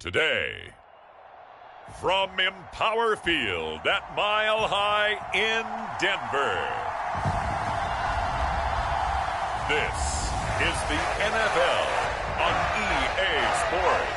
today. From Empower Field at Mile High in Denver, this is the NFL on EA Sports.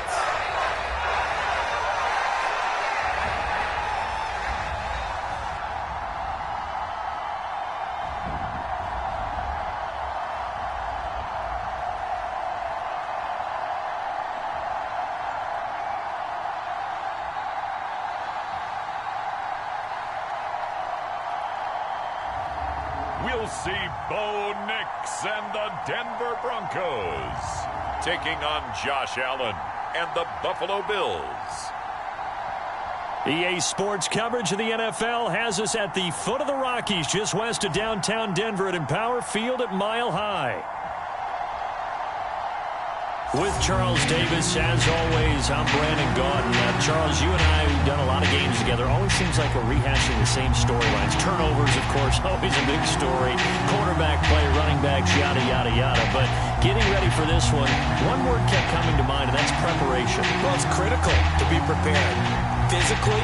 We'll see Bo Nix and the Denver Broncos taking on Josh Allen and the Buffalo Bills. EA Sports coverage of the NFL has us at the foot of the Rockies, just west of downtown Denver at Empower Field at Mile High. With Charles Davis, as always, I'm Brandon Gaudin. Charles, you and I have done a lot of games together. Always seems like we're rehashing the same storylines. Turnovers, of course, always a big story. Quarterback play, running backs, yada, yada, yada. But getting ready for this one word kept coming to mind, and that's preparation. Well, it's critical to be prepared. Physically,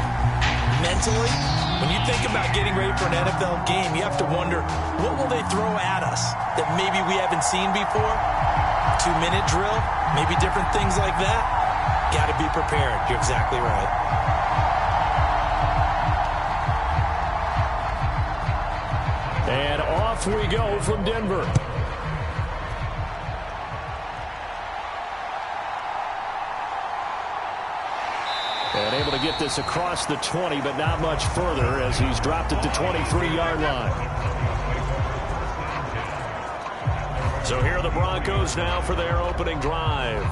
mentally. When you think about getting ready for an NFL game, you have to wonder, what will they throw at us that maybe we haven't seen before? 2-minute drill, maybe different things like that. Got to be prepared. You're exactly right. And off we go from Denver. And able to get this across the 20, but not much further as he's dropped it to 23-yard line. So here are the Broncos now for their opening drive.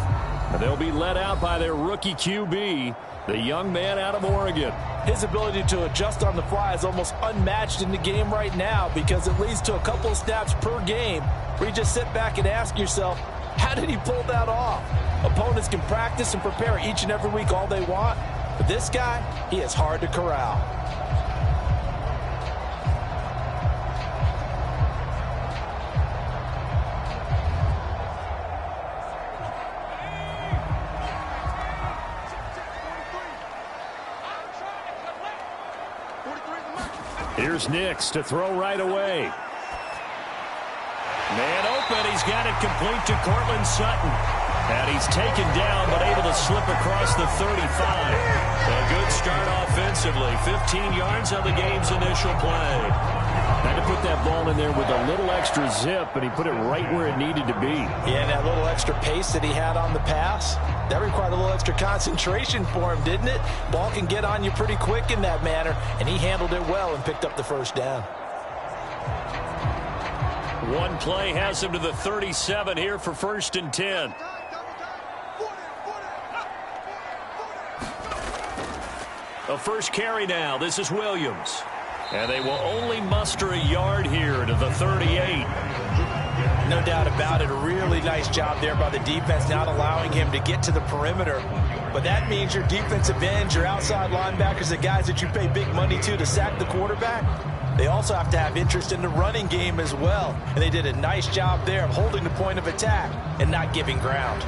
And they'll be led out by their rookie QB, the young man out of Oregon. His ability to adjust on the fly is almost unmatched in the game right now because it leads to a couple of snaps per game where you just sit back and ask yourself, how did he pull that off? Opponents can practice and prepare each and every week all they want, but this guy, he is hard to corral. Here's Nix to throw right away. Man open. He's got it complete to Cortland Sutton. And he's taken down, but able to slip across the 35. A good start offensively. 15 yards on the game's initial play. Had to put that ball in there with a little extra zip, and he put it right where it needed to be. Yeah, and that little extra pace that he had on the pass, that required a little extra concentration for him, didn't it? Ball can get on you pretty quick in that manner, and he handled it well and picked up the first down. One play has him to the 37 here for 1st and 10. A first carry now. This is Williams. And they will only muster a yard here to the 38. No doubt about it. A really nice job there by the defense, not allowing him to get to the perimeter. But that means your defensive ends, your outside linebackers, the guys that you pay big money to sack the quarterback, they also have to have interest in the running game as well. And they did a nice job there of holding the point of attack and not giving ground.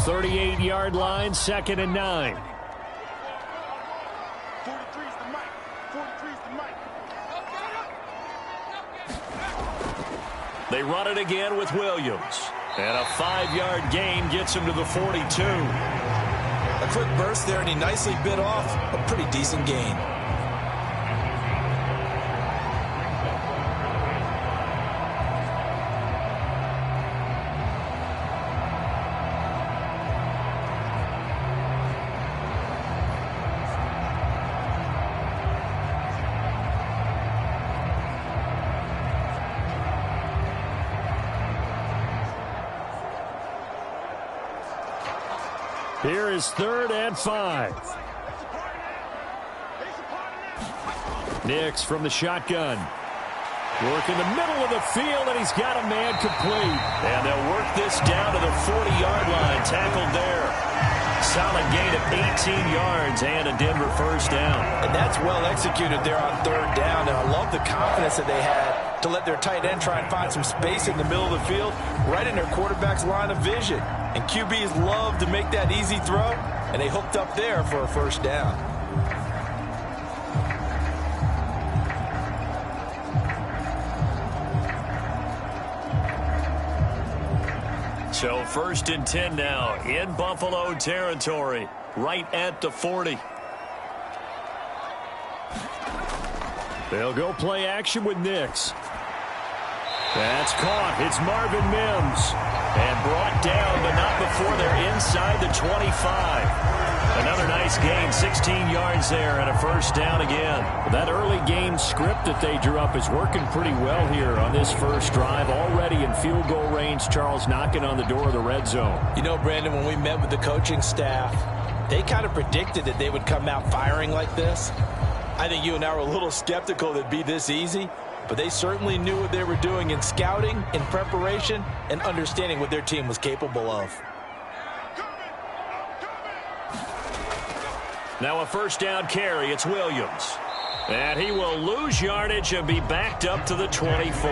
The 38-yard line, 2nd and 9. 43's the mic. 43's the mic. They run it again with Williams. And a 5-yard gain gets him to the 42. A quick burst there, and he nicely bit off a pretty decent gain. Here is 3rd and 5. Nix from the shotgun. Work in the middle of the field, and he's got a man complete. And they'll work this down to the 40-yard line. Tackled there. Solid gain of 18 yards and a Denver first down. And that's well executed there on third down. And I love the confidence that they had to let their tight end try and find some space in the middle of the field, right in their quarterback's line of vision. And QBs love to make that easy throw, and they hooked up there for a first down. So 1st and 10 now in Buffalo territory, right at the 40. They'll go play action with Nix. That's caught. It's Marvin Mims. And brought down, but not before they're inside the 25. Another nice gain, 16 yards there and a first down again. That early game script that they drew up is working pretty well here on this first drive. Already in field goal range, Charles knocking on the door of the red zone. You know, Brandon, when we met with the coaching staff, they kind of predicted that they would come out firing like this. I think you and I were a little skeptical that it'd be this easy, but they certainly knew what they were doing in scouting, in preparation, and understanding what their team was capable of. Now a first down carry. It's Williams. And he will lose yardage and be backed up to the 24.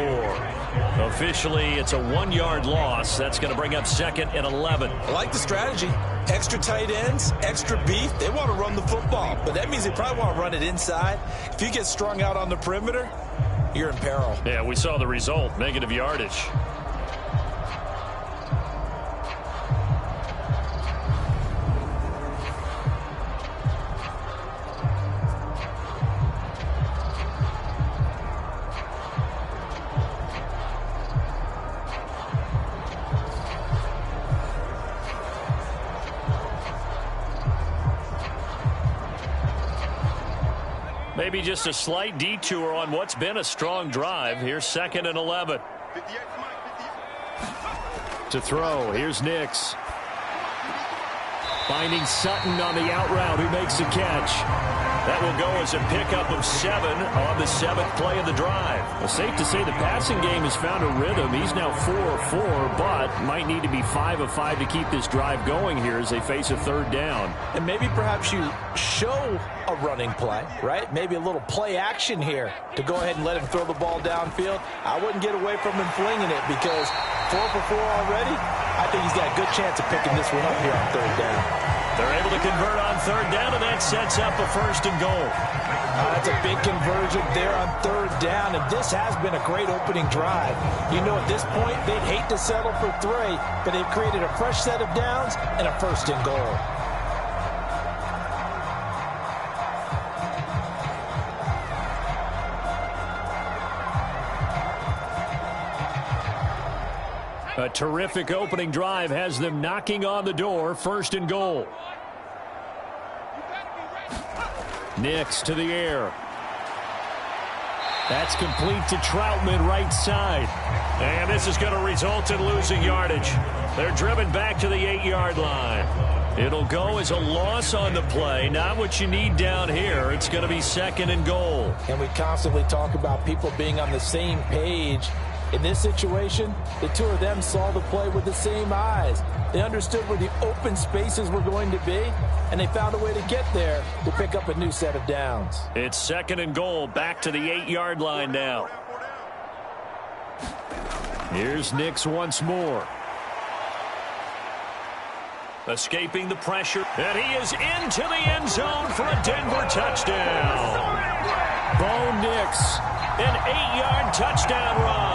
Officially, it's a 1-yard loss. That's going to bring up 2nd and 11. I like the strategy. Extra tight ends, extra beef. They want to run the football, but that means they probably want to run it inside. If you get strung out on the perimeter, you're in peril. Yeah, we saw the result. Negative yardage. Maybe just a slight detour on what's been a strong drive. Here's 2nd and 11. To throw, here's Nix. Finding Sutton on the out route, who makes the catch. That will go as a pickup of 7 on the 7th play of the drive. Well, safe to say the passing game has found a rhythm. He's now 4 of 4, but might need to be 5 of 5 to keep this drive going here as they face a 3rd down. And maybe perhaps you show a running play, right? Maybe a little play action here to go ahead and let him throw the ball downfield. I wouldn't get away from him flinging it because 4 for 4 already. I think he's got a good chance of picking this one up here on 3rd down. They're able to convert on 3rd down, and that sets up a 1st and goal. That's a big conversion there on 3rd down, and this has been a great opening drive. You know, at this point, they'd hate to settle for 3, but they've created a fresh set of downs and a 1st and goal. A terrific opening drive has them knocking on the door. 1st and goal. Nix to the air. That's complete to Troutman, right side. And this is going to result in losing yardage. They're driven back to the 8-yard line. It'll go as a loss on the play. Not what you need down here. It's going to be 2nd and goal. And we constantly talk about people being on the same page. In this situation, the two of them saw the play with the same eyes. They understood where the open spaces were going to be, and they found a way to get there to pick up a new set of downs. It's 2nd and goal, back to the 8-yard line now. Here's Nix once more. Escaping the pressure, and he is into the end zone for a Denver touchdown. Bo Nix, an 8-yard touchdown run.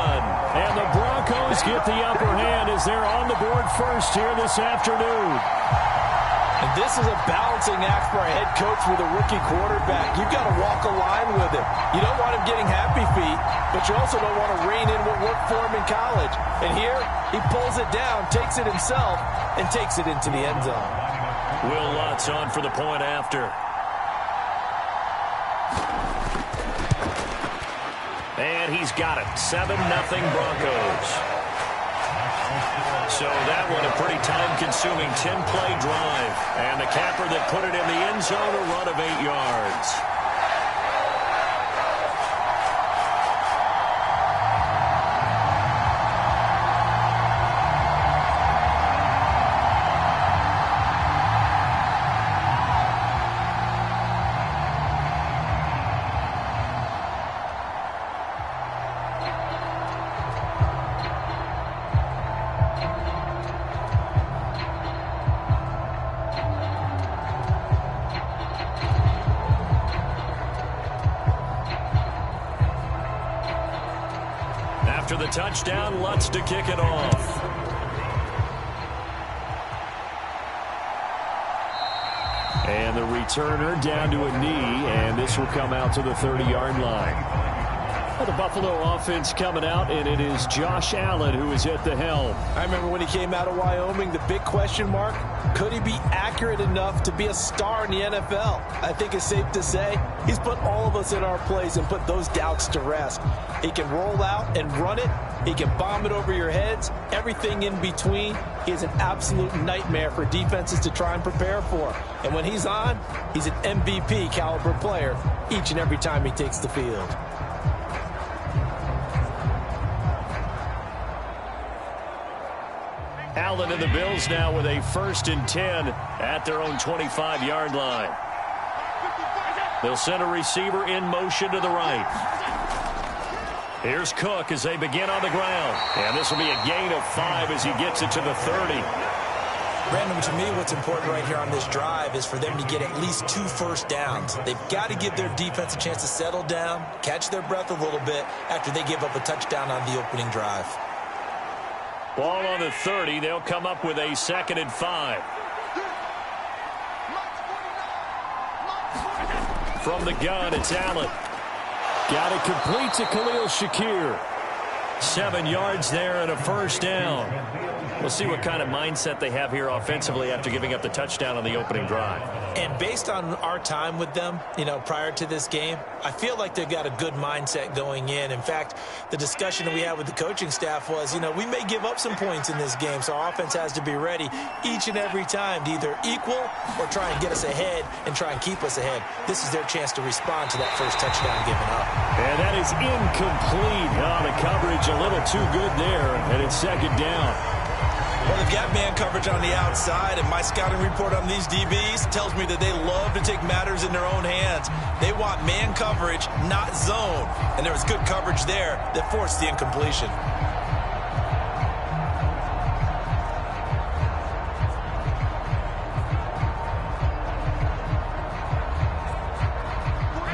And the Broncos get the upper hand as they're on the board first here this afternoon. And this is a balancing act for a head coach with a rookie quarterback. You've got to walk a line with him. You don't want him getting happy feet, but you also don't want to rein in what worked for him in college. And here, he pulls it down, takes it himself, and takes it into the end zone. Will Lutz on for the point after. And he's got it. 7-0 Broncos. So that one a pretty time-consuming 10-play drive. And the capper that put it in the end zone, a run of 8 yards. After the touchdown, Lutz to kick it off. And the returner down to a knee, and this will come out to the 30-yard line. Well, the Buffalo offense coming out, and it is Josh Allen who is at the helm. I remember when he came out of Wyoming, the big question mark, could he be accurate enough to be a star in the NFL? I think it's safe to say he's put all of us in our place and put those doubts to rest. He can roll out and run it. He can bomb it over your heads. Everything in between. He is an absolute nightmare for defenses to try and prepare for. And when he's on, he's an MVP caliber player each and every time he takes the field. Allen and the Bills now with a 1st and 10 at their own 25-yard line. They'll send a receiver in motion to the right. Here's Cook as they begin on the ground. And this will be a gain of 5 as he gets it to the 30. Brandon, to me, what's important right here on this drive is for them to get at least 2 first downs. They've got to give their defense a chance to settle down, catch their breath a little bit after they give up a touchdown on the opening drive. Ball on the 30. They'll come up with a 2nd and 5. From the gun, it's Allen. Got it complete to Khalil Shakir. 7 yards there and a 1st down. We'll see what kind of mindset they have here offensively after giving up the touchdown on the opening drive. And based on our time with them, prior to this game, I feel like they've got a good mindset going in. In fact, the discussion that we had with the coaching staff was, we may give up some points in this game, so our offense has to be ready each and every time to either equal or try and get us ahead and try and keep us ahead. This is their chance to respond to that first touchdown given up. And that is incomplete. Oh, the coverage a little too good there, and it's 2nd down. Well, they've got man coverage on the outside, and my scouting report on these DBs tells me that they love to take matters in their own hands. They want man coverage, not zone. And there was good coverage there that forced the incompletion.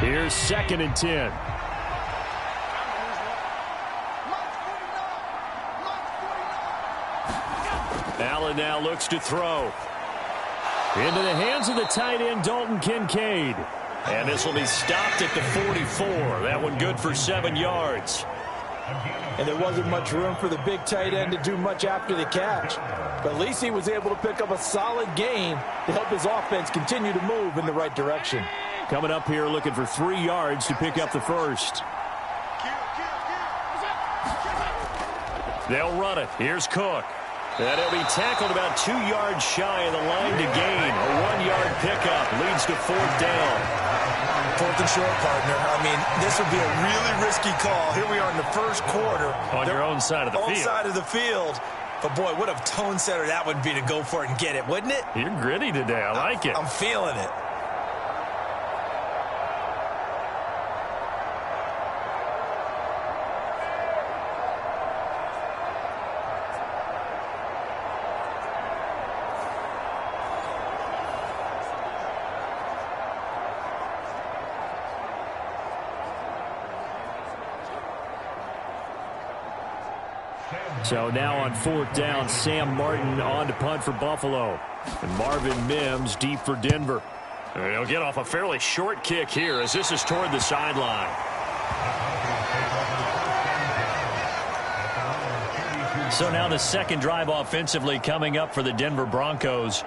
Here's 2nd and 10. Allen now looks to throw. Into the hands of the tight end, Dalton Kincaid. And this will be stopped at the 44. That one good for 7 yards. And there wasn't much room for the big tight end to do much after the catch. But at least he was able to pick up a solid gain to help his offense continue to move in the right direction. Coming up here looking for 3 yards to pick up the 1st. They'll run it. Here's Cook. And he'll be tackled about 2 yards shy of the line to gain. A 1-yard pickup leads to 4th down. 4th and short, partner. I mean, this would be a really risky call. Here we are in the first quarter. On your own side of the field. Own side of the field. But, boy, what a tone setter that would be to go for it and get it, wouldn't it? You're gritty today. I like it. I'm feeling it. So now on 4th down, Sam Martin on to punt for Buffalo. And Marvin Mims deep for Denver. And he'll get off a fairly short kick here as this is toward the sideline. So now the 2nd drive offensively coming up for the Denver Broncos.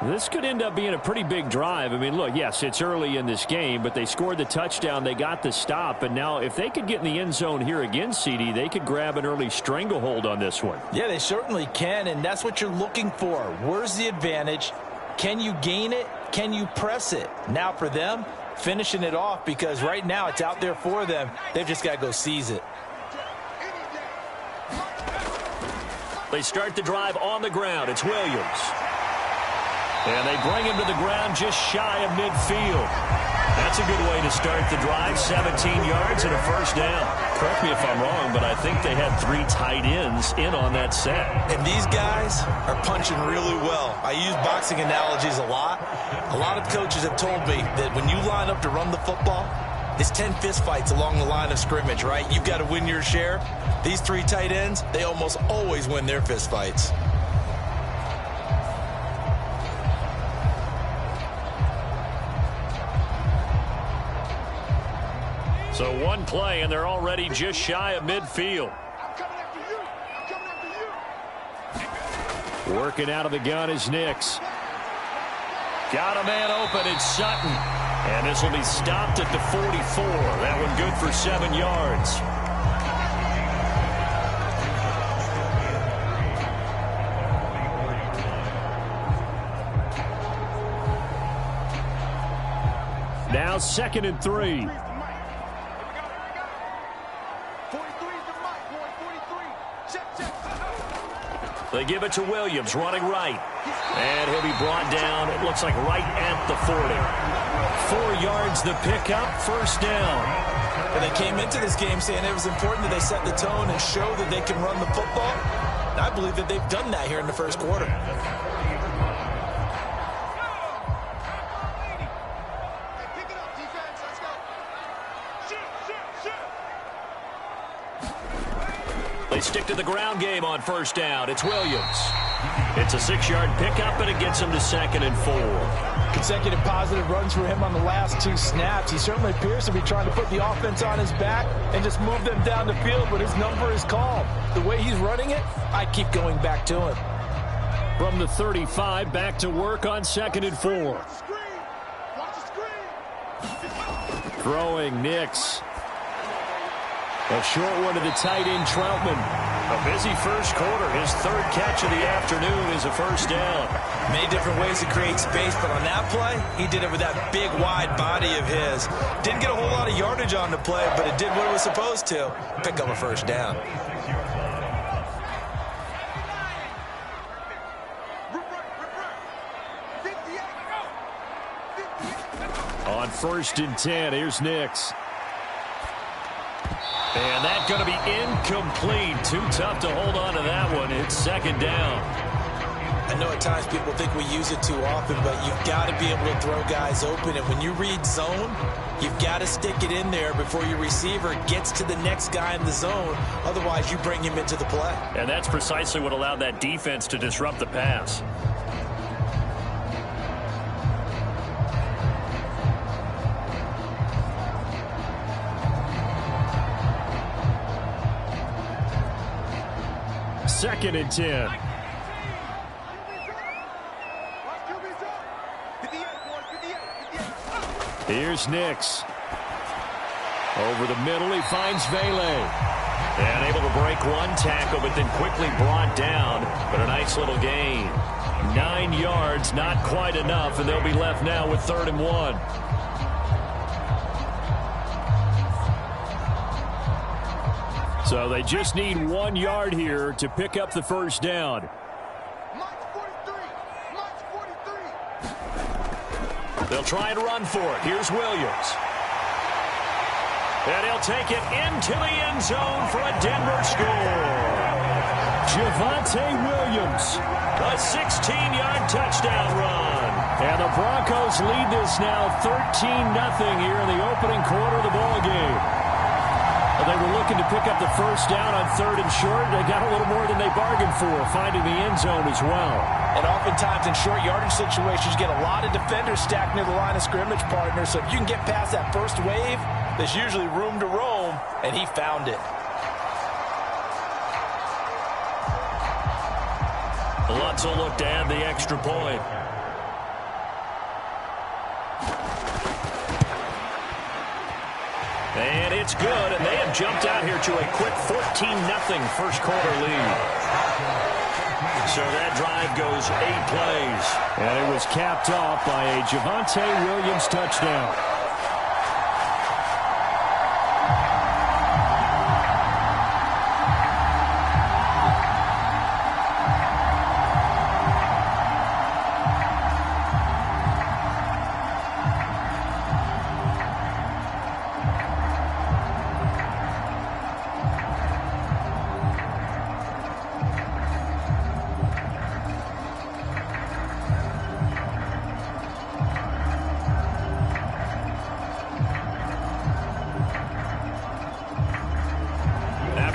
This could end up being a pretty big drive. I mean, look, yes, it's early in this game, but they scored the touchdown. They got the stop. And now if they could get in the end zone here again, CD, they could grab an early stranglehold on this one. Yeah, they certainly can, and that's what you're looking for. Where's the advantage? Can you gain it? Can you press it? Now for them, finishing it off because right now it's out there for them. They've just got to go seize it. They start the drive on the ground. It's Williams. And they bring him to the ground just shy of midfield. That's a good way to start the drive. 17 yards and a 1st down. Correct me if I'm wrong, but I think they had 3 tight ends in on that set. And these guys are punching really well. I use boxing analogies a lot. A lot of coaches have told me that when you line up to run the football, It's 10 fistfights along the line of scrimmage, right? You've got to win your share. These 3 tight ends, they almost always win their fistfights. So one play, and they're already just shy of midfield. I'm coming after you. I'm coming after you. Working out of the gun is Nix. Got a man open. It's Sutton. And this will be stopped at the 44. That one good for 7 yards. Now 2nd and 3. They give it to Williams, running right. And he'll be brought down, it looks like right at the 40. 4 yards the pickup, 1st down. And they came into this game saying it was important that they set the tone and show that they can run the football. And I believe that they've done that here in the 1st quarter. They stick to the ground game on 1st down. It's Williams. It's a 6-yard pickup, and it gets him to 2nd and 4. Consecutive positive runs for him on the last 2 snaps. He certainly appears to be trying to put the offense on his back and just move them down the field, but his number is called. The way he's running it, I keep going back to him. From the 35, back to work on 2nd and 4. Watch the screen. Throwing Nix. A short one to the tight end, Troutman. A busy 1st quarter. His 3rd catch of the afternoon is a 1st down. Many different ways to create space, but on that play, he did it with that big, wide body of his. Didn't get a whole lot of yardage on the play, but it did what it was supposed to. Pick up a 1st down. On 1st and 10, here's Nix. And that's going to be incomplete. Too tough to hold on to that one. It's 2nd down. I know at times people think we use it too often, but you've got to be able to throw guys open. And when you read zone, you've got to stick it in there before your receiver gets to the next guy in the zone. Otherwise, you bring him into the play. And that's precisely what allowed that defense to disrupt the pass. Second and 10. Here's Nix. Over the middle, he finds Vele. And able to break one tackle, but then quickly brought down. But a nice little gain. 9 yards, not quite enough, and they'll be left now with 3rd and 1. So they just need 1 yard here to pick up the 1st down. They'll try and run for it. Here's Williams. And he'll take it into the end zone for a Denver score. Javonte Williams, a 16-yard touchdown run. And the Broncos lead this now 13-0 here in the opening quarter of the ballgame. They were looking to pick up the 1st down on 3rd and short. They got a little more than they bargained for, finding the end zone as well. And oftentimes in short yardage situations, you get a lot of defenders stacked near the line of scrimmage, partner. So if you can get past that first wave, there's usually room to roam, and he found it. Lots of look to add the extra point. And it's good, and they have jumped out here to a quick 14-0 1st quarter lead. So that drive goes 8 plays. And it was capped off by a Javonte Williams touchdown.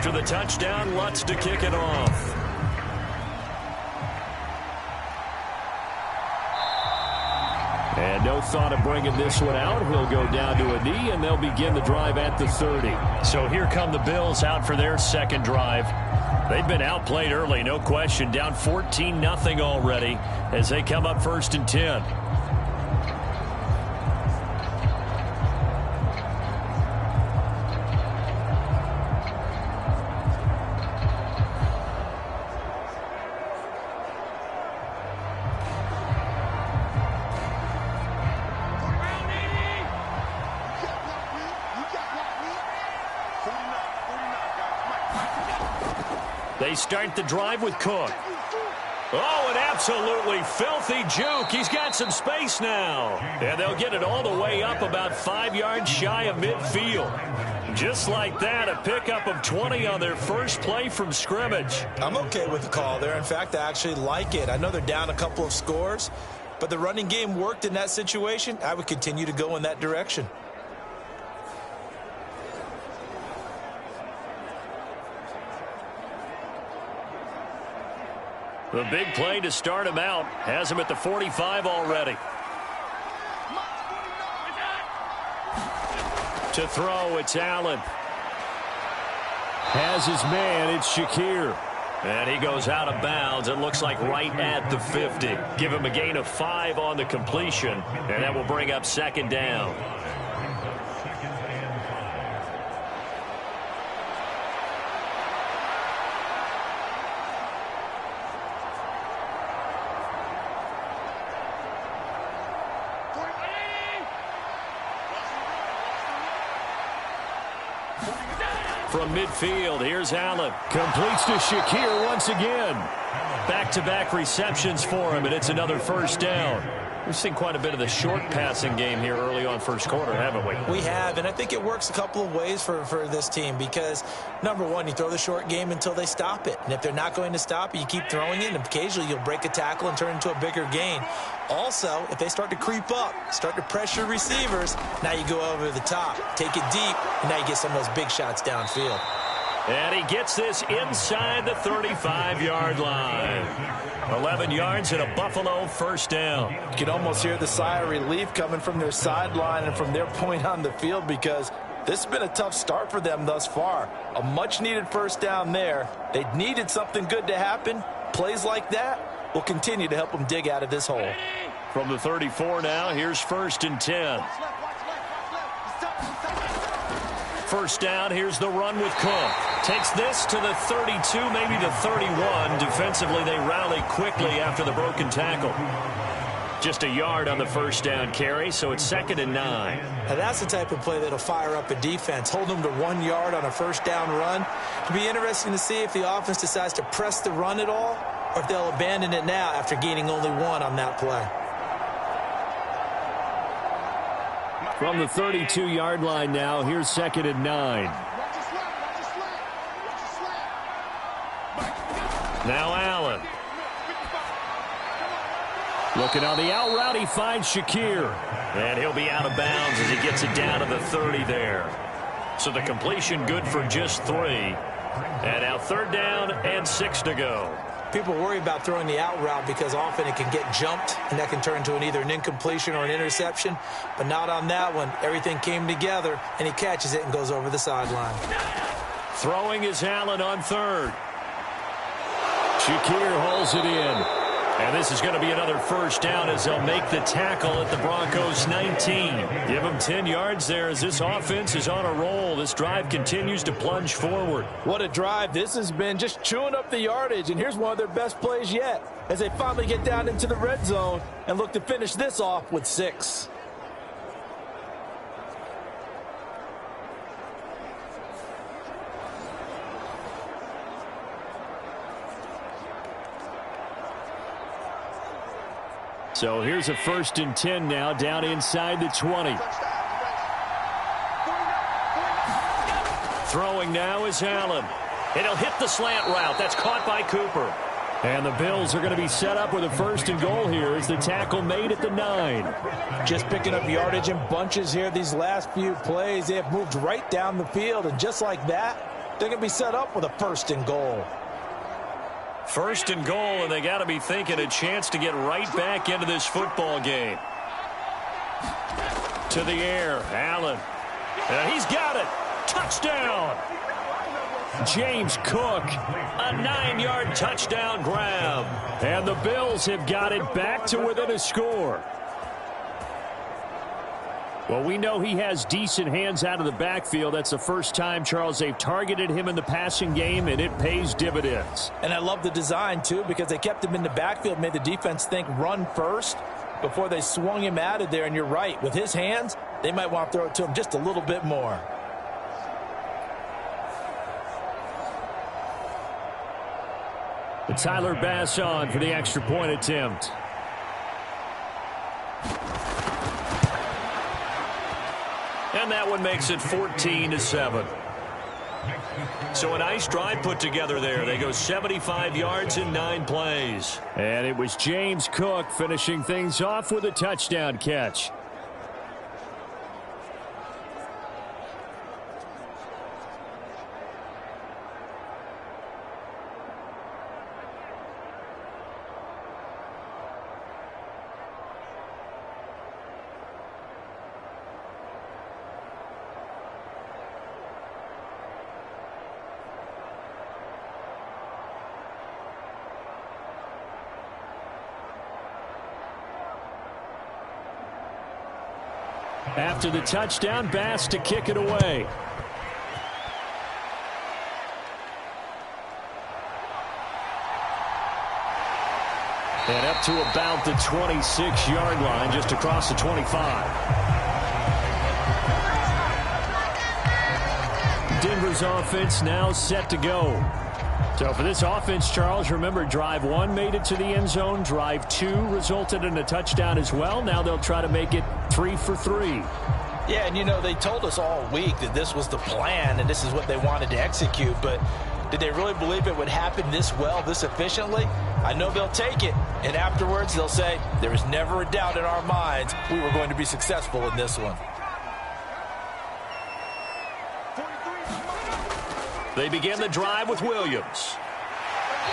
after the touchdown. Lutz to kick it off. And no thought of bringing this one out. He'll go down to a knee, and they'll begin the drive at the 30. So here come the Bills out for their second drive. They've been outplayed early, no question. Down 14-0 already as they come up 1st and 10. They start the drive with Cook. Oh, an absolutely filthy juke. He's got some space now. And they'll get it all the way up about 5 yards shy of midfield. Just like that, a pickup of 20 on their first play from scrimmage. I'm okay with the call there. In fact, I actually like it. I know they're down a couple of scores, but the running game worked in that situation. I would continue to go in that direction. The big play to start him out has him at the 45 already. To throw, it's Allen. Has his man, it's Shakir. And he goes out of bounds. It looks like right at the 50. Give him a gain of 5 on the completion, and that will bring up 2nd down. From midfield, here's Allen. Completes to Shakir once again. Back-to-back receptions for him, and it's another 1st down. We've seen quite a bit of the short passing game here early on first quarter, haven't we? We have, and I think it works a couple of ways for this team because, number one, you throw the short game until they stop it. And if they're not going to stop it, you keep throwing it, and occasionally you'll break a tackle and turn into a bigger gain. Also, if they start to creep up, start to pressure receivers, now you go over the top, take it deep, and now you get some of those big shots downfield. And he gets this inside the 35-yard line. 11 yards and a Buffalo 1st down. You can almost hear the sigh of relief coming from their sideline and from their point on the field because this has been a tough start for them thus far. A much-needed 1st down there. They needed something good to happen. Plays like that will continue to help them dig out of this hole. From the 34 now, here's 1st and 10. 1st down, here's the run with Cook. Takes this to the 32, maybe the 31. Defensively, they rally quickly after the broken tackle. Just a yard on the 1st down carry, so it's 2nd and 9. Now that's the type of play that'll fire up a defense. Hold them to 1 yard on a 1st down run. It'll be interesting to see if the offense decides to press the run at all or if they'll abandon it now after gaining only 1 on that play. From the 32-yard line now, here's 2nd and 9. Now Allen. Looking on the out route, he finds Shakir. And he'll be out of bounds as he gets it down to the 30 there. So the completion good for just 3. And now 3rd down and 6 to go. People worry about throwing the out route because often it can get jumped, and that can turn into either an incompletion or an interception. But not on that one. Everything came together, and he catches it and goes over the sideline. Throwing is Allen on 3rd. Shakir holds it in. And this is going to be another 1st down as they'll make the tackle at the Broncos 19. Give them 10 yards there as this offense is on a roll. This drive continues to plunge forward. What a drive. This has been just chewing up the yardage, and here's one of their best plays yet as they finally get down into the red zone and look to finish this off with 6. So here's a 1st and 10 now down inside the 20. Throwing now is Allen. And he'll hit the slant route. That's caught by Cooper. And the Bills are going to be set up with a 1st and goal here as the tackle made at the 9. Just picking up yardage in bunches here these last few plays. They have moved right down the field, and just like that, They're going to be set up with a 1st and goal. 1st and goal, and they got to be thinking a chance to get right back into this football game. To the air, Allen. And he's got it. Touchdown. James Cook, a 9-yard touchdown grab. And the Bills have got it back to within a score. Well, we know he has decent hands out of the backfield. That's the first time, Charles, they've targeted him in the passing game, and it pays dividends. And I love the design, too, because they kept him in the backfield, made the defense think run first before they swung him out of there. And you're right, with his hands, they might want to throw it to him just a little bit more. Tyler Bass on for the extra point attempt. And that one makes it 14-7. So a nice drive put together there. They go 75 yards in 9 plays. And it was James Cook finishing things off with a touchdown catch. After the touchdown, Bass to kick it away. And up to about the 26-yard line, just across the 25. Denver's offense now set to go. So for this offense, Charles, remember, drive 1 made it to the end zone. Drive 2 resulted in a touchdown as well. Now they'll try to make it 3 for 3. Yeah, and, you know, they told us all week that this was the plan and this is what they wanted to execute. But did they really believe it would happen this well, this efficiently? I know they'll take it. And afterwards, they'll say, there was never a doubt in our minds we were going to be successful in this one. They begin the drive with Williams.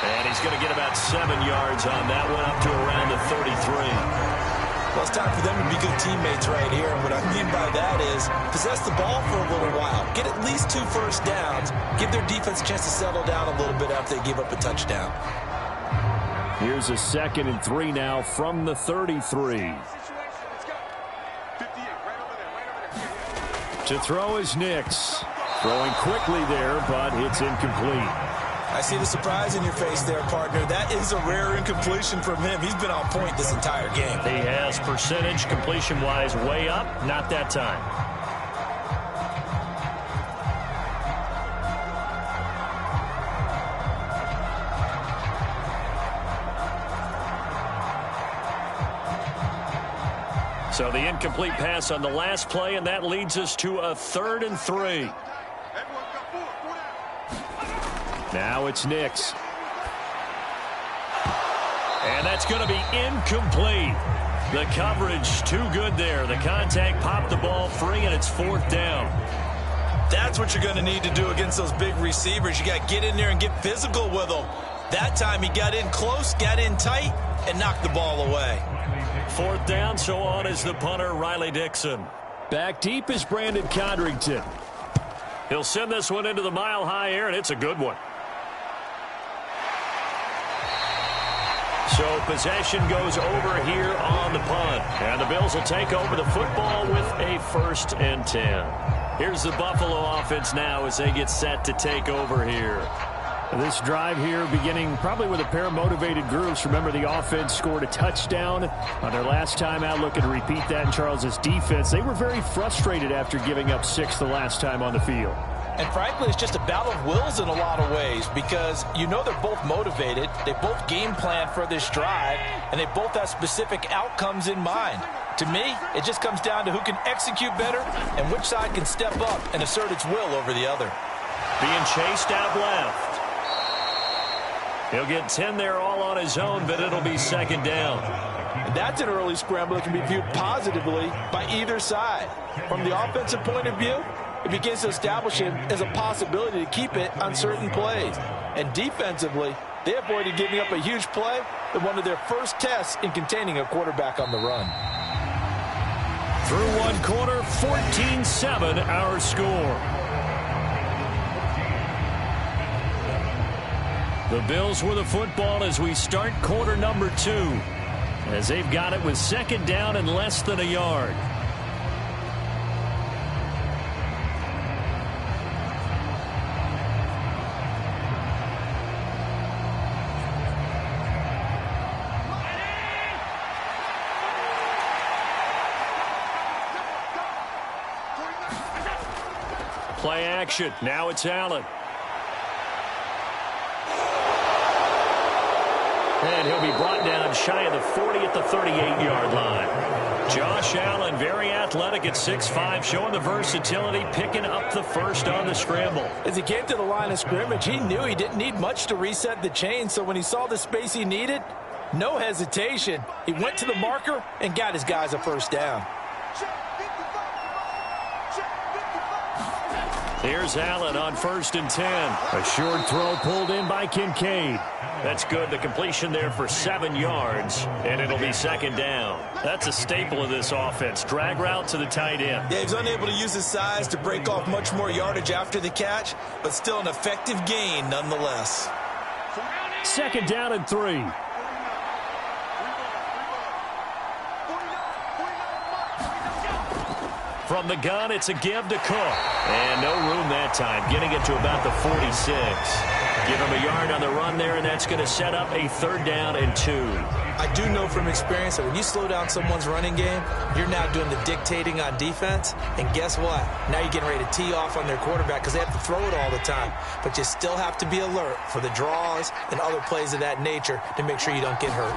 And he's going to get about 7 yards on that one, up to around the 33. Well, it's time for them to be good teammates right here. And what I mean by that is possess the ball for a little while. Get at least 2 first downs. Give their defense a chance to settle down a little bit after they give up a touchdown. Here's a 2nd and 3 now from the 33. To throw is Nix. Throwing quickly there, but it's incomplete. I see the surprise in your face there, partner. That is a rare incompletion from him. He's been on point this entire game. He has percentage completion-wise way up. Not that time. So the incomplete pass on the last play, and that leads us to a 3rd and 3. Now it's Nix. And that's going to be incomplete. The coverage too good there. The contact popped the ball free, and it's 4th down. That's what you're going to need to do against those big receivers. You got to get in there and get physical with them. That time he got in close, got in tight, and knocked the ball away. 4th down, so on is the punter, Riley Dixon. Back deep is Brandon Codrington. He'll send this one into the mile-high air, and it's a good one. So possession goes over here on the punt. And the Bills will take over the football with a 1st and 10. Here's the Buffalo offense now as they get set to take over here. This drive here beginning probably with a pair of motivated groups. Remember, the offense scored a touchdown on their last time out, looking to repeat that in Charles's defense. They were very frustrated after giving up 6 the last time on the field. And frankly, it's just a battle of wills in a lot of ways because you know they're both motivated. They both game plan for this drive, and they both have specific outcomes in mind. To me, it just comes down to who can execute better and which side can step up and assert its will over the other. Being chased out left. He'll get 10 there all on his own, but it'll be 2nd down. That's an early scramble that can be viewed positively by either side. From the offensive point of view, it begins to establish him as a possibility to keep it on certain plays. And defensively, they avoided giving up a huge play in one of their first tests in containing a quarterback on the run. Through one quarter, 14-7 our score. The Bills with the football as we start quarter number 2, as they've got it with second down and less than a yard. Play action. Now it's Allen. And he'll be brought down shy of the 40 at the 38-yard line. Josh Allen, very athletic at 6'5", showing the versatility, picking up the first on the scramble. As he came to the line of scrimmage, he knew he didn't need much to reset the chain, so when he saw the space he needed, no hesitation. He went to the marker and got his guys a first down. Here's Allen on 1st and 10. A short throw pulled in by Kincaid. That's good. The completion there for 7 yards, and it'll be second down. That's a staple of this offense. Drag route to the tight end. Yeah, he's unable to use his size to break off much more yardage after the catch, but still an effective gain nonetheless. Second down and 3. From the gun, it's a give to Cook. And no room that time, getting it to about the 46. Give him a yard on the run there, and that's going to set up a third down and 2. I do know from experience that when you slow down someone's running game, you're now doing the dictating on defense. And guess what? Now you're getting ready to tee off on their quarterback because they have to throw it all the time. But you still have to be alert for the draws and other plays of that nature to make sure you don't get hurt.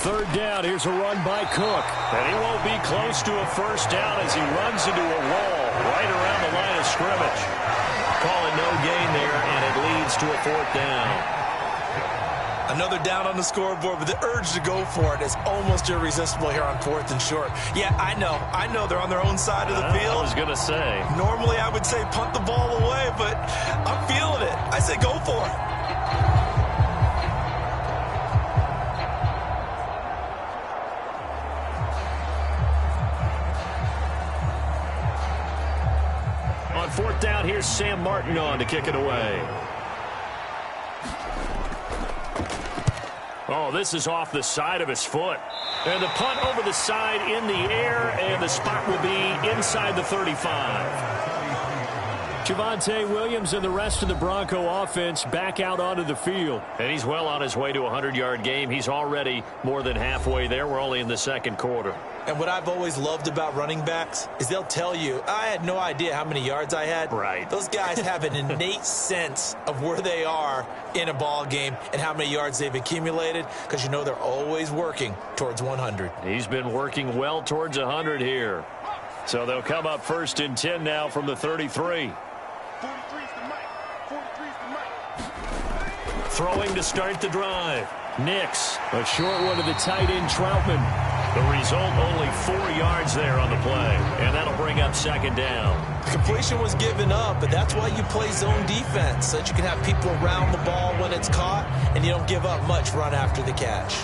Third down, here's a run by Cook. And he won't be close to a first down as he runs into a wall right around the line of scrimmage. Call it no gain there, and it leads to a fourth down. Another down on the scoreboard, but the urge to go for it is almost irresistible here on 4th and short. Yeah, I know they're on their own side of the field. I was going to say. Normally I would say punt the ball away, but I'm feeling it. I say go for it. On 4th down, here's Sam Martin on to kick it away. Oh, this is off the side of his foot. And the punt over the side in the air, and the spot will be inside the 35. Javonte Williams and the rest of the Bronco offense back out onto the field. And he's well on his way to a 100-yard game. He's already more than halfway there. We're only in the second quarter. And what I've always loved about running backs is they'll tell you, I had no idea how many yards I had. Right. Those guys have an innate sense of where they are in a ball game and how many yards they've accumulated because you know they're always working towards 100. He's been working well towards 100 here. So they'll come up 1st and 10 now from the 33. Throwing to start the drive. Nix, a short one to the tight end, Troutman. The result, only 4 yards there on the play, and that'll bring up second down. The completion was given up, but that's why you play zone defense, so that you can have people around the ball when it's caught, and you don't give up much run after the catch.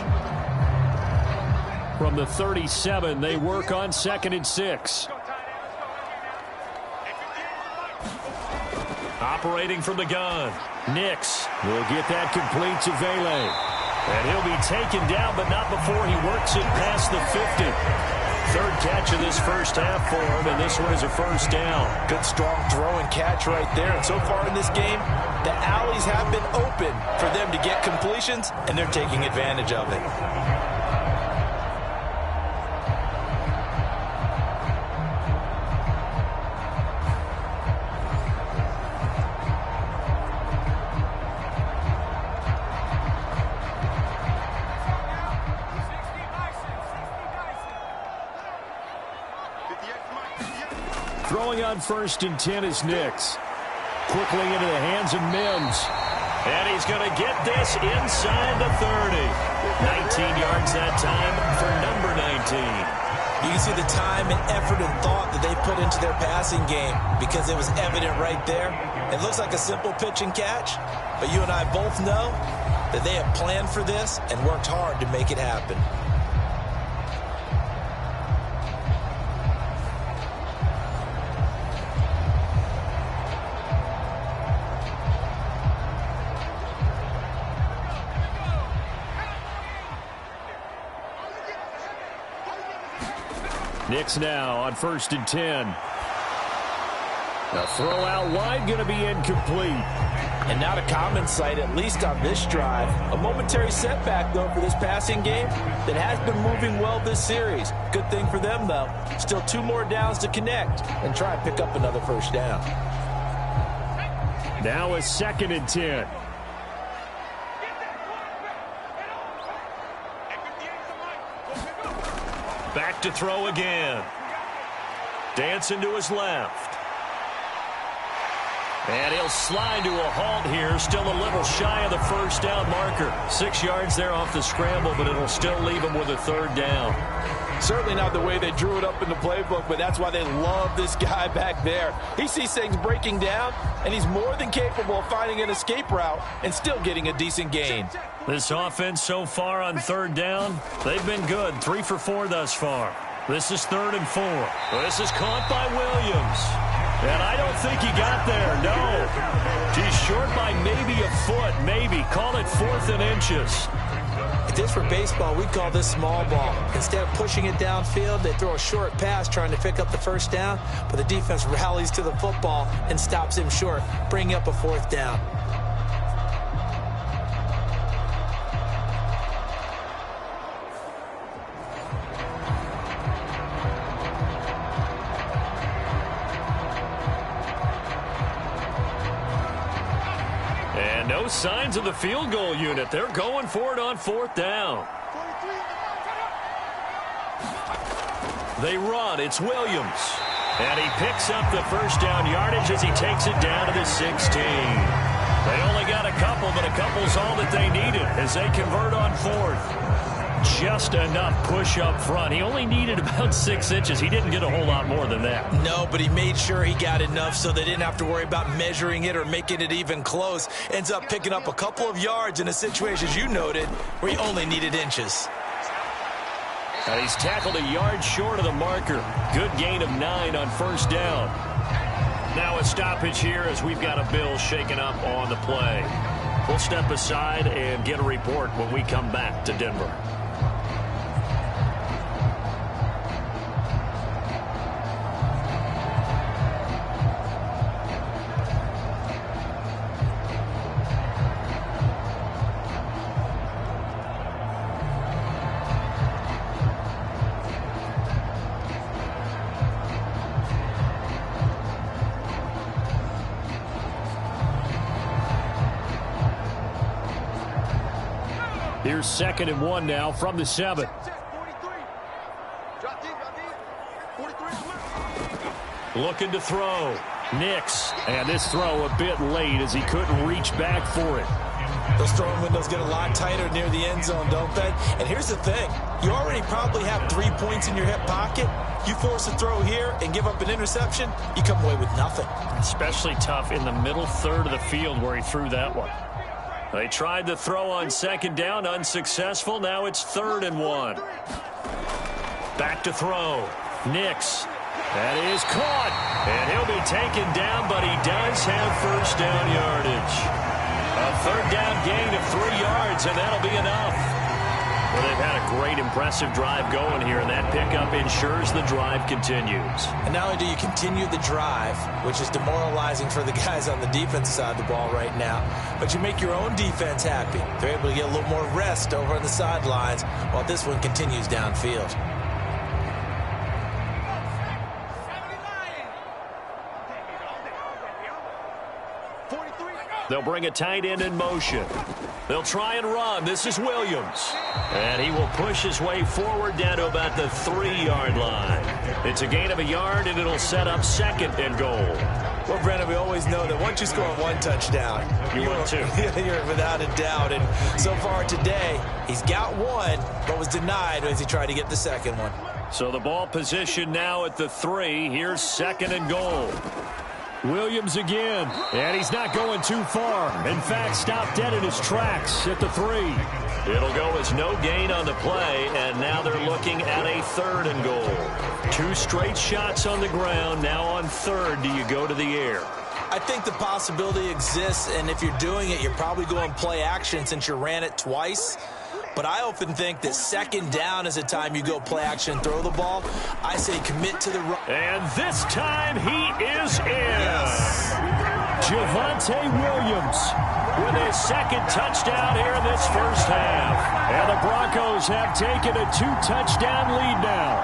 From the 37, they work on 2nd and 6. Operating from the gun. Nix will get that complete to Vele. And he'll be taken down, but not before he works it past the 50. Third catch of this first half for him, and this one is a first down. Good, strong throw and catch right there. And so far in this game, the alleys have been open for them to get completions, and they're taking advantage of it. Throwing on 1st and 10 is Nix. Quickly into the hands of Mims. And he's going to get this inside the 30. 19 yards that time for number 19. You can see the time and effort and thought that they put into their passing game because it was evident right there. It looks like a simple pitch and catch, but you and I both know that they have planned for this and worked hard to make it happen. Knicks now on 1st and 10. The throw out wide going to be incomplete. And not a common sight, at least on this drive. A momentary setback, though, for this passing game that has been moving well this series. Good thing for them, though. Still 2 more downs to connect and try and pick up another first down. Now a 2nd and 10. Back to throw again. Dancing to his left. And he'll slide to a halt here. Still a little shy of the first down marker. 6 yards there off the scramble, but it'll still leave him with a 3rd down. Certainly not the way they drew it up in the playbook, but that's why they love this guy back there. He sees things breaking down, and he's more than capable of finding an escape route and still getting a decent gain. This offense so far on 3rd down, they've been good. 3 for 4 thus far. This is 3rd and 4. This is caught by Williams. And I don't think he got there, no. He's short by maybe a foot, maybe. Call it 4th and inches. If this were baseball, we'd call this small ball. Instead of pushing it downfield, they throw a short pass trying to pick up the first down, but the defense rallies to the football and stops him short, bringing up a 4th down. No signs of the field goal unit. They're going for it on 4th down. They run. It's Williams. And he picks up the first down yardage as he takes it down to the 16. They only got a couple, but a couple's all that they needed as they convert on 4th. Just enough push up front. He only needed about 6 inches. He didn't get a whole lot more than that. No, but he made sure he got enough so they didn't have to worry about measuring it or making it even close. Ends up picking up a couple of yards in a situation, as you noted, where he only needed inches. And he's tackled a yard short of the marker. Good gain of 9 on 1st down. Now a stoppage here as we've got a Bill shaken up on the play. We'll step aside and get a report when we come back to Denver. Here's 2nd and 1 now from the 7. Looking to throw. Nix. And this throw a bit late as he couldn't reach back for it. Those throwing windows get a lot tighter near the end zone, don't they? And here's the thing. You already probably have 3 points in your hip pocket. You force a throw here and give up an interception, you come away with nothing. Especially tough in the middle 3rd of the field where he threw that one. They tried the throw on 2nd down, unsuccessful. Now it's 3rd and 1. Back to throw. Nix. That is caught. And he'll be taken down, but he does have first down yardage. A 3rd down gain of 3 yards, and that'll be enough. Well, they've had a great, impressive drive going here, and that pickup ensures the drive continues. And not only do you continue the drive, which is demoralizing for the guys on the defensive side of the ball right now, but you make your own defense happy. They're able to get a little more rest over on the sidelines while this one continues downfield. They'll bring a tight end in motion. They'll try and run. This is Williams. And he will push his way forward down to about the 3-yard line. It's a gain of a yard, and it'll set up 2nd and goal. Well, Brennan, we always know that once you score 1 touchdown, you win 2. You're without a doubt. And so far today, he's got 1, but was denied as he tried to get the 2nd one. So the ball position now at the 3. Here's 2nd and goal. Williams again, and he's not going too far. In fact, stopped dead in his tracks at the 3. It'll go as no gain on the play, and now they're looking at a 3rd and goal. 2 straight shots on the ground. Now on 3rd, do you go to the air? I think the possibility exists, and if you're doing it, you're probably going play action since you ran it twice. But I often think that 2nd down is a time you go play action, throw the ball. I say commit to the run. And this time he is in. Yes. Javonte Williams with his 2nd touchdown here in this first half. And the Broncos have taken a 2-touchdown lead now.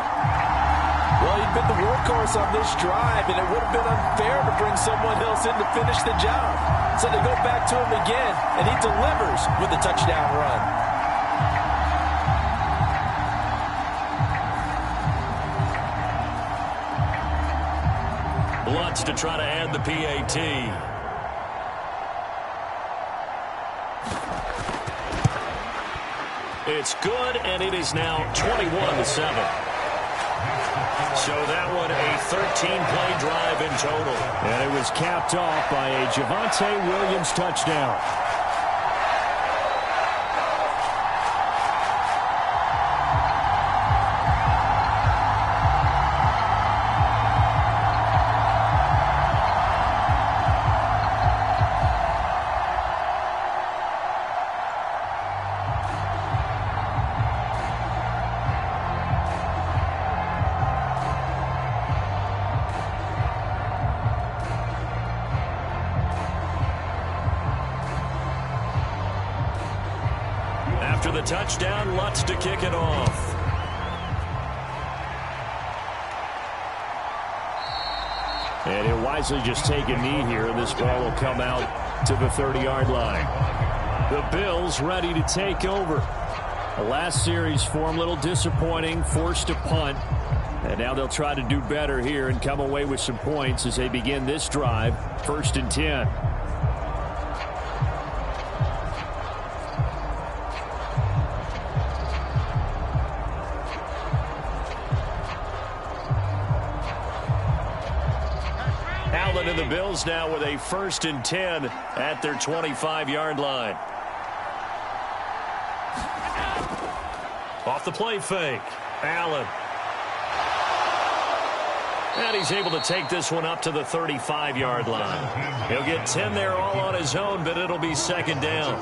Well, he'd been the workhorse on this drive, and it would have been unfair to bring someone else in to finish the job. So they go back to him again, and he delivers with a touchdown run. Lutz to try to add the PAT. It's good, and it is now 21-7. So that one a 13-play drive in total. And it was capped off by a Javonte Williams touchdown. After the touchdown, Lutz to kick it off. And he'll wisely just take a knee here, and this ball will come out to the 30-yard line. The Bills ready to take over. The last series for them, a little disappointing, forced to punt. And now they'll try to do better here and come away with some points as they begin this drive, 1st and 10. And the Bills now with a 1st and 10 at their 25-yard line. Off the play fake. Allen. And he's able to take this one up to the 35-yard line. He'll get 10 there all on his own, but it'll be 2nd down.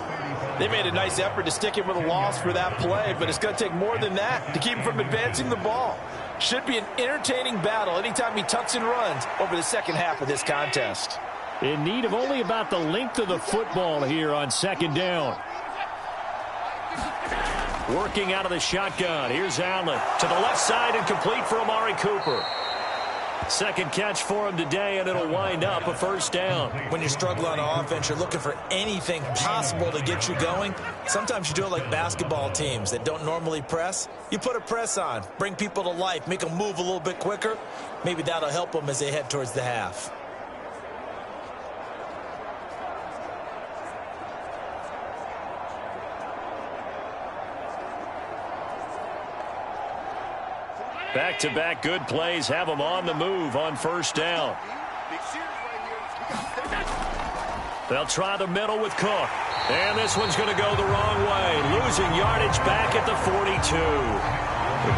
They made a nice effort to stick him with a loss for that play, but it's going to take more than that to keep him from advancing the ball. Should be an entertaining battle anytime he tucks and runs over the second half of this contest. In need of only about the length of the football here on 2nd down. Working out of the shotgun. Here's Allen to the left side and complete for Amari Cooper. 2nd catch for him today, and it'll wind up a 1st down. When you struggle on offense, you're looking for anything possible to get you going. Sometimes you do it like basketball teams that don't normally press. You put a press on, bring people to life, make them move a little bit quicker. Maybe that'll help them as they head towards the half. Back-to-back good plays have them on the move on 1st down. They'll try the middle with Cook. And this one's going to go the wrong way. Losing yardage back at the 42.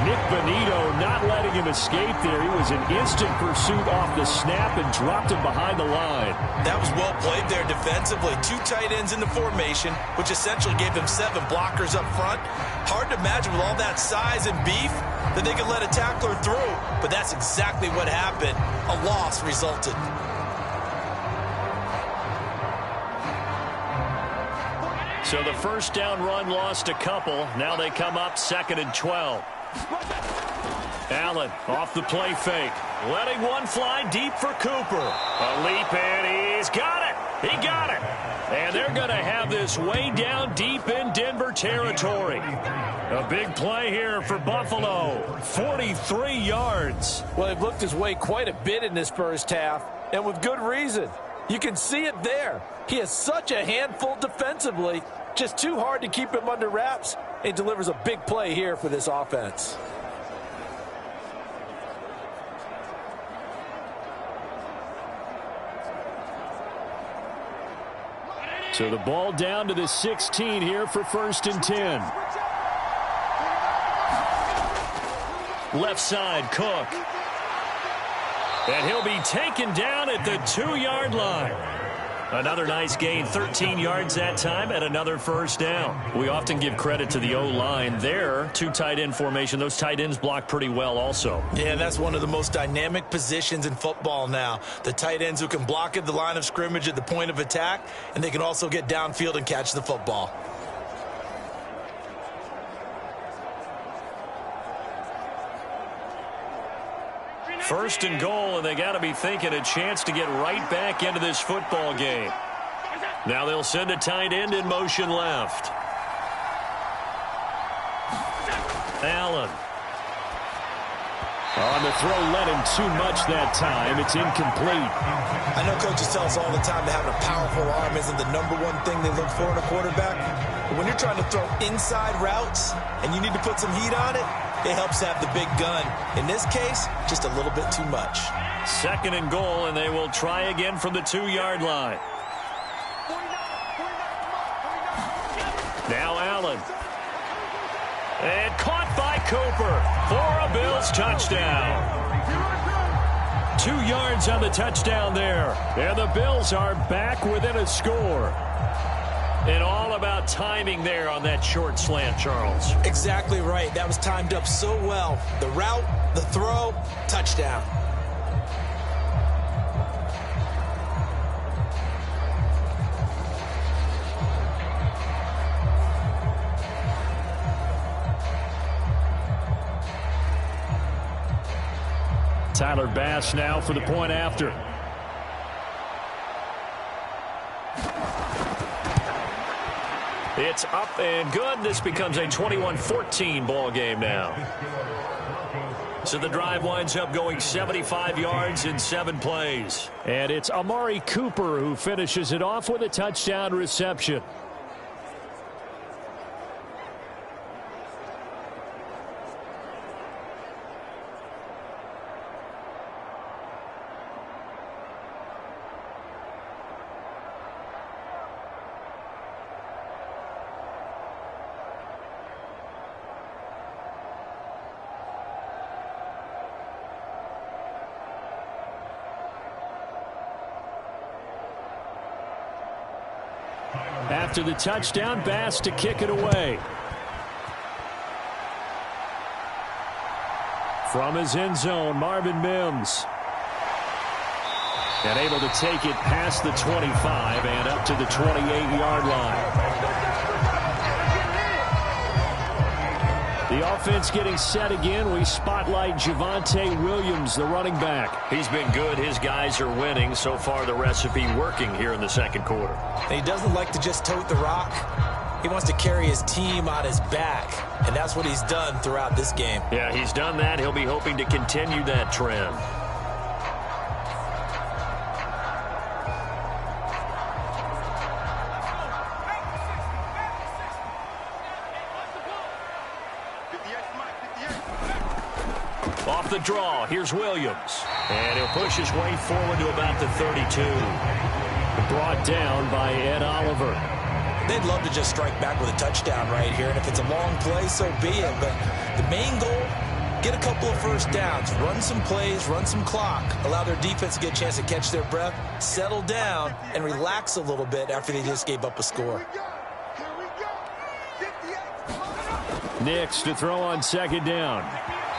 Nick Bonito not letting him escape there. He was in instant pursuit off the snap and dropped him behind the line. That was well played there defensively. 2 tight ends in the formation, which essentially gave them 7 blockers up front. Hard to imagine with all that size and beef that they could let a tackler through. But that's exactly what happened. A loss resulted. So the 1st down run lost a couple. Now they come up 2nd and 12. Allen off the play fake. Letting one fly deep for Cooper. A leap, and he's got it. He got it. And they're going to have this way down deep in Denver territory. A big play here for Buffalo. 43 yards. Well, they've looked his way quite a bit in this first half, and with good reason. You can see it there. He has such a handful defensively. Just too hard to keep him under wraps. He delivers a big play here for this offense. So the ball down to the 16 here for 1st and 10. Left side, Cook. And he'll be taken down at the 2-yard line. Another nice gain, 13 yards that time, and another 1st down. We often give credit to the O-line there. 2 tight end formation. Those tight ends block pretty well also. Yeah, that's one of the most dynamic positions in football now. The tight ends who can block at the line of scrimmage at the point of attack, and they can also get downfield and catch the football. First and goal, and they got to be thinking a chance to get right back into this football game. Now they'll send a tight end in motion left. Allen. On the throw, led him too much that time. It's incomplete. I know coaches tell us all the time that having a powerful arm isn't the #1 thing they look for in a quarterback. But when you're trying to throw inside routes and you need to put some heat on it, it helps have the big gun. In this case, just a little bit too much. 2nd and goal, and they will try again from the 2-yard line. Now Allen. And caught by Cooper for a Bills touchdown. 2 yards on the touchdown there. And the Bills are back within a score. And all about timing there on that short slant, Charles. Exactly right. That was timed up so well. The route, the throw, touchdown. Tyler Bass now for the point after. It's up and good. This becomes a 21-14 ball game now. So the drive winds up going 75 yards in 7 plays. And it's Amari Cooper who finishes it off with a touchdown reception. After the touchdown, Bass to kick it away. From his end zone, Marvin Mims. And able to take it past the 25 and up to the 28-yard line. The offense getting set again. We spotlight Javonte Williams, the running back. He's been good. His guys are winning. So far, the recipe working here in the 2nd quarter. And he doesn't like to just tote the rock. He wants to carry his team on his back, and that's what he's done throughout this game. Yeah, he's done that. He'll be hoping to continue that trend. Off the draw, here's Williams. And he'll push his way forward to about the 32. Brought down by Ed Oliver. They'd love to just strike back with a touchdown right here, and if it's a long play, so be it. But the main goal, get a couple of 1st downs, run some plays, run some clock, allow their defense to get a chance to catch their breath, settle down, and relax a little bit after they just gave up a score. Nix to throw on 2nd down.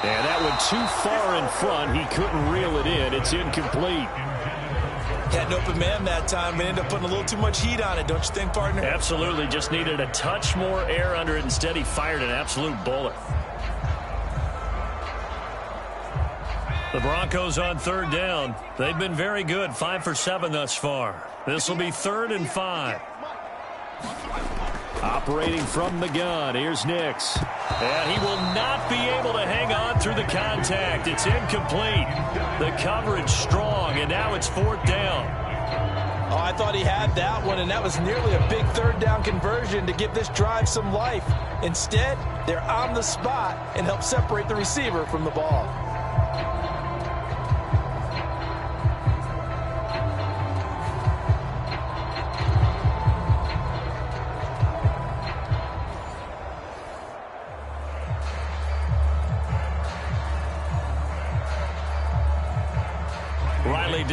And that one too far in front. He couldn't reel it in. It's incomplete. Had an open man that time, but ended up putting a little too much heat on it, don't you think, partner? Absolutely. Just needed a touch more air under it. Instead, he fired an absolute bullet. The Broncos on 3rd down. They've been very good, 5 for 7 thus far. This will be 3rd and 5. Operating from the gun, here's Nix. And he will not be able to hang on through the contact. It's incomplete. The coverage strong, and now it's 4th down. Oh, I thought he had that one, and that was nearly a big 3rd down conversion to give this drive some life. Instead, they're on the spot and help separate the receiver from the ball.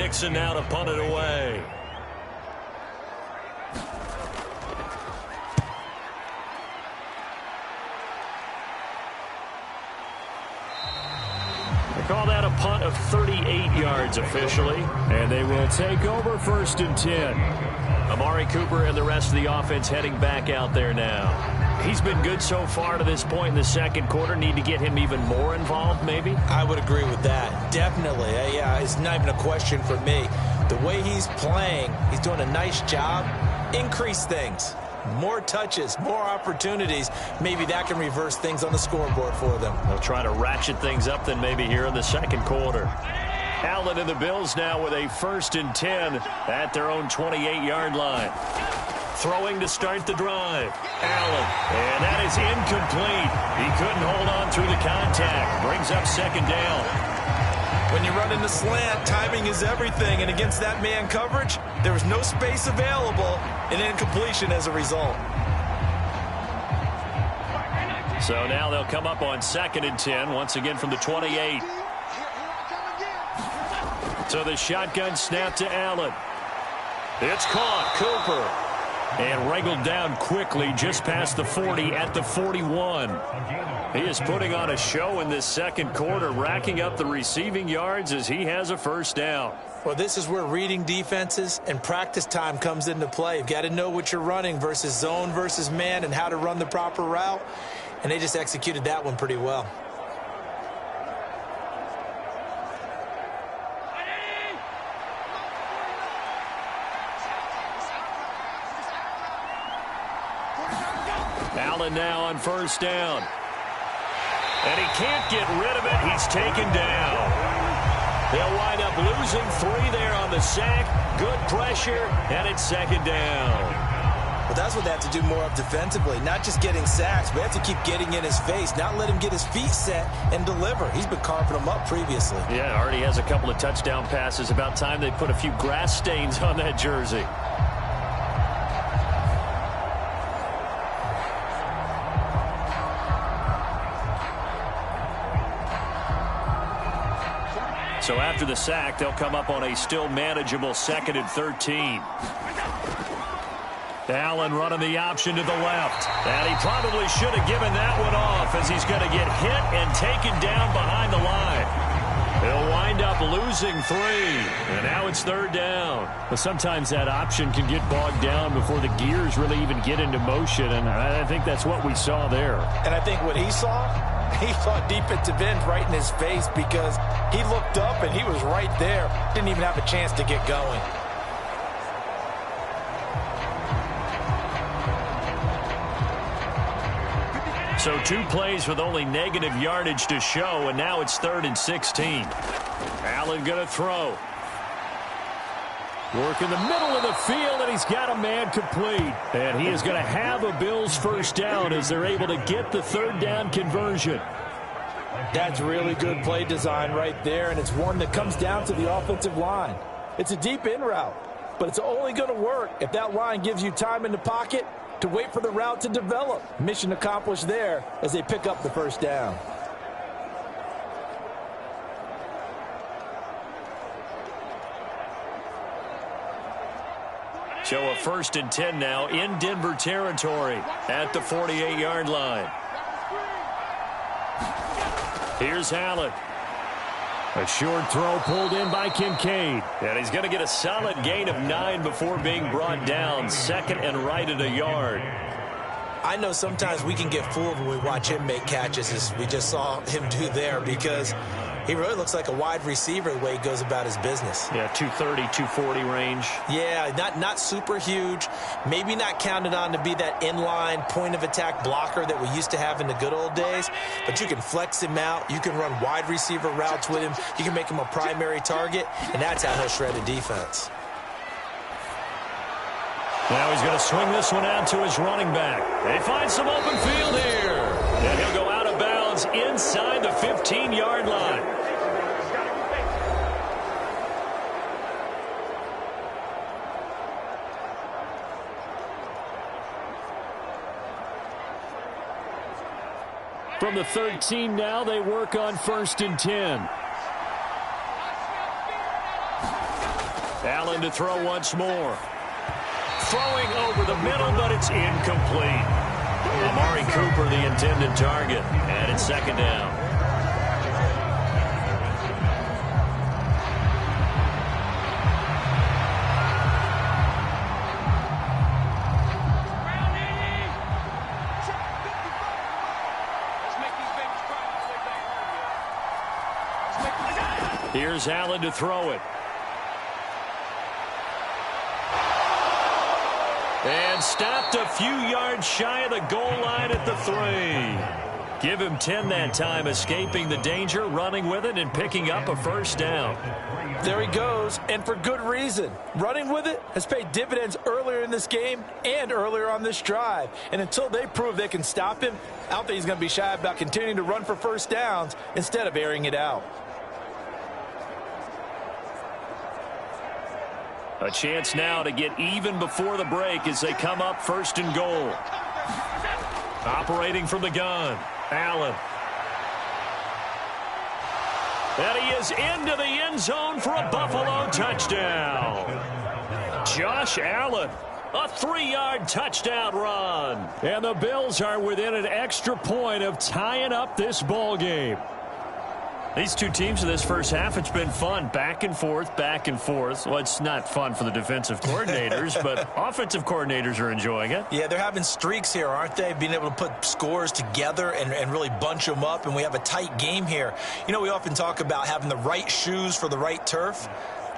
Nixon now to punt it away. Call that a punt of 38 yards officially. And they will take over 1st and 10. Amari Cooper and the rest of the offense heading back out there now. He's been good so far to this point in the second quarter. Need to get him even more involved, maybe? I would agree with that. Definitely. Yeah, it's not even a question for me. The way he's playing, he's doing a nice job. Increase things. More touches, more opportunities. Maybe that can reverse things on the scoreboard for them. They'll try to ratchet things up then maybe here in the second quarter. Allen and the Bills now with a 1st and 10 at their own 28-yard line. Throwing to start the drive. Allen, and that is incomplete. He couldn't hold on through the contact. Brings up 2nd down. When you run in the slant, timing is everything, and against that man coverage, there was no space available, and incompletion as a result. So now they'll come up on 2nd and 10, once again from the 28. So the shotgun snap to Allen. It's caught. Cooper. And wrangled down quickly just past the 40 at the 41. He is putting on a show in this second quarter, racking up the receiving yards as he has a 1st down. Well, this is where reading defenses and practice time comes into play. You've got to know what you're running versus zone versus man and how to run the proper route. And they just executed that one pretty well. Allen now on 1st down. And he can't get rid of it. He's taken down. They'll wind up losing 3 there on the sack. Good pressure, and it's 2nd down. Well, that's what they have to do more of defensively. Not just getting sacks, but they have to keep getting in his face. Not let him get his feet set and deliver. He's been carving them up previously. Yeah, already has a couple of touchdown passes. About time they put a few grass stains on that jersey. So after the sack, they'll come up on a still manageable 2nd and 13. Allen running the option to the left. And he probably should have given that one off as he's going to get hit and taken down behind the line. He'll wind up losing 3. And now it's 3rd down. But sometimes that option can get bogged down before the gears really even get into motion. And I think that's what we saw there. And I think what he saw defensive end right in his face because he looked up and he was right there. Didn't even have a chance to get going. So 2 plays with only negative yardage to show, and now it's 3rd and 16. Allen going to throw. Work in the middle of the field, and he's got a man complete. And he is going to have a Bills 1st down as they're able to get the 3rd down conversion. That's really good play design right there, and it's one that comes down to the offensive line. It's a deep in route, but it's only going to work if that line gives you time in the pocket to wait for the route to develop. Mission accomplished there as they pick up the 1st down. So a 1st and 10 now in Denver territory at the 48-yard line. Here's Allen. A short throw pulled in by Kincaid. And he's going to get a solid gain of 9 before being brought down. 2nd and right at a yard. I know sometimes we can get fooled when we watch him make catches, as we just saw him do there, because he really looks like a wide receiver the way he goes about his business. Yeah, 230, 240 range. Yeah, not super huge. Maybe not counted on to be that inline point-of-attack blocker that we used to have in the good old days. But you can flex him out. You can run wide receiver routes with him. You can make him a primary target, and that's how he'll shred a defense. Now he's going to swing this one out to his running back. They find some open field here. And he'll go out of bounds inside the 15-yard line. From the 13 now, they work on 1st and 10. Allen to throw once more. Throwing over the middle, but it's incomplete. Amari Cooper, the intended target, and it's second down. Here's Allen to throw it. And stopped a few yards shy of the goal line at the 3. Give him 10 that time, escaping the danger, running with it, and picking up a first down. There he goes, and for good reason. Running with it has paid dividends earlier in this game and earlier on this drive. And until they prove they can stop him, I don't think he's going to be shy about continuing to run for first downs instead of airing it out. A chance now to get even before the break as they come up first and goal. Operating from the gun, Allen. And he is into the end zone for a Buffalo touchdown. Josh Allen, a 3-yard touchdown run. And the Bills are within an extra point of tying up this ball game. These two teams in this first half, it's been fun. Back and forth, back and forth. Well, it's not fun for the defensive coordinators, but offensive coordinators are enjoying it. Yeah, they're having streaks here, aren't they? Being able to put scores together and really bunch them up, and we have a tight game here. You know, we often talk about having the right shoes for the right turf.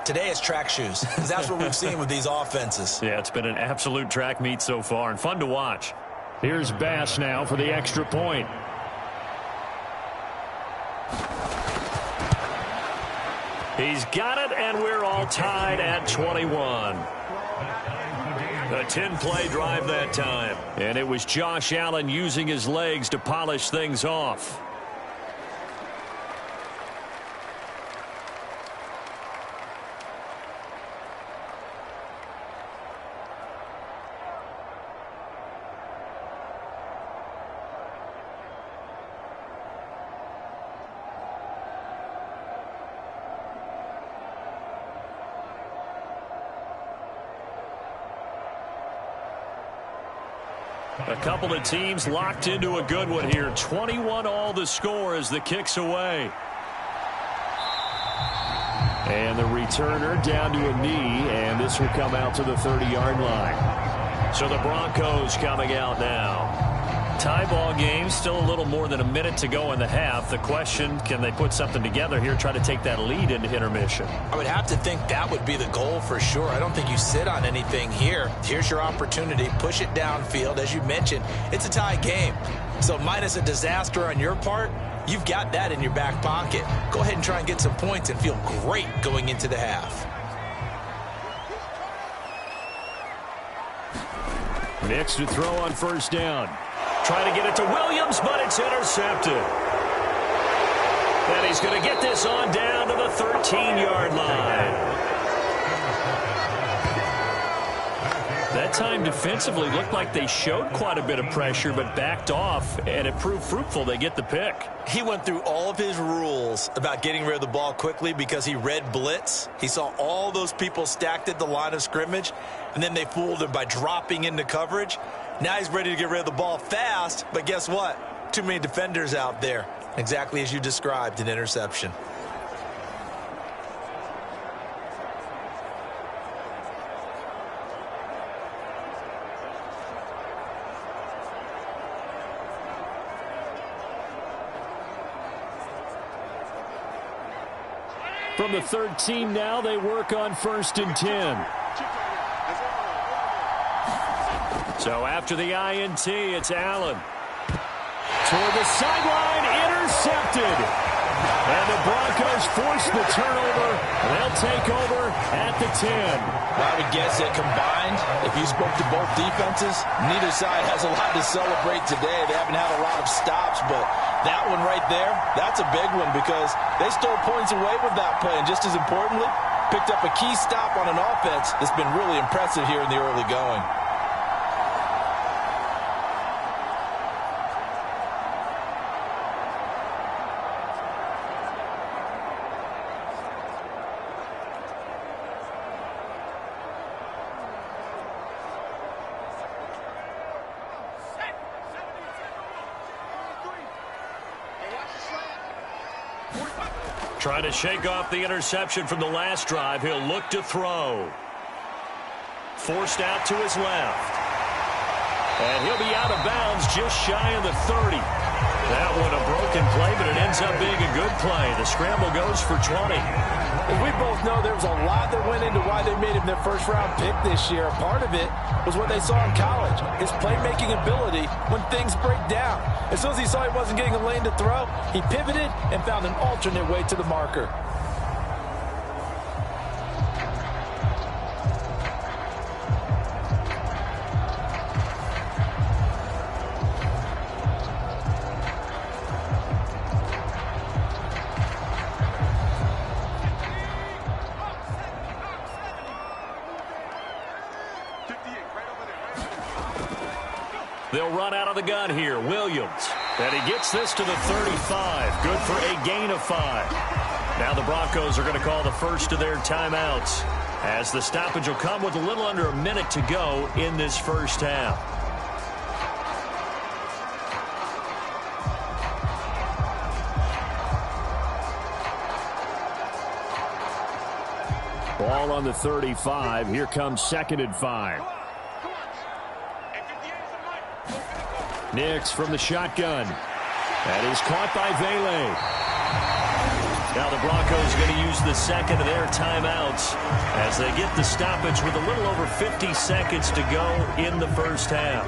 Today it's track shoes, because that's what we've seen with these offenses. Yeah, it's been an absolute track meet so far, and fun to watch. Here's Bass now for the extra point. He's got it, and we're all tied at 21. A 10-play drive that time. And it was Josh Allen using his legs to polish things off. A couple of teams locked into a good one here. 21 all the score as the kick's away. And the returner down to a knee, and this will come out to the 30-yard line. So the Broncos coming out now. Tie ball game, still a little more than a minute to go in the half. The question, can they put something together here, try to take that lead into intermission? I would have to think that would be the goal for sure. I don't think you sit on anything here. Here's your opportunity. Push it downfield. As you mentioned, it's a tie game. So minus a disaster on your part, you've got that in your back pocket. Go ahead and try and get some points and feel great going into the half. Next to throw on first down. Trying to get it to Williams, but it's intercepted. And he's going to get this on down to the 13-yard line. That time defensively looked like they showed quite a bit of pressure, but backed off, and it proved fruitful. They get the pick. He went through all of his rules about getting rid of the ball quickly because he read blitz. He saw all those people stacked at the line of scrimmage, and then they fooled him by dropping into coverage. Now he's ready to get rid of the ball fast, but guess what? Too many defenders out there. Exactly as you described, an interception. From the 13 now, they work on 1st and 10. So after the INT, it's Allen. Toward the sideline, intercepted. And the Broncos force the turnover. They'll take over at the 10. I would guess that combined, if you spoke to both defenses, neither side has a lot to celebrate today. They haven't had a lot of stops, but that one right there, that's a big one because they stole points away with that play. And just as importantly, picked up a key stop on an offense that's been really impressive here in the early going. Trying to shake off the interception from the last drive. He'll look to throw. Forced out to his left. And he'll be out of bounds just shy of the 30. That one a broken play, but it ends up being a good play. The scramble goes for 20. As we both know, there was a lot that went into why they made him their first-round pick this year. Part of it was what they saw in college, his playmaking ability when things break down. As soon as he saw he wasn't getting a lane to throw, he pivoted and found an alternate way to the marker. They'll run out of the gun here. Williams. And he gets this to the 35. Good for a gain of 5. Now the Broncos are going to call the first of their timeouts, as the stoppage will come with a little under a minute to go in this first half. Ball on the 35. Here comes 2nd and 5. Nix from the shotgun. That is caught by Vele. Now the Broncos are going to use the second of their timeouts as they get the stoppage with a little over 50 seconds to go in the first half.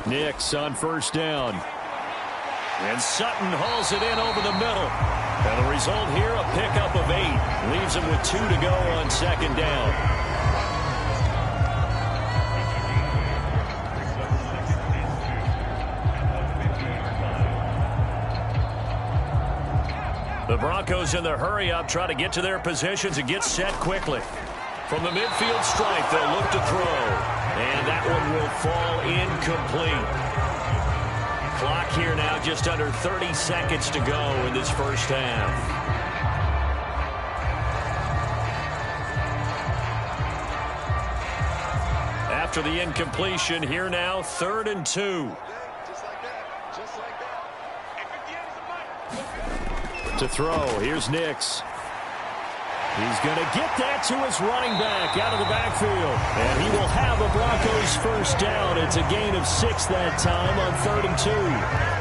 Nix on first down. And Sutton hauls it in over the middle. And the result here, a pickup of 8. Leaves him with 2 to go on 2nd down. The Broncos in the hurry-up try to get to their positions and get set quickly. From the midfield stripe, they'll look to throw. And that one will fall incomplete. Clock here now just under 30 seconds to go in this first half. After the incompletion, here now, 3rd and 2. To throw, here's Nix. He's going to get that to his running back out of the backfield. And he will have a Broncos first down. It's a gain of 6 that time on 3rd and 2.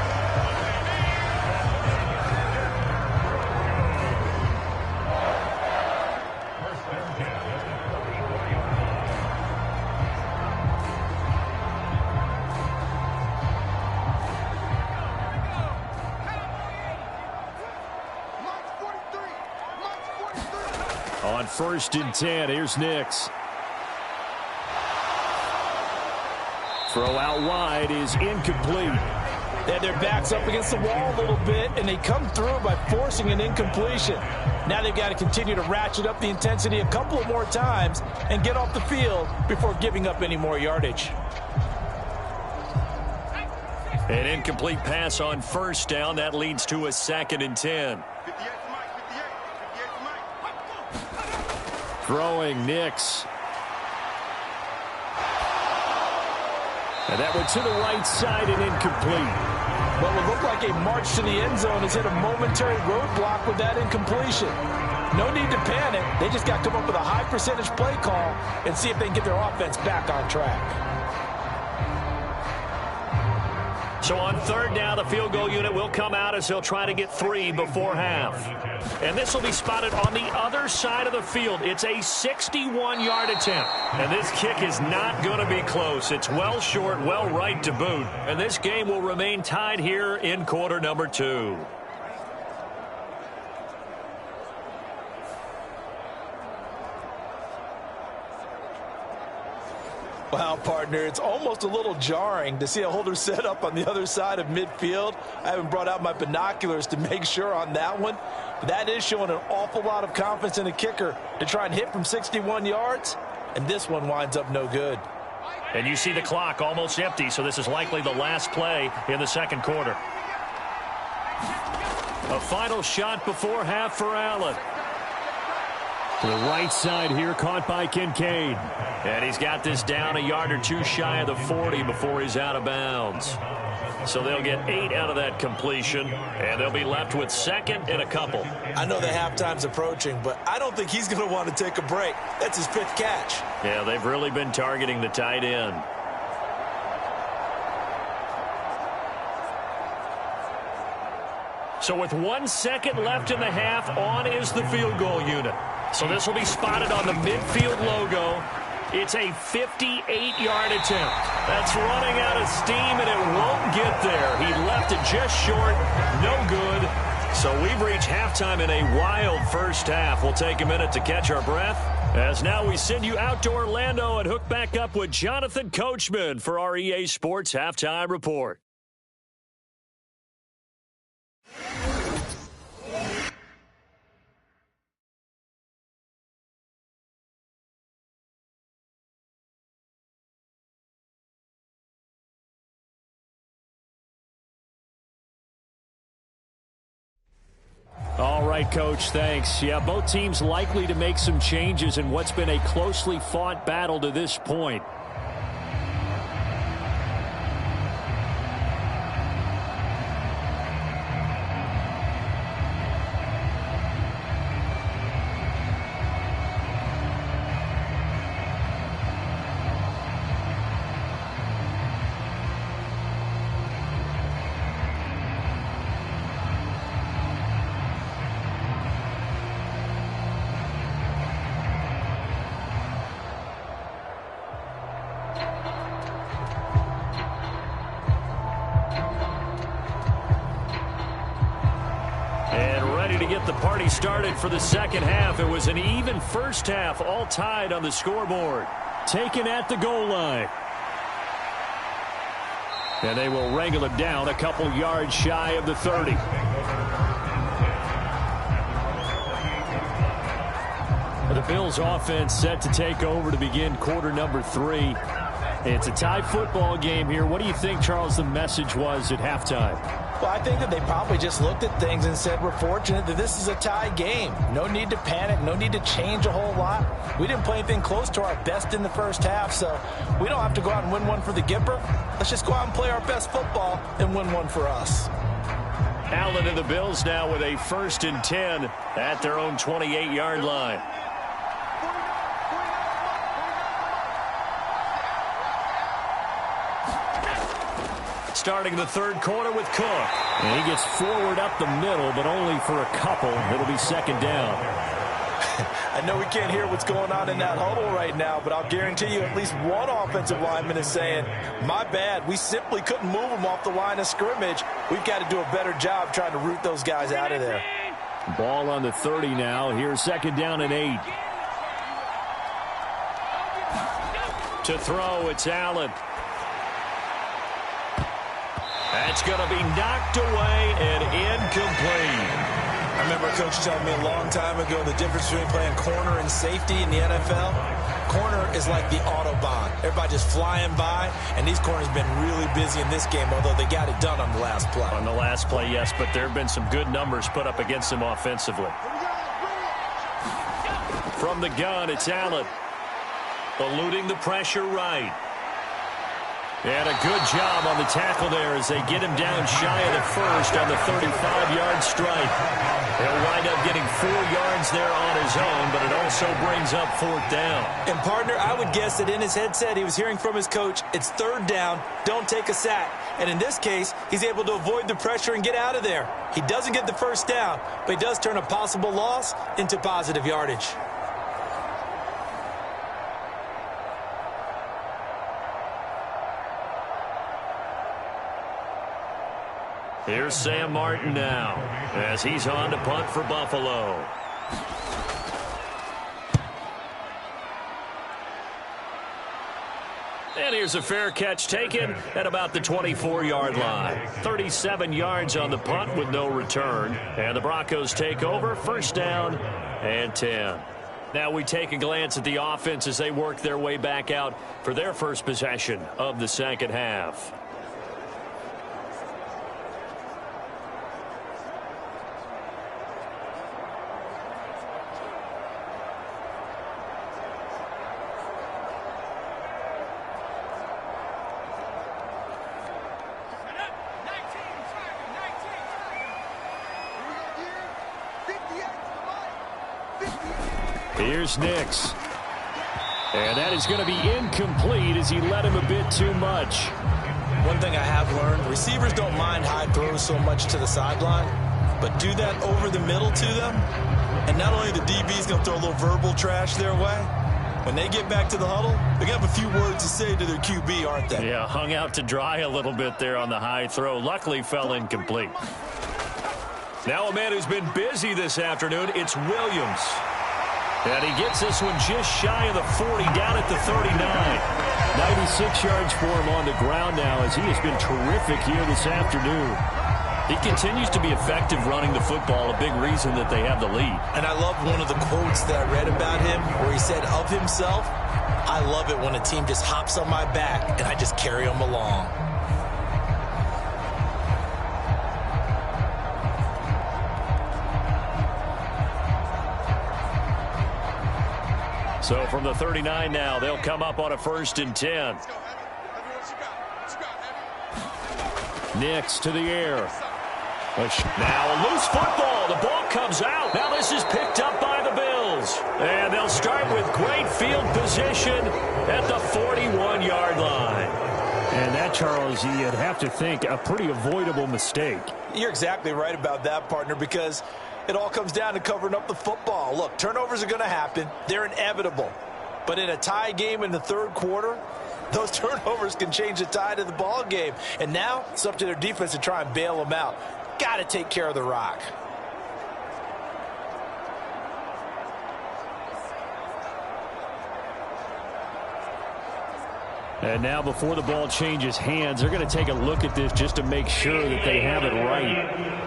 On 1st and 10, here's Nix. Throw out wide is incomplete. They had their backs up against the wall a little bit, and they come through by forcing an incompletion. Now they've got to continue to ratchet up the intensity a couple of more times and get off the field before giving up any more yardage. An incomplete pass on first down. That leads to a 2nd and 10. Throwing Nix. And that went to the right side and incomplete. What would look like a march to the end zone has hit a momentary roadblock with that incompletion. No need to panic. They just got to come up with a high percentage play call and see if they can get their offense back on track. So on 3rd down, the field goal unit will come out as they'll try to get 3 before half. And this will be spotted on the other side of the field. It's a 61-yard attempt. And this kick is not going to be close. It's well short, well right to boot. And this game will remain tied here in quarter number 2. Wow, partner, it's almost a little jarring to see a holder set up on the other side of midfield. I haven't brought out my binoculars to make sure on that one. But that is showing an awful lot of confidence in a kicker to try and hit from 61 yards. And this one winds up no good. And you see the clock almost empty, so this is likely the last play in the second quarter. A final shot before half for Allen. To the right side here, caught by Kincaid. And he's got this down a yard or two shy of the 40 before he's out of bounds. So they'll get 8 out of that completion, and they'll be left with second and a couple. I know the halftime's approaching, but I don't think he's going to want to take a break. That's his 5th catch. Yeah, they've really been targeting the tight end. So with 1 second left in the half, on is the field goal unit. So this will be spotted on the midfield logo. It's a 58-yard attempt. That's running out of steam, and it won't get there. He left it just short. No good. So we've reached halftime in a wild first half. We'll take a minute to catch our breath, as now we send you out to Orlando and hook back up with Jonathan Coachman for our EA Sports Halftime Report. All right, Coach, thanks. Yeah, both teams likely to make some changes in what's been a closely fought battle to this point. Started for the second half. It was an even first half, all tied on the scoreboard. Taken at the goal line. And they will wrangle him down a couple yards shy of the 30. The Bills offense set to take over to begin quarter number 3. It's a tie football game here. What do you think, Charles, the message was at halftime? Well, I think that they probably just looked at things and said, we're fortunate that this is a tie game. No need to panic. No need to change a whole lot. We didn't play anything close to our best in the first half, so we don't have to go out and win one for the Gipper. Let's just go out and play our best football and win one for us. Allen and the Bills now with a 1st and 10 at their own 28-yard line. Starting the third quarter with Cook. And he gets forward up the middle, but only for a couple. It'll be second down. I know we can't hear what's going on in that huddle right now, but I'll guarantee you at least one offensive lineman is saying, my bad, we simply couldn't move them off the line of scrimmage. We've got to do a better job trying to root those guys out of there. Ball on the 30 now. Here's second down and 8. To throw, it's Allen. That's going to be knocked away and incomplete. I remember a coach telling me a long time ago the difference between playing corner and safety in the NFL. Corner is like the Autobahn. Everybody just flying by, and these corners have been really busy in this game, although they got it done on the last play. On the last play, yes, but there have been some good numbers put up against them offensively. From the gun, it's Allen. Eluding the pressure right. And a good job on the tackle there as they get him down shy of the first on the 35-yard strike. He'll wind up getting 4 yards there on his own, but it also brings up 4th down. And, partner, I would guess that in his headset he was hearing from his coach, it's 3rd down, don't take a sack. And in this case, he's able to avoid the pressure and get out of there. He doesn't get the first down, but he does turn a possible loss into positive yardage. Here's Sam Martin now as he's on to punt for Buffalo. And here's a fair catch taken at about the 24-yard line. 37 yards on the punt with no return. And the Broncos take over, 1st down and 10. Now we take a glance at the offense as they work their way back out for their first possession of the second half. Here's Nix. And that is going to be incomplete as he led him a bit too much. One thing I have learned, receivers don't mind high throws so much to the sideline, but do that over the middle to them, and not only the DB's going to throw a little verbal trash their way, when they get back to the huddle, they're going to have a few words to say to their QB, aren't they? Yeah, hung out to dry a little bit there on the high throw. Luckily fell incomplete. Now a man who's been busy this afternoon, it's Williams. And he gets this one just shy of the 40, down at the 39. 96 yards for him on the ground now as he has been terrific here this afternoon. He continues to be effective running the football, a big reason that they have the lead. And I love one of the quotes that I read about him where he said of himself, I love it when a team just hops on my back and I just carry them along. So from the 39 now, they'll come up on a 1st and 10. Nix to the air. Now a loose football. The ball comes out. Now this is picked up by the Bills. And they'll start with great field position at the 41-yard line. And that, Charles, you'd have to think a pretty avoidable mistake. You're exactly right about that, partner, because it all comes down to covering up the football. Look, turnovers are going to happen. They're inevitable. But in a tie game in the third quarter, those turnovers can change the tide of the ball game. And now it's up to their defense to try and bail them out. Got to take care of the rock. And now before the ball changes hands, they're going to take a look at this just to make sure that they have it right.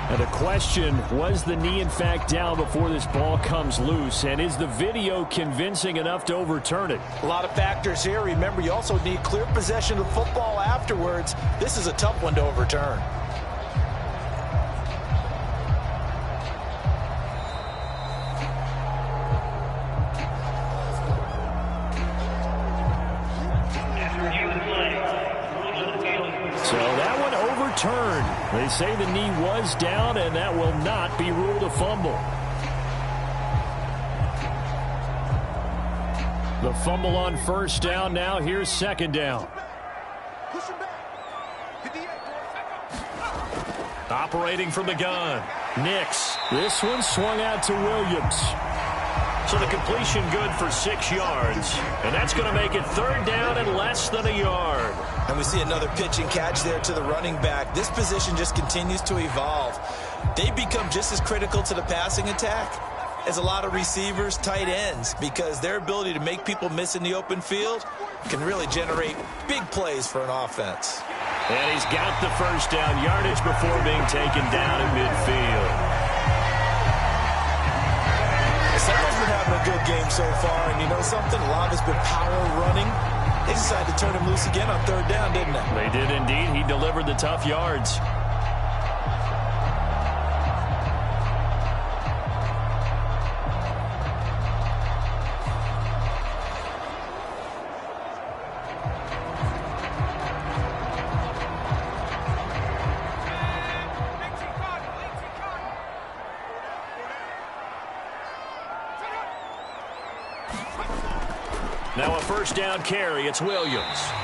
Now the question, was the knee in fact down before this ball comes loose? And is the video convincing enough to overturn it? A lot of factors here. Remember, you also need clear possession of the football afterwards. This is a tough one to overturn. So that one overturned. They say the knee was down, and that will not be ruled a fumble. The fumble on 1st down. Now here's 2nd down. Operating from the gun. Nix. This one swung out to Williams. So the completion good for 6 yards. And that's going to make it 3rd down and less than a yard. And we see another pitch and catch there to the running back. This position just continues to evolve. They become just as critical to the passing attack as a lot of receivers, tight ends, because their ability to make people miss in the open field can really generate big plays for an offense. And he's got the 1st down yardage before being taken down at midfield. Seattle's been having a good game so far, and you know something? A lot of it's been power running. They decided to turn him loose again on 3rd down, didn't they? They did indeed. He delivered the tough yards. Now a 1st down carry. It's Williams.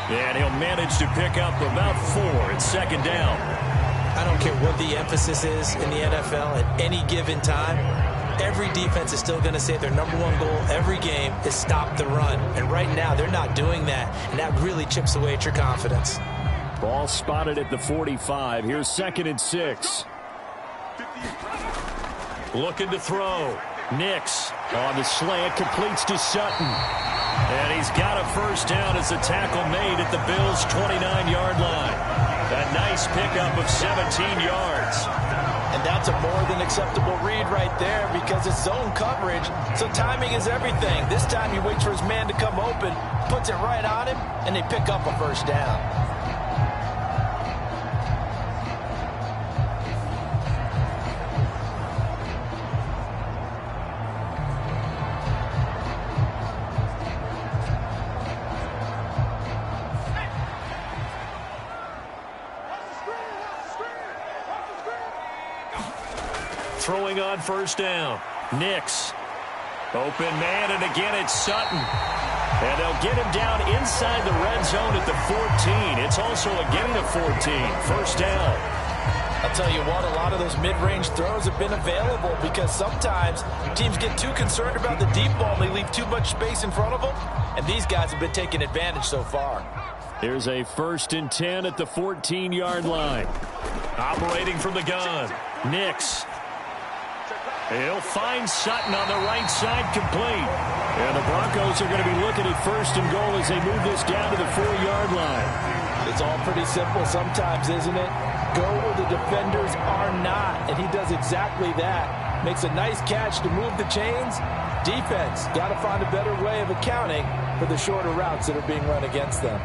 And he'll manage to pick up about 4 at 2nd down. I don't care what the emphasis is in the NFL at any given time. Every defense is still going to say their #1 goal every game is stop the run. And right now they're not doing that. And that really chips away at your confidence. Ball spotted at the 45. Here's 2nd and 6. Looking to throw. Nix on the slant, completes to Sutton. And he's got a 1st down as the tackle made at the Bills' 29-yard line. A nice pickup of 17 yards. And that's a more than acceptable read right there because it's zone coverage, so timing is everything. This time he waits for his man to come open, puts it right on him, and they pick up a first down. Throwing on first down. Nix. Open man, and again it's Sutton. And they'll get him down inside the red zone at the 14. It's also a gain of 14. First down. I'll tell you what, a lot of those mid-range throws have been available because sometimes teams get too concerned about the deep ball and they leave too much space in front of them. And these guys have been taking advantage so far. Here's a 1st and 10 at the 14-yard line. Operating from the gun. Nix. He'll find Sutton on the right side, complete. And the Broncos are going to be looking at 1st and goal as they move this down to the 4-yard line. It's all pretty simple sometimes, isn't it? Go where the defenders are not, and he does exactly that. Makes a nice catch to move the chains. Defense got to find a better way of accounting for the shorter routes that are being run against them.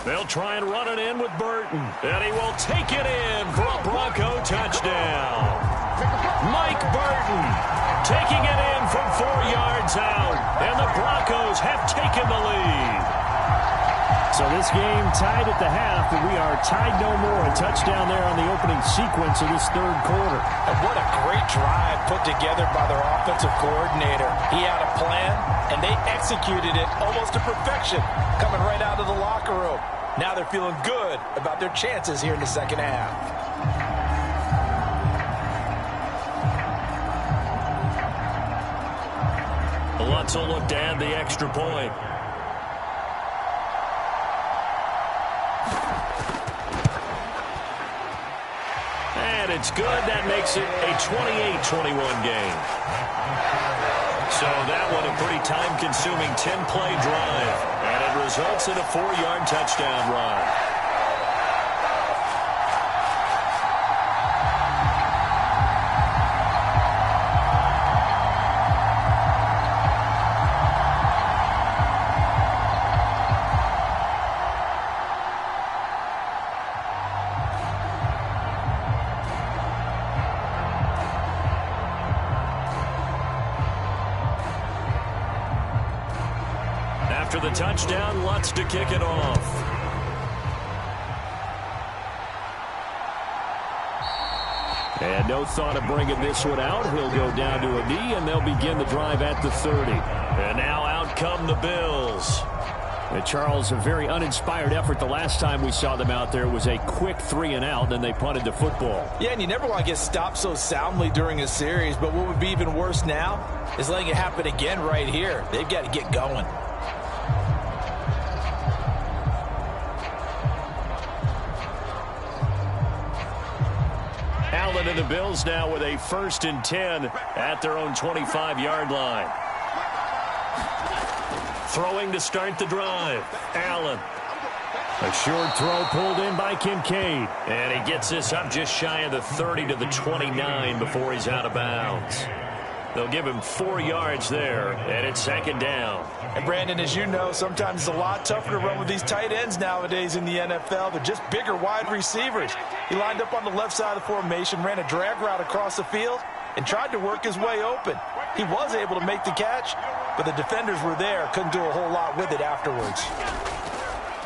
They'll try and run it in with Burton. And he will take it in for a Bronco touchdown. Mike Burton taking it in from 4 yards out. And the Broncos have taken the lead. So this game tied at the half, and we are tied no more. A touchdown there on the opening sequence of this 3rd quarter. And what a great drive put together by their offensive coordinator. He had a plan, and they executed it almost to perfection, coming right out of the locker room. Now they're feeling good about their chances here in the second half. Lutz will look to add the extra point. And it's good. That makes it a 28-21 game. So that one a pretty time-consuming 10-play drive. And it results in a 4-yard touchdown run. After the touchdown, Lutz to kick it off. And no thought of bringing this one out. He'll go down to a knee, and they'll begin the drive at the 30. And now out come the Bills. And Charles, a very uninspired effort. The last time we saw them out there was a quick 3-and-out, and they punted the football. Yeah, and you never want to get stopped so soundly during a series, but what would be even worse now is letting it happen again right here. They've got to get going. Allen and the Bills now with a 1st and 10 at their own 25-yard line. Throwing to start the drive. Allen. A short throw pulled in by Kincaid. And he gets this up just shy of the 30 to the 29 before he's out of bounds. They'll give him 4 yards there, and it's 2nd down. And Brandon, as you know, sometimes it's a lot tougher to run with these tight ends nowadays in the NFL. They're just bigger wide receivers. He lined up on the left side of the formation, ran a drag route across the field, and tried to work his way open. He was able to make the catch, but the defenders were there, couldn't do a whole lot with it afterwards.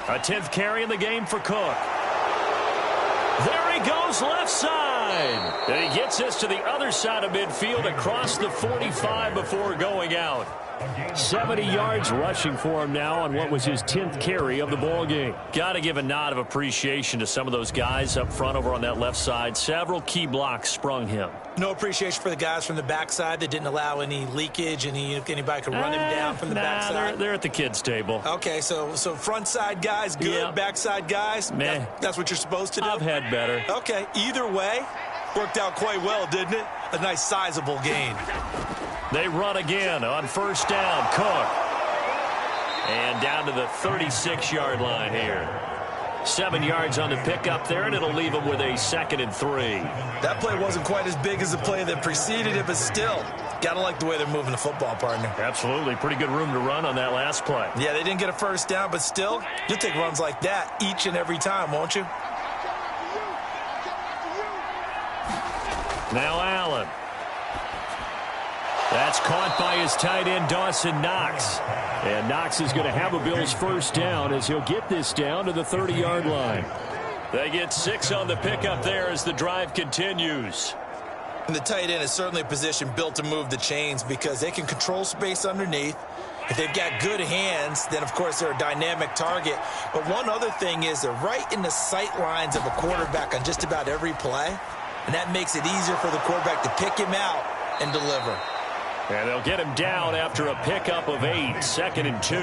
A 10th carry in the game for Cook. There he goes left side. And he gets this to the other side of midfield across the 45 before going out. 70 yards rushing for him now on what was his 10th carry of the ball game. Got to give a nod of appreciation to some of those guys up front over on that left side. Several key blocks sprung him. No appreciation for the guys from the backside that didn't allow any leakage, and anybody could run him down from the backside. They're at the kids' table. Okay, so front side guys good, yeah. Backside guys, meh. That's what you're supposed to do? I've had better. Okay, either way, worked out quite well, didn't it? A nice sizable gain. They run again on first down. Cook. And down to the 36-yard line here. 7 yards on the pickup there, and it'll leave them with a 2nd and 3. That play wasn't quite as big as the play that preceded it, but still, got to like the way they're moving the football, partner. Absolutely. Pretty good room to run on that last play. Yeah, they didn't get a first down, but still, you'll take runs like that each and every time, won't you? Now Allen. That's caught by his tight end, Dawson Knox. And Knox is going to have a Bills first down as he'll get this down to the 30-yard line. They get 6 on the pickup there as the drive continues. And the tight end is certainly a position built to move the chains because they can control space underneath. If they've got good hands, then, of course, they're a dynamic target. But one other thing is they're right in the sight lines of a quarterback on just about every play. And that makes it easier for the quarterback to pick him out and deliver. And they'll get him down after a pickup of 8, 2nd and 2.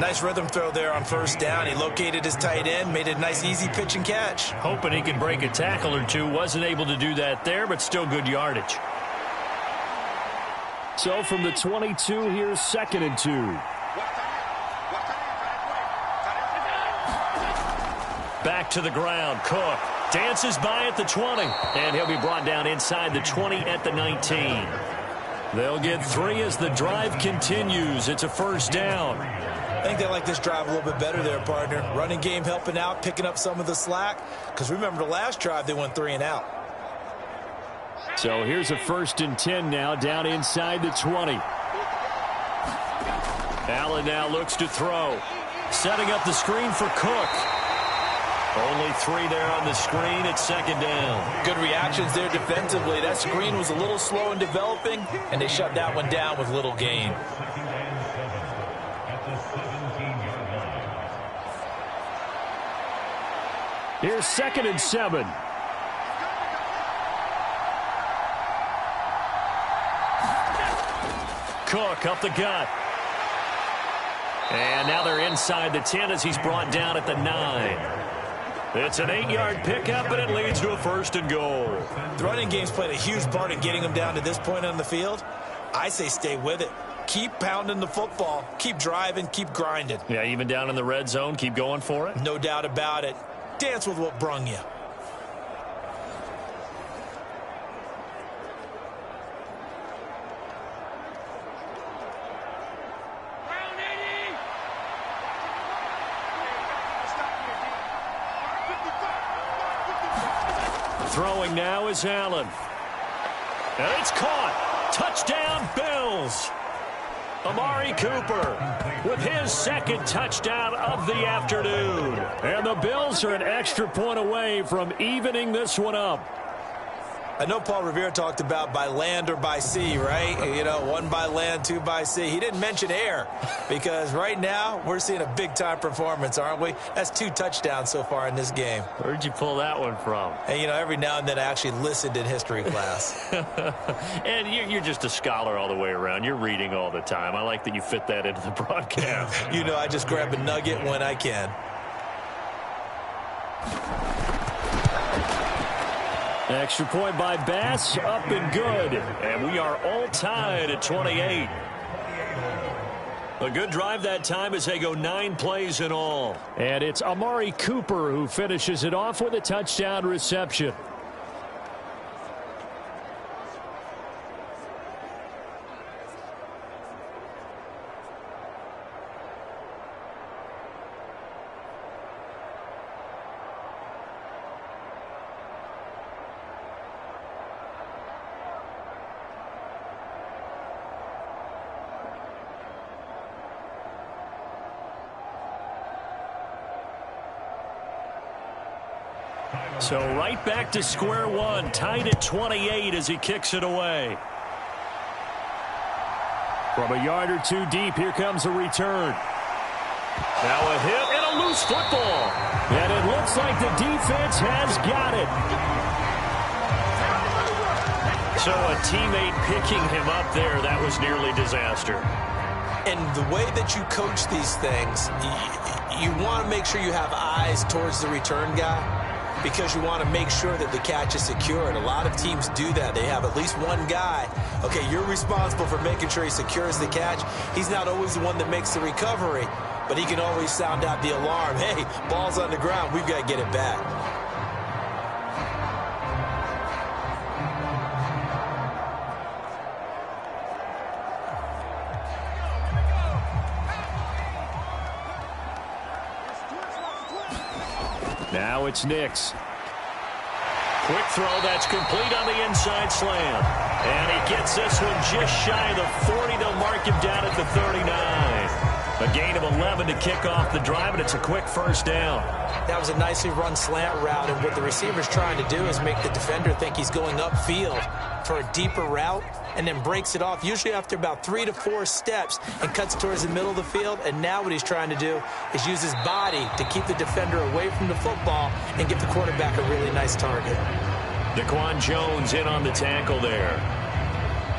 Nice rhythm throw there on first down. He located his tight end, made a nice easy pitch and catch. Hoping he could break a tackle or two. Wasn't able to do that there, but still good yardage. So from the 22, here's 2nd and 2. Back to the ground. Cook dances by at the 20. And he'll be brought down inside the 20 at the 19. They'll get 3 as the drive continues. It's a first down. I think they like this drive a little bit better there, partner. Running game helping out, picking up some of the slack. Because remember the last drive, they went 3 and out. So here's a 1st and 10 now, down inside the 20. Allen now looks to throw. Setting up the screen for Cook. Only 3 there on the screen. It's 2nd down. Good reactions there defensively. That screen was a little slow in developing, and they shut that one down with little gain. Here's 2nd and 7. Cook up the gut. And now they're inside the 10 as he's brought down at the 9. It's an 8-yard pickup, and it leads to a 1st and goal. The running game's played a huge part in getting them down to this point on the field. I say stay with it. Keep pounding the football. Keep driving. Keep grinding. Yeah, even down in the red zone, keep going for it. No doubt about it. Dance with what brung you. Throwing now is Allen. And it's caught. Touchdown, Bills. Amari Cooper with his 2nd touchdown of the afternoon. And the Bills are an extra point away from evening this one up. I know Paul Revere talked about by land or by sea, right? You know, 1 by land, 2 by sea. He didn't mention air because right now we're seeing a big-time performance, aren't we? That's 2 touchdowns so far in this game. Where'd you pull that one from? And, you know, every now and then I actually listened in history class. And you're just a scholar all the way around. You're reading all the time. I like that you fit that into the broadcast. You know, I just grab a nugget when I can. Extra point by Bass, up and good. And we are all tied at 28. A good drive that time as they go 9 plays in all. And it's Amari Cooper who finishes it off with a touchdown reception. So right back to square one, tied at 28 as he kicks it away. From a yard or 2 deep, here comes a return. Now a hit and a loose football. And it looks like the defense has got it. So a teammate picking him up there, that was nearly disaster. And the way that you coach these things, you want to make sure you have eyes towards the return guy. because you want to make sure that the catch is secured. A lot of teams do that. They have at least one guy. Okay, you're responsible for making sure he secures the catch. He's not always the one that makes the recovery, but he can always sound out the alarm. Hey, ball's on the ground. We've got to get it back. Now it's Nix. Quick throw that's complete on the inside slam. And he gets this one just shy of the 40. They'll mark him down at the 39. A gain of 11 to kick off the drive, and it's a quick first down. That was a nicely run slant route, and what the receiver's trying to do is make the defender think he's going upfield for a deeper route, and then breaks it off, usually after about 3 to 4 steps, and cuts towards the middle of the field. And now what he's trying to do is use his body to keep the defender away from the football and give the quarterback a really nice target. Daquan Jones in on the tackle there.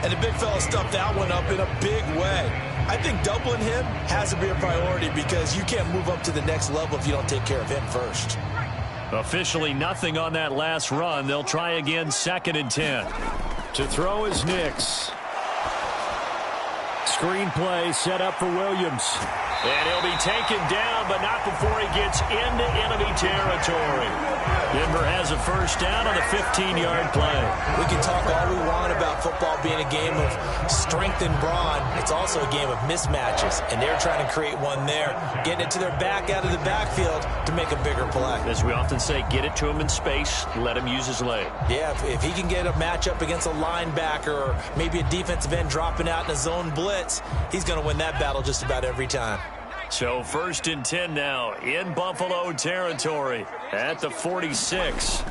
And the big fella stuffed that one up in a big way. I think doubling him has to be a priority because you can't move up to the next level if you don't take care of him first. Officially nothing on that last run. They'll try again, 2nd and 10. To throw is Nix. Screen play set up for Williams. And he'll be taken down, but not before he gets into enemy territory. Denver has a first down on a 15-yard play. We can talk all we want about football being a game of strength and brawn. It's also a game of mismatches, and they're trying to create one there, getting it to their back out of the backfield to make a bigger play. As we often say, get it to him in space, let him use his leg. Yeah, if he can get a matchup against a linebacker or maybe a defensive end dropping out in a zone blitz, he's going to win that battle just about every time. So 1st and 10 now in Buffalo territory at the 46.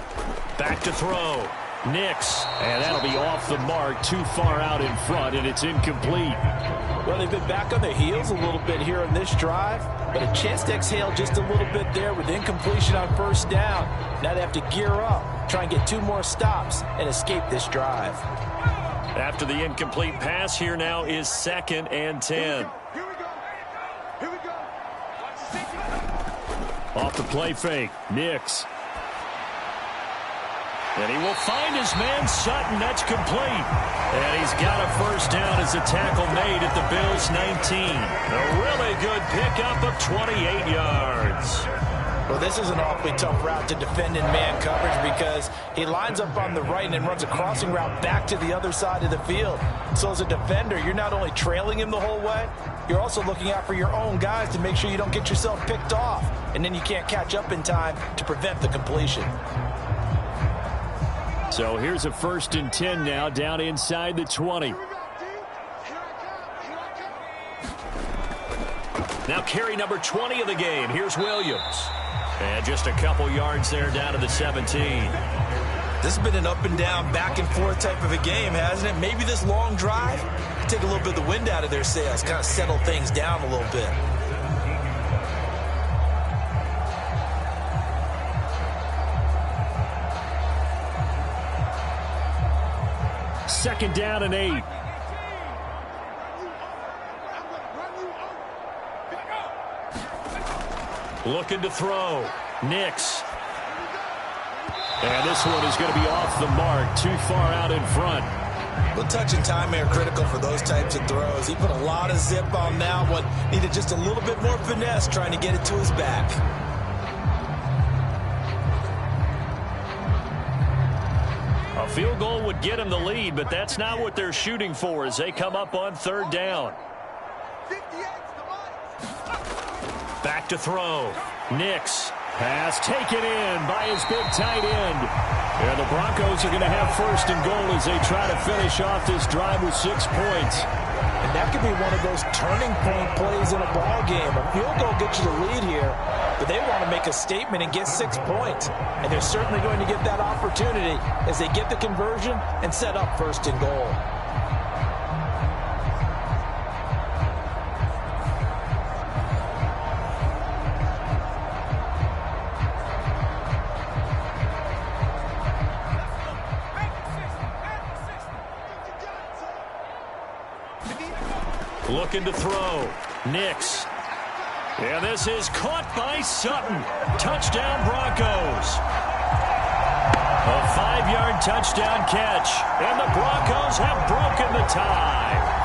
Back to throw. Nix. And that'll be off the mark, too far out in front, and it's incomplete. Well, they've been back on their heels a little bit here on this drive, but a chance to exhale just a little bit there with incompletion on first down. Now they have to gear up, try and get 2 more stops, and escape this drive. After the incomplete pass, here now is 2nd and 10. Off the play fake, Nix. And he will find his man Sutton. That's complete. And he's got a first down as a tackle made at the Bills' 19. A really good pickup of 28 yards. Well, this is an awfully tough route to defend in man coverage because he lines up on the right and then runs a crossing route back to the other side of the field. So as a defender, you're not only trailing him the whole way, you're also looking out for your own guys to make sure you don't get yourself picked off. And then you can't catch up in time to prevent the completion. So here's a 1st and 10 now down inside the 20. Now carry number 20 of the game. Here's Williams. And just a couple yards there down to the 17. This has been an up and down, back and forth type of a game, hasn't it? Maybe this long drive take a little bit of the wind out of their sails, kind of settle things down a little bit. Second down and 8. Looking to throw. Nix. And this one is going to be off the mark, too far out in front. Well, touch and timing are critical for those types of throws. He put a lot of zip on that one. Needed just a little bit more finesse trying to get it to his back. A field goal would get him the lead, but that's not what they're shooting for as they come up on 3rd down. Back to throw. Nix. Pass taken in by his big tight end. And the Broncos are going to have 1st and goal as they try to finish off this drive with 6 points. And that could be one of those turning point plays in a ball game. A field goal gets you the lead here, but they want to make a statement and get 6 points. And they're certainly going to get that opportunity as they get the conversion and set up 1st and goal. Looking to throw. Nix. And this is caught by Sutton. Touchdown Broncos. A 5-yard touchdown catch, and the Broncos have broken the tie.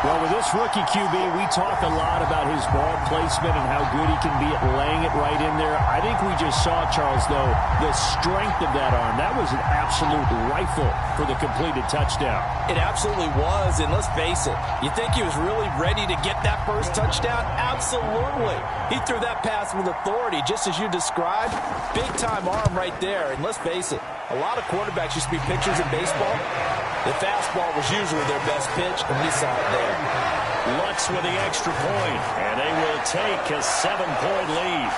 Well, with this rookie QB, we talk a lot about his ball placement and how good he can be at laying it right in there. I think we just saw, Charles, though, the strength of that arm. That was an absolute rifle for the completed touchdown. It absolutely was, and let's face it, you think he was really ready to get that first touchdown? Absolutely. He threw that pass with authority, just as you described. Big-time arm right there, and let's face it, a lot of quarterbacks used to be pitchers in baseball. The fastball was usually their best pitch, and we saw it there. Lutz with the extra point, and they will take a 7-point lead.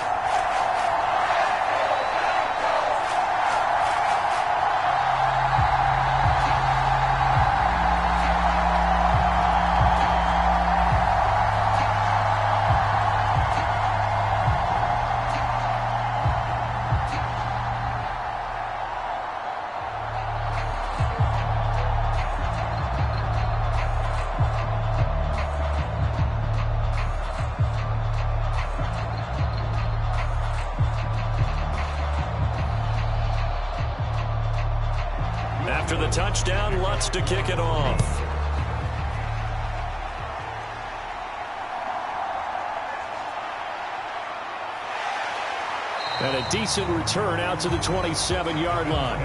After the touchdown, Lutz to kick it off. And a decent return out to the 27-yard line.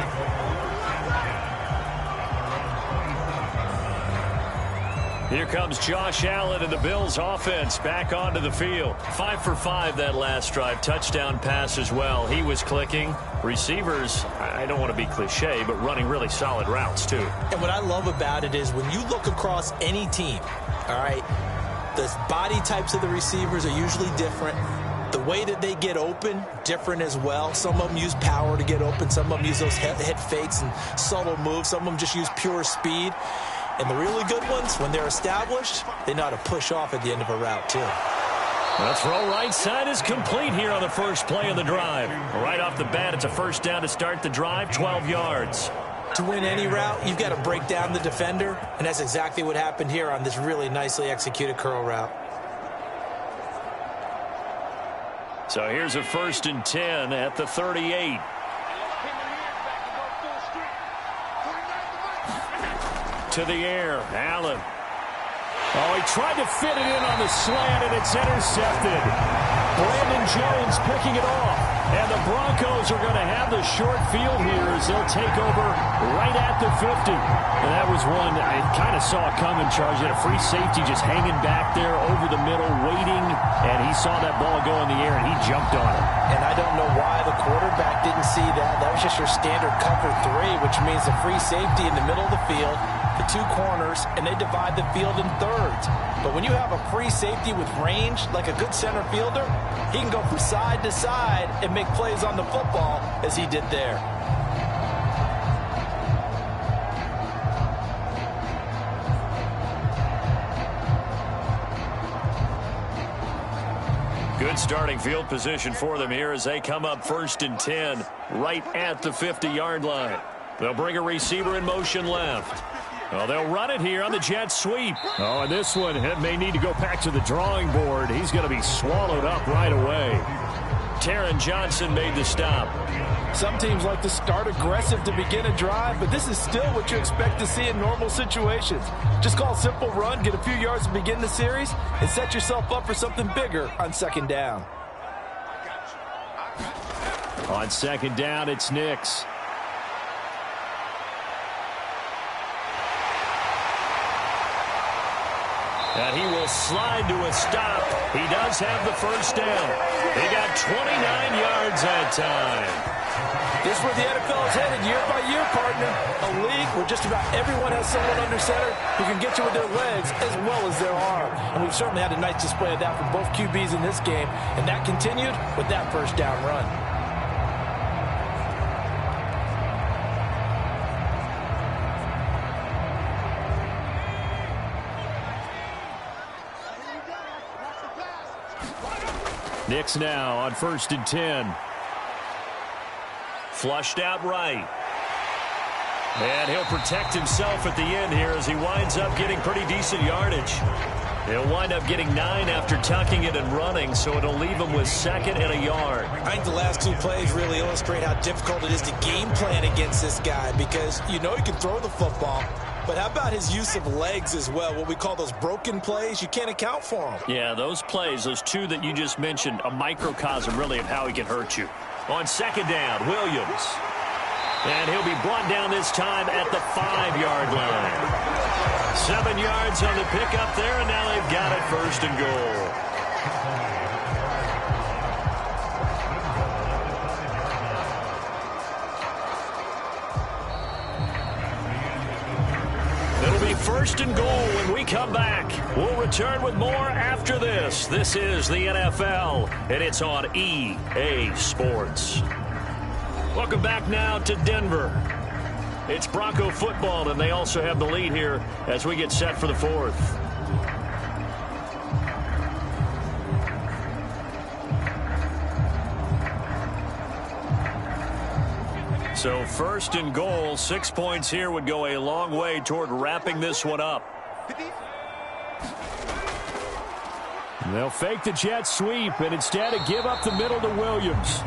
Here comes Josh Allen and the Bills offense back onto the field. 5 for 5 that last drive. Touchdown pass as well. He was clicking. Receivers, I don't want to be cliche, but running really solid routes too. And what I love about it is when you look across any team, all right, the body types of the receivers are usually different. The way that they get open, different as well. Some of them use power to get open. Some of them use those head fakes and subtle moves. Some of them just use pure speed. And the really good ones, when they're established, they know how to push off at the end of a route, too. The throw right side is complete here on the first play of the drive. Right off the bat, it's a first down to start the drive, 12 yards. To win any route, you've got to break down the defender, and that's exactly what happened here on this really nicely executed curl route. So here's a 1st and 10 at the 38. To the air, Allen. Oh, he tried to fit it in on the slant, and it's intercepted. Brandon Jones picking it off. And the Broncos are going to have the short field here as they'll take over right at the 50. And that was one I kind of saw coming, Charles. You had a free safety just hanging back there over the middle, waiting. And he saw that ball go in the air, and he jumped on it. And I don't know why the quarterback didn't see that. That was just your standard cover 3, which means the free safety in the middle of the field, the 2 corners, and they divide the field in thirds. But when you have a free safety with range, like a good center fielder, he can go from side to side and make plays on the football as he did there. Good starting field position for them here as they come up 1st and 10 right at the 50-yard line. They'll bring a receiver in motion left. Well, they'll run it here on the jet sweep. Oh, and this one may need to go back to the drawing board. He's going to be swallowed up right away. Taron Johnson made the stop. Some teams like to start aggressive to begin a drive, but this is still what you expect to see in normal situations. Just call a simple run, get a few yards to begin the series, and set yourself up for something bigger on 2nd down. On 2nd down, it's Nix. And he will slide to a stop. He does have the first down. He got 29 yards that time. This is where the NFL is headed year by year, partner. A league where just about everyone has someone under center who can get you with their legs as well as their arm. And we've certainly had a nice display of that from both QBs in this game. And that continued with that first down run. Nix now on 1st and 10. Flushed out right. And he'll protect himself at the end here as he winds up getting pretty decent yardage. He'll wind up getting 9 after tucking it and running, so it'll leave him with 2nd and a yard. I think the last 2 plays really illustrate how difficult it is to game plan against this guy, because you know he can throw the football, but how about his use of legs as well? What we call those broken plays, you can't account for them. Yeah, those plays, those 2 that you just mentioned, a microcosm really of how he can hurt you. On 2nd down, Williams. And he'll be brought down this time at the 5-yard line. 7 yards on the pickup there, and now they've got it 1st and goal. It'll be 1st and goal when we come back. We'll return with more after this. This is the NFL, and it's on EA Sports. Welcome back now to Denver. It's Bronco football, and they also have the lead here as we get set for the 4th. So 1st and goal, 6 points here would go a long way toward wrapping this one up. They'll fake the jet sweep and instead give up the middle to Williams.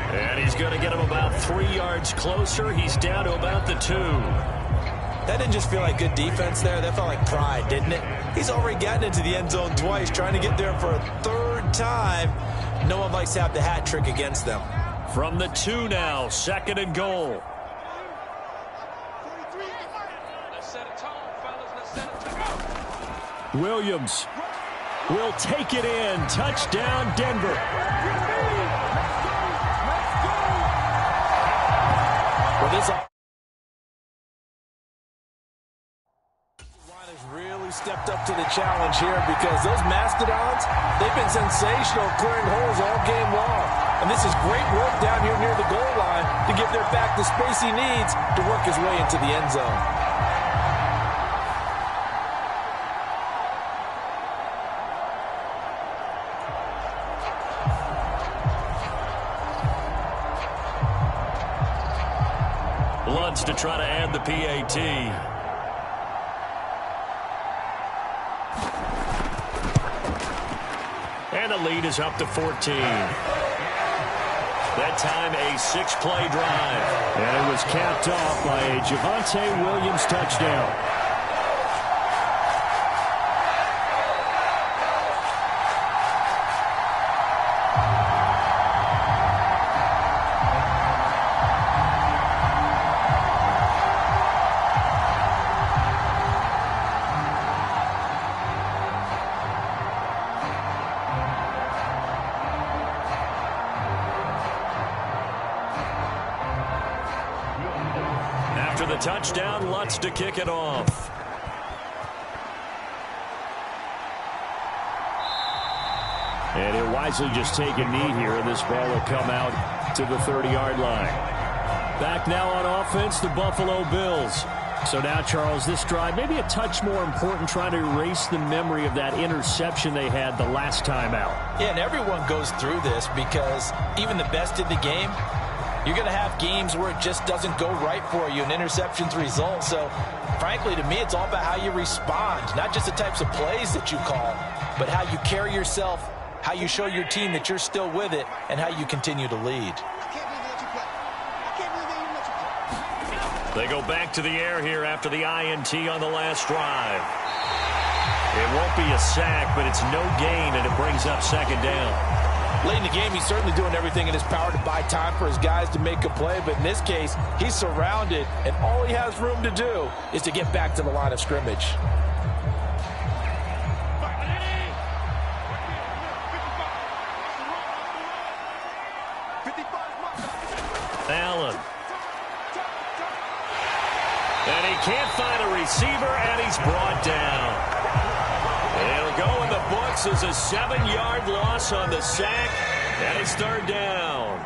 And he's going to get him about 3 yards closer. He's down to about the 2. That didn't just feel like good defense there. That felt like pride, didn't it? He's already gotten into the end zone twice, trying to get there for a 3rd time. No one likes to have the hat trick against them. From the 2 now, 2nd and goal. Williams will take it in. Touchdown, Denver. Well, this line has really stepped up to the challenge here, because those Mastodons, they've been sensational clearing holes all game long. And this is great work down here near the goal line to give their back the space he needs to work his way into the end zone. Lutz to try to add the PAT. And the lead is up to 14. That time a 6-play drive. And it was capped off by a Javonte Williams touchdown. After the touchdown, Lutz to kick it off. And he'll wisely just take a knee here, and this ball will come out to the 30-yard line. Back now on offense, the Buffalo Bills. So now, Charles, this drive maybe a touch more important, trying to erase the memory of that interception they had the last time out. Yeah, and everyone goes through this, because even the best in the game, you're going to have games where it just doesn't go right for you, and interceptions result. So, frankly, to me, it's all about how you respond, not just the types of plays that you call, but how you carry yourself, how you show your team that you're still with it, and how you continue to lead. They go back to the air here after the INT on the last drive. It won't be a sack, but it's no gain, and it brings up 2nd down. Late in the game, he's certainly doing everything in his power to buy time for his guys to make a play, but in this case, he's surrounded, and all he has room to do is to get back to the line of scrimmage. Allen. And he can't find a receiver, and he's brought down. It'll go in the books as a 7-yard loss on the sack, and it's 3rd down.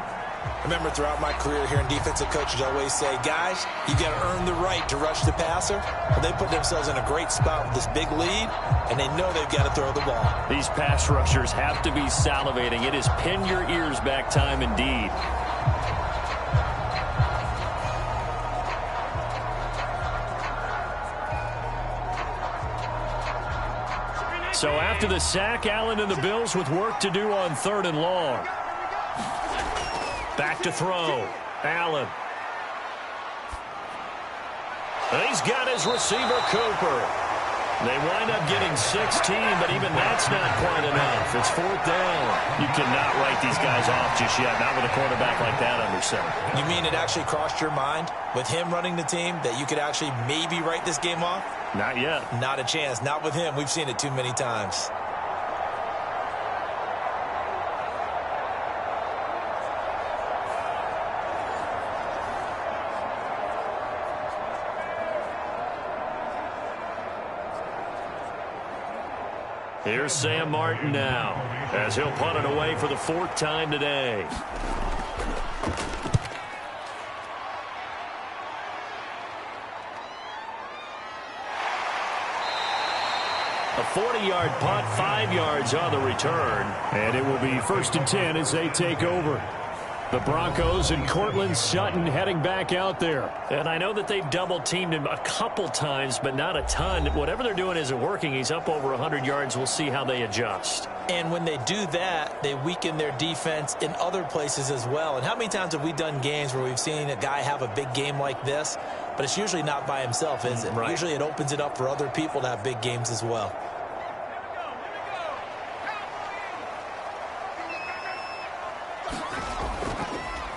Remember, throughout my career here in defensive coaches always say, guys, you got to earn the right to rush the passer. Well, they put themselves in a great spot with this big lead, and they know they've got to throw the ball. These pass rushers have to be salivating. It is pin your ears back time indeed. So after the sack, Allen and the Bills with work to do on 3rd and long. Back to throw. Allen. He's got his receiver, Cooper. They wind up getting 16, but even that's not quite enough. It's 4th down. You cannot write these guys off just yet, not with a quarterback like that under center. You mean it actually crossed your mind with him running the team that you could actually maybe write this game off? Not yet. Not a chance. Not with him. We've seen it too many times. Here's Sam Martin now, as he'll punt it away for the 4th time today. A 40-yard punt, 5 yards on the return. And it will be 1st and 10 as they take over. The Broncos and Cortland Sutton heading back out there. And I know that they've double-teamed him a couple times, but not a ton. Whatever they're doing isn't working. He's up over 100 yards. We'll see how they adjust. And when they do that, they weaken their defense in other places as well. And how many times have we done games where we've seen a guy have a big game like this? But it's usually not by himself, is it? Right. Usually it opens it up for other people to have big games as well.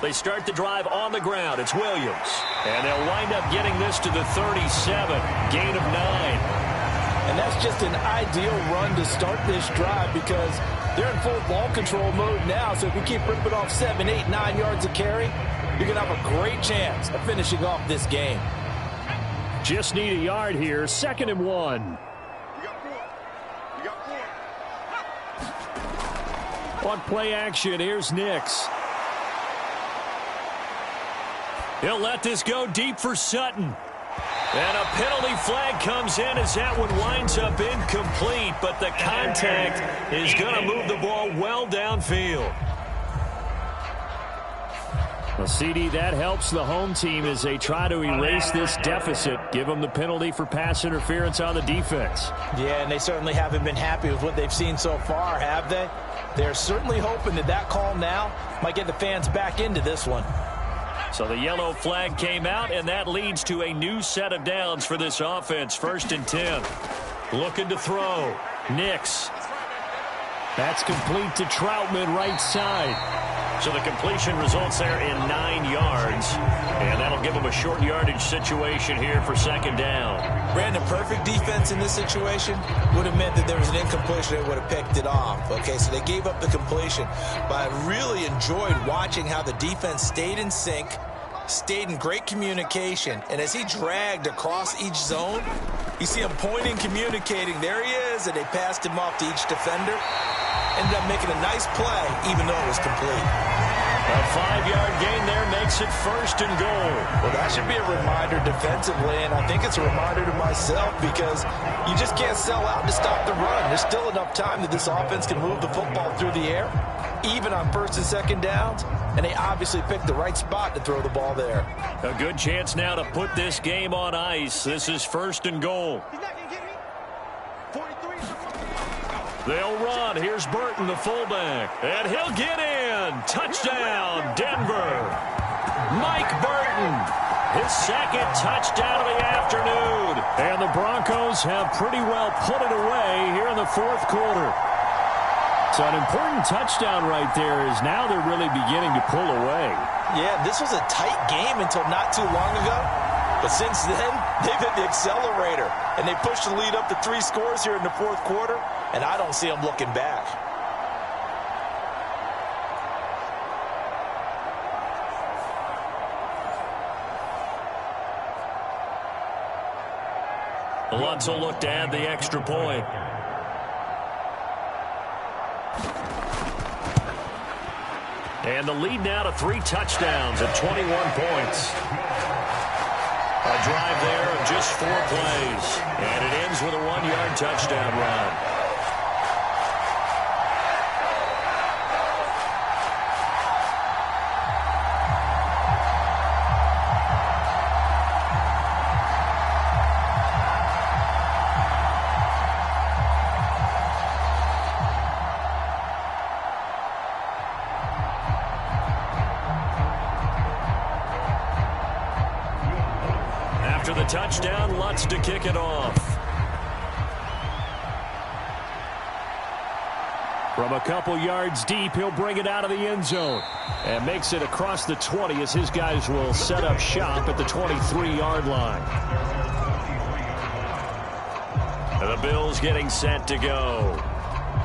They start the drive on the ground. It's Williams. And they'll wind up getting this to the 37. Gain of 9. And that's just an ideal run to start this drive because they're in full ball control mode now. So if you keep ripping off 7, 8, 9 yards of carry, you're going to have a great chance of finishing off this game. Just need a yard here. 2nd and 1. You got 4. On play action, here's Nix. He'll let this go deep for Sutton. And a penalty flag comes in as that one winds up incomplete, but the contact is going to move the ball well downfield. Well, CD, that helps the home team as they try to erase this deficit. Give them the penalty for pass interference on the defense. Yeah, and they certainly haven't been happy with what they've seen so far, have they? They're certainly hoping that that call now might get the fans back into this one. So the yellow flag came out, and that leads to a new set of downs for this offense. 1st and 10. Looking to throw. Nix. That's complete to Troutman, right side. So the completion results there in 9 yards. And that'll give them a short yardage situation here for 2nd down. Brandon, perfect defense in this situation would have meant that there was an incompletion. They would have picked it off. Okay, so they gave up the completion. But I really enjoyed watching how the defense stayed in sync, stayed in great communication. And as he dragged across each zone, you see him pointing, communicating. There he is, and they passed him off to each defender. Ended up making a nice play, even though it was complete. A 5-yard gain there makes it 1st and goal. Well, that should be a reminder defensively, and I think it's a reminder to myself because you just can't sell out to stop the run. There's still enough time that this offense can move the football through the air, even on 1st and 2nd downs, and they obviously picked the right spot to throw the ball there. A good chance now to put this game on ice. This is 1st and goal. He's not going to get me. 43 is the They'll run. Here's Burton, the fullback. And he'll get in. Touchdown, Denver. Mike Burton, his 2nd touchdown of the afternoon. And the Broncos have pretty well put it away here in the 4th quarter. So an important touchdown right there is now they're really beginning to pull away. Yeah, this was a tight game until not too long ago. But since then, they've hit the accelerator. And they pushed the lead up to 3 scores here in the 4th quarter. And I don't see them looking back. Lutz will look to add the extra point. And the lead now to 3 touchdowns at 21 points. A drive there of just 4 plays. And it ends with a 1-yard touchdown run. the touchdown. Lutz to kick it off. From a couple yards deep, he'll bring it out of the end zone and makes it across the 20 as his guys will set up shop at the 23-yard line. And the Bills getting set to go.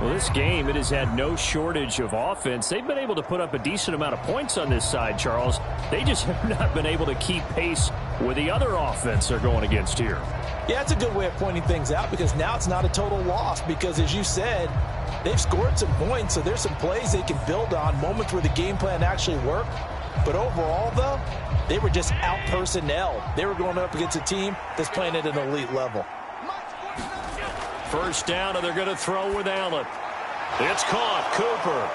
Well, this game, it has had no shortage of offense. They've been able to put up a decent amount of points on this side, Charles. They just have not been able to keep pace with the other offense they're going against here. Yeah, it's a good way of pointing things out because now it's not a total loss because, as you said, they've scored some points, so there's some plays they can build on, moments where the game plan actually worked. But overall, though, they were just out personnel. They were going up against a team that's playing at an elite level. First down, and they're going to throw with Allen. It's caught, Cooper.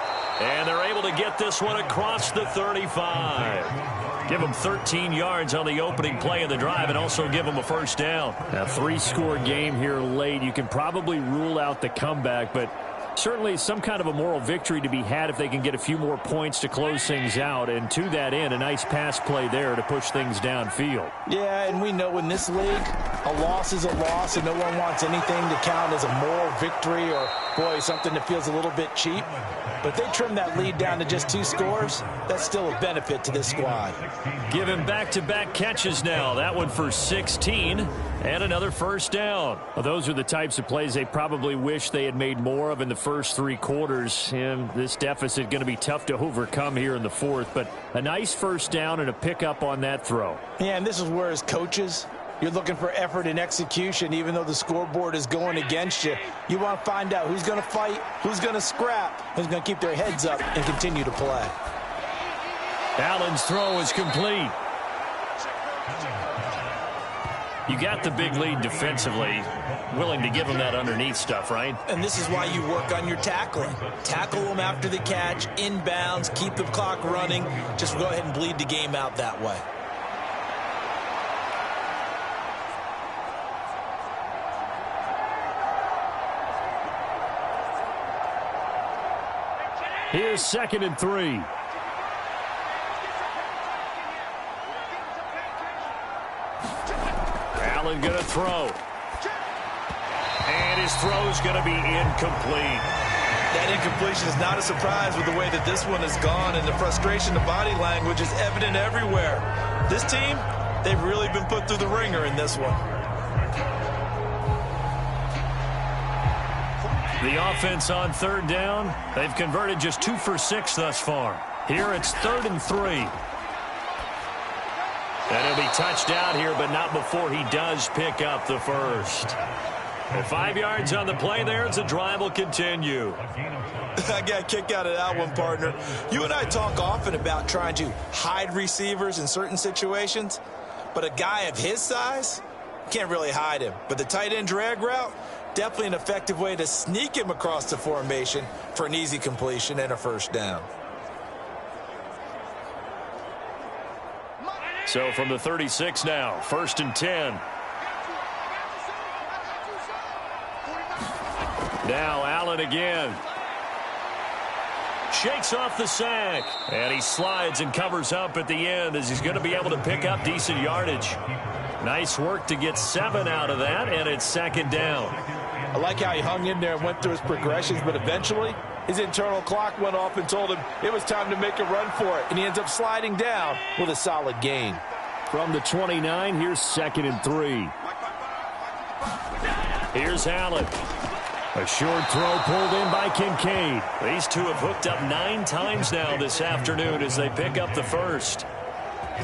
And they're able to get this one across the 35. Give them 13 yards on the opening play of the drive and also give them a first down. A 3-score game here late. You can probably rule out the comeback, but certainly some kind of a moral victory to be had if they can get a few more points to close things out. And to that end, a nice pass play there to push things downfield. Yeah, and we know in this league, a loss is a loss, and no one wants anything to count as a moral victory or, boy, something that feels a little bit cheap. But they trim that lead down to just 2 scores. That's still a benefit to this squad. Given back-to-back catches now. That one for 16 and another first down. Well, those are the types of plays they probably wish they had made more of in the first 3 quarters. And this deficit going to be tough to overcome here in the fourth. But a nice first down and a pickup on that throw. Yeah, and this is where as coaches, you're looking for effort and execution, even though the scoreboard is going against you. You want to find out who's going to fight, who's going to scrap, who's going to keep their heads up and continue to play. Allen's throw is complete. You got the big lead defensively, willing to give them that underneath stuff, right? And this is why you work on your tackling. Tackle them after the catch, inbounds, keep the clock running. Just go ahead and bleed the game out that way. Here's 2nd and 3. Allen going to throw. And his throw is going to be incomplete. That incompletion is not a surprise with the way that this one has gone, and the frustration, the body language is evident everywhere. This team, they've really been put through the ringer in this one. The offense on 3rd down, they've converted just 2 for 6 thus far. Here it's 3rd and 3. And he'll be touched out here, but not before he does pick up the first. And 5 yards on the play there as the drive will continue. I got a kick out of that one, partner. You and I talk often about trying to hide receivers in certain situations, but a guy of his size can't really hide him. But the tight end drag route, definitely an effective way to sneak him across the formation for an easy completion and a first down. So from the 36 now, 1st and 10. Now Allen again. Shakes off the sack. And he slides and covers up at the end as he's going to be able to pick up decent yardage. Nice work to get 7 out of that, and it's 2nd down. I like how he hung in there and went through his progressions, but eventually his internal clock went off and told him it was time to make a run for it, and he ends up sliding down with a solid gain. From the 29, here's 2nd and 3. Here's Allen. A short throw pulled in by Kincaid. These two have hooked up 9 times now this afternoon as they pick up the first.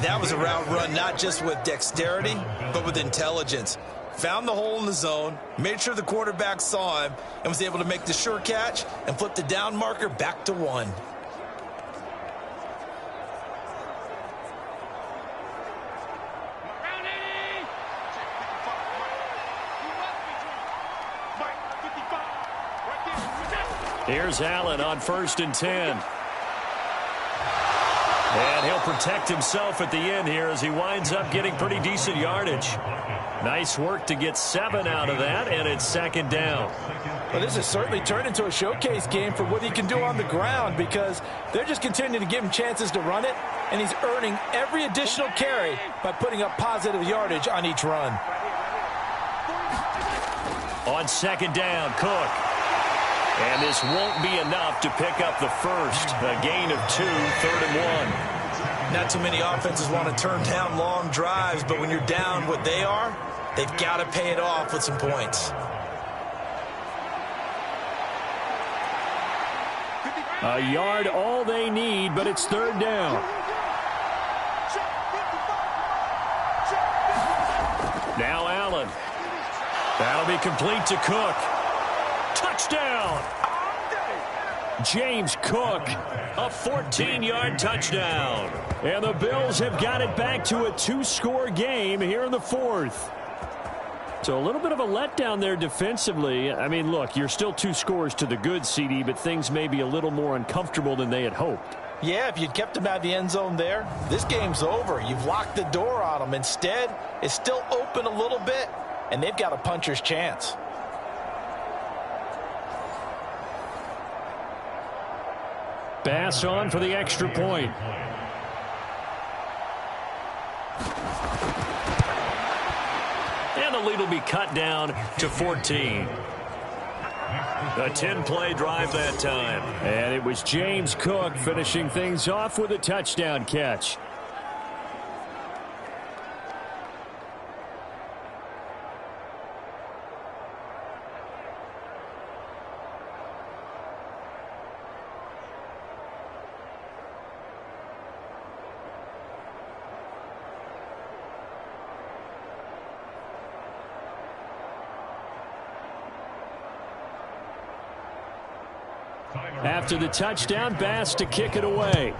That was a route run not just with dexterity, but with intelligence. Found the hole in the zone, made sure the quarterback saw him, and was able to make the sure catch and flip the down marker back to 1. Here's Allen on 1st and 10. And he'll protect himself at the end here as he winds up getting pretty decent yardage. Nice work to get 7 out of that, and it's second down. Well, this has certainly turned into a showcase game for what he can do on the ground because they're just continuing to give him chances to run it, and he's earning every additional carry by putting up positive yardage on each run. On second down, Cook. And this won't be enough to pick up the first. A gain of 2, 3rd and 1. Not too many offenses want to turn down long drives, but when you're down what they are, they've got to pay it off with some points. A yard all they need, but it's 3rd down. Now Allen. That'll be complete to Cook. Touchdown! James Cook, a 14-yard touchdown. And the Bills have got it back to a 2-score game here in the 4th. So a little bit of a letdown there defensively. I mean, look, you're still 2 scores to the good, CD, but things may be a little more uncomfortable than they had hoped. Yeah, if you'd kept him out of the end zone there, this game's over. You've locked the door on him. Instead, it's still open a little bit, and they've got a puncher's chance. Bass on for the extra point. And the lead will be cut down to 14. A 10-play drive that time. And it was James Cook finishing things off with a touchdown catch. After the touchdown, Bass to kick it away.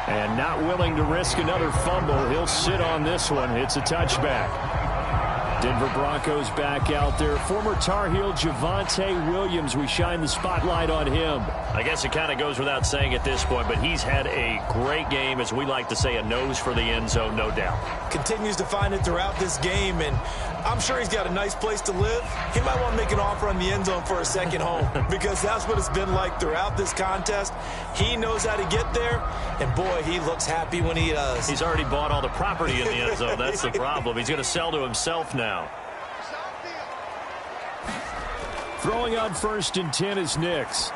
And not willing to risk another fumble. He'll sit on this one. It's a touchback. Denver Broncos back out there. Former Tar Heel Javonte Williams. We shine the spotlight on him. I guess it kind of goes without saying at this point, but he's had a great game, as we like to say, a nose for the end zone, no doubt. Continues to find it throughout this game, and I'm sure he's got a nice place to live. He might want to make an offer on the end zone for a second home because that's what it's been like throughout this contest. He knows how to get there, and boy, he looks happy when he does. He's already bought all the property in the end zone. That's the problem. He's going to sell to himself now. Throwing on 1st and 10 is Nix.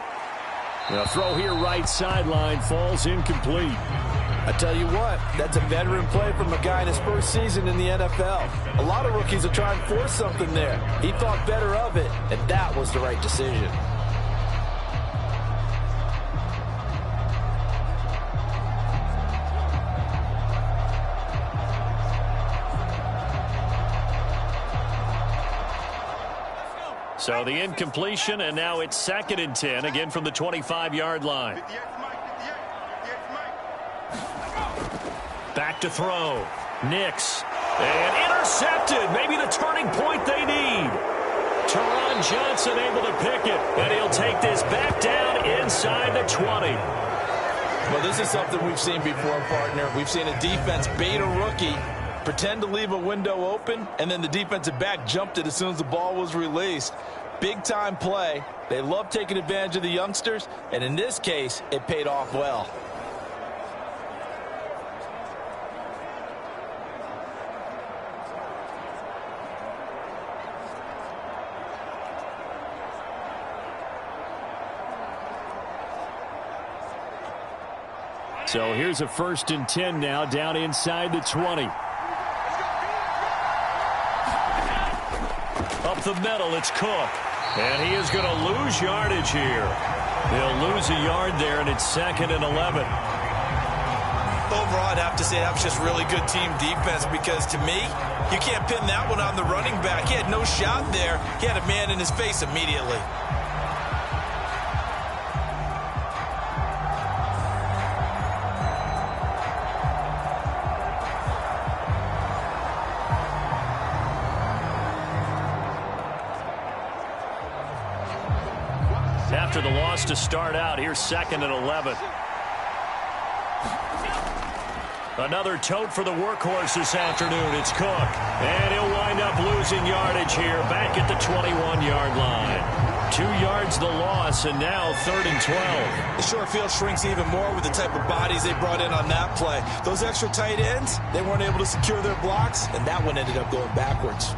The throw here right sideline falls incomplete. I tell you what, that's a veteran play from a guy in his first season in the NFL. A lot of rookies are trying to force something there. He thought better of it, and that was the right decision. So the incompletion, and now it's 2nd and 10, again from the 25-yard line. Back to throw. Nix. And intercepted. Maybe the turning point they need. Teron Johnson able to pick it. And he'll take this back down inside the 20. Well, this is something we've seen before, partner. We've seen a defense bait a rookie, pretend to leave a window open, and then the defensive back jumped it as soon as the ball was released. Big-time play. They love taking advantage of the youngsters, and in this case, it paid off well. So here's a 1st and 10 now, down inside the 20. Up the middle, it's Cook. And he is going to lose yardage here. He'll lose a yard there, and it's 2nd and 11. Overall, I'd have to say that was just really good team defense because, to me, you can't pin that one on the running back. He had no shot there. He had a man in his face immediately. after the loss to start out. Here's 2nd and 11. Another tote for the workhorse this afternoon. It's Cook. And he'll wind up losing yardage here back at the 21-yard line. 2 yards the loss, and now 3rd and 12. The short field shrinks even more with the type of bodies they brought in on that play. Those extra tight ends, they weren't able to secure their blocks, and that one ended up going backwards.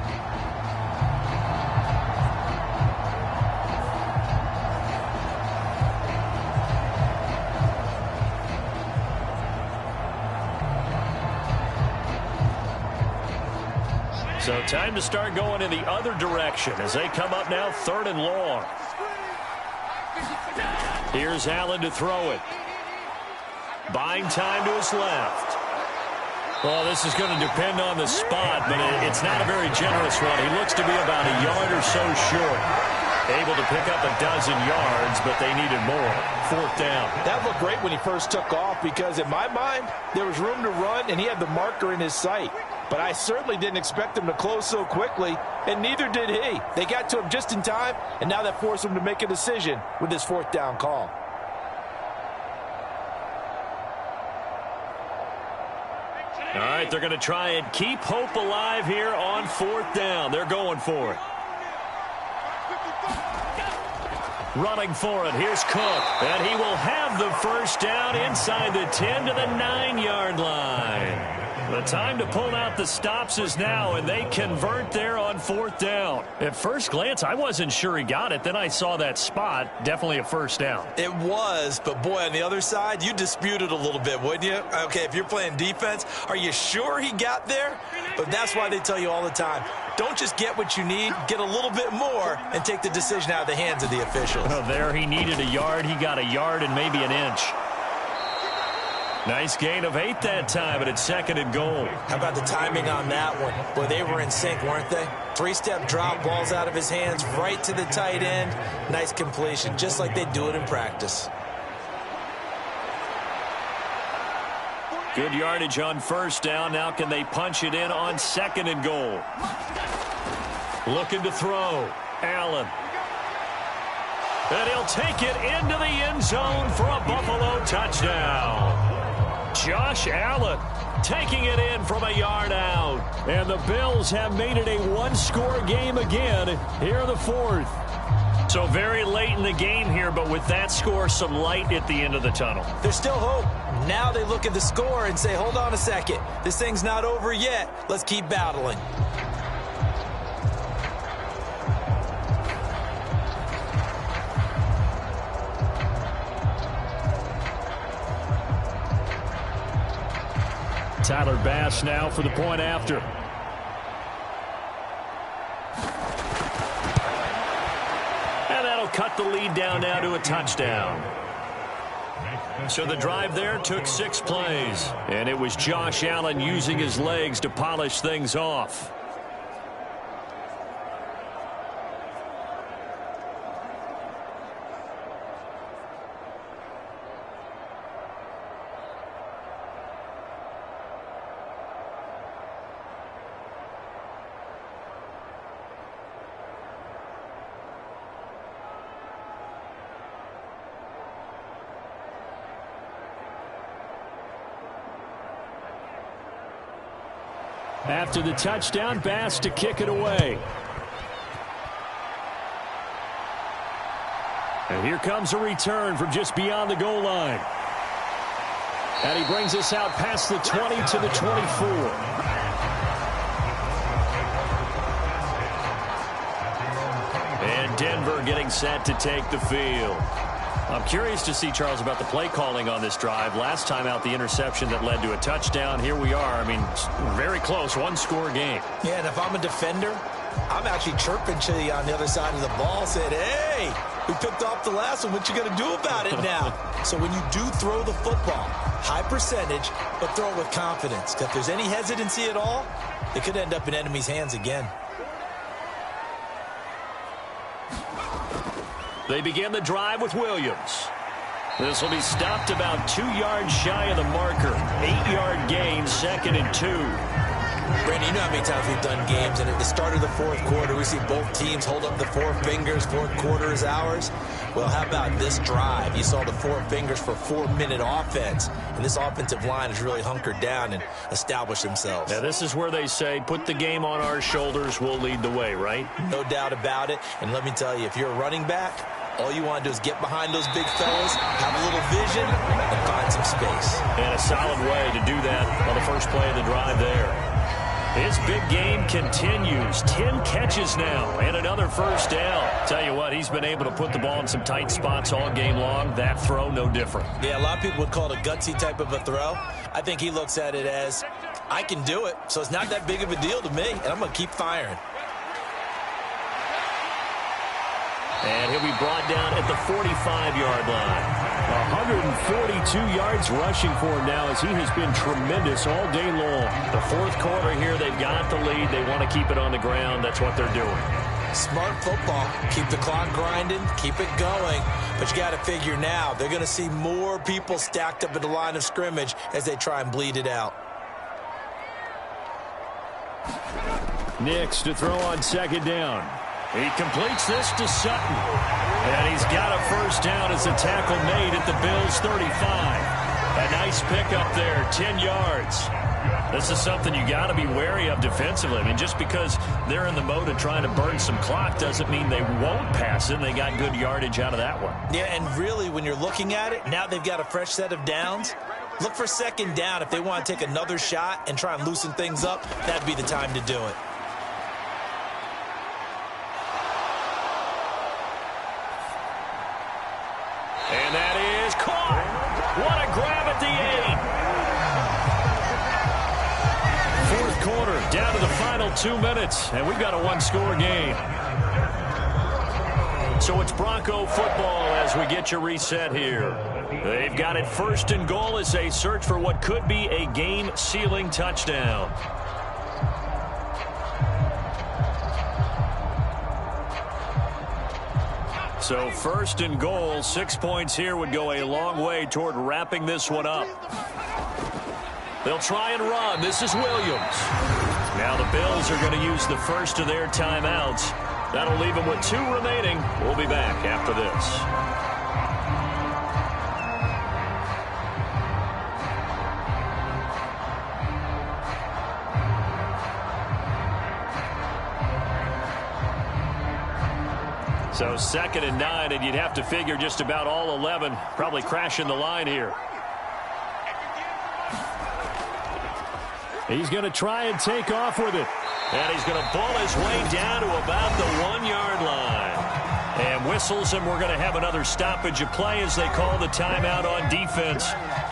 So time to start going in the other direction as they come up now 3rd and long. Here's Allen to throw it. Buying time to his left. Well, this is going to depend on the spot, but it's not a very generous one. He looks to be about a yard or so short. Able to pick up a dozen yards, but they needed more. 4th down. That looked great when he first took off because, in my mind, there was room to run, and he had the marker in his sight. But I certainly didn't expect him to close so quickly, and neither did he. They got to him just in time, and now that forced him to make a decision with his 4th down call. All right, they're going to try and keep hope alive here on 4th down. They're going for it. Running for it. Here's Cook. And he will have the first down inside the 10 to the 9-yard line. The time to pull out the stops is now, and they convert there on 4th down. At first glance, I wasn't sure he got it. Then I saw that spot. Definitely a first down. It was, but boy, on the other side, you dispute it a little bit, wouldn't you? Okay, if you're playing defense, are you sure he got there? But that's why they tell you all the time, don't just get what you need, get a little bit more, and take the decision out of the hands of the officials. Oh, there he needed a yard. He got a yard and maybe an inch. Nice gain of 8 that time, but it's 2nd and goal. How about the timing on that one? Boy, they were in sync, weren't they? 3-step drop, balls out of his hands, right to the tight end. Nice completion, just like they do it in practice. Good yardage on 1st down. Now can they punch it in on 2nd and goal? Looking to throw. Allen. And he'll take it into the end zone for a Buffalo touchdown. Josh Allen taking it in from a yard out. And the Bills have made it a one-score game again here in the 4th. So very late in the game here, but with that score, some light at the end of the tunnel. There's still hope. Now they look at the score and say, hold on a second. This thing's not over yet. Let's keep battling. Tyler Bass now for the point after. And that'll cut the lead down now to a touchdown. So the drive there took 6 plays. And it was Josh Allen using his legs to polish things off. After the touchdown, Bass to kick it away. And here comes a return from just beyond the goal line. And he brings us out past the 20 to the 24. And Denver getting set to take the field. I'm curious to see, Charles, about the play calling on this drive. Last time out, the interception that led to a touchdown. Here we are. I mean, very close, one-score game. Yeah, and if I'm a defender, I'm actually chirping to you on the other side of the ball, saying, hey, we picked off the last one. What you going to do about it now? So when you do throw the football, high percentage, but throw it with confidence. Because if there's any hesitancy at all, it could end up in enemy's hands again. They begin the drive with Williams. This will be stopped about 2 yards shy of the marker. 8-yard gain, 2nd and 2. Brandon, you know how many times we've done games, and at the start of the fourth quarter, we see both teams hold up the four fingers, fourth quarter is ours. Well, how about this drive? You saw the four fingers for 4-minute offense, and this offensive line has really hunkered down and established themselves. Yeah, this is where they say, put the game on our shoulders, we'll lead the way, right? No doubt about it, and let me tell you, if you're a running back, all you want to do is get behind those big fellas, have a little vision, and find some space. And a solid way to do that on the first play of the drive there. His big game continues. 10 catches now and another first down. Tell you what, he's been able to put the ball in some tight spots all game long. That throw, no different. Yeah, a lot of people would call it a gutsy type of a throw. I think he looks at it as, I can do it, so it's not that big of a deal to me, and I'm going to keep firing. And he'll be brought down at the 45-yard line. 142 yards rushing for him now as he has been tremendous all day long. The fourth quarter here, they've got the lead. They want to keep it on the ground. That's what they're doing. Smart football. Keep the clock grinding. Keep it going. But you got to figure now, they're going to see more people stacked up at the line of scrimmage as they try and bleed it out. Nix to throw on second down. He completes this to Sutton. And he's got a first down as a tackle made at the Bills' 35. A nice pickup there, 10 yards. This is something you got to be wary of defensively. I mean, just because they're in the mode of trying to burn some clock doesn't mean they won't pass it. And they got good yardage out of that one. Yeah, and really, when you're looking at it, now they've got a fresh set of downs. Look for second down. If they want to take another shot and try and loosen things up, that'd be the time to do it. And that is caught. What a grab at the 8. Fourth quarter, down to the final 2 minutes, and we've got a one-score game. So it's Bronco football as we get you reset here. They've got it first and goal as they search for what could be a game-sealing touchdown. So first and goal, 6 points here would go a long way toward wrapping this one up. They'll try and run. This is Williams. Now the Bills are going to use the first of their timeouts. That'll leave them with 2 remaining. We'll be back after this. So 2nd and 9, and you'd have to figure just about all 11 probably crashing the line here. He's going to try and take off with it. And he's going to ball his way down to about the 1-yard line. And whistles, and we're going to have another stoppage of play as they call the timeout on defense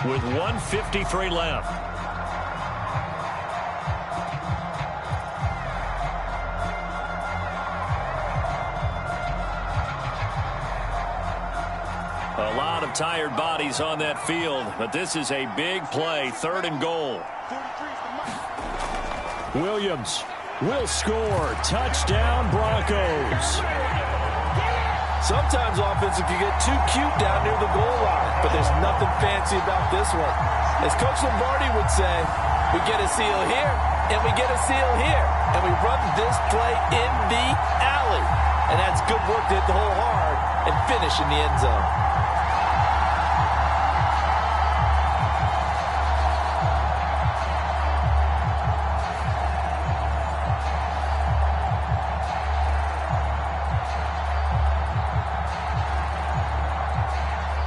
with 1:53 left. A lot of tired bodies on that field, but this is a big play, 3rd and goal. Williams will score. Touchdown, Broncos. Sometimes offense, if you get too cute down near the goal line, but there's nothing fancy about this one. As Coach Lombardi would say, we get a seal here, and we get a seal here, and we run this play in the alley. And that's good work to hit the hole hard and finish in the end zone.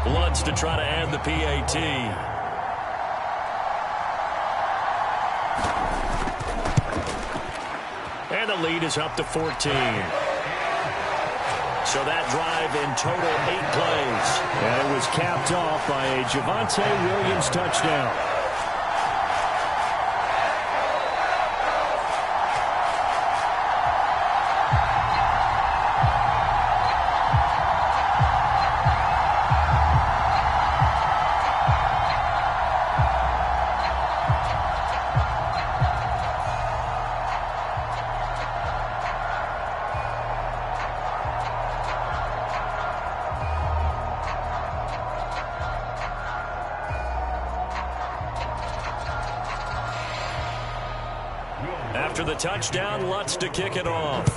Lutz to try to add the PAT. And the lead is up to 14. So that drive in total 8 plays. And it was capped off by a Javonte Williams touchdown. after the touchdown. Lutz to kick it off.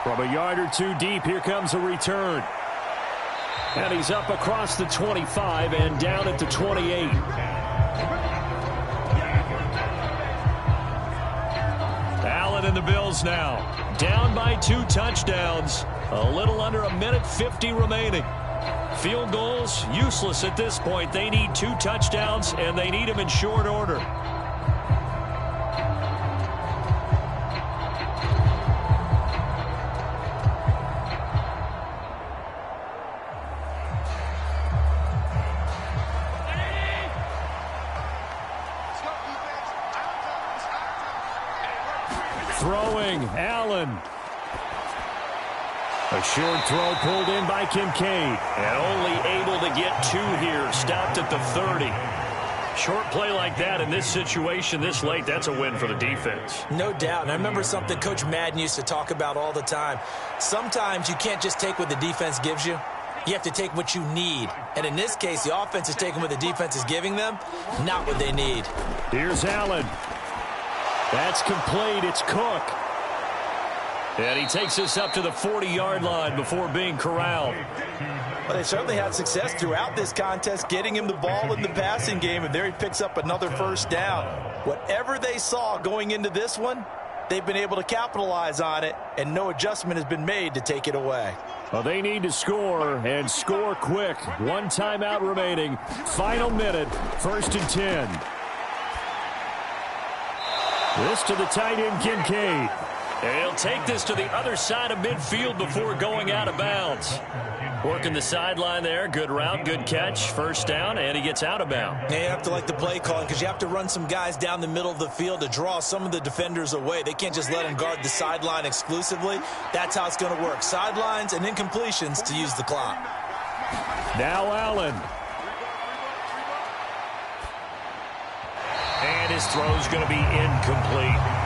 From a yard or two deep, here comes a return. And he's up across the 25 and down at the 28. Allen and the Bills now. Down by 2 touchdowns. A little under a minute 50 remaining. Field goals, useless at this point. They need 2 touchdowns, and they need them in short order. Throwing, Allen. A short throw pulled in by Kincaid. And only able to get 2 here. Stopped at the 30. Short play like that in this situation this late, that's a win for the defense. No doubt. And I remember something Coach Madden used to talk about all the time. Sometimes you can't just take what the defense gives you. You have to take what you need. And in this case, the offense is taking what the defense is giving them, not what they need. Here's Allen. That's complete. It's Cook. And he takes us up to the 40-yard line before being corralled. Well, they certainly had success throughout this contest, getting him the ball in the passing game, and there he picks up another first down. Whatever they saw going into this one, they've been able to capitalize on it, and no adjustment has been made to take it away. Well, they need to score, and score quick. 1 timeout remaining. Final minute, 1st and 10. This to the tight end, Kincaid. And he'll take this to the other side of midfield before going out of bounds. Working the sideline there. Good route, good catch. First down, and he gets out of bounds. Yeah, you have to like the play calling because you have to run some guys down the middle of the field to draw some of the defenders away. They can't just let them guard the sideline exclusively. That's how it's going to work. Sidelines and incompletions to use the clock. Now Allen. And his throw's going to be incomplete.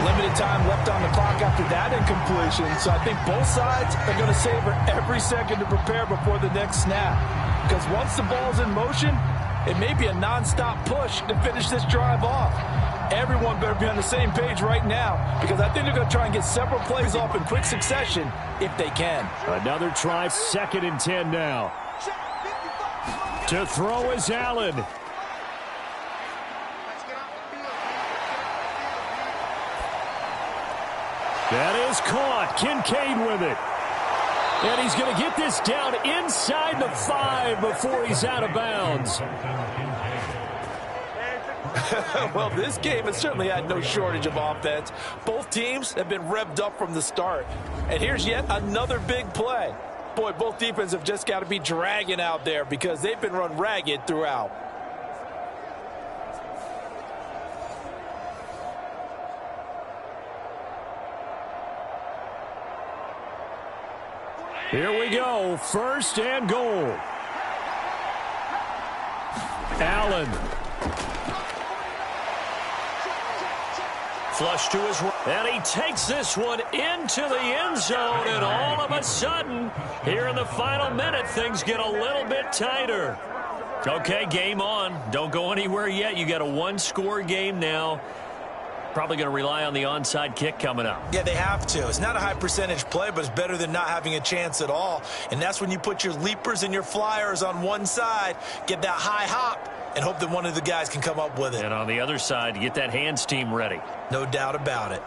Limited time left on the clock after that incompletion, so I think both sides are going to savor every second to prepare before the next snap. Because once the ball's in motion, it may be a nonstop push to finish this drive off. Everyone better be on the same page right now, because I think they're going to try and get several plays off in quick succession if they can. Another try, 2nd and 10 now. To throw is Allen. That is caught. Kincaid with it. And he's going to get this down inside the 5 before he's out of bounds. Well, this game has certainly had no shortage of offense. Both teams have been revved up from the start. And here's yet another big play. Boy, both defenses have just got to be dragging out there because they've been run ragged throughout. Here we go. 1st and goal. Allen. Flush to his right. And he takes this one into the end zone. And all of a sudden, here in the final minute, things get a little bit tighter. Okay, game on. Don't go anywhere yet. You got a 1-score game now. Probably going to rely on the onside kick coming up. Yeah, they have to. It's not a high percentage play, but it's better than not having a chance at all. And that's when you put your leapers and your flyers on one side, get that high hop, and hope that one of the guys can come up with it. And on the other side, get that hands team ready. No doubt about it.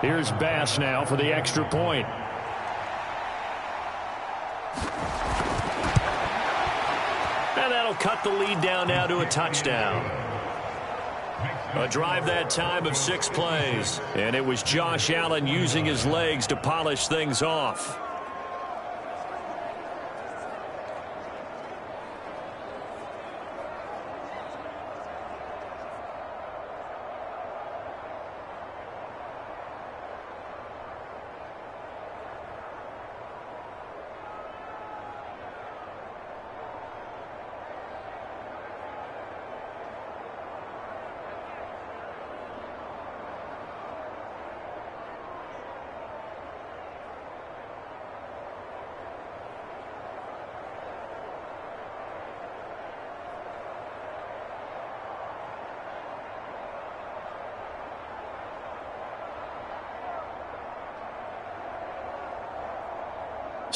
Here's Bass now for the extra point. And that'll cut the lead down now to a touchdown. A drive that time of 6 plays. And it was Josh Allen using his legs to polish things off.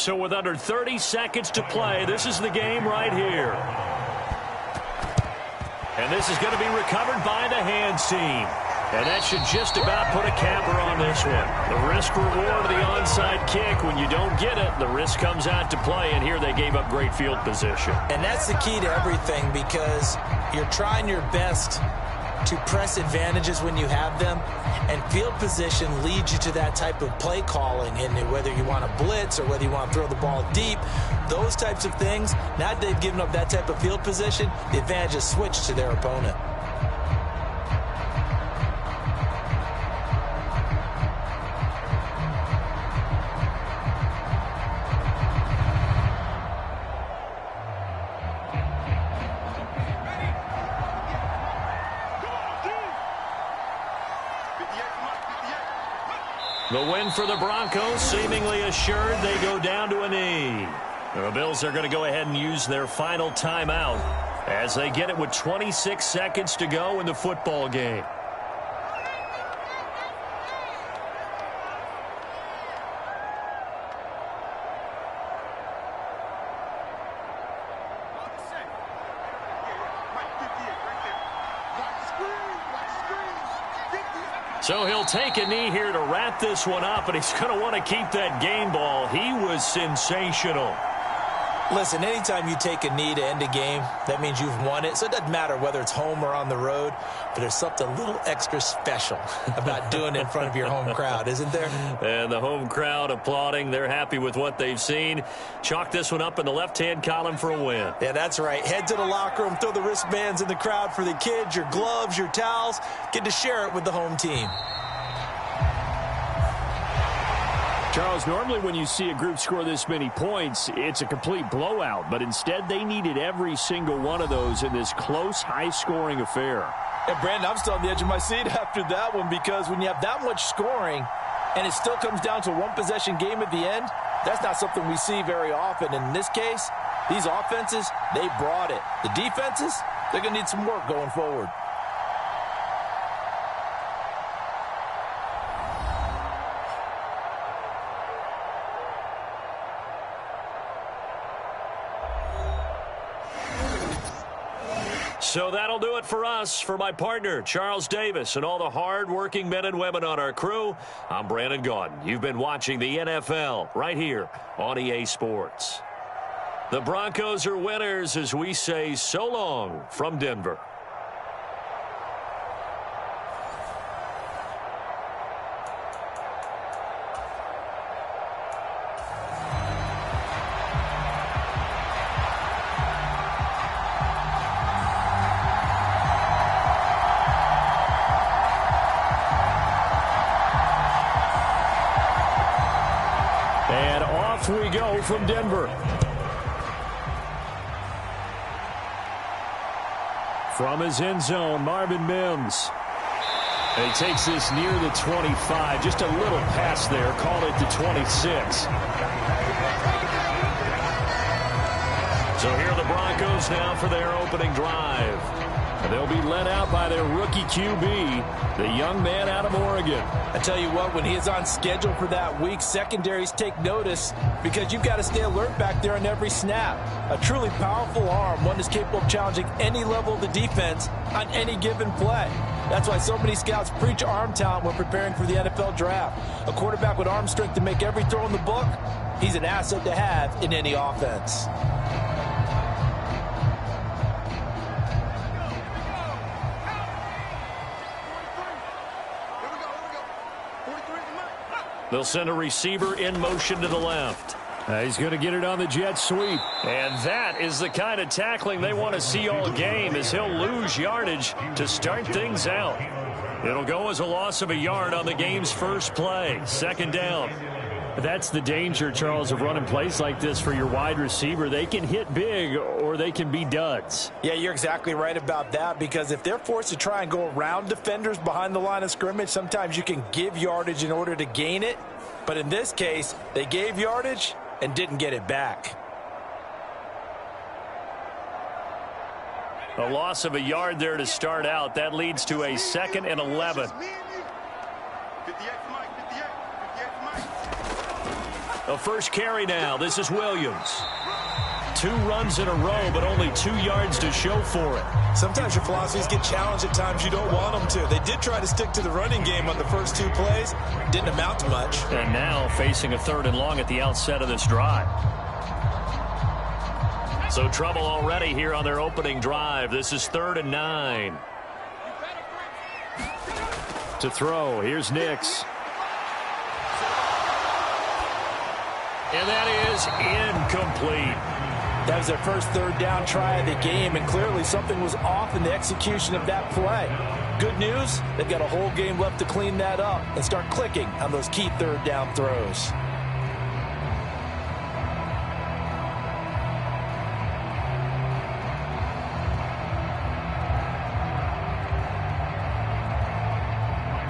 So with under 30 seconds to play, this is the game right here. And this is going to be recovered by the hands team. And that should just about put a capper on this one. The risk reward of the onside kick. When you don't get it, the risk comes out to play. And here they gave up great field position. And that's the key to everything, because you're trying your best to press advantages when you have them, and field position leads you to that type of play calling. And whether you want to blitz or whether you want to throw the ball deep, those types of things, now that they've given up that type of field position, the advantage is switched to their opponent. The win for the Broncos seemingly assured. They go down to a knee. The Bills are going to go ahead and use their final timeout as they get it with 26 seconds to go in the football game. So he'll take a knee here to wrap this one up, and he's going to want to keep that game ball. He was sensational. Listen, anytime you take a knee to end a game, that means you've won it. So it doesn't matter whether it's home or on the road, but there's something a little extra special about doing it in front of your home crowd, isn't there? And the home crowd applauding. They're happy with what they've seen. Chalk this one up in the left-hand column for a win. Yeah, that's right. Head to the locker room, throw the wristbands in the crowd for the kids, your gloves, your towels. Get to share it with the home team. Charles, normally when you see a group score this many points, it's a complete blowout. But instead, they needed every single one of those in this close, high-scoring affair. And, Brandon, I'm still on the edge of my seat after that one, because when you have that much scoring and it still comes down to a one-possession game at the end, that's not something we see very often. In this case, these offenses, they brought it. The defenses, they're going to need some work going forward. So that'll do it for us. For my partner, Charles Davis, and all the hard-working men and women on our crew, I'm Brandon Gaudin. You've been watching the NFL right here on EA Sports. The Broncos are winners as we say so long from Denver. We go from Denver. From his end zone, Marvin Mims. And he takes this near the 25. Just a little pass there. Call it the 26. So here are the Broncos now for their opening drive. And they'll be led out by their rookie QB, the young man out of Oregon. I tell you what, when he is on schedule for that week, secondaries take notice, because you've got to stay alert back there on every snap. A truly powerful arm, one that's capable of challenging any level of the defense on any given play. That's why so many scouts preach arm talent when preparing for the NFL draft. A quarterback with arm strength to make every throw in the book, he's an asset to have in any offense. They'll send a receiver in motion to the left. He's going to get it on the jet sweep. And that is the kind of tackling they want to see all game, as he'll lose yardage to start things out. It'll go as a loss of a yard on the game's first play. Second down. That's the danger, Charles, of running plays like this for your wide receiver. They can hit big or they can be duds. Yeah, you're exactly right about that, because if they're forced to try and go around defenders behind the line of scrimmage, sometimes you can give yardage in order to gain it. But in this case, they gave yardage and didn't get it back. A loss of a yard there to start out. That leads to a 2nd and 11. A first carry now. This is Williams. 2 runs in a row, but only 2 yards to show for it. Sometimes your philosophies get challenged at times you don't want them to. They did try to stick to the running game on the first 2 plays. Didn't amount to much. And now facing a 3rd and long at the outset of this drive. So trouble already here on their opening drive. This is 3rd and 9. To throw, here's Nix. And that is incomplete. That was their first 3rd down try of the game, and clearly something was off in the execution of that play. Good news, they've got a whole game left to clean that up and start clicking on those key 3rd down throws.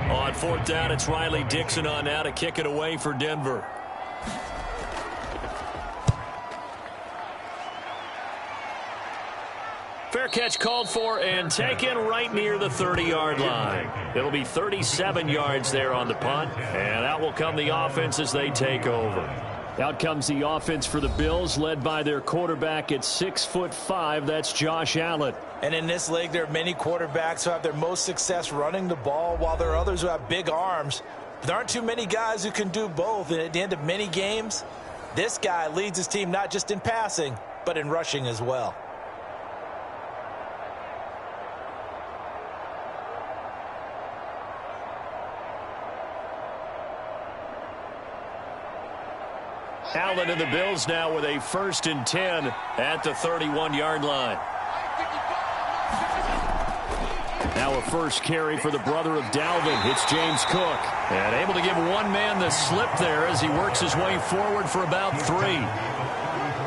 On 4th down, it's Riley Dixon on now to kick it away for Denver. Fair catch called for and taken right near the 30-yard line. It'll be 37 yards there on the punt, and out will come the offense as they take over. Out comes the offense for the Bills, led by their quarterback at 6'5". That's Josh Allen. And in this league, there are many quarterbacks who have their most success running the ball, while there are others who have big arms. But there aren't too many guys who can do both. And at the end of many games, this guy leads his team not just in passing, but in rushing as well. Allen and the Bills now with a 1st and 10 at the 31-yard line. Now a first carry for the brother of Dalvin. It's James Cook. And able to give one man the slip there as he works his way forward for about 3.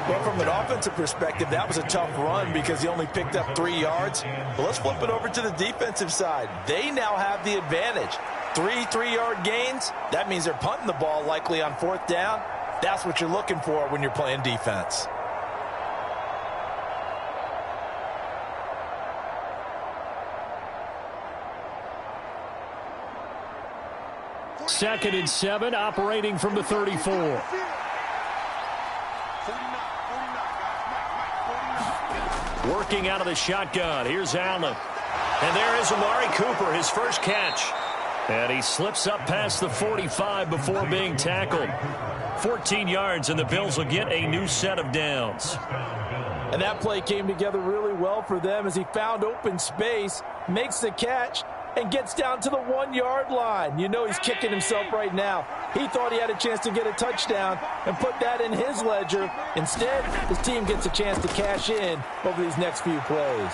Well, from an offensive perspective, that was a tough run because he only picked up 3 yards. But let's flip it over to the defensive side. They now have the advantage. 3 3-yard gains. That means they're punting the ball likely on 4th down. That's what you're looking for when you're playing defense. Second and 7, operating from the 34. Working out of the shotgun. Here's Allen. And there is Amari Cooper, his first catch. And he slips up past the 45 before being tackled. 14 yards, and the Bills will get a new set of downs. And that play came together really well for them as he found open space, makes the catch, and gets down to the 1-yard line. You know he's kicking himself right now. He thought he had a chance to get a touchdown and put that in his ledger. Instead, his team gets a chance to cash in over these next few plays.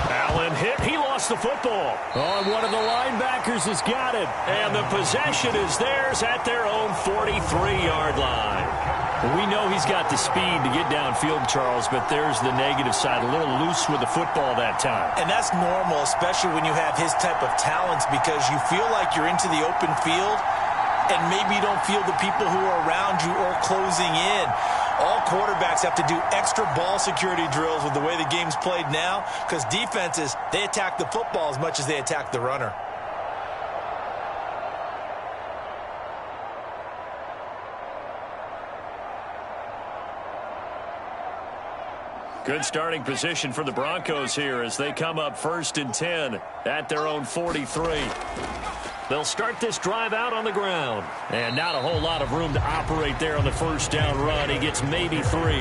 Allen hit. He lost the football. Oh, one of the linebackers has got it. And the possession is theirs at their own 43-yard line. We know he's got the speed to get downfield, Charles, but there's the negative side. A little loose with the football that time. And that's normal, especially when you have his type of talents, because you feel like you're into the open field and maybe you don't feel the people who are around you or closing in. All quarterbacks have to do extra ball security drills with the way the game's played now, because defenses, they attack the football as much as they attack the runner. Good starting position for the Broncos here as they come up 1st and 10 at their own 43. They'll start this drive out on the ground. And not a whole lot of room to operate there on the 1st down run. He gets maybe 3.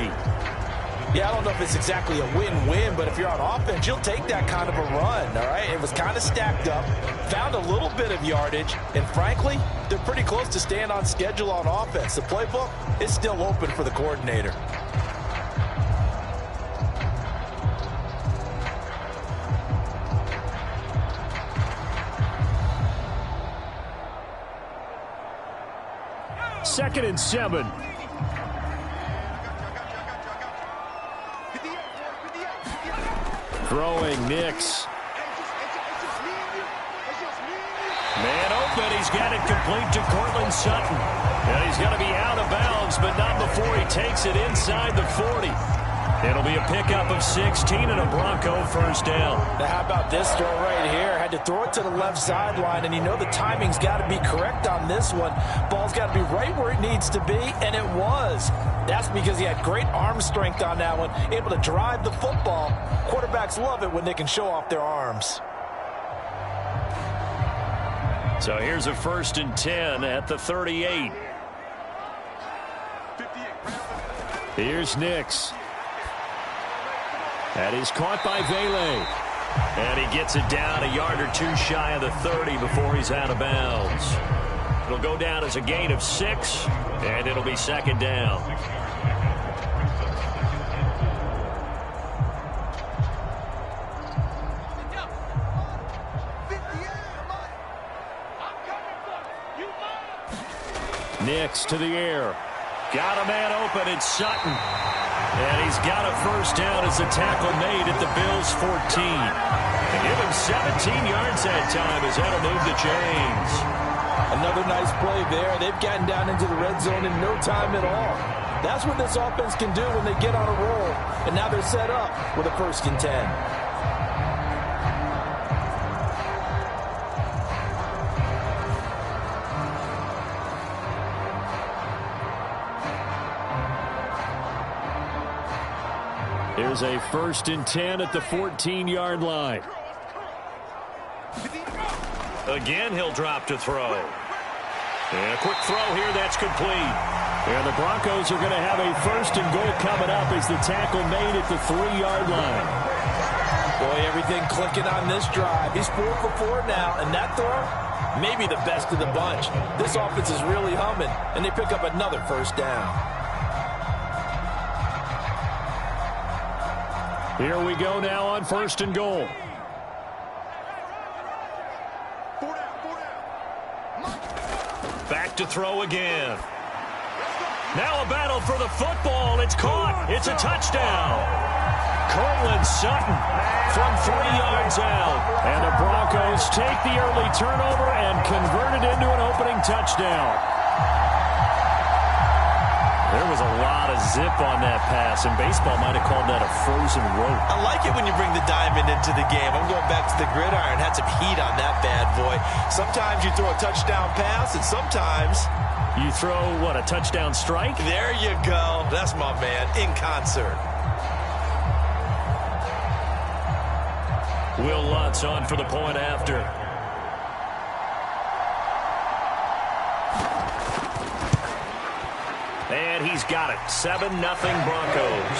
Yeah, I don't know if it's exactly a win-win, but if you're on offense, you'll take that kind of a run, all right? It was kind of stacked up, found a little bit of yardage, and frankly, they're pretty close to staying on schedule on offense. The playbook is still open for the coordinator. Second and 7. Throwing Nix. Man open. He's got it complete to Cortland Sutton. And he's going to be out of bounds, but not before he takes it inside the 40. It'll be a pickup of 16 and a Bronco first down. Now, how about this throw right here? Had to throw it to the left sideline, and you know the timing's got to be correct on this one. Ball's got to be right where it needs to be, and it was. That's because he had great arm strength on that one, able to drive the football. Quarterbacks love it when they can show off their arms. So here's a 1st and 10 at the 38. Here's Nix. That is caught by Vele. And he gets it down a yard or two shy of the 30 before he's out of bounds. It'll go down as a gain of 6, and it'll be 2nd down. Nix to the air. Got a man open. It's Sutton. And he's got a first down as the tackle made at the Bills' 14. And give him 17 yards that time as that'll move the chains. Another nice play there. They've gotten down into the red zone in no time at all. That's what this offense can do when they get on a roll. And now they're set up with a 1st and 10. Here's a 1st and 10 at the 14-yard line. Again, he'll drop to throw. And a quick throw here, that's complete. And the Broncos are going to have a 1st and goal coming up as the tackle made at the 3-yard line. Boy, everything clicking on this drive. He's 4 for 4 now, and that throw, maybe the best of the bunch. This offense is really humming, and they pick up another 1st down. Here we go now on 1st and goal. Back to throw again. Now a battle for the football. It's caught. It's a touchdown. Cortland Sutton from 3 yards out. And the Broncos take the early turnover and convert it into an opening touchdown. There was a lot of zip on that pass, and baseball might have called that a frozen rope. I like it when you bring the diamond into the game. I'm going back to the gridiron. Had some heat on that bad boy. Sometimes you throw a touchdown pass, and sometimes you throw, what, a touchdown strike? There you go. That's my man, in concert. Will Lutz on for the point after. And he's got it. 7-0 Broncos.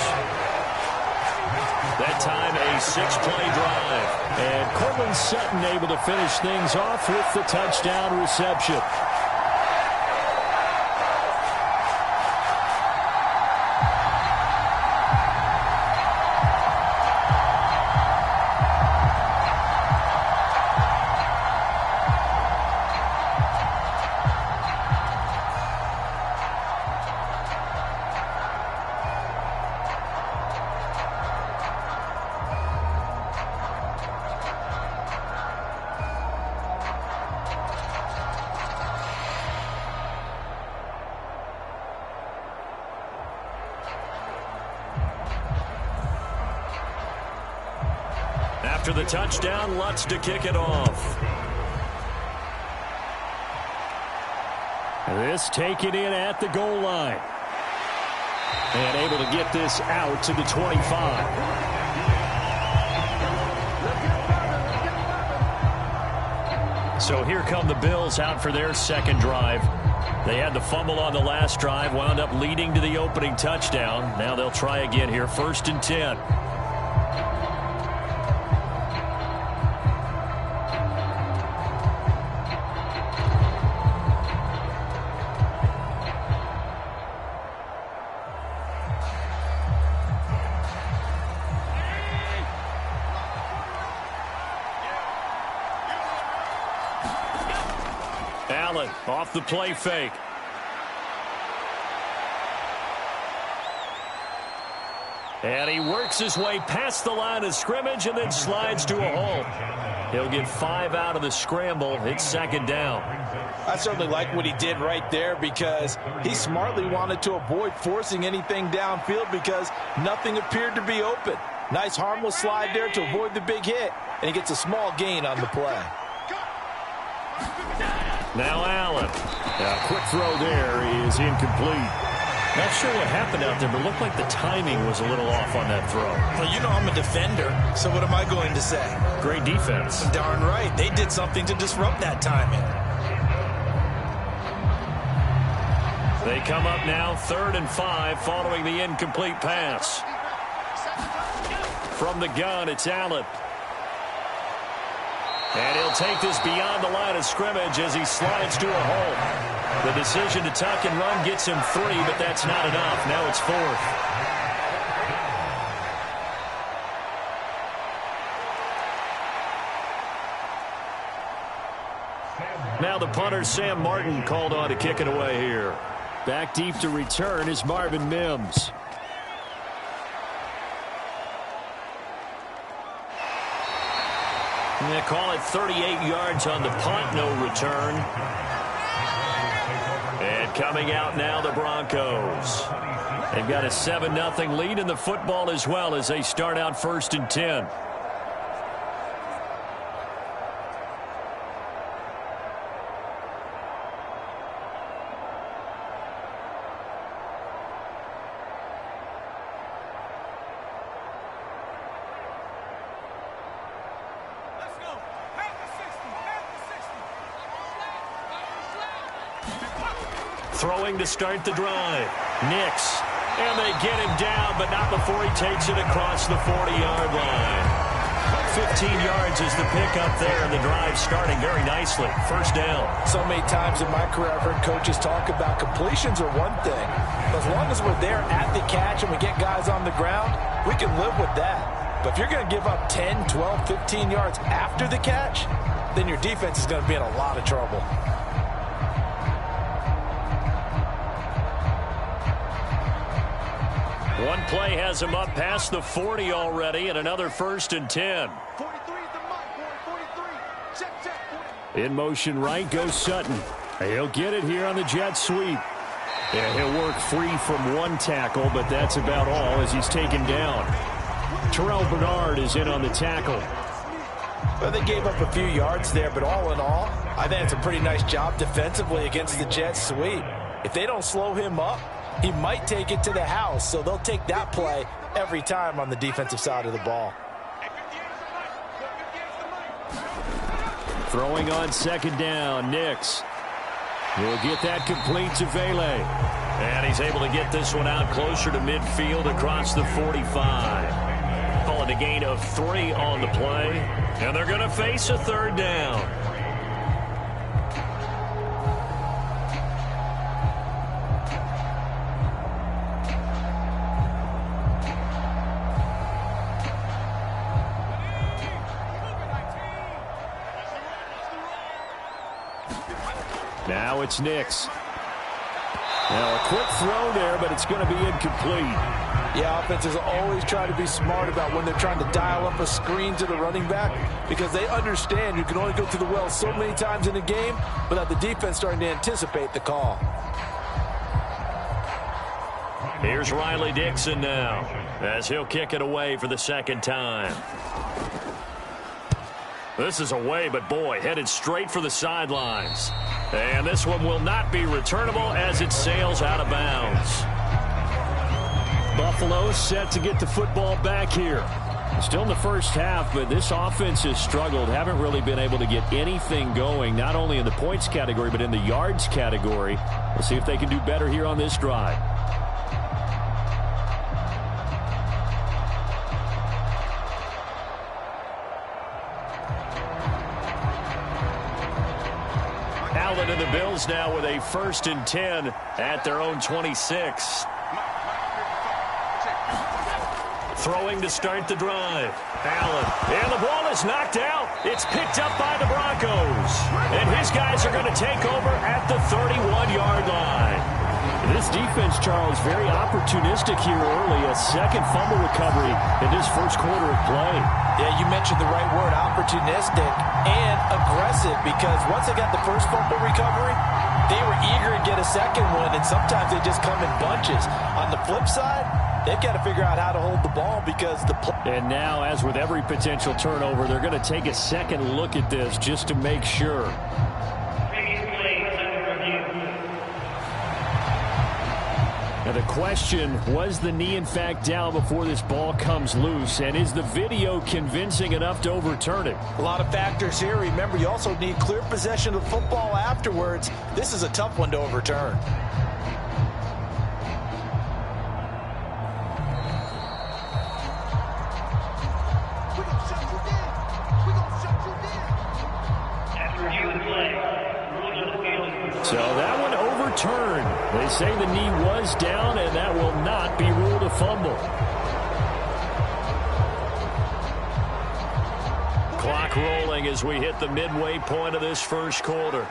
That time a 6-play drive. And Cortland Sutton able to finish things off with the touchdown reception. After the touchdown, Lutz to kick it off. This taken in at the goal line. And able to get this out to the 25. So here come the Bills out for their 2nd drive. They had the fumble on the last drive, wound up leading to the opening touchdown. Now they'll try again here, 1st and 10. Allen off the play fake. And he works his way past the line of scrimmage and then slides to a halt. He'll get 5 out of the scramble. It's second down. I certainly like what he did right there because he smartly wanted to avoid forcing anything downfield because nothing appeared to be open. Nice harmless slide there to avoid the big hit, and he gets a small gain on the play. Now Allen. A quick throw there is incomplete. Not sure what happened out there, but it looked like the timing was a little off on that throw. Well, you know I'm a defender, so what am I going to say? Great defense. Darn right. They did something to disrupt that timing. They come up now 3rd and 5 following the incomplete pass. From the gun, it's Allen. And he'll take this beyond the line of scrimmage as he slides to a hole. The decision to tuck and run gets him 3, but that's not enough. Now it's 4th. Now the punter, Sam Martin, called on to kick it away here. Back deep to return is Marvin Mims. And they call it 38 yards on the punt, no return. And coming out now, the Broncos. They've got a 7-0 lead in the football as well as they start out 1st and 10. Throwing to start the drive. Nix. And they get him down, but not before he takes it across the 40-yard line. 15 yards is the pickup there, and the drive starting very nicely. 1st down. So many times in my career I've heard coaches talk about completions are one thing. But as long as we're there at the catch and we get guys on the ground, we can live with that. But if you're going to give up 10, 12, 15 yards after the catch, then your defense is going to be in a lot of trouble. One play has him up past the 40 already, and another 1st and 10. 43 is the mark, boy. 43. Check. In motion right goes Sutton. He'll get it here on the jet sweep. And he'll work free from one tackle, but that's about all as he's taken down. Terrell Bernard is in on the tackle. Well, they gave up a few yards there, but all in all, I think it's a pretty nice job defensively against the jet sweep. If they don't slow him up, he might take it to the house, so they'll take that play every time on the defensive side of the ball. Throwing on 2nd down, Nix. He'll get that complete to Vele. And he's able to get this one out closer to midfield across the 45. Calling a gain of 3 on the play. And they're going to face a 3rd down. Now it's Nix. Now a quick throw there, but it's going to be incomplete. Yeah, offenses always try to be smart about when they're trying to dial up a screen to the running back because they understand you can only go to the well so many times in a game without the defense starting to anticipate the call. Here's Riley Dixon now as he'll kick it away for the 2nd time. This is away, but boy, headed straight for the sidelines. And this one will not be returnable as it sails out of bounds. Buffalo set to get the football back here. Still in the first half, but this offense has struggled. Haven't really been able to get anything going, not only in the points category, but in the yards category. We'll see if they can do better here on this drive. Allen and the Bills now with a 1st and 10 at their own 26. Throwing to start the drive. Allen. And the ball is knocked out. It's picked up by the Broncos. And his guys are going to take over at the 31-yard line. This defense, Charles, very opportunistic here early. A second fumble recovery in this first quarter of play. Yeah, you mentioned the right word, opportunistic and aggressive, because once they got the first fumble recovery, they were eager to get a second one, and sometimes they just come in bunches. On the flip side, they've got to figure out how to hold the ball because the play. And now, as with every potential turnover, they're going to take a second look at this just to make sure. Now the question, was the knee in fact down before this ball comes loose? And is the video convincing enough to overturn it? A lot of factors here. Remember, you also need clear possession of the football afterwards. This is a tough one to overturn. So that one overturned. They say the knee was down, and that will not be ruled a fumble. Clock rolling as we hit the midway point of this first quarter.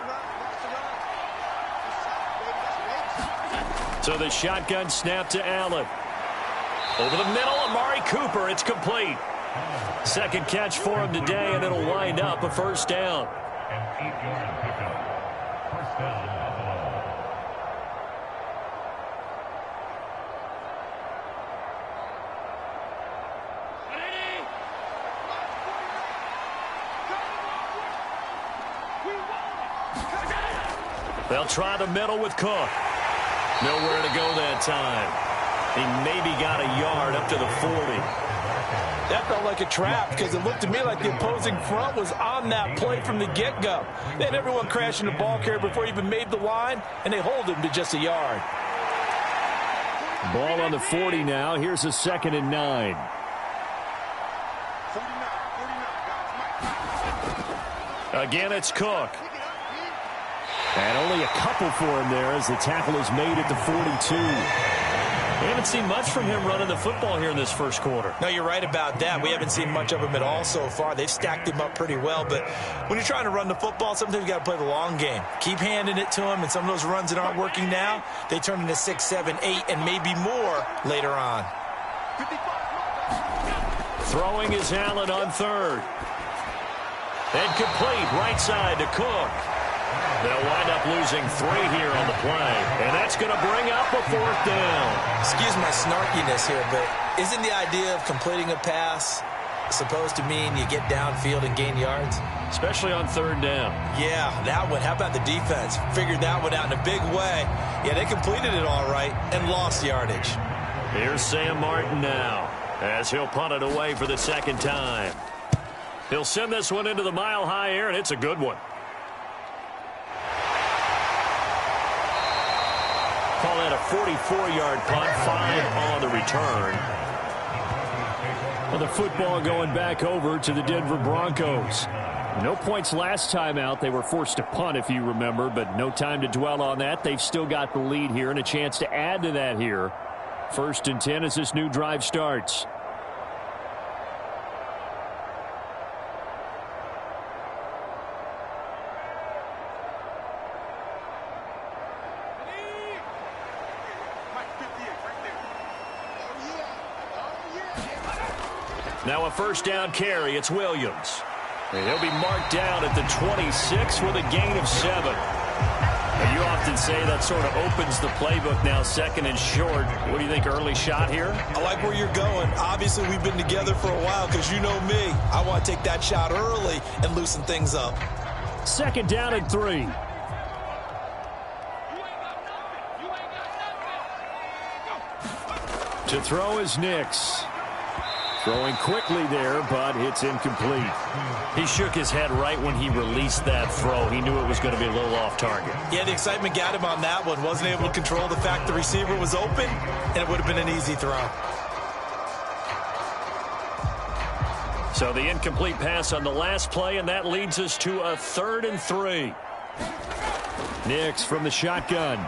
So the shotgun snap to Allen. Over the middle, Amari Cooper. It's complete. Second catch for him today, and it'll wind up a first down. They'll try the middle with Cook. Nowhere to go that time. He maybe got a yard up to the 40. That felt like a trap because it looked to me like the opposing front was on that play from the get-go. They had everyone crashing the ball carrier before he even made the line, and they hold him to just a yard. Ball on the 40 now. Here's a 2nd and 9. Again, it's Cook. And only a couple for him there as the tackle is made at the 42. We haven't seen much from him running the football here in this first quarter. No, you're right about that. We haven't seen much of him at all so far. They've stacked him up pretty well. But when you're trying to run the football, sometimes you got to play the long game. Keep handing it to him, and some of those runs that aren't working now, they turn into 6, 7, 8, and maybe more later on. Throwing is Allen on 3rd. And complete right side to Cook. They'll wind up losing 3 here on the play. And that's going to bring up a 4th down. Excuse my snarkiness here, but isn't the idea of completing a pass supposed to mean you get downfield and gain yards? Especially on 3rd down. Yeah, that one. How about the defense? Figured that one out in a big way. Yeah, they completed it all right and lost yardage. Here's Sam Martin now as he'll punt it away for the 2nd time. He'll send this one into the mile-high air, and it's a good one. Call that a 44-yard punt, 5 on the return. Well, the football going back over to the Denver Broncos. No points last time out. They were forced to punt, if you remember, but no time to dwell on that. They've still got the lead here and a chance to add to that here. 1st and 10 as this new drive starts. Now a 1st down carry. It's Williams. And he'll be marked down at the 26 with a gain of 7. Now you often say that sort of opens the playbook now, 2nd and short. What do you think, early shot here? I like where you're going. Obviously, we've been together for a while because you know me. I want to take that shot early and loosen things up. 2nd down and 3. To throw is Nix. Throwing quickly there, but it's incomplete. He shook his head right when he released that throw. He knew it was going to be a little off target. Yeah, the excitement got him on that one. Wasn't able to control the fact the receiver was open, and it would have been an easy throw. So the incomplete pass on the last play, and that leads us to a 3rd and 3. Nix from the shotgun.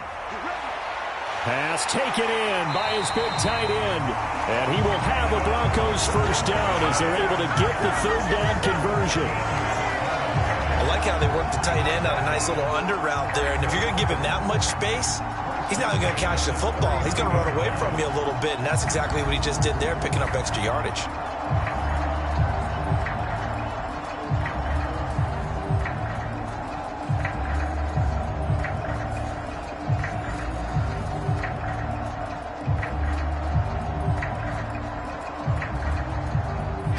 Pass taken in by his big tight end. And he will have a Broncos 1st down as they're able to get the 3rd down conversion. I like how they work the tight end on a nice little under route there. And if you're going to give him that much space, he's not going to catch the football. He's going to run away from you a little bit, and that's exactly what he just did there, picking up extra yardage.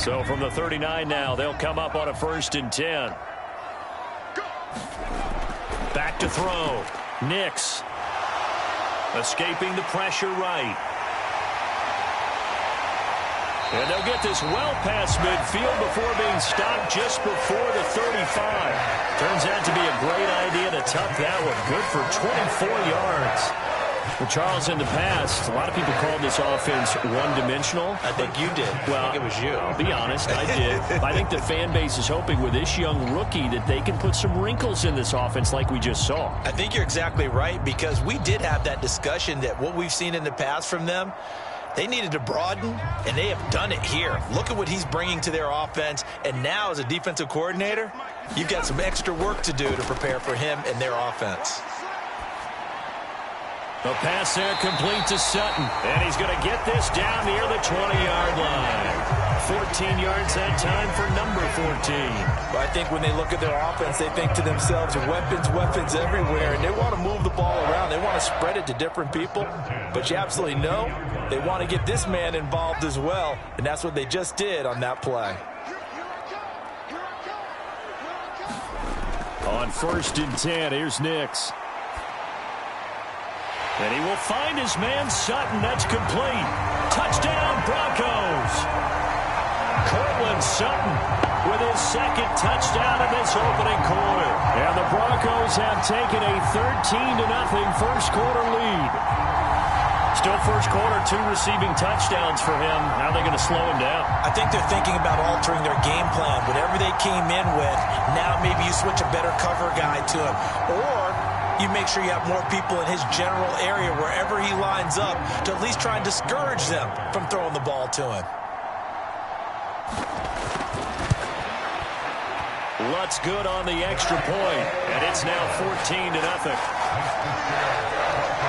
So from the 39 now, they'll come up on a 1st and 10. Back to throw. Nix. Escaping the pressure right. And they'll get this well past midfield before being stopped just before the 35. Turns out to be a great idea to tuck that one. Good for 24 yards. Well, Charles, in the past, a lot of people called this offense one-dimensional. I think you did. Well, I think it was you. I'll be honest, I did. I think the fan base is hoping with this young rookie that they can put some wrinkles in this offense like we just saw. I think you're exactly right, because we did have that discussion that what we've seen in the past from them, they needed to broaden, and they have done it here. Look at what he's bringing to their offense, and now as a defensive coordinator, you've got some extra work to do to prepare for him and their offense. The pass there complete to Sutton. And he's going to get this down near the 20-yard line. 14 yards that time for number 14. But I think when they look at their offense, they think to themselves, weapons everywhere. And they want to move the ball around. They want to spread it to different people. But you absolutely know they want to get this man involved as well. And that's what they just did on that play. On 1st and 10, here's Nix. And he will find his man Sutton. That's complete. Touchdown, Broncos. Cortland Sutton with his 2nd touchdown in this opening quarter. And the Broncos have taken a 13-0 first quarter lead. Still first quarter, 2 receiving touchdowns for him. How are they going to slow him down? I think they're thinking about altering their game plan. Whatever they came in with, now maybe you switch a better cover guy to him. Or you make sure you have more people in his general area wherever he lines up to at least try and discourage them from throwing the ball to him. Lutz good on the extra point, and it's now 14-0.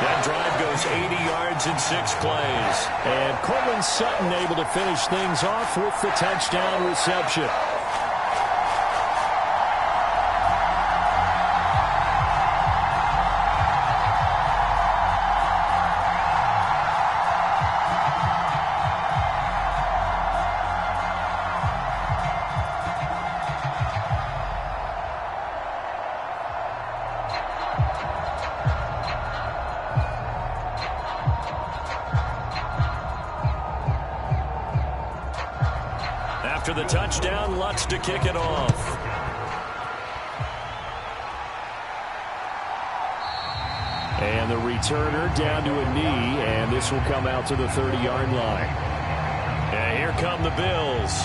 That drive goes 80 yards in 6 plays. And Cortland Sutton able to finish things off with the touchdown reception. After the touchdown, Lutz to kick it off. And the returner down to a knee, and this will come out to the 30-yard line. And here come the Bills.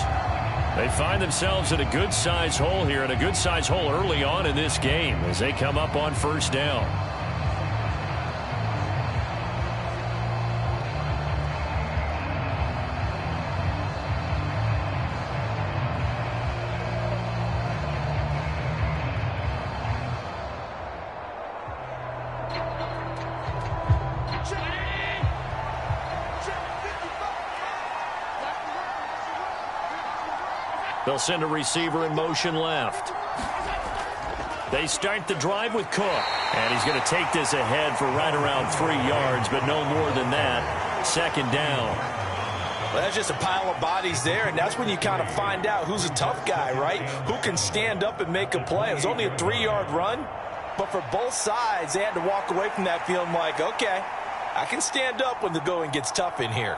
They find themselves in a good-sized hole here, and a good-sized hole early on in this game as they come up on 1st down. They'll send a receiver in motion left. They start the drive with Cook. And he's going to take this ahead for right around 3 yards, but no more than that. 2nd down. Well, that's just a pile of bodies there, and that's when you kind of find out who's a tough guy, right? Who can stand up and make a play. It was only a 3-yard run, but for both sides, they had to walk away from that feeling like, okay, I can stand up when the going gets tough in here.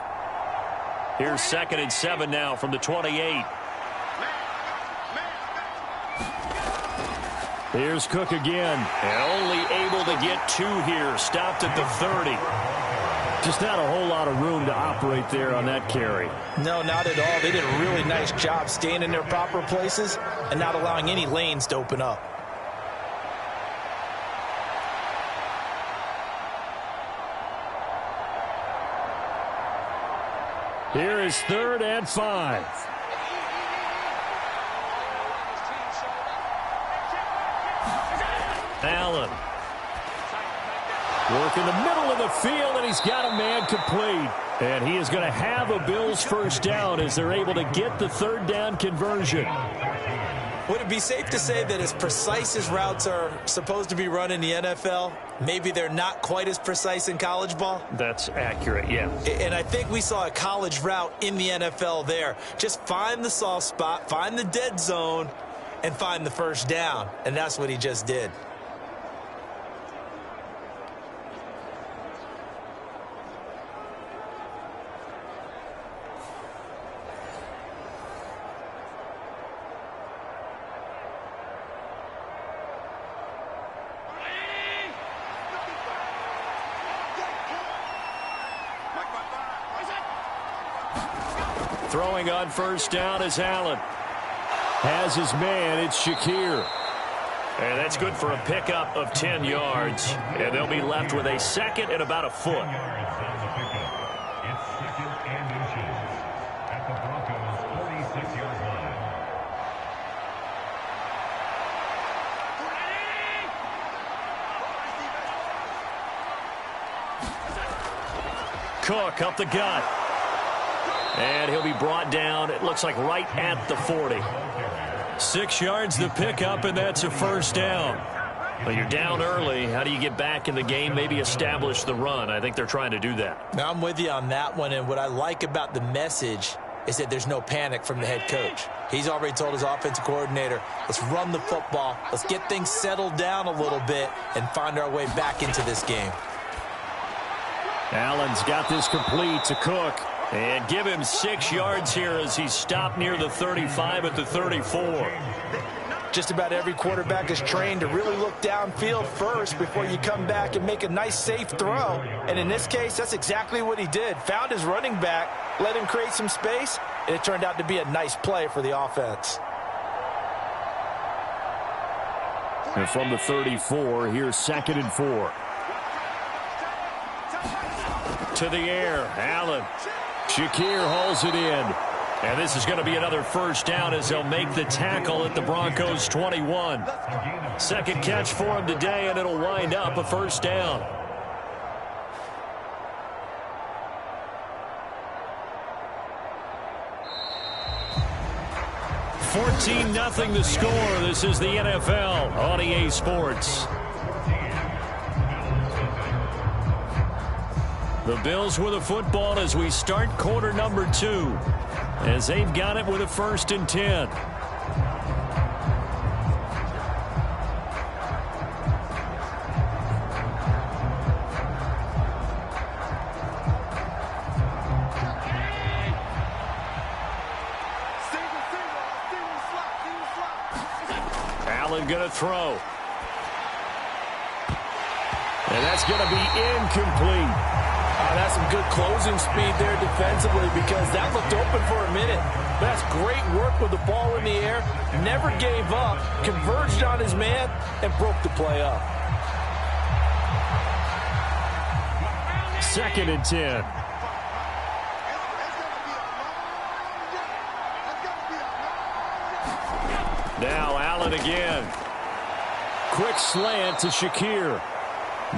Here's 2nd and 7 now from the 28. Here's Cook again, and only able to get 2 here. Stopped at the 30. Just not a whole lot of room to operate there on that carry. No, not at all. They did a really nice job staying in their proper places and not allowing any lanes to open up. Here is 3rd and 5. Allen. Work in the middle of the field, and he's got a man complete. And he is going to have a Bills first down as they're able to get the third down conversion. Would it be safe to say that as precise as routes are supposed to be run in the NFL, maybe they're not quite as precise in college ball? That's accurate, yeah. And I think we saw a college route in the NFL there. Just find the soft spot, find the dead zone, and find the first down. And that's what he just did. Throwing on first down is Allen. Has his man, it's Shakir. And that's good for a pickup of 10 yards. And they'll be left with a second and about a foot. It's second and inches at the Broncos' 46-yard line. Cook up the gut. And he'll be brought down, it looks like right at the 40. 6 yards the pickup, and that's a first down. Well, you're down early. How do you get back in the game, maybe establish the run? I think they're trying to do that. Now, I'm with you on that one, and what I like about the message is that there's no panic from the head coach. He's already told his offensive coordinator, let's run the football, let's get things settled down a little bit and find our way back into this game. Allen's got this complete to Cook. And give him 6 yards here as he's stopped near the 35 at the 34. Just about every quarterback is trained to really look downfield first before you come back and make a nice, safe throw. And in this case, that's exactly what he did. Found his running back, let him create some space, and it turned out to be a nice play for the offense. And from the 34, here's 2nd and 4. To the air, Allen. Shakir hauls it in. And this is going to be another first down as they'll make the tackle at the Broncos' 21. Second catch for him today, and it'll wind up a first down. $14-0 the score. This is the NFL on EA Sports. The Bills with a football as we start quarter number 2, as they've got it with a 1st and 10. Allen going to throw. And that's going to be incomplete. That's some good closing speed there defensively because that looked open for a minute. That's great work with the ball in the air. Never gave up, converged on his man, and broke the play up. 2nd and 10. Now Allen again. Quick slant to Shakir.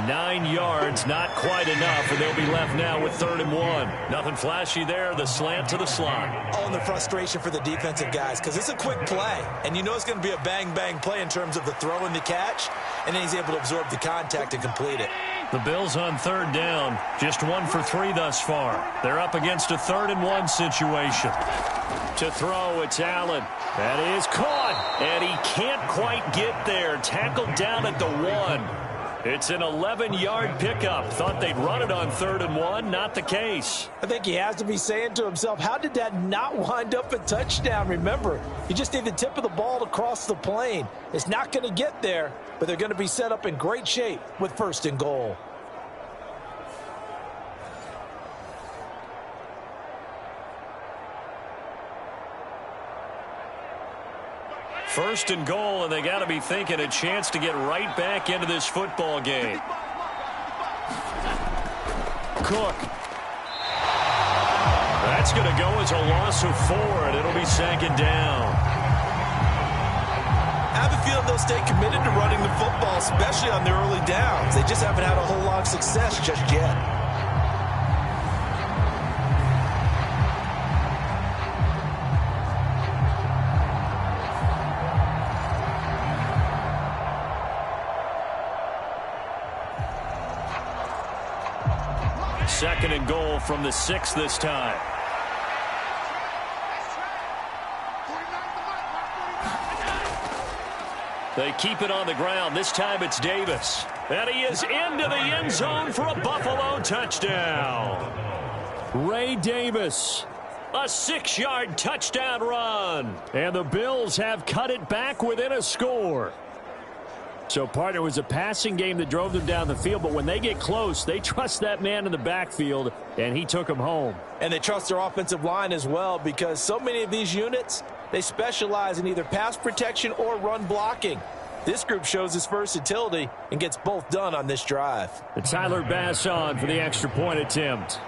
9 yards, not quite enough, and they'll be left now with 3rd and 1. Nothing flashy there, the slant to the slot. Oh, and the frustration for the defensive guys, because it's a quick play, and you know it's going to be a bang-bang play in terms of the throw and the catch, and then he's able to absorb the contact and complete it. The Bills on 3rd down, just 1 for 3 thus far. They're up against a 3rd and 1 situation. To throw, it's Allen. That is caught, and he can't quite get there. Tackled down at the 1. It's an 11-yard pickup. Thought they'd run it on 3rd and 1. Not the case. I think he has to be saying to himself, how did that not wind up a touchdown? Remember, you just need the tip of the ball to cross the plane. It's not going to get there, but they're going to be set up in great shape with 1st and goal. First and goal, and they got to be thinking a chance to get right back into this football game. Cook. That's going to go as a loss of 4, and it'll be 2nd down. I have a feeling they'll stay committed to running the football, especially on their early downs. They just haven't had a whole lot of success just yet. Second and goal from the 6 this time. They keep it on the ground. This time it's Davis. And he is into the end zone for a Buffalo touchdown. Ray Davis. A 6-yard touchdown run. And the Bills have cut it back within a score. So, partner, it was a passing game that drove them down the field, but when they get close, they trust that man in the backfield, and he took them home. And they trust their offensive line as well, because so many of these units, they specialize in either pass protection or run blocking. This group shows its versatility and gets both done on this drive. And Tyler Bass on for the extra point attempt.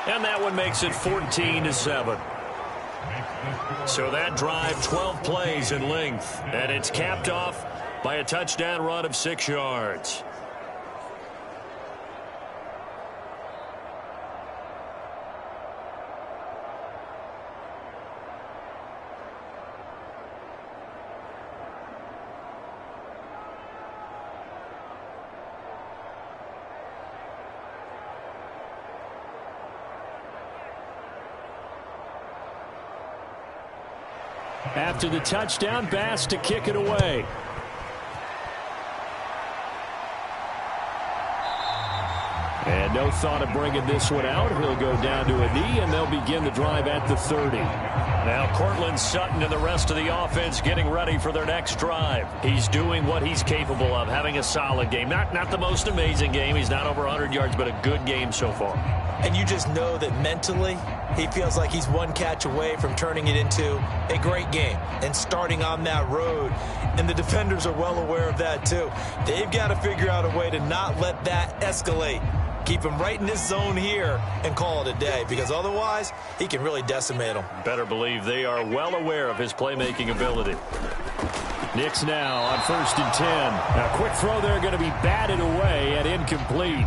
And that one makes it 14-7. So that drive, 12 plays in length, and it's capped off by a touchdown run of 6 yards. After the touchdown, Bass to kick it away. And no thought of bringing this one out. He'll go down to a knee, and they'll begin the drive at the 30. Now Cortland Sutton and the rest of the offense getting ready for their next drive. He's doing what he's capable of, having a solid game. Not the most amazing game. He's not over 100 yards, but a good game so far. And you just know that mentally he feels like he's one catch away from turning it into a great game and starting on that road. And the defenders are well aware of that too. They've got to figure out a way to not let that escalate. Keep him right in this zone here and call it a day, because otherwise he can really decimate them. Better believe they are well aware of his playmaking ability. Knicks now on 1st and 10. Now, quick throw there, going to be batted away and incomplete.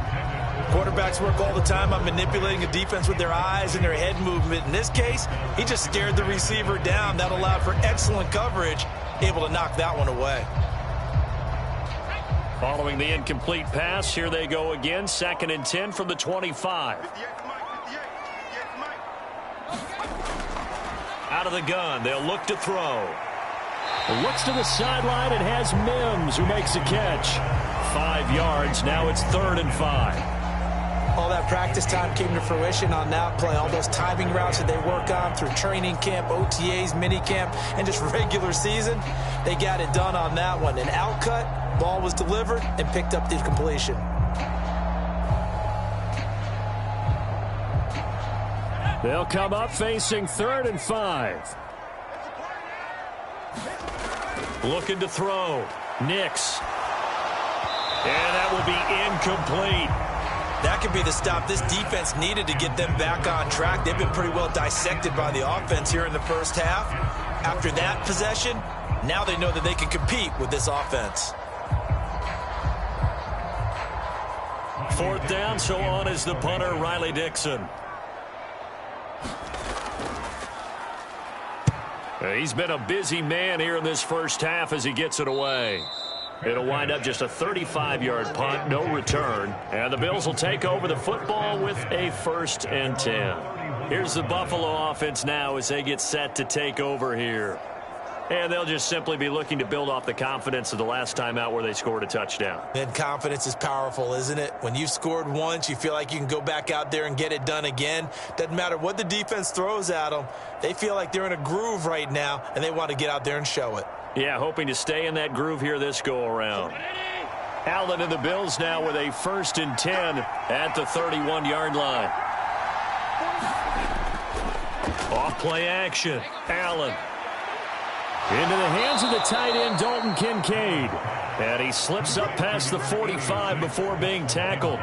Quarterbacks work all the time on manipulating a defense with their eyes and their head movement. In this case, he just stared the receiver down. That allowed for excellent coverage, able to knock that one away. Following the incomplete pass, here they go again. 2nd and 10 from the 25. Out of the gun, they'll look to throw. Looks to the sideline and has Mims, who makes a catch. 5 yards, now it's 3rd and 5. All that practice time came to fruition on that play. All those timing routes that they work on through training camp, OTAs, minicamp, and just regular season, they got it done on that one. An outcut, ball was delivered, and picked up the completion. They'll come up facing 3rd and 5. Looking to throw. Knicks. And that will be incomplete. That could be the stop this defense needed to get them back on track. They've been pretty well dissected by the offense here in the first half. After that possession, now they know that they can compete with this offense. 4th down, so on is the punter, Riley Dixon. He's been a busy man here in this first half as he gets it away. It'll wind up just a 35-yard punt, no return. And the Bills will take over the football with a 1st and 10. Here's the Buffalo offense now as they get set to take over here. And they'll just simply be looking to build off the confidence of the last time out where they scored a touchdown. And confidence is powerful, isn't it? When you've scored once, you feel like you can go back out there and get it done again. Doesn't matter what the defense throws at them. They feel like they're in a groove right now, and they want to get out there and show it. Yeah, hoping to stay in that groove here this go-around. Allen and the Bills now with a 1st and 10 at the 31-yard line. Off play action. Allen. Into the hands of the tight end, Dalton Kincaid. And he slips up past the 45 before being tackled.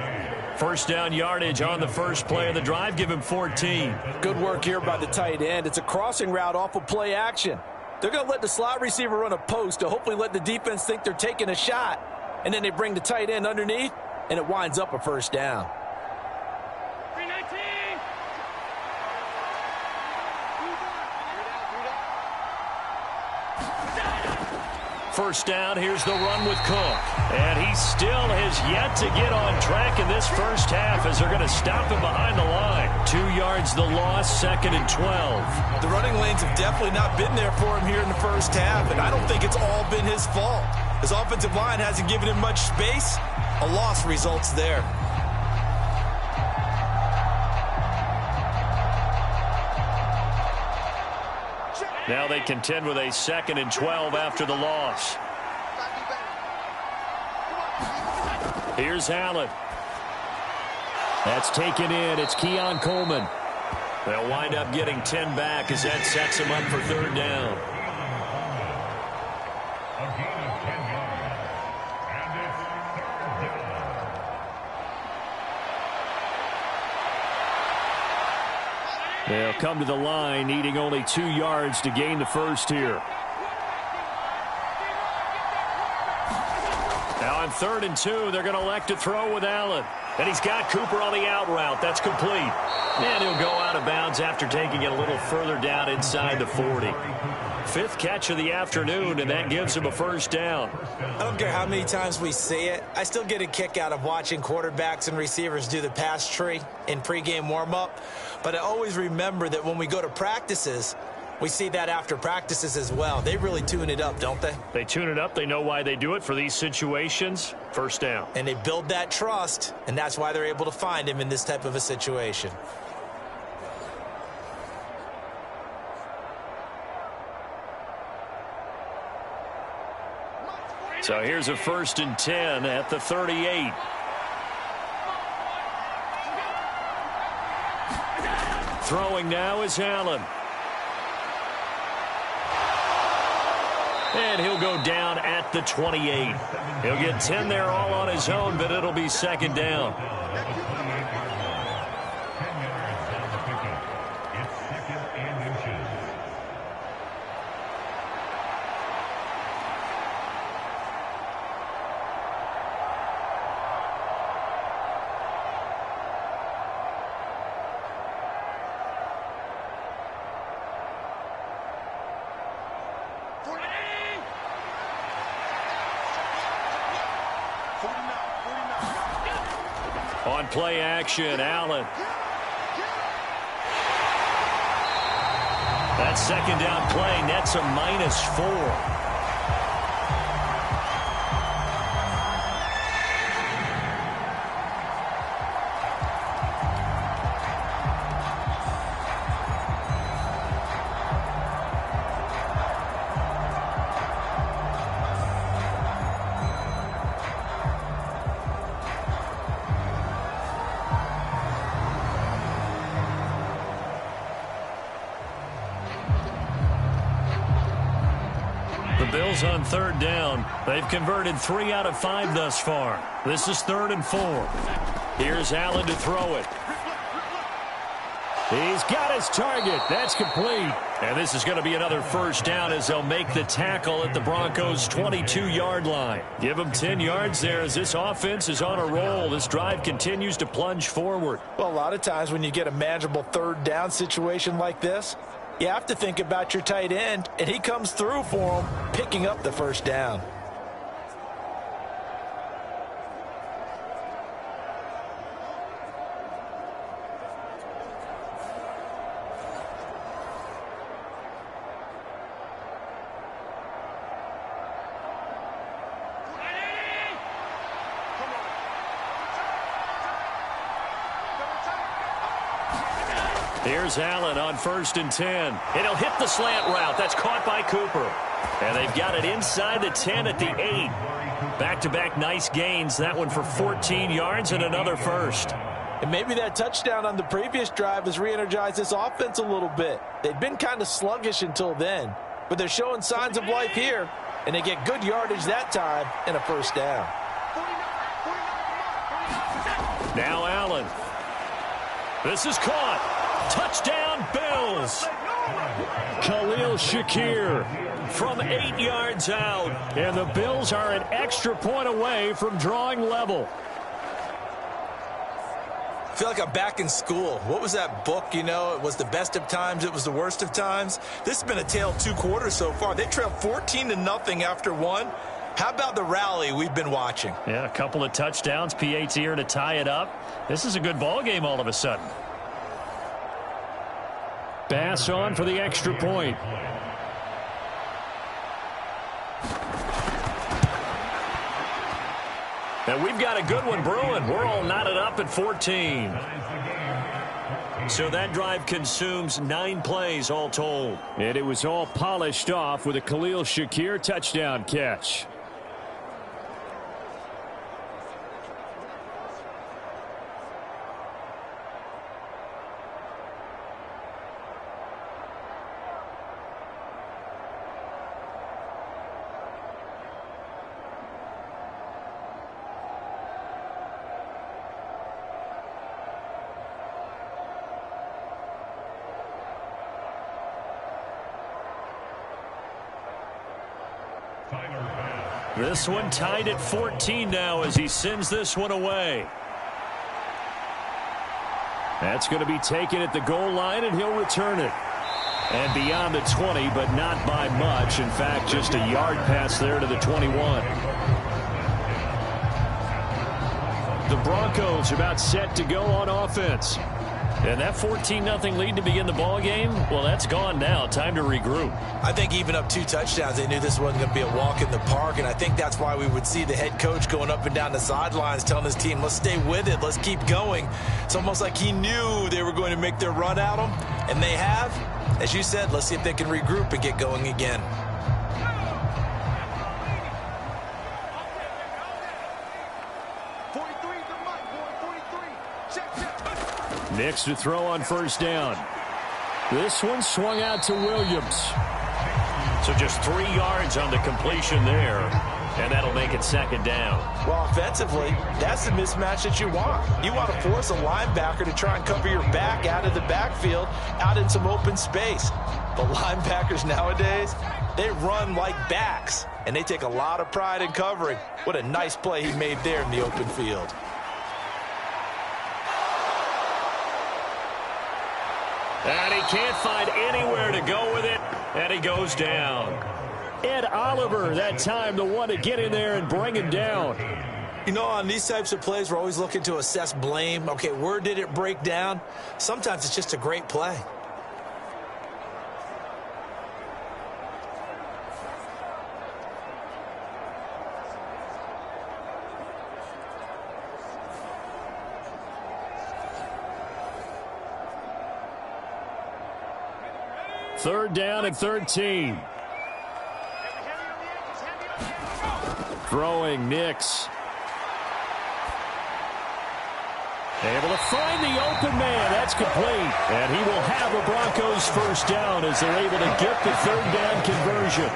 First down yardage on the first play of the drive. Give him 14. Good work here by the tight end. It's a crossing route off of play action. They're going to let the slot receiver run a post to hopefully let the defense think they're taking a shot. And then they bring the tight end underneath, and it winds up a first down. First down, here's the run with Cook. And he still has yet to get on track in this first half as they're going to stop him behind the line. 2 yards the loss, 2nd and 12. The running lanes have definitely not been there for him here in the first half, and I don't think it's all been his fault. His offensive line hasn't given him much space. A loss results there. Now they contend with a 2nd and 12 after the loss. Here's Allen. That's taken in. It's Keon Coleman. They'll wind up getting 10 back as that sets them up for 3rd down. A gain of 10 yards. And it's 3rd down. They'll come to the line, needing only 2 yards to gain the first here. Now on 3rd and 2, they're going to elect to throw with Allen. And he's got Cooper on the out route. That's complete. And he'll go out of bounds after taking it a little further down inside the 40. 5th catch of the afternoon, and that gives him a first down. I don't care how many times we see it. I still get a kick out of watching quarterbacks and receivers do the pass tree in pregame warm-up. But I always remember that when we go to practices, we see that after practices as well. They really tune it up, don't they? They tune it up. They know why they do it for these situations. First down. And they build that trust, and that's why they're able to find him in this type of a situation. So here's a 1st and 10 at the 38. Throwing now is Allen. And he'll go down at the 28. He'll get 10 there all on his own, but it'll be 2nd down. On play action, Allen. That 2nd down play nets a -4. Bills on 3rd down. They've converted 3 out of 5 thus far. This is 3rd and 4. Here's Allen to throw it. He's got his target. That's complete. And this is going to be another first down as they'll make the tackle at the Broncos' 22-yard line. Give them 10 yards there as this offense is on a roll. This drive continues to plunge forward. Well, a lot of times when you get a manageable 3rd down situation like this, you have to think about your tight end, and he comes through for him, picking up the first down. Here's Allen on 1st and 10. And he'll hit the slant route. That's caught by Cooper. And they've got it inside the 10 at the 8. Back-to-back nice gains. That one for 14 yards and another first. And maybe that touchdown on the previous drive has re-energized this offense a little bit. They've been kind of sluggish until then. But they're showing signs of life here. And they get good yardage that time and a first down. Now Allen. This is caught. Touchdown, Bills. Khalil Shakir from 8 yards out. And the Bills are an extra point away from drawing level. I feel like I'm back in school. What was that book, you know? It was the best of times. It was the worst of times. This has been a tale of 2 quarters so far. They trailed 14-0 after 1. How about the rally we've been watching? Yeah, a couple of touchdowns. PAT here to tie it up. This is a good ball game all of a sudden. Pass on for the extra point. And we've got a good one brewing. We're all knotted up at 14. So that drive consumes 9 plays all told. And it was all polished off with a Khalil Shakir touchdown catch. This one tied at 14 now as he sends this one away. That's going to be taken at the goal line, and he'll return it. And beyond the 20, but not by much. In fact, just a yard pass there to the 21. The Broncos about set to go on offense. And that 14-0 lead to begin the ball game, well, that's gone now. Time to regroup. I think even up 2 touchdowns, they knew this wasn't going to be a walk in the park, and I think that's why we would see the head coach going up and down the sidelines telling his team, let's stay with it, let's keep going. It's almost like he knew they were going to make their run at him, and they have. As you said, let's see if they can regroup and get going again. Next to throw on first down. This one swung out to Williams. So just 3 yards on the completion there, and that'll make it second down. Well, offensively, that's the mismatch that you want. You want to force a linebacker to try and cover your back out of the backfield, out in some open space. The linebackers nowadays, they run like backs, and they take a lot of pride in covering. What a nice play he made there in the open field. And he can't find anywhere to go with it, and he goes down. Ed Oliver, that time, the one to get in there and bring him down. You know, on these types of plays, we're always looking to assess blame. Okay, where did it break down? Sometimes it's just a great play. Third down and 13. Throwing Nix. Able to find the open man. That's complete. And he will have a Broncos first down as they're able to get the third down conversion.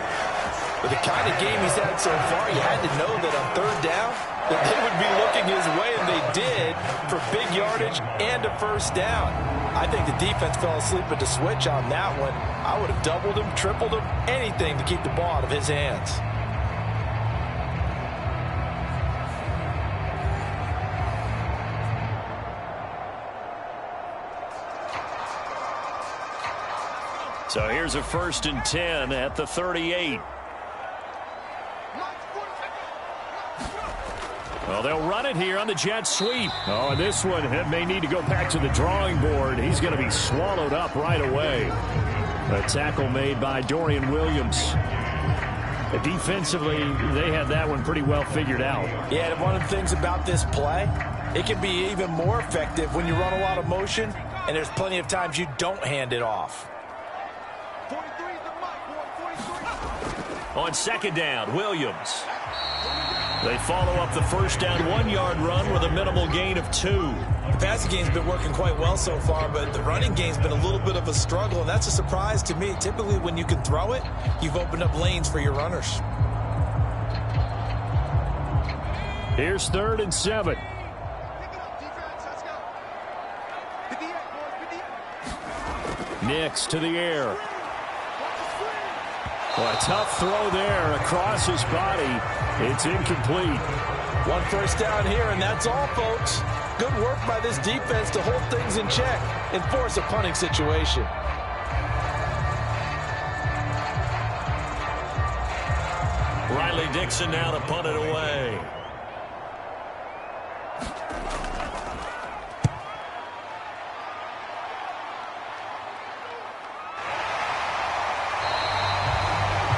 With the kind of game he's had so far, you had to know that on third down that they would be looking his way, and they did, for big yardage and a first down. I think the defense fell asleep at the switch on that one. I would have doubled him, tripled him, anything to keep the ball out of his hands. So here's a 1st and 10 at the 38. Well, they'll run it here on the jet sweep. Oh, and this one may need to go back to the drawing board. He's going to be swallowed up right away. A tackle made by Dorian Williams. Defensively, they had that one pretty well figured out. Yeah, and one of the things about this play, it can be even more effective when you run a lot of motion, and there's plenty of times you don't hand it off. On second down, Williams. They follow up the first down 1-yard run with a minimal gain of 2. The passing game's been working quite well so far, but the running game's been a little bit of a struggle, and that's a surprise to me. Typically, when you can throw it, you've opened up lanes for your runners. Here's 3rd and 7. Nix to the air. Well, a tough throw there across his body. It's incomplete. 1 first down here, and that's all, folks. Good work by this defense to hold things in check and force a punting situation. Riley Dixon now to punt it away.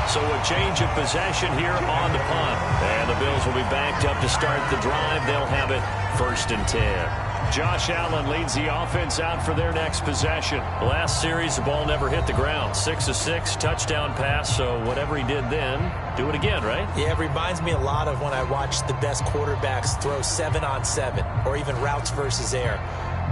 So a change of possession here on the punt. And the Bills will be backed up to start the drive. They'll have it 1st and 10. Josh Allen leads the offense out for their next possession. Last series, the ball never hit the ground. 6 of 6, touchdown pass. So whatever he did then, do it again, right? Yeah, it reminds me a lot of when I watch the best quarterbacks throw 7-on-7 or even routes versus air.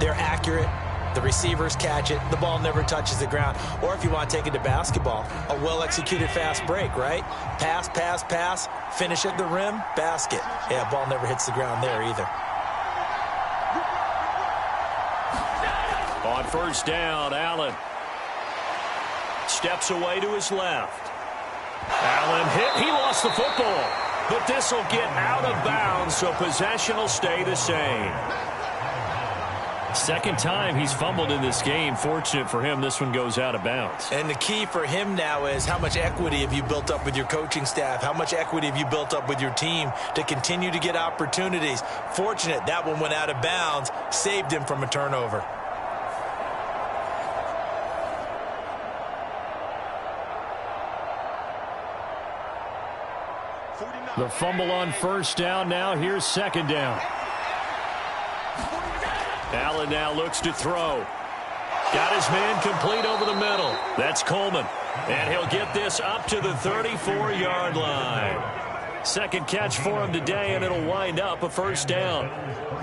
They're accurate. The receivers catch it. The ball never touches the ground. Or if you want to take it to basketball, a well-executed fast break, right? Pass, pass, pass, finish at the rim, basket. Yeah, ball never hits the ground there either. On 1st down, Allen steps away to his left. Allen hit. He lost the football. But this will get out of bounds, so possession will stay the same. Second time he's fumbled in this game. Fortunate for him, this one goes out of bounds. And the key for him now is how much equity have you built up with your coaching staff? How much equity have you built up with your team to continue to get opportunities? Fortunate that one went out of bounds, saved him from a turnover. The fumble on 1st down. Now here's 2nd down. Allen now looks to throw. Got his man complete over the middle. That's Coleman. And he'll get this up to the 34-yard line. Second catch for him today, and it'll wind up a 1st down.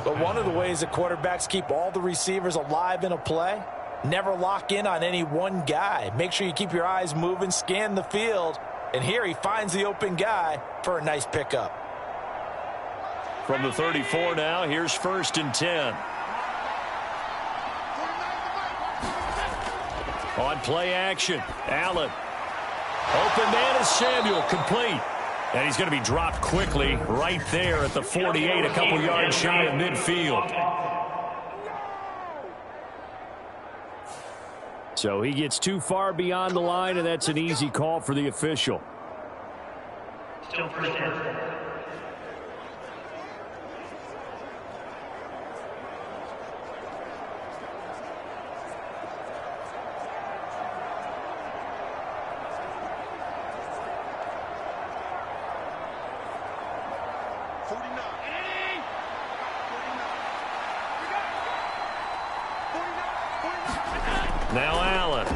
But one of the ways that quarterbacks keep all the receivers alive in a play, never lock in on any one guy. Make sure you keep your eyes moving, scan the field. And here he finds the open guy for a nice pickup. From the 34 now, here's 1st and 10. On play action, Allen. Open man is Samuel, complete. And he's going to be dropped quickly right there at the 48, a couple yards shy of midfield. So he gets too far beyond the line, and that's an easy call for the official. Still 1st down. Now Allen.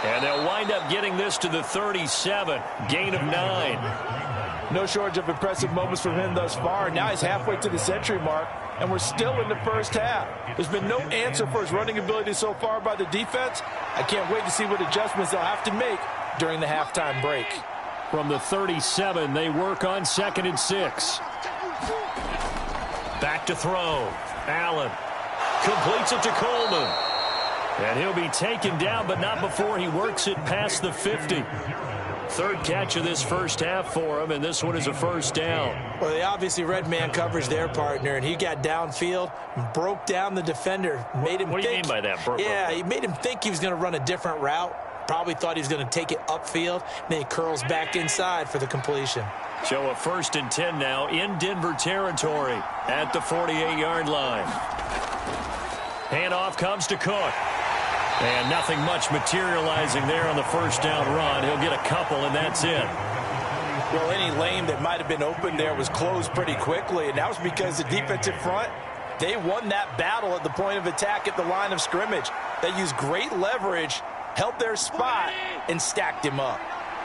And they'll wind up getting this to the 37. Gain of 9. No shortage of impressive moments from him thus far. Now he's halfway to the century mark, and we're still in the 1st half. There's been no answer for his running ability so far by the defense. I can't wait to see what adjustments they'll have to make during the halftime break. From the 37, they work on 2nd and 6. Back to throw. Allen completes it to Coleman. And he'll be taken down, but not before he works it past the 50. 3rd catch of this 1st half for him, and this one is a 1st down. Well, they obviously read man coverage their partner, and he got downfield, broke down the defender, made him What do you mean by that? He made him think he was going to run a different route. Probably thought he was going to take it upfield. Then he curls back inside for the completion. So a 1st and 10 now in Denver territory at the 48-yard line. Handoff comes to Cook. And nothing much materializing there on the 1st down run. He'll get a couple, and that's it. Well, any lane that might have been open there was closed pretty quickly, and that was because the defensive front, they won that battle at the point of attack at the line of scrimmage. They used great leverage, held their spot, and stacked him up.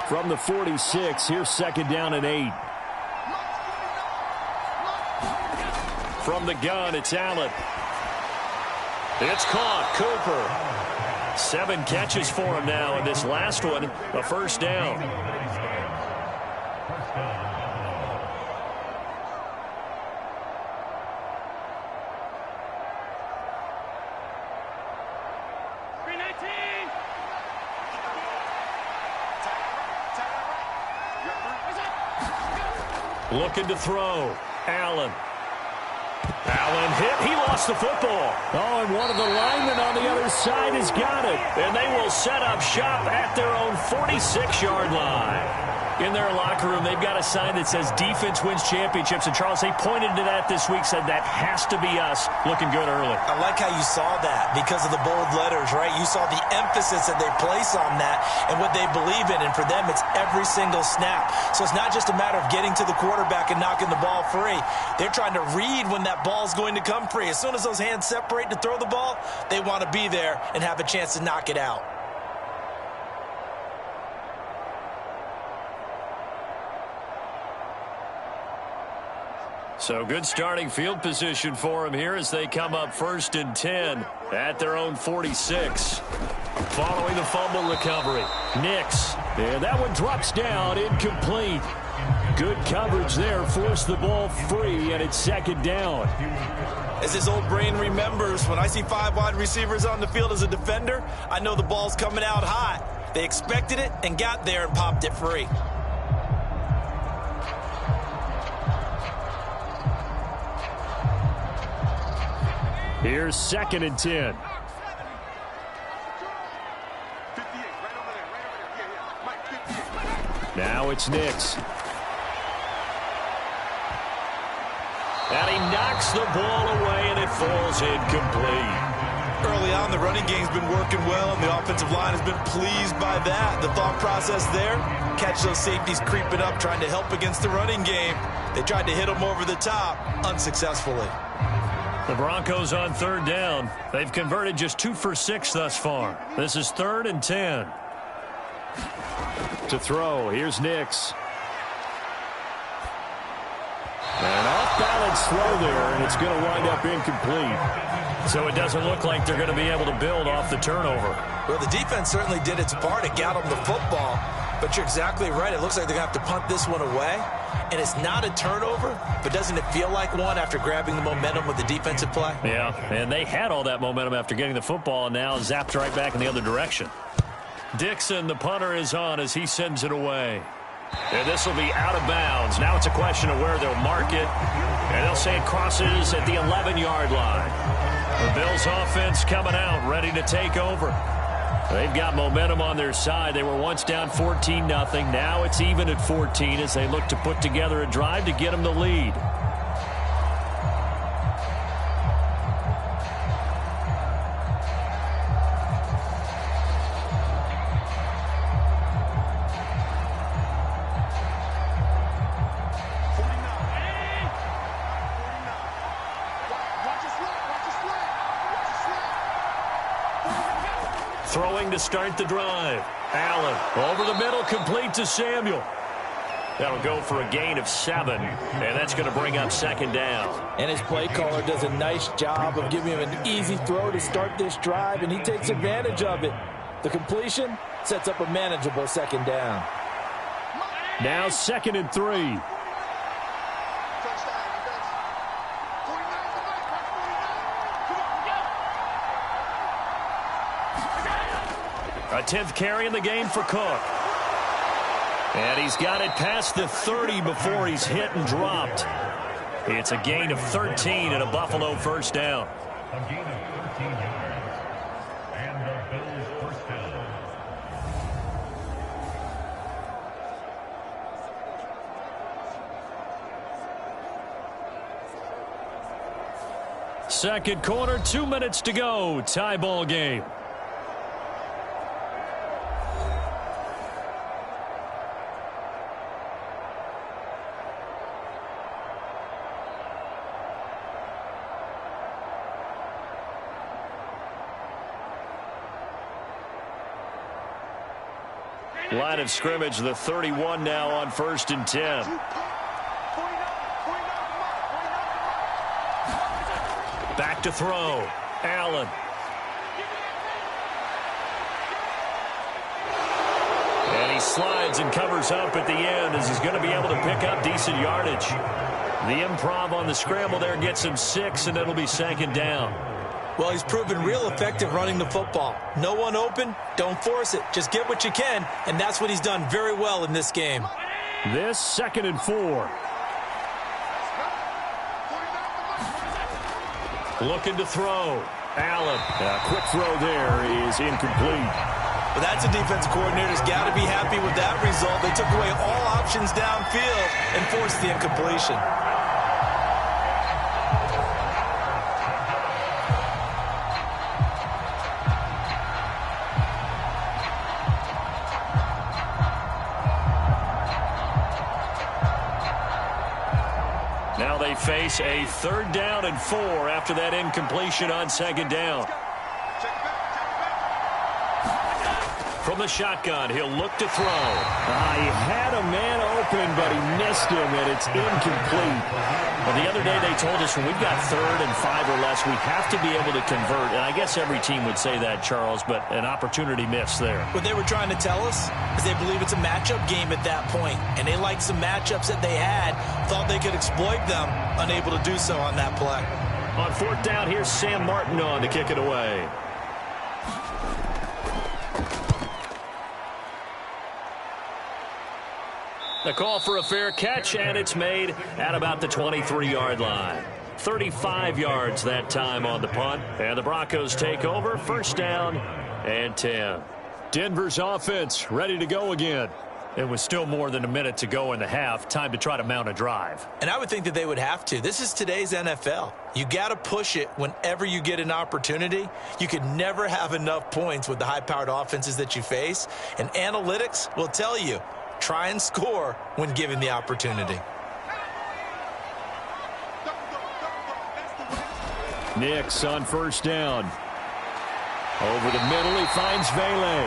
From the 46, here's 2nd down and 8. From the gun, it's Allen. It's caught. Cooper. 7 catches for him now, and this last one, a 1st down. Looking to throw. Allen hit. He lost the football. Oh, and one of the linemen on the other side has got it. And they will set up shop at their own 46-yard line. In their locker room, they've got a sign that says defense wins championships. And, Charles, they pointed to that this week, said that has to be us. Looking good early. I like how you saw that because of the bold letters, right? You saw the emphasis that they place on that and what they believe in. And for them, it's every single snap. So it's not just a matter of getting to the quarterback and knocking the ball free. They're trying to read when that ball's going to come free. As soon as those hands separate to throw the ball, they want to be there and have a chance to knock it out. So good starting field position for them here as they come up 1st and 10 at their own 46. Following the fumble recovery, Nix. And that one drops down, incomplete. Good coverage there, forced the ball free, and it's 2nd down. As his old brain remembers, when I see 5 wide receivers on the field as a defender, I know the ball's coming out hot. They expected it and got there and popped it free. Here's 2nd and 10. Now it's Nix. And he knocks the ball away, and it falls incomplete. Early on, the running game's been working well, and the offensive line has been pleased by that. The thought process there, catch those safeties creeping up, trying to help against the running game. They tried to hit them over the top, unsuccessfully. The Broncos on 3rd down. They've converted just 2 for 6 thus far. This is 3rd and 10. To throw, here's Nix. An off-balance throw there, and it's going to wind up incomplete. So it doesn't look like they're going to be able to build off the turnover. Well, the defense certainly did its part. It got them the football. But you're exactly right. It looks like they're going to have to punt this one away. And it's not a turnover, but doesn't it feel like one after grabbing the momentum with the defensive play? Yeah, and they had all that momentum after getting the football and now zapped right back in the other direction. Dixon, the punter, is on as he sends it away. And this will be out of bounds. Now it's a question of where they'll mark it. And they'll say it crosses at the 11-yard line. The Bills offense coming out, ready to take over. They've got momentum on their side. They were once down 14-0. Now it's even at 14 as they look to put together a drive to get them the lead. Throwing to start the drive. Allen over the middle, complete to Samuel. That'll go for a gain of 7, and that's going to bring up 2nd down. And his play caller does a nice job of giving him an easy throw to start this drive, and he takes advantage of it. The completion sets up a manageable 2nd down. Now 2nd and 3. A 10th carry in the game for Cook. And he's got it past the 30 before he's hit and dropped. It's a gain of 13 and a Buffalo 1st down. A gain of 13 yards. And the Bills 1st down. Second quarter, 2 minutes to go. Tie ball game. Line of scrimmage, the 31 now on 1st and 10. Back to throw. Allen. And he slides and covers up at the end as he's going to be able to pick up decent yardage. The improv on the scramble there gets him 6, and it'll be 2nd down. Well, he's proven real effective running the football. No one open, don't force it. Just get what you can, and that's what he's done very well in this game. This 2nd and 4. Looking to throw. Allen. Quick throw there is incomplete. Well, that's a defense coordinator's got to be happy with that result. They took away all options downfield and forced the incompletion. Now they face a 3rd down and 4 after that incompletion on 2nd down. From the shotgun, he'll look to throw. He had a man open, but he missed him, and it's incomplete. Well, the other day they told us when we've got 3rd and 5 or less, we have to be able to convert. And I guess every team would say that, Charles, but an opportunity missed there. What they were trying to tell us is they believe it's a matchup game at that point, and they liked some matchups that they had, thought they could exploit them, unable to do so on that play. On 4th down, here's Sam Martin on to kick it away. The call for a fair catch, and it's made at about the 23-yard line. 35 yards that time on the punt, and the Broncos take over. 1st down and 10. Denver's offense ready to go again. It was still more than a minute to go in the half. Time to try to mount a drive. And I would think that they would have to. This is today's NFL. You got to push it whenever you get an opportunity. You can never have enough points with the high-powered offenses that you face. And analytics will tell you, try and score when given the opportunity. Nix on 1st down. Over the middle, he finds Vele.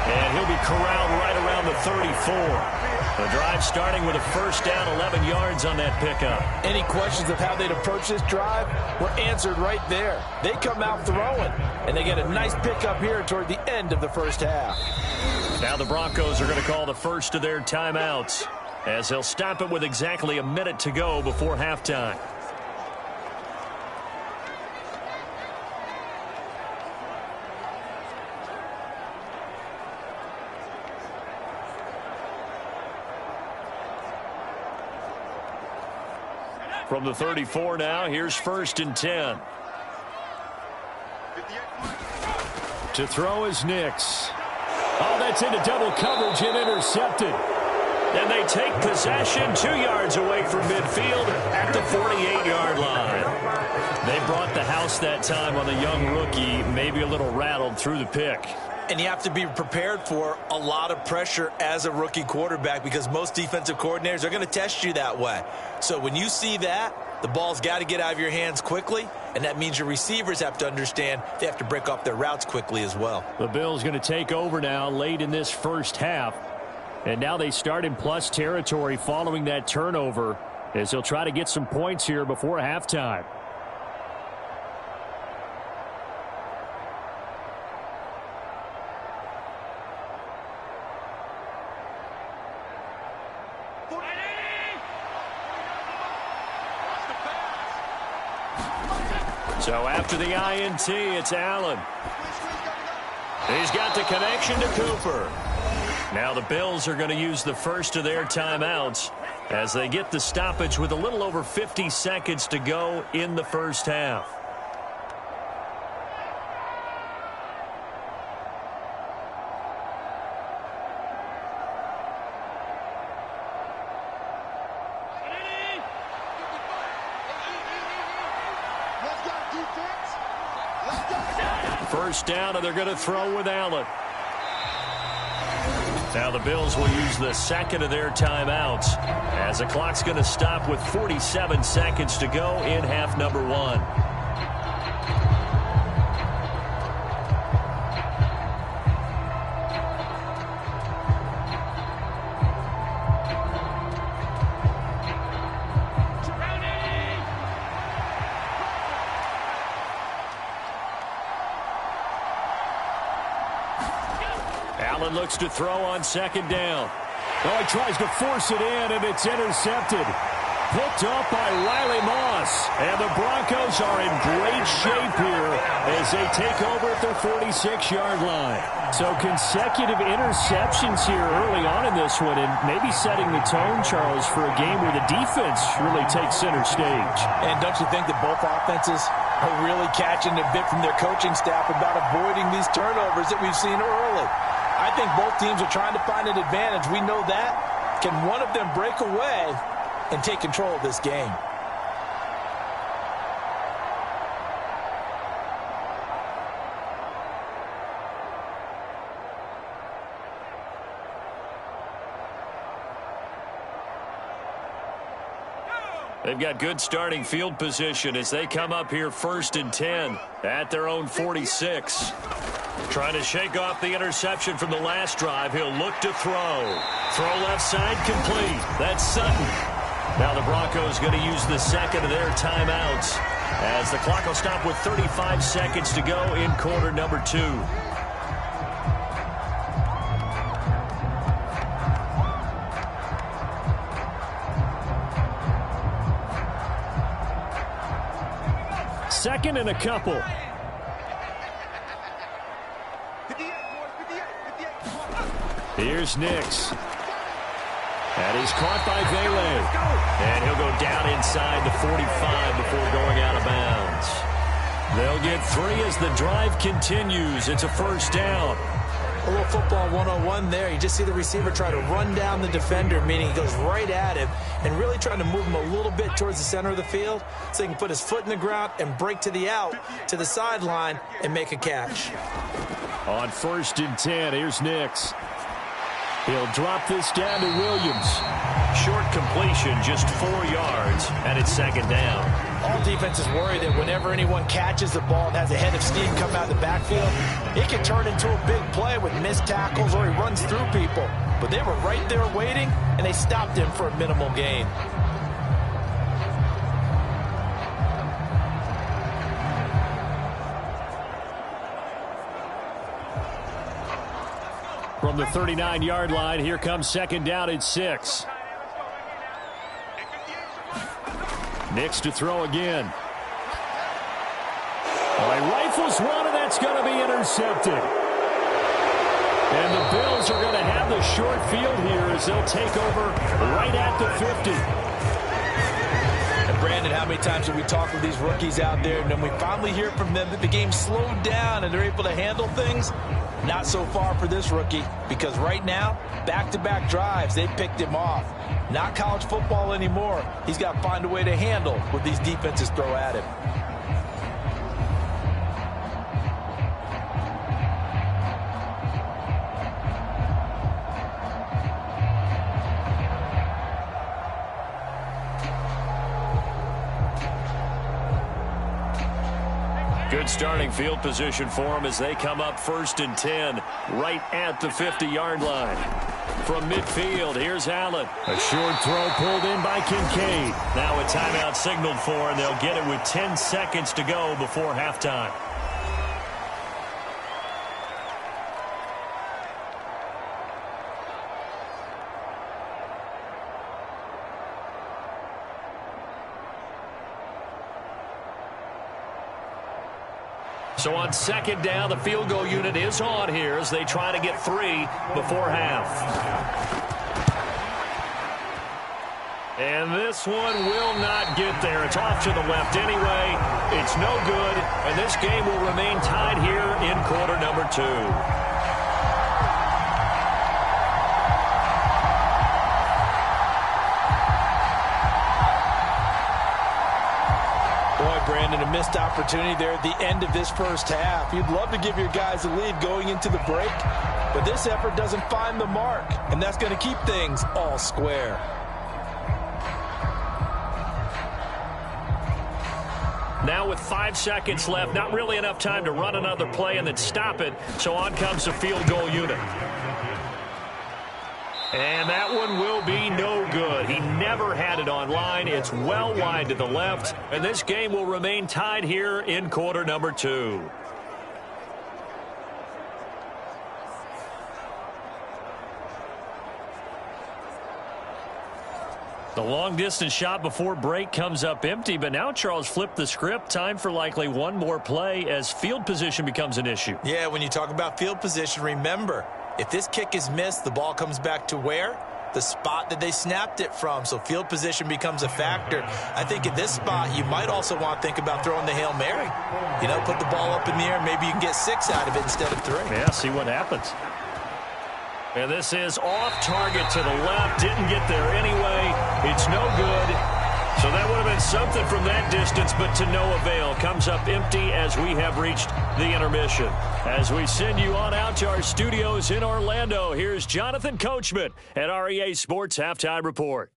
And he'll be corralled right around the 34. The drive starting with a 1st down, 11 yards on that pickup. Any questions of how they'd approach this drive were answered right there. They come out throwing, and they get a nice pickup here toward the end of the 1st half. Now the Broncos are going to call the first of their timeouts, as they'll stop it with exactly a minute to go before halftime. From the 34 now, here's 1st and 10. To throw is Nix. Oh, that's into double coverage and intercepted. And they take possession 2 yards away from midfield at the 48-yard line. They brought the house that time on the young rookie, maybe a little rattled through the pick. And you have to be prepared for a lot of pressure as a rookie quarterback because most defensive coordinators are going to test you that way. So when you see that, the ball's got to get out of your hands quickly, and that means your receivers have to understand they have to break off their routes quickly as well. The Bills going to take over now late in this 1st half. And now they start in plus territory following that turnover as they'll try to get some points here before halftime. So after the INT, it's Allen. He's got the connection to Cooper. Now the Bills are going to use the first of their timeouts as they get the stoppage with a little over 50 seconds to go in the 1st half. First down, and they're going to throw with Allen. Now the Bills will use the second of their timeouts as the clock's going to stop with 47 seconds to go in half number 1. Allen looks to throw on 2nd down. Oh, he tries to force it in, and it's intercepted. Picked up by Riley Moss. And the Broncos are in great shape here as they take over at their 46-yard line. So consecutive interceptions here early on in this one, and maybe setting the tone, Charles, for a game where the defense really takes center stage. And don't you think that both offenses are really catching a bit from their coaching staff about avoiding these turnovers that we've seen early. I think both teams are trying to find an advantage. We know that. Can one of them break away and take control of this game? They've got good starting field position as they come up here 1st and 10 at their own 46. Trying to shake off the interception from the last drive. He'll look to throw. Throw left side complete. That's Sutton. Now the Broncos going to use the second of their timeouts as the clock will stop with 35 seconds to go in quarter number 2. Second and a couple. Here's Nix. And he's caught by Vele. And he'll go down inside the 45 before going out of bounds. They'll get 3 as the drive continues. It's a first down. A little football 101 there. You just see the receiver try to run down the defender, meaning he goes right at him and really trying to move him a little bit towards the center of the field so he can put his foot in the ground and break to the out, to the sideline, and make a catch. On 1st and 10, here's Nix. He'll drop this down to Williams. Short completion, just 4 yards, and it's second down. All defenses worry that whenever anyone catches the ball and has a head of steam come out of the backfield, it can turn into a big play with missed tackles or he runs through people. But they were right there waiting, and they stopped him for a minimal gain. From the 39-yard line, here comes second down at 6. Nix to throw again. Rifles one, and that's going to be intercepted. And the Bills are going to have the short field here as they'll take over right at the 50. And Brandon, how many times have we talked with these rookies out there, and then we finally hear from them that the game slowed down and they're able to handle things? Not so far for this rookie, because right now, back-to-back drives, they picked him off. Not college football anymore. He's got to find a way to handle what these defenses throw at him. Good starting field position for them as they come up 1st and 10 right at the 50-yard line. From midfield, here's Allen. A short throw pulled in by Kincaid. Now a timeout signaled for, and they'll get it with 10 seconds to go before halftime. So on second down, the field goal unit is on here as they try to get 3 before half. And this one will not get there. It's off to the left anyway. It's no good, and this game will remain tied here in quarter number 2. Brandon, a missed opportunity there at the end of this first half. You'd love to give your guys a lead going into the break, but this effort doesn't find the mark, and that's going to keep things all square. Now with 5 seconds left, not really enough time to run another play and then stop it, so on comes the field goal unit. And that one will be no good. He never had it on line. It's well wide to the left. And this game will remain tied here in quarter number 2. The long-distance shot before break comes up empty, but now Charles flipped the script. Time for likely one more play as field position becomes an issue. Yeah, when you talk about field position, remember, if this kick is missed, the ball comes back to where? the spot that they snapped it from. So field position becomes a factor. I think at this spot, you might also want to think about throwing the Hail Mary. You know, put the ball up in the air. Maybe you can get 6 out of it instead of 3. Yeah, see what happens. And this is off target to the left. Didn't get there anyway. It's no good. So that would have been something from that distance, but to no avail. Comes up empty as we have reached the intermission. As we send you on out to our studios in Orlando, here's Jonathan Coachman at REA Sports Halftime Report.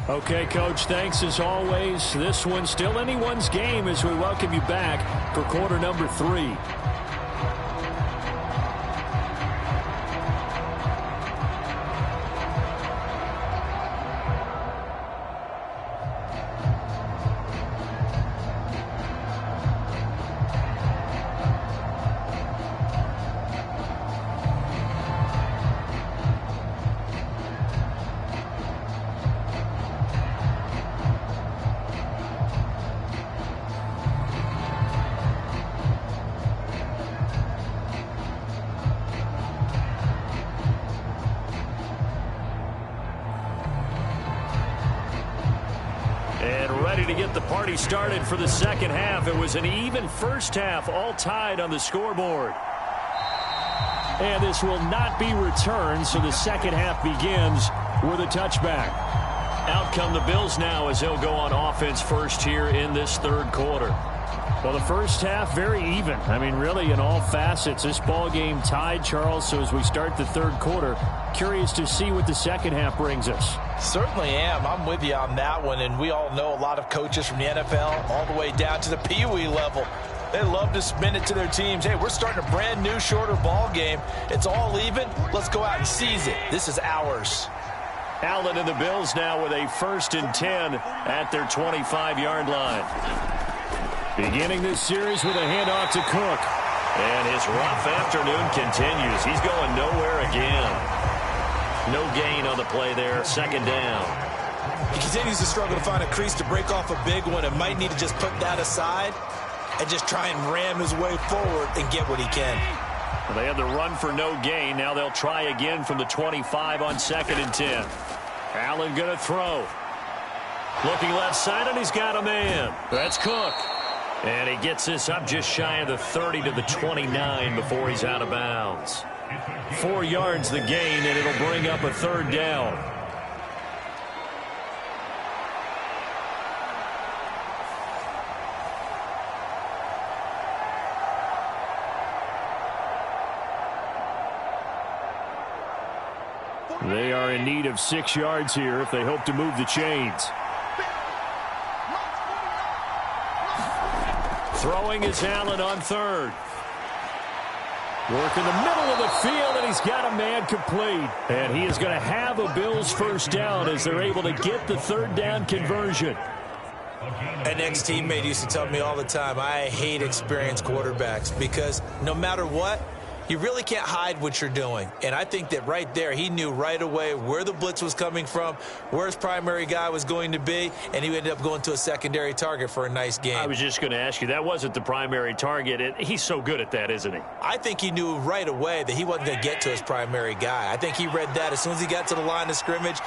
Okay, Coach, thanks as always. This one's still anyone's game as we welcome you back for quarter number 3. To get the party started for the second half. It was an even first half, all tied on the scoreboard. And this will not be returned, so the second half begins with a touchback. Out come the Bills now as they'll go on offense first here in this third quarter. Well, the first half, very even. I mean, really, in all facets, this ball game tied, Charles. So as we start the third quarter, curious to see what the second half brings us. Certainly am. I'm with you on that one. And we all know a lot of coaches from the NFL all the way down to the Pee Wee level. They love to spin it to their teams. Hey, we're starting a brand new, shorter ball game. It's all even. Let's go out and seize it. This is ours. Allen and the Bills now with a 1st and 10 at their 25-yard line. Beginning this series with a handoff to Cook. And his rough afternoon continues. He's going nowhere again. No gain on the play there. Second down. He continues to struggle to find a crease to break off a big one and might need to just put that aside and just try and ram his way forward and get what he can. Well, they had the run for no gain. Now they'll try again from the 25 on 2nd and 10. Allen going to throw. Looking left side, and he's got a man. That's Cook. And he gets this up just shy of the 30 to the 29 before he's out of bounds. 4 yards the gain, and it'll bring up a 3rd down. They are in need of 6 yards here if they hope to move the chains. Throwing is Allen on 3rd. Work in the middle of the field, and he's got a man complete. And he is going to have a Bills 1st down as they're able to get the 3rd down conversion. An ex-teammate used to tell me all the time, I hate experienced quarterbacks because no matter what, you really can't hide what you're doing. And I think that right there, he knew right away where the blitz was coming from, where his primary guy was going to be, and he ended up going to a secondary target for a nice game. I was just going to ask you, that wasn't the primary target. He's so good at that, isn't he? I think he knew right away that he wasn't going to get to his primary guy. I think he read that as soon as he got to the line of scrimmage,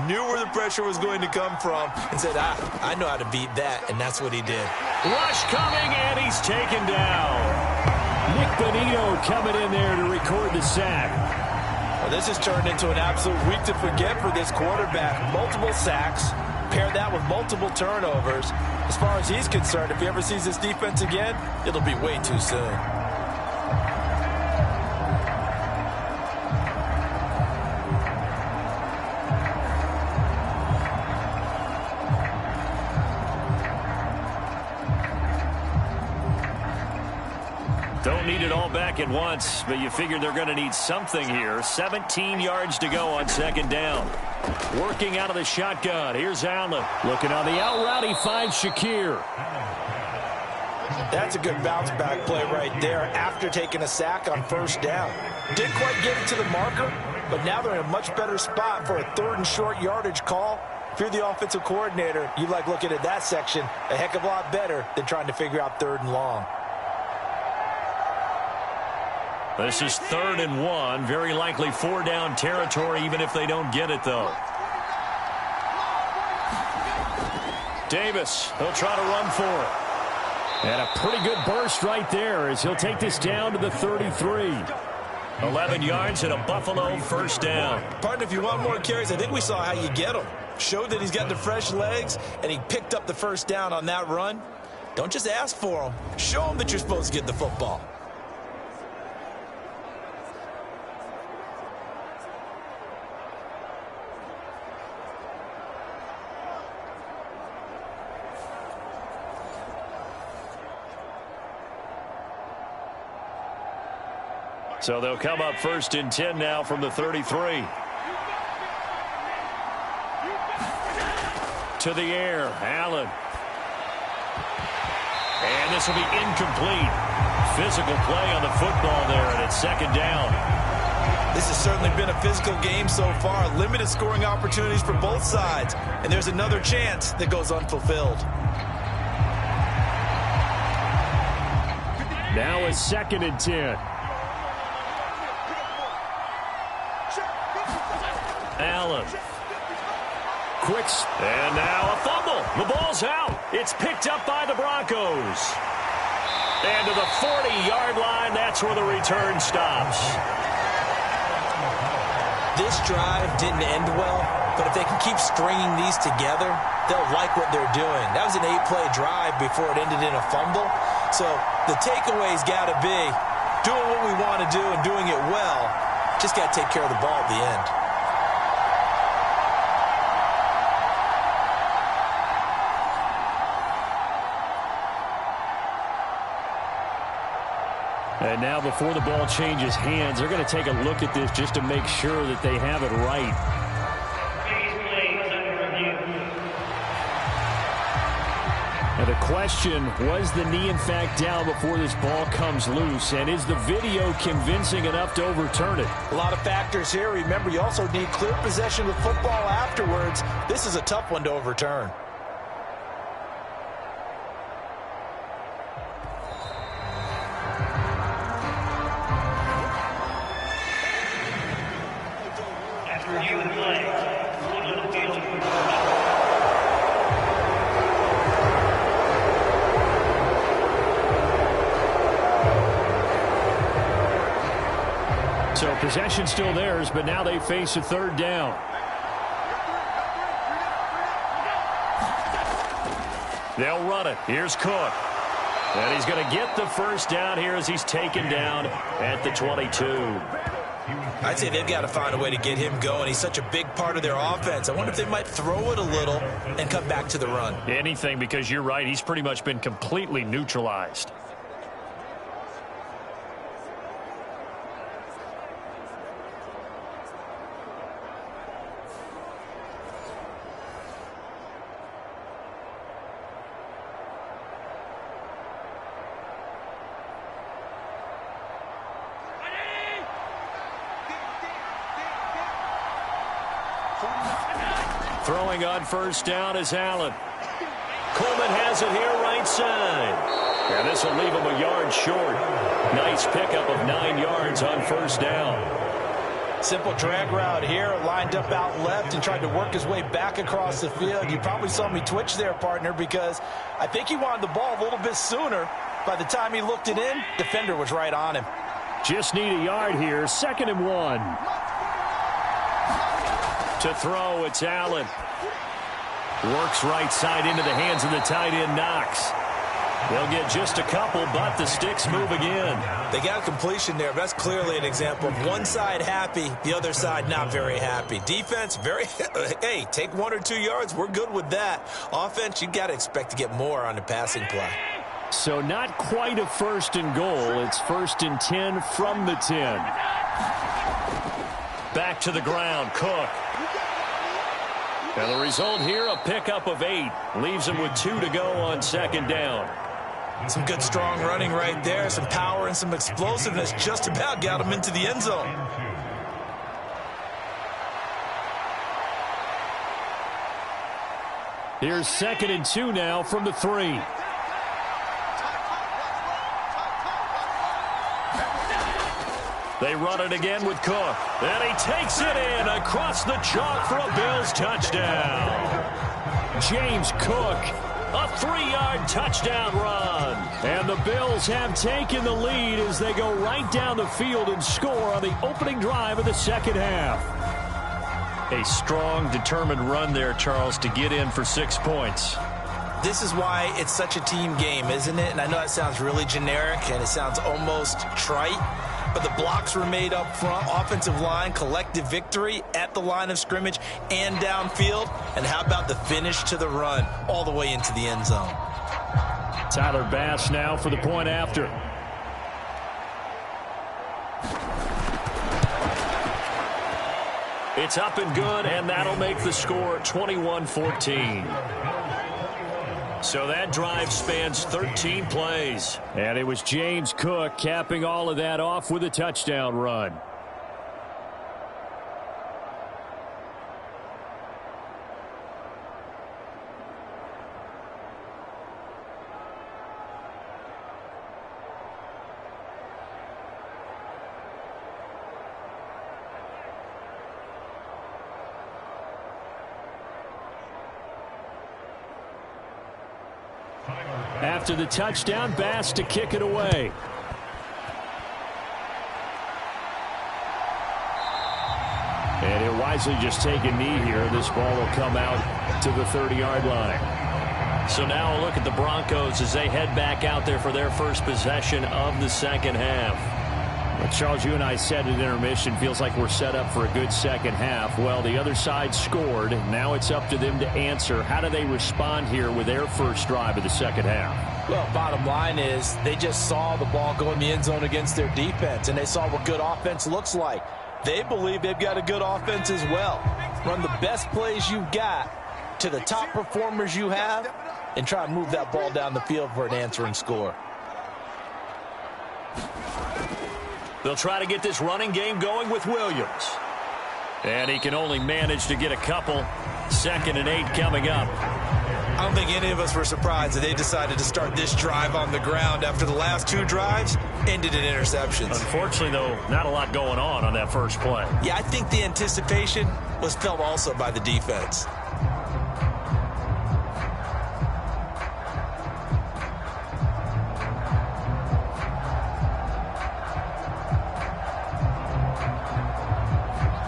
knew where the pressure was going to come from, and said, I know how to beat that, and that's what he did. Rush coming, and he's taken down. Nick Bonito coming in there to record the sack. Well, this has turned into an absolute week to forget for this quarterback. Multiple sacks, pair that with multiple turnovers. As far as he's concerned, if he ever sees this defense again, it'll be way too soon. Don't need it all back at once, but you figure they're going to need something here. 17 yards to go on 2nd down. Working out of the shotgun. Here's Allen. Looking on the out route, he finds Shakir. That's a good bounce-back play right there after taking a sack on 1st down. Didn't quite get it to the marker, but now they're in a much better spot for a 3rd and short yardage call. If you're the offensive coordinator, you like looking at that section a heck of a lot better than trying to figure out 3rd and long. This is 3rd and 1. Very likely 4-down territory, even if they don't get it, though. Davis, he'll try to run for it. And a pretty good burst right there as he'll take this down to the 33. 11 yards and a Buffalo 1st down. Partner, if you want more carries, I think we saw how you get him. Showed that he's got the fresh legs, and he picked up the 1st down on that run. Don't just ask for him. Show him that you're supposed to get the football. So they'll come up 1st and 10 now from the 33. To the air, Allen. And this will be incomplete. Physical play on the football there, and it's 2nd down. This has certainly been a physical game so far. Limited scoring opportunities for both sides. And there's another chance that goes unfulfilled. Now it's 2nd and 10. Allen. And now a fumble. The ball's out. It's picked up by the Broncos. And to the 40-yard line, that's where the return stops. This drive didn't end well, but if they can keep stringing these together, they'll like what they're doing. That was an 8-play drive before it ended in a fumble. So the takeaway's got to be doing what we want to do and doing it well. Just got to take care of the ball at the end. And now before the ball changes hands, they're going to take a look at this just to make sure that they have it right. Now the question, was the knee in fact down before this ball comes loose? And is the video convincing enough to overturn it? A lot of factors here. Remember, you also need clear possession of the football afterwards. This is a tough one to overturn. So possession still theirs, but now they face a 3rd down. They'll run it. Here's Cook. And he's going to get the 1st down here as he's taken down at the 22. I'd say they've got to find a way to get him going. He's such a big part of their offense. I wonder if they might throw it a little and come back to the run. Anything, because you're right. He's pretty much been completely neutralized. Throwing on 1st down is Allen. Coleman has it here right side. And this will leave him a yard short. Nice pickup of 9 yards on 1st down. Simple drag route here, lined up out left and tried to work his way back across the field. You probably saw me twitch there, partner, because I think he wanted the ball a little bit sooner. By the time he looked it in, defender was right on him. Just need a yard here. 2nd and 1. To throw, it's Allen. Works right side into the hands of the tight end, Knox. They'll get just a couple, but the sticks move again. They got a completion there. That's clearly an example of one side happy, the other side not very happy. Defense, very, hey, take 1 or 2 yards. We're good with that. Offense, you got to expect to get more on the passing play. So not quite a 1st and goal. It's 1st and 10 from the 10. Back to the ground, Cook. And the result here, a pickup of 8. Leaves him with 2 to go on 2nd down. Some good strong running right there. Some power and some explosiveness just about got him into the end zone. Here's 2nd and 2 now from the 3. They run it again with Cook. And he takes it in across the chalk for a Bills touchdown. James Cook, a 3-yard touchdown run. And the Bills have taken the lead as they go right down the field and score on the opening drive of the second half. A strong, determined run there, Charles, to get in for 6 points. This is why it's such a team game, isn't it? And I know that sounds really generic and it sounds almost trite, but the blocks were made up front, offensive line, collective victory at the line of scrimmage and downfield. And how about the finish to the run all the way into the end zone? Tyler Bass now for the point after. It's up and good, and that'll make the score 21-14. So that drive spans 13 plays. And it was James Cook capping all of that off with a touchdown run. After the touchdown, Bass to kick it away. And he'll wisely just take a knee here. This ball will come out to the 30-yard line. So now a look at the Broncos as they head back out there for their first possession of the second half. Well, Charles, you and I said at intermission, feels like we're set up for a good second half. Well, the other side scored. Now it's up to them to answer. How do they respond here with their first drive of the second half? Well, bottom line is they just saw the ball go in the end zone against their defense, and they saw what good offense looks like. They believe they've got a good offense as well. Run the best plays you've got to the top performers you have and try to move that ball down the field for an answering score. They'll try to get this running game going with Williams. And he can only manage to get a couple. 2nd and 8 coming up. I don't think any of us were surprised that they decided to start this drive on the ground after the last 2 drives ended in interceptions. Unfortunately, though, not a lot going on that first play. Yeah, I think the anticipation was felt also by the defense.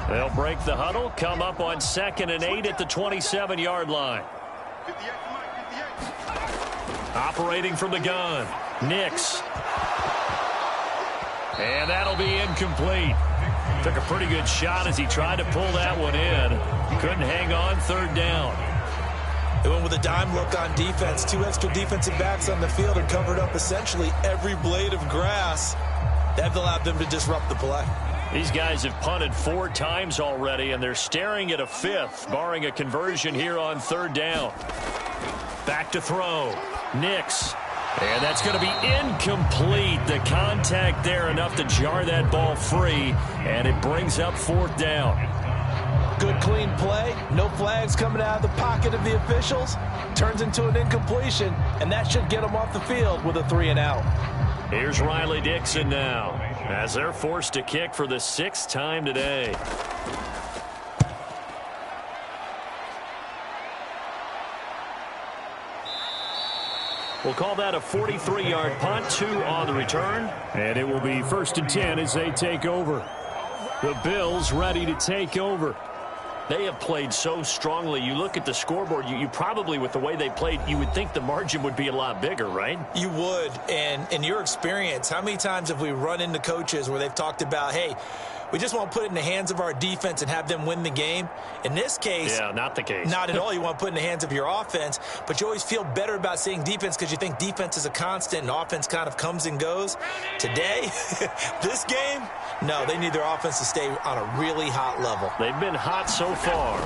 They'll break the huddle, come up on 2nd and 8 at the 27-yard line. Operating from the gun, Nix. And that'll be incomplete. Took a pretty good shot as he tried to pull that one in. Couldn't hang on, 3rd down. They went with a dime look on defense. 2 extra defensive backs on the field and covered up essentially every blade of grass. That allowed them to disrupt the play. These guys have punted 4 times already, and they're staring at a 5th, barring a conversion here on 3rd down. Back to throw. Nix. And that's going to be incomplete. The contact there enough to jar that ball free, and it brings up 4th down. Good clean play. No flags coming out of the pocket of the officials. Turns into an incompletion, and that should get them off the field with a 3 and out. Here's Riley Dixon now as they're forced to kick for the 6th time today. We'll call that a 43-yard punt, 2 on the return. And it will be 1st and 10 as they take over. The Bills ready to take over. They have played so strongly. You look at the scoreboard, you probably, with the way they played, you would think the margin would be a lot bigger, right? You would. And in your experience, how many times have we run into coaches where they've talked about, hey, we just want to put it in the hands of our defense and have them win the game? In this case, yeah, not the case. Not at all. You want to put it in the hands of your offense, but you always feel better about saying defense because you think defense is a constant and offense kind of comes and goes. Today, this game, no, they need their offense to stay on a really hot level. They've been hot so far.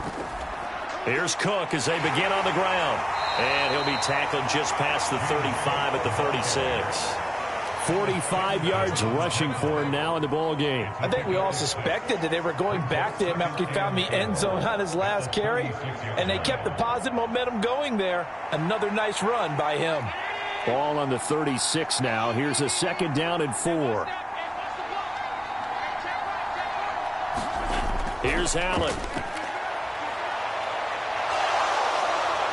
Here's Cook as they begin on the ground. And he'll be tackled just past the 35 at the 36. 45 yards rushing for him now in the ball game. I think we all suspected that they were going back to him after he found the end zone on his last carry, and they kept the positive momentum going there. Another nice run by him. Ball on the 36 now. Here's a 2nd down and 4. Here's Allen.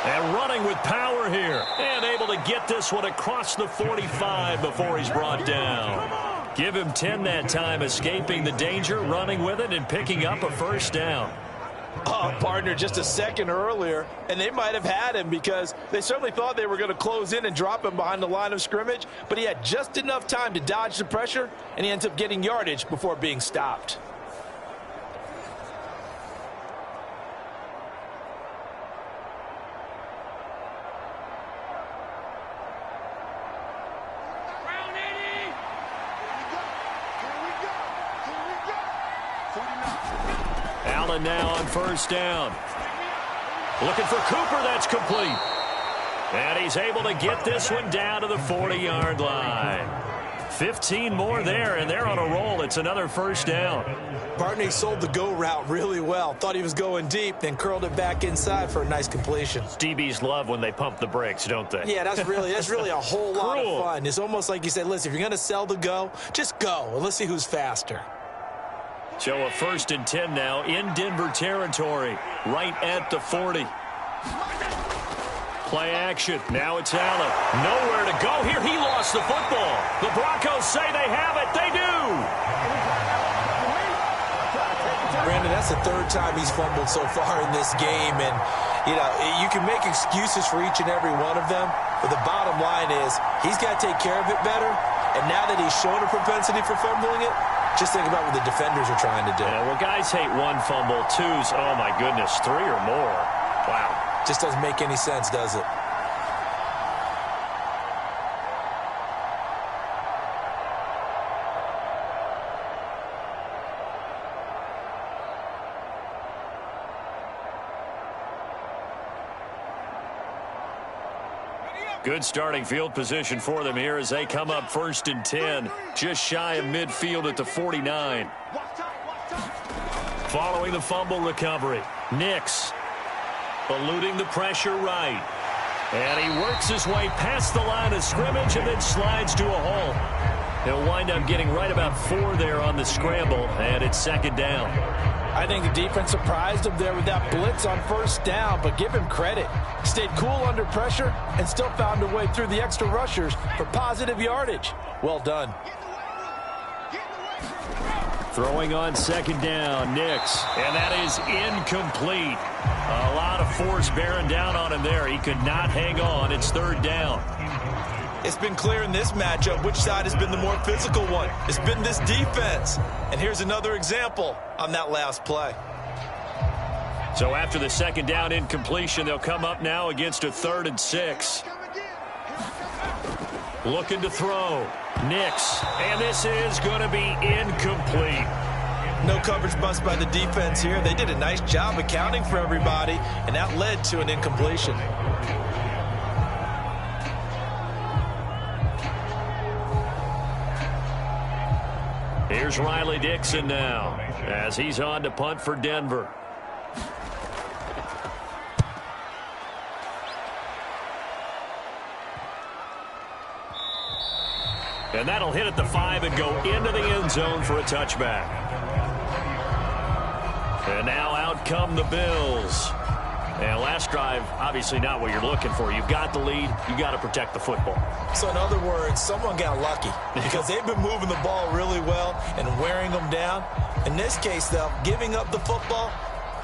And running with power here. And able to get this one across the 45 before he's brought down. Give him 10 that time, escaping the danger, running with it, and picking up a 1st down. Oh, partner, just a second earlier, and they might have had him because they certainly thought they were going to close in and drop him behind the line of scrimmage, but he had just enough time to dodge the pressure, and he ends up getting yardage before being stopped. Allen now on 1st down. Looking for Cooper. That's complete. And he's able to get this one down to the 40-yard line. 15 more there, and they're on a roll. It's another 1st down. Partner, he sold the go route really well. Thought he was going deep, then curled it back inside for a nice completion. DBs love when they pump the brakes, don't they? Yeah, that's really a whole lot of fun. It's almost like you said, listen, if you're going to sell the go, just go. And let's see who's faster. So a 1st and 10 now in Denver territory, right at the 40. Play action. Now it's Allen. Nowhere to go here. He lost the football. The Broncos say they have it. They do. Brandon, that's the 3rd time he's fumbled so far in this game. And, you can make excuses for each and every one of them. But the bottom line is he's got to take care of it better. And now that he's shown a propensity for fumbling it, just think about what the defenders are trying to do. Yeah, well, guys hate 1 fumble, 2's, oh my goodness, 3 or more. Wow. Just doesn't make any sense, does it? Good starting field position for them here as they come up 1st and 10, just shy of midfield at the 49. Following the fumble recovery, Nix eluding the pressure right. And he works his way past the line of scrimmage and then slides to a halt. He'll wind up getting right about 4 there on the scramble, and it's 2nd down. I think the defense surprised him there with that blitz on 1st down, but give him credit. Stayed cool under pressure and still found a way through the extra rushers for positive yardage. Well done. Throwing on 2nd down, Nix. And that is incomplete. A lot of force bearing down on him there. He could not hang on. It's 3rd down. It's been clear in this matchup which side has been the more physical one. It's been this defense. And here's another example on that last play. So after the 2nd down incompletion, they'll come up now against a 3rd and 6. Looking to throw. Nix. And this is going to be incomplete. No coverage bust by the defense here. They did a nice job accounting for everybody, and that led to an incompletion. Here's Riley Dixon now as he's on to punt for Denver. And that'll hit at the 5 and go into the end zone for a touchback. And now out come the Bills. And last drive, obviously not what you're looking for. You've got the lead. You got to protect the football. So in other words, someone got lucky because they've been moving the ball really well and wearing them down. In this case, though, giving up the football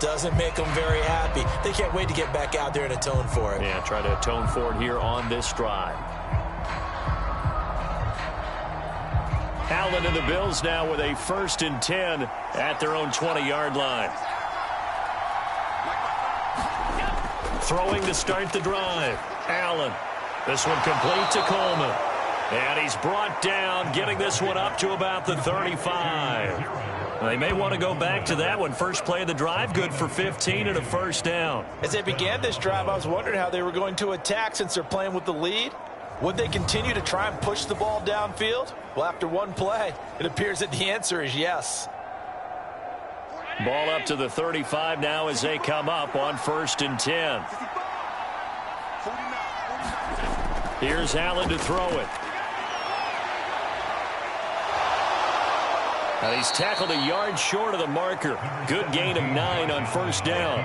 doesn't make them very happy. They can't wait to get back out there and atone for it. Yeah, try to atone for it here on this drive. Allen and the Bills now with a 1st and 10 at their own 20-yard line. Throwing to start the drive. Allen. This one complete to Coleman. And he's brought down, getting this one up to about the 35. They may want to go back to that one. First play of the drive, good for 15 and a 1st down. As they began this drive, I was wondering how they were going to attack since they're playing with the lead. Would they continue to try and push the ball downfield? Well, after one play, it appears that the answer is yes. Ball up to the 35 now as they come up on 1st and 10. Here's Allen to throw it. And he's tackled a yard short of the marker. Good gain of 9 on 1st down.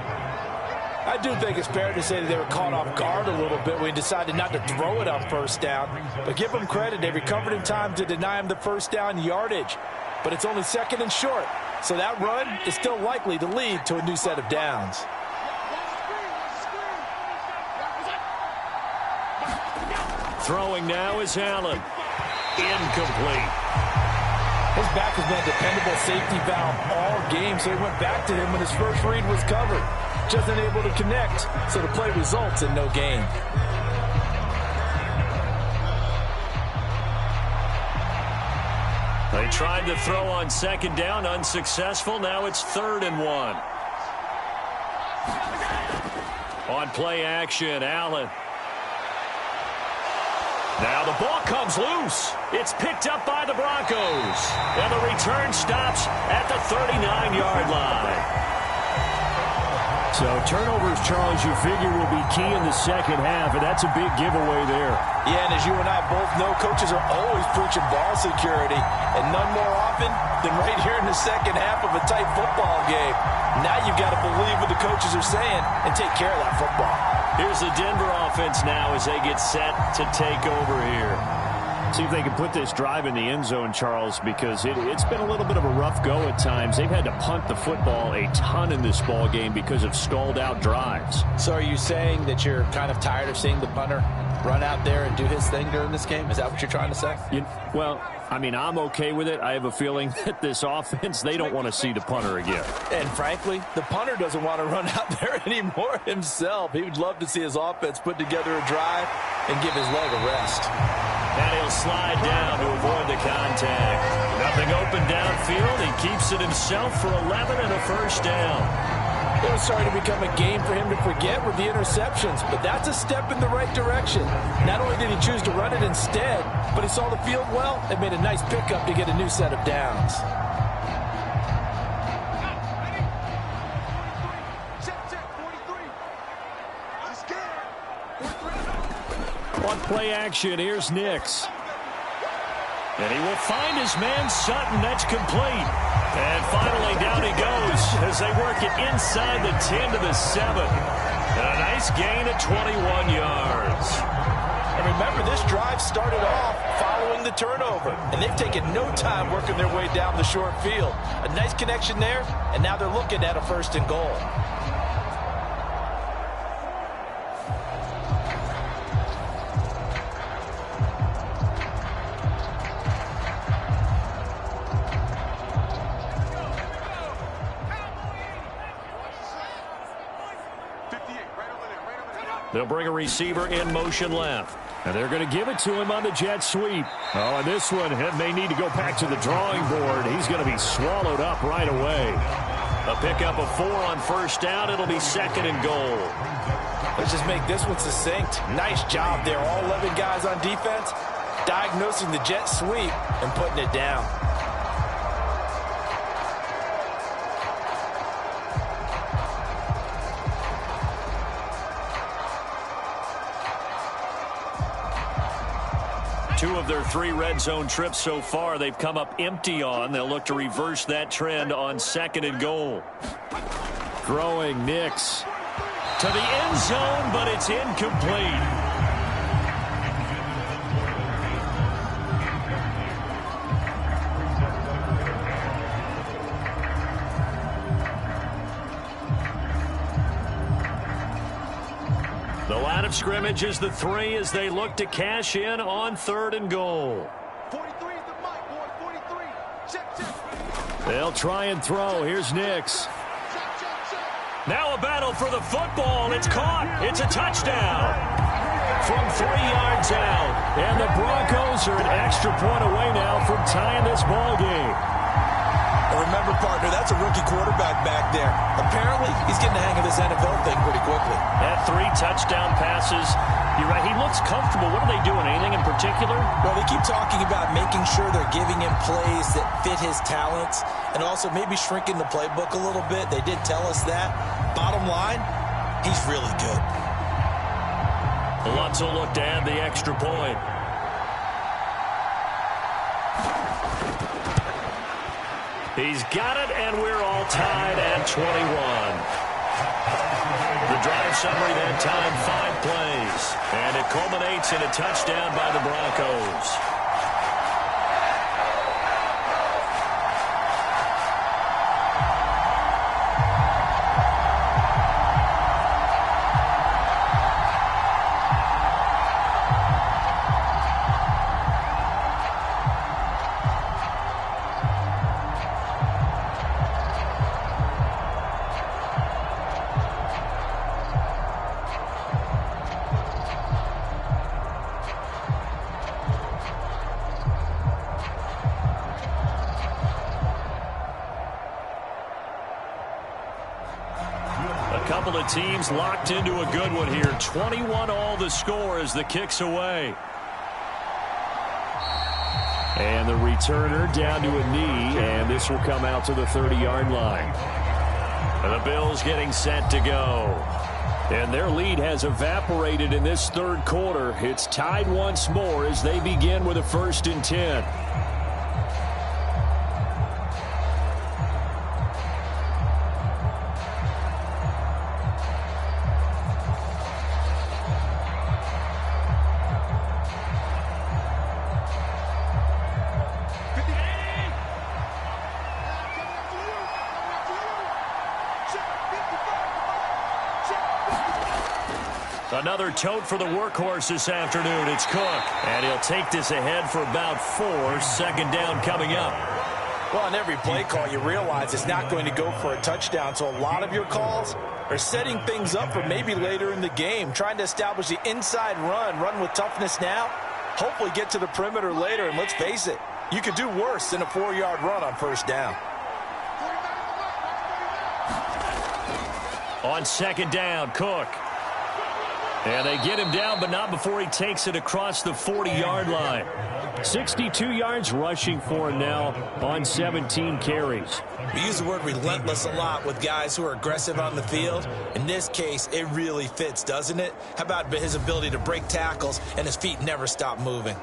I do think it's fair to say that they were caught off guard a little bit when he decided not to throw it on 1st down. But give them credit. They recovered in time to deny him the 1st down yardage. But it's only 2nd and short. So that run is still likely to lead to a new set of downs. Throwing now is Allen. Incomplete. His back has been a dependable safety valve all game, so he went back to him when his first read was covered. Just unable to connect, so the play results in no gain. They tried to throw on 2nd down, unsuccessful. Now it's 3rd and 1. On play action, Allen. Now the ball comes loose. It's picked up by the Broncos. And the return stops at the 39-yard line. So turnovers, Charles, you figure will be key in the 2nd half, and that's a big giveaway there. Yeah, and as you and I both know, coaches are always preaching ball security, and none more often than right here in the 2nd half of a tight football game. Now you've got to believe what the coaches are saying and take care of that football. Here's the Denver offense now as they get set to take over here. See if they can put this drive in the end zone, Charles, because it's been a little bit of a rough go at times. They've had to punt the football a ton in this ball game because of stalled-out drives. So are you saying that you're kind of tired of seeing the punter run out there and do his thing during this game? Is that what you're trying to say? Well, I mean, I'm okay with it. I have a feeling that this offense, they don't want to see the punter again. And frankly, the punter doesn't want to run out there anymore himself. He would love to see his offense put together a drive and give his leg a rest. And he'll slide down to avoid the contact. Nothing open downfield. He keeps it himself for 11 and a 1st down. It was starting to become a game for him to forget with the interceptions, but that's a step in the right direction. Not only did he choose to run it instead, but he saw the field well and made a nice pickup to get a new set of downs. On play action, here's Nix. And he will find his man Sutton. That's complete. And finally down he goes as they work it inside the 10 to the 7. And a nice gain of 21 yards. And remember, this drive started off following the turnover. And they've taken no time working their way down the short field. A nice connection there, and now they're looking at a 1st and goal. They'll bring a receiver in motion left. And they're going to give it to him on the jet sweep. Oh, and this one may need to go back to the drawing board. He's going to be swallowed up right away. A pickup of 4 on 1st down. It'll be 2nd and goal. Let's just make this one succinct. Nice job there. All 11 guys on defense diagnosing the jet sweep and putting it down. Two of their 3 red zone trips so far, they've come up empty on. They'll look to reverse that trend on 2nd and goal. Throwing Nix to the end zone, but it's incomplete. The line of scrimmage is the 3 as they look to cash in on 3rd and goal. 43 is the mic, boy. 43. Check. They'll try and throw. Here's Nix. Now a battle for the football. It's caught. It's a touchdown. From 3 yards out. And the Broncos are an extra point away now from tying this ball game. remember, partner, that's a rookie quarterback back there. Apparently, he's getting the hang of this NFL thing pretty quickly. Had 3 touchdown passes. You're right, he looks comfortable. What are they doing? Anything in particular? Well, they keep talking about making sure they're giving him plays that fit his talents and also maybe shrinking the playbook a little bit. They did tell us that. Bottom line, he's really good. Lutz will look to add the extra point. He's got it, and we're all tied at 21. The drive summary that time, 5 plays. And it culminates in a touchdown by the Broncos. Couple of teams locked into a good one here. 21 all the score as the kick's away. And the returner down to a knee, and this will come out to the 30-yard line. And the Bills getting set to go. And their lead has evaporated in this third quarter. It's tied once more as they begin with a 1st and 10. Another tote for the workhorse this afternoon. It's Cook. And he'll take this ahead for about 4. 2nd down coming up. Well, on every play call, you realize it's not going to go for a touchdown. So a lot of your calls are setting things up for maybe later in the game, trying to establish the inside run with toughness now, hopefully get to the perimeter later. And let's face it, you could do worse than a 4-yard run on 1st down. On 2nd down, Cook. And they get him down, but not before he takes it across the 40-yard line. 62 yards rushing for him now on 17 carries. We use the word relentless a lot with guys who are aggressive on the field. In this case, it really fits, doesn't it? How about his ability to break tackles and his feet never stop moving?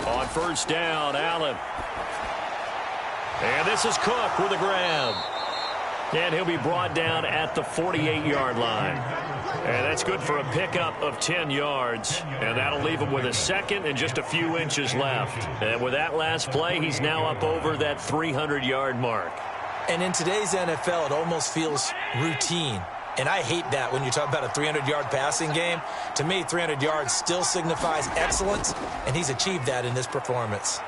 On 1st down, Allen. And this is Cook with a grab. And he'll be brought down at the 48-yard line. And that's good for a pickup of 10 yards. And that'll leave him with a 2nd and just a few inches left. And with that last play, he's now up over that 300-yard mark. And in today's NFL, it almost feels routine. And I hate that when you talk about a 300-yard passing game. To me, 300 yards still signifies excellence, and he's achieved that in this performance.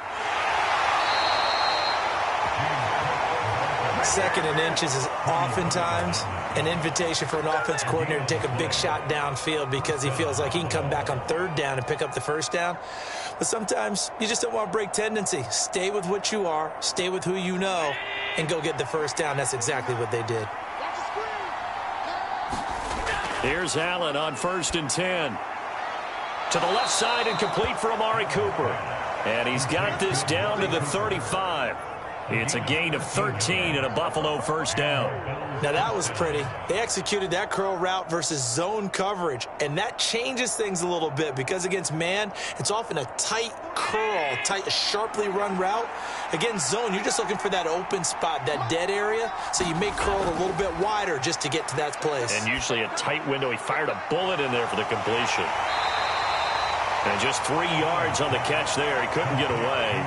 2nd and inches is oftentimes an invitation for an offense coordinator to take a big shot downfield because he feels like he can come back on 3rd down and pick up the 1st down. But sometimes you just don't want to break tendency. Stay with what you are, stay with who you know, and go get the 1st down. That's exactly what they did. Here's Allen on 1st and 10. To the left side and complete for Amari Cooper. And he's got this down to the 35. It's a gain of 13 and a Buffalo 1st down. Now that was pretty. They executed that curl route versus zone coverage, and that changes things a little bit because against man, it's often a tight curl, tight, sharply run route. Against zone, you're just looking for that open spot, that dead area, so you may curl it a little bit wider just to get to that place. And usually a tight window. He fired a bullet in there for the completion. And just 3 yards on the catch there. He couldn't get away.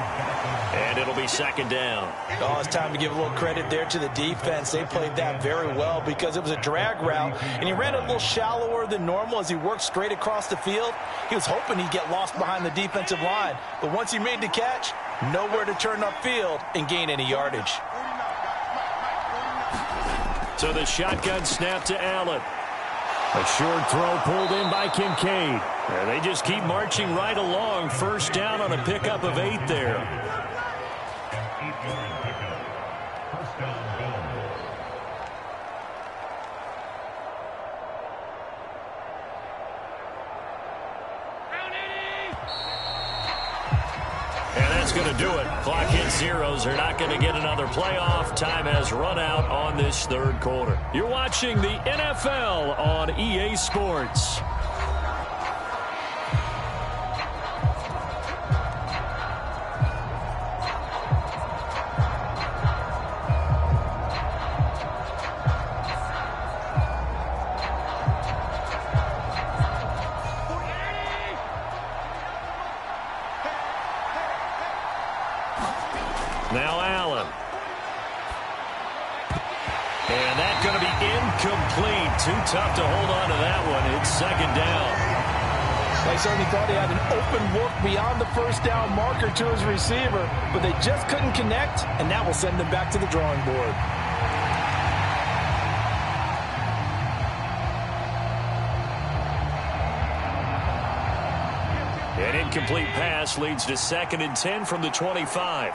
And it'll be second down. Oh, it's time to give a little credit there to the defense. They played that very well because it was a drag route, and he ran a little shallower than normal as he worked straight across the field. He was hoping he'd get lost behind the defensive line, but once he made the catch, nowhere to turn upfield and gain any yardage. So the shotgun snap to Allen. A short throw pulled in by Kincaid. And they just keep marching right along. First down on a pickup of 8 there. And that's going to do it. Clock hits zeros. They're not going to get another playoff. Time has run out on this third quarter. You're watching the NFL on EA Sports. Now Allen. And that's going to be incomplete. Too tough to hold on to that one. It's second down. They certainly thought he had an open look beyond the first down marker to his receiver, but they just couldn't connect, and that will send them back to the drawing board. An incomplete pass leads to 2nd and 10 from the 25.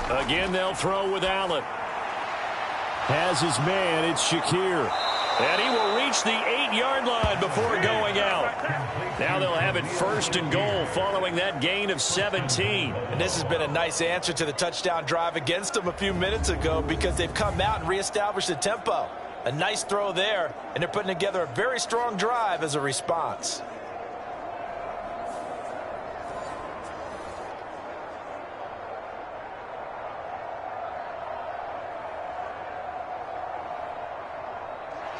Again, they'll throw with Allen. Has his man, it's Shakir. And he will reach the 8-yard line before going out. Now they'll have it 1st and goal following that gain of 17. And this has been a nice answer to the touchdown drive against them a few minutes ago because they've come out and reestablished the tempo. A nice throw there, and they're putting together a very strong drive as a response.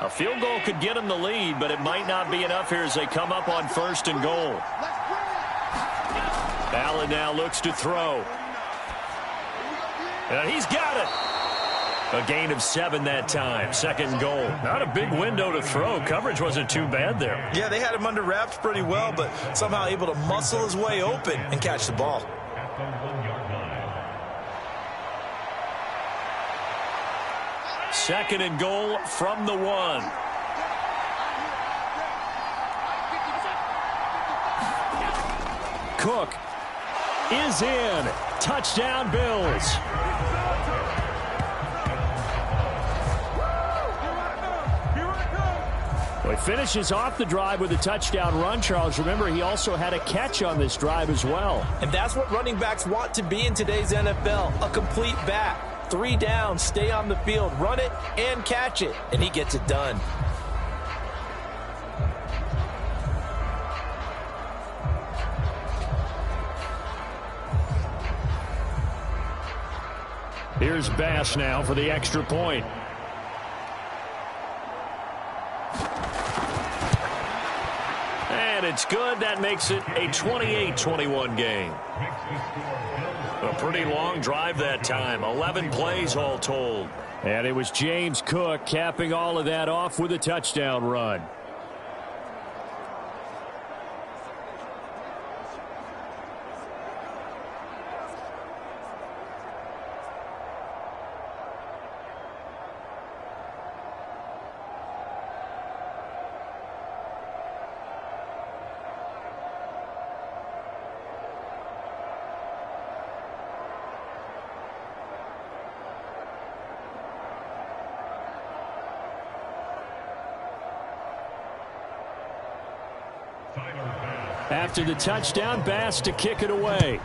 A field goal could get them the lead, but it might not be enough here as they come up on 1st and goal. Allen now looks to throw. And he's got it. A gain of 7 that time. 2nd and goal. Not a big window to throw. Coverage wasn't too bad there. Yeah, they had him under wraps pretty well, but somehow able to muscle his way open and catch the ball. At the 1-yard line. 2nd and goal from the 1. Cook is in. Touchdown, Bills. Well, he finishes off the drive with a touchdown run, Charles. Remember, he also had a catch on this drive as well. And that's what running backs want to be in today's NFL, a complete back. 3 down, stay on the field, run it and catch it, and he gets it done. Here's Bass now for the extra point. And it's good. That makes it a 28-21 game. A pretty long drive that time. 11 plays all told. And it was James Cook capping all of that off with a touchdown run. After the touchdown, Bass to kick it away.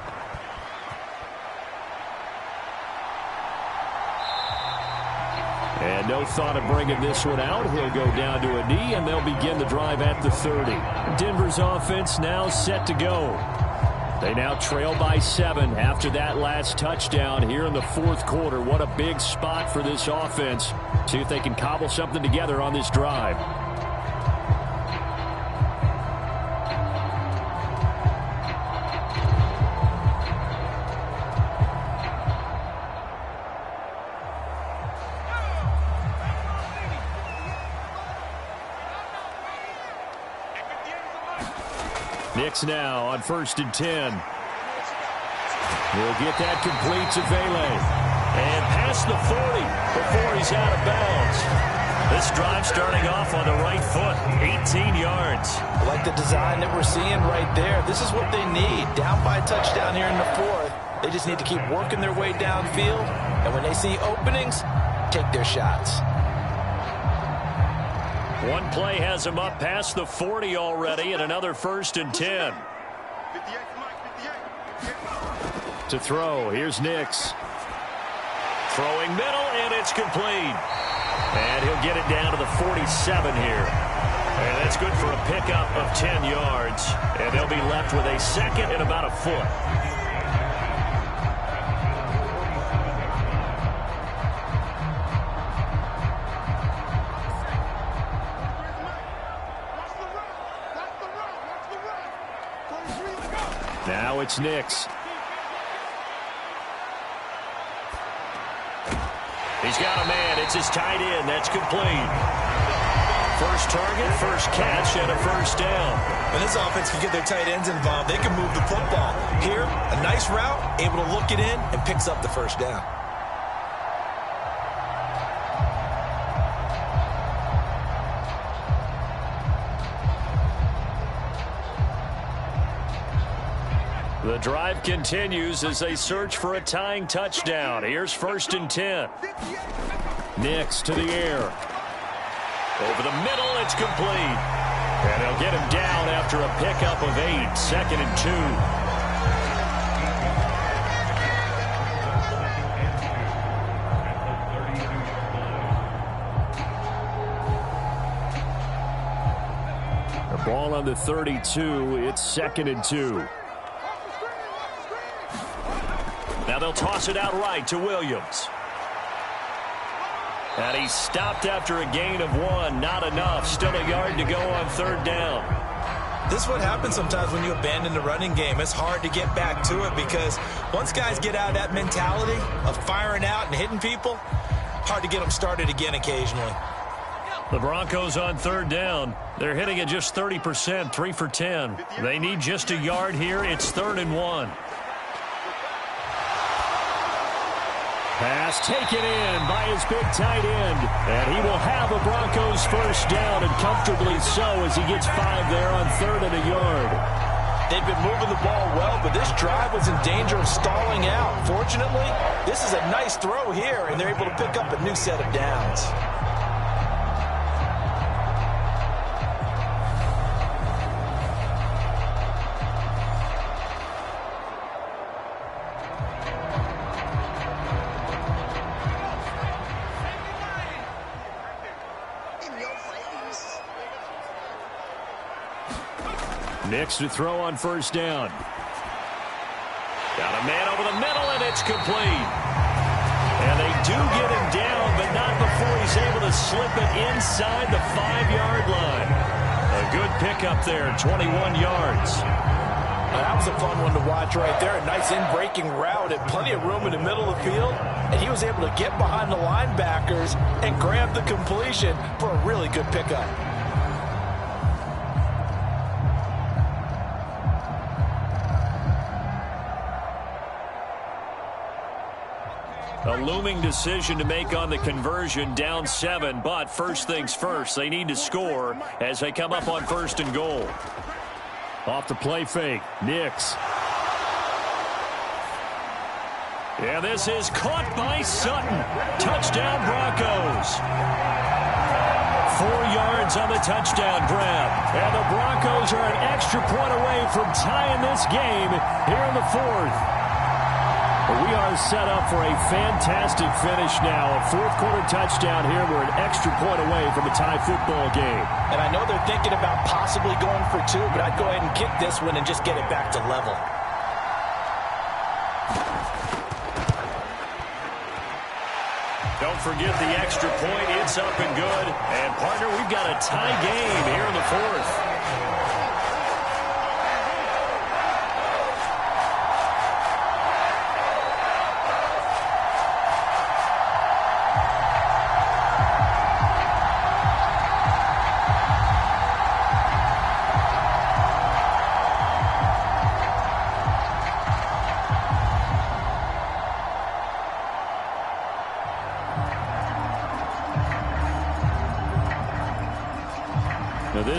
And no thought of bringing this one out. He'll go down to a knee, and they'll begin the drive at the 30. Denver's offense now set to go. They now trail by 7 after that last touchdown here in the 4th quarter. What a big spot for this offense. See if they can cobble something together on this drive. Nix now on 1st and 10. He'll get that complete to Vele. And past the 40 before he's out of bounds. This drive starting off on the right foot, 18 yards. I like the design that we're seeing right there. This is what they need. Down by a touchdown here in the 4th. They just need to keep working their way downfield. And when they see openings, take their shots. One play has him up past the 40 already, and another 1st and 10. To throw, here's Nix. Throwing middle, and it's complete. And he'll get it down to the 47 here. And that's good for a pickup of 10 yards. And they'll be left with a second and about a foot. Now it's Nix. He's got a man. It's his tight end. That's complete. First target, first catch, and a first down. When this offense can get their tight ends involved, they can move the football. Here, a nice route, able to look it in, and picks up the first down. The drive continues as they search for a tying touchdown. Here's 1st and 10. Nix to the air. Over the middle, it's complete. And they'll get him down after a pickup of 8. 2nd and 2. The ball on the 32. It's 2nd and 2. Now they'll toss it out right to Williams. And he's stopped after a gain of 1. Not enough. Still a yard to go on 3rd down. This is what happens sometimes when you abandon the running game. It's hard to get back to it because once guys get out of that mentality of firing out and hitting people, hard to get them started again occasionally. The Broncos on 3rd down. They're hitting at just 30%, 3 for 10. They need just a yard here. It's 3rd and 1. Pass taken in by his big tight end. And he will have a Broncos first down, and comfortably so as he gets 5 there on 3rd and a yard. They've been moving the ball well, but this drive was in danger of stalling out. Fortunately, this is a nice throw here, and they're able to pick up a new set of downs. Nix to throw on 1st down. Got a man over the middle, and it's complete. And they do get him down, but not before he's able to slip it inside the 5-yard line. A good pickup there, 21 yards. That was a fun one to watch right there. A nice in-breaking route and plenty of room in the middle of the field. And he was able to get behind the linebackers and grab the completion for a really good pickup. A looming decision to make on the conversion, down 7, but first things first, they need to score as they come up on 1st and goal. Off the play fake, Nix. Yeah, this is caught by Sutton. Touchdown Broncos. 4 yards on the touchdown grab. And the Broncos are an extra point away from tying this game here in the 4th. We are set up for a fantastic finish now. A 4th-quarter touchdown here. We're an extra point away from a tie football game. And I know they're thinking about possibly going for 2, but I'd go ahead and kick this one and just get it back to level. Don't forget the extra point. It's up and good. And, partner, we've got a tie game here in the 4th.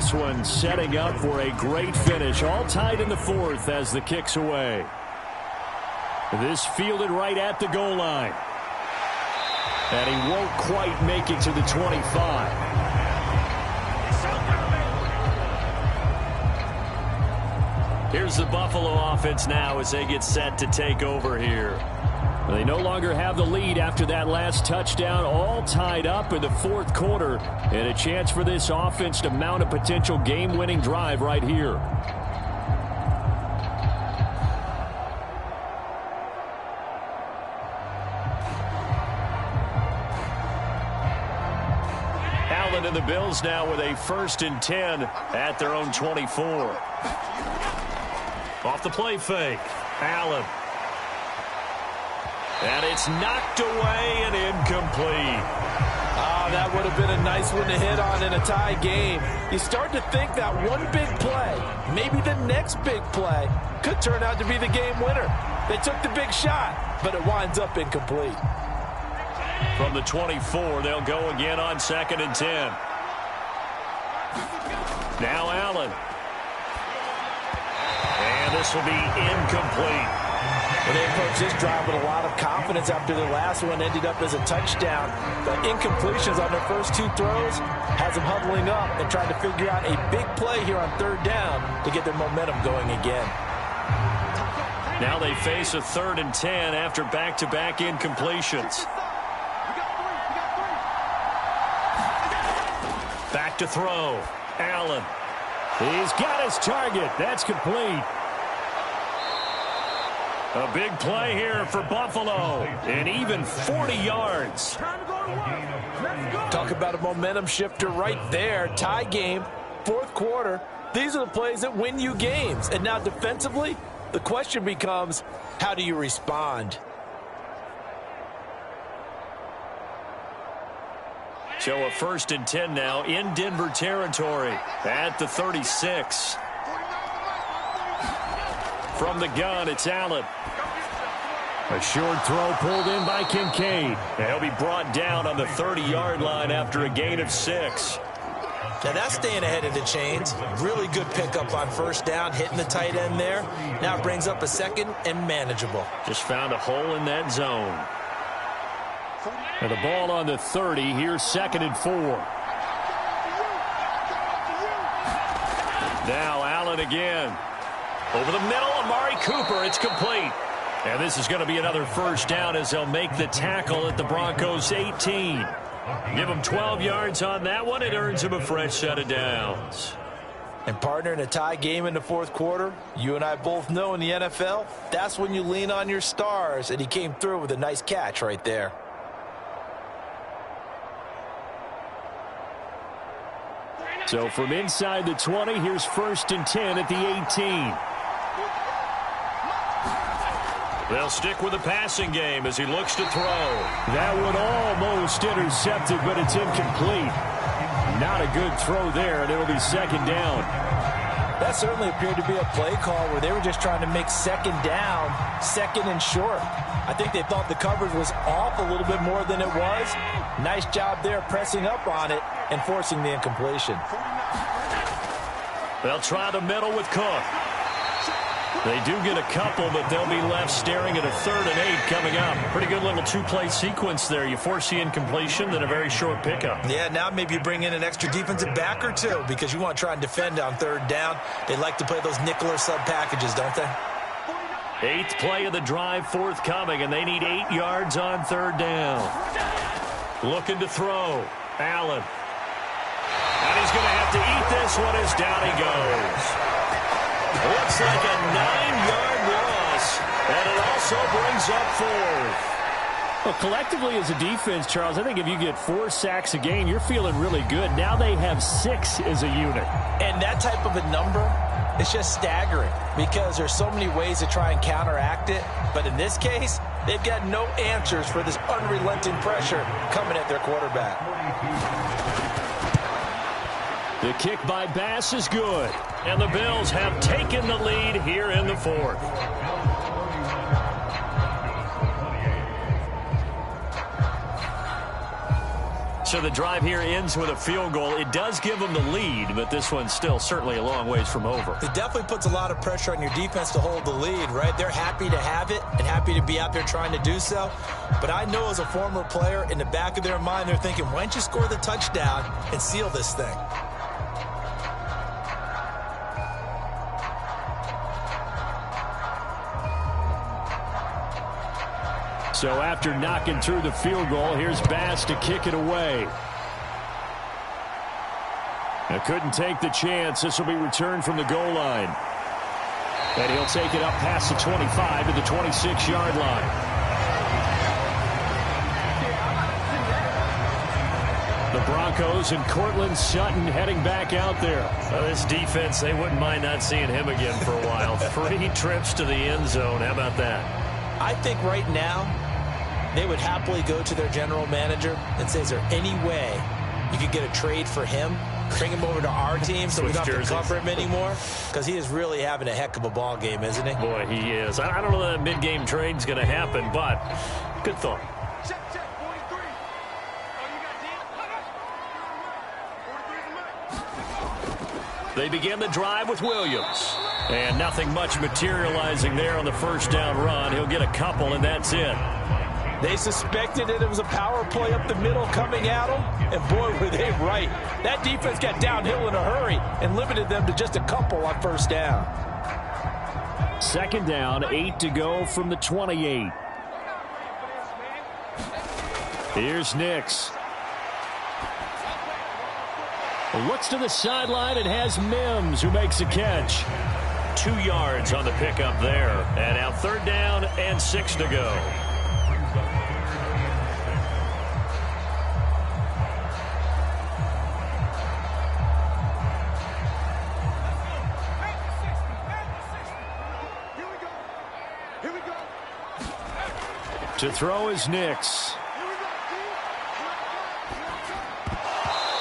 this one setting up for a great finish. All tied in the fourth as the kick's away. This fielded right at the goal line. And he won't quite make it to the 25. Here's the Buffalo offense now as they get set to take over here. They no longer have the lead after that last touchdown, all tied up in the fourth quarter, and a chance for this offense to mount a potential game-winning drive right here. Allen and the Bills now with a 1st and 10 at their own 24. Off the play fake, Allen. And it's knocked away and incomplete. That would have been a nice one to hit on in a tie game. You start to think that one big play, maybe the next big play, could turn out to be the game winner. They took the big shot, but it winds up incomplete. From the 24, they'll go again on 2nd and 10. Now Allen. And this will be incomplete. Well, they approached this drive with a lot of confidence after their last one ended up as a touchdown. The incompletions on their first 2 throws has them huddling up and trying to figure out a big play here on 3rd down to get their momentum going again. Now they face a 3rd and 10 after back-to-back incompletions. Back to throw. Allen. He's got his target. That's complete. A big play here for Buffalo, and even 40 yards. Talk about a momentum shifter right there. Tie game, 4th quarter. These are the plays that win you games. And now defensively, the question becomes, how do you respond? So a 1st and 10 now in Denver territory at the 36. From the gun, it's Allen. A short throw pulled in by Kincaid. And he'll be brought down on the 30-yard line after a gain of 6. Now that's staying ahead of the chains. Really good pickup on 1st down, hitting the tight end there. Now it brings up a 2nd and manageable. Just found a hole in that zone. And the ball on the 30. Here's 2nd and 4. Now Allen again. Over the middle, Amari Cooper. It's complete. And this is going to be another 1st down as they'll make the tackle at the Broncos 18. Give them 12 yards on that one. It earns them a fresh set of downs. And partner, in a tie game in the 4th quarter, you and I both know in the NFL, that's when you lean on your stars. And he came through with a nice catch right there. So from inside the 20, here's 1st and 10 at the 18. They'll stick with the passing game as he looks to throw. That one almost intercepted, but it's incomplete. Not a good throw there, and it'll be 2nd down. That certainly appeared to be a play call where they were just trying to make 2nd down, 2nd and short. I think they thought the coverage was off a little bit more than it was. Nice job there pressing up on it and forcing the incompletion. They'll try the middle with Cook. They do get a couple, but they'll be left staring at a 3rd and 8 coming up. Pretty good little 2-play sequence there. You force the incompletion, then a very short pickup. Yeah, now maybe you bring in an extra defensive back or 2 because you want to try and defend on 3rd down. They like to play those nickel or sub packages, don't they? 8th play of the drive forthcoming, and they need 8 yards on 3rd down. Looking to throw. Allen. And he's going to have to eat this one as down he goes. Looks like a 9-yard loss, and it also brings up 4th. Well, collectively as a defense, Charles, I think if you get 4 sacks a game, you're feeling really good. Now they have 6 as a unit. And that type of a number is just staggering because there's so many ways to try and counteract it. But in this case, they've got no answers for this unrelenting pressure coming at their quarterback. The kick by Bass is good. And the Bills have taken the lead here in the 4th. So the drive here ends with a field goal. It does give them the lead, but this one's still certainly a long ways from over. It definitely puts a lot of pressure on your defense to hold the lead, right? They're happy to have it and happy to be out there trying to do so. But I know as a former player, in the back of their mind, they're thinking, why don't you score the touchdown and seal this thing? So after knocking through the field goal, here's Bass to kick it away. Couldn't take the chance. This will be returned from the goal line. And he'll take it up past the 25 to the 26-yard line. The Broncos and Cortland Sutton heading back out there. Well, this defense, they wouldn't mind not seeing him again for a while. 3 trips to the end zone. How about that? I think right now they would happily go to their general manager and say, is there any way you could get a trade for him? Bring him over to our team so we don't have to cover him anymore? Because he is really having a heck of a ball game, isn't he? Boy, he is. I don't know that mid-game trade's going to happen, but good thought. Check, 43. Oh, you got Dan? They begin the drive with Williams. And nothing much materializing there on the first down run. He'll get a couple, and that's it. They suspected it was a power play up the middle coming at them, and boy, were they right. That defense got downhill in a hurry and limited them to just a couple on first down. Second down, 8 to go from the 28. Here's Nix. Looks to the sideline and has Mims, who makes a catch. 2 yards on the pickup there. And now third down and 6 to go. To throw is Nix.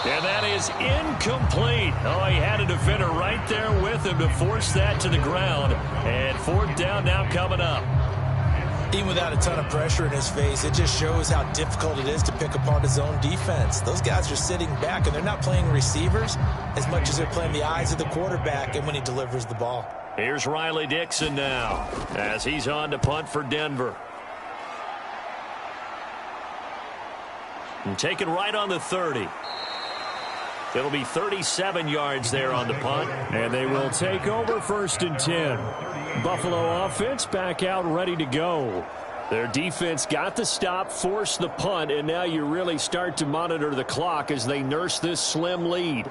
And that is incomplete. Oh, he had a defender right there with him to force that to the ground. And fourth down now coming up. Even without a ton of pressure in his face, it just shows how difficult it is to pick apart his own defense. Those guys are sitting back, and they're not playing receivers as much as they're playing the eyes of the quarterback and when he delivers the ball. Here's Riley Dixon now as he's on to punt for Denver. And taken right on the 30. It'll be 37 yards there on the punt. And they will take over first and 10. Buffalo offense back out ready to go. Their defense got the stop, forced the punt, and now you really start to monitor the clock as they nurse this slim lead.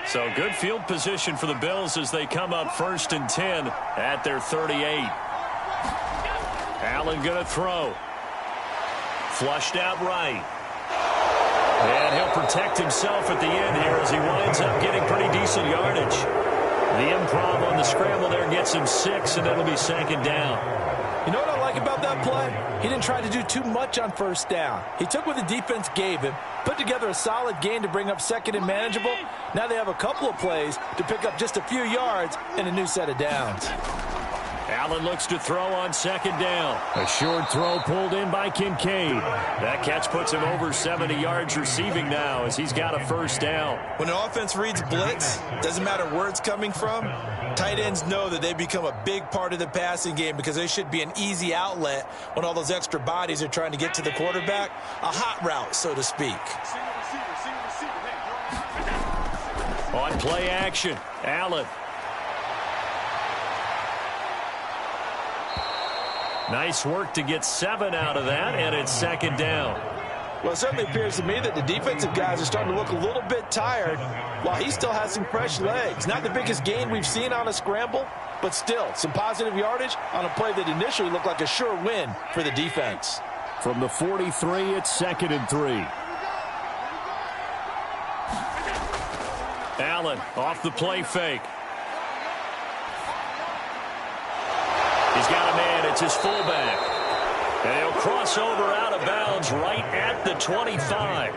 So good field position for the Bills as they come up first and 10 at their 38. Allen going to throw. Flushed out right. And he'll protect himself at the end here as he winds up getting pretty decent yardage. The improv on the scramble there gets him 6, and it'll be second down. You know what I like about that play? He didn't try to do too much on first down. He took what the defense gave him, put together a solid gain to bring up second and manageable. Now they have a couple of plays to pick up just a few yards and a new set of downs. Allen looks to throw on second down. A short throw pulled in by Kincaid. That catch puts him over 70 yards receiving now as he's got a first down. When the offense reads blitz, doesn't matter where it's coming from, tight ends know that they become a big part of the passing game because they should be an easy outlet when all those extra bodies are trying to get to the quarterback. A hot route, so to speak. On play action, Allen. Nice work to get 7 out of that, and it's second down. Well, it certainly appears to me that the defensive guys are starting to look a little bit tired while he still has some fresh legs. Not the biggest gain we've seen on a scramble, but still some positive yardage on a play that initially looked like a sure win for the defense. From the 43, it's second and 3. Allen off the play fake. He's got a man. It's his fullback. And he'll cross over out of bounds right at the 25.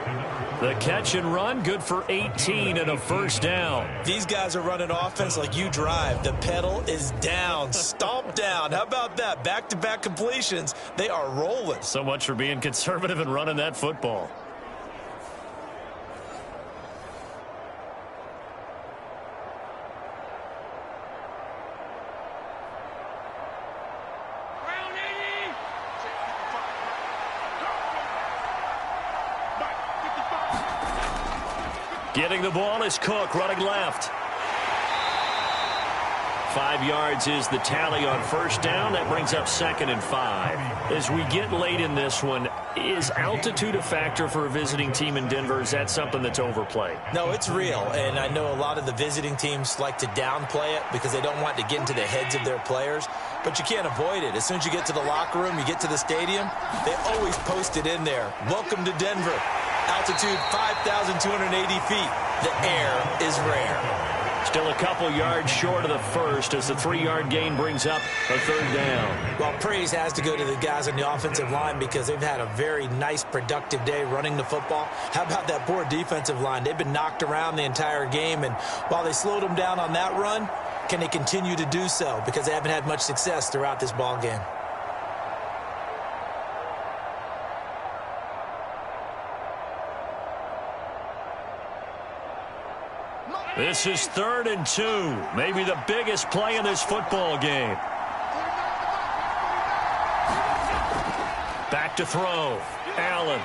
The catch and run, good for 18 and a first down. These guys are running offense like you drive. The pedal is down, stomp down. How about that? Back-to-back completions. They are rolling. So much for being conservative and running that football. Getting the ball is Cook, running left. 5 yards is the tally on first down. That brings up 2nd and 5. As we get late in this one, is altitude a factor for a visiting team in Denver? Is that something that's overplayed? No, it's real, and I know a lot of the visiting teams like to downplay it because they don't want to get into the heads of their players, but you can't avoid it. As soon as you get to the locker room, you get to the stadium, they always post it in there. Welcome to Denver. Altitude 5,280 feet. The air is rare. Still a couple yards short of the first as the 3-yard gain brings up a third down. Well, praise has to go to the guys on the offensive line because they've had a very nice, productive day running the football. How about that poor defensive line? They've been knocked around the entire game, and while they slowed them down on that run, can they continue to do so? Because they haven't had much success throughout this ball game. This is 3rd and 2. Maybe the biggest play in this football game. Back to throw. Allen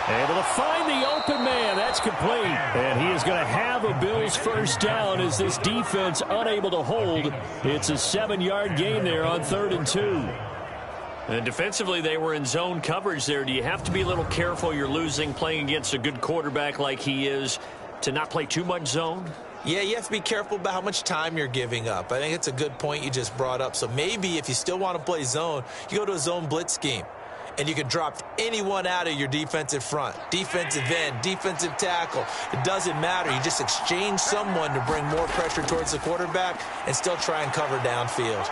able to find the open man. That's complete. And he is going to have a Bills first down as this defense unable to hold. It's a 7-yard gain there on 3rd and 2. And defensively, they were in zone coverage there. Do you have to be a little careful? You're losing playing against a good quarterback like he is to not play too much zone? Yeah, you have to be careful about how much time you're giving up. I think it's a good point you just brought up. So maybe if you still want to play zone, you go to a zone blitz scheme. And you can drop anyone out of your defensive front. Defensive end, defensive tackle. It doesn't matter. You just exchange someone to bring more pressure towards the quarterback and still try and cover downfield.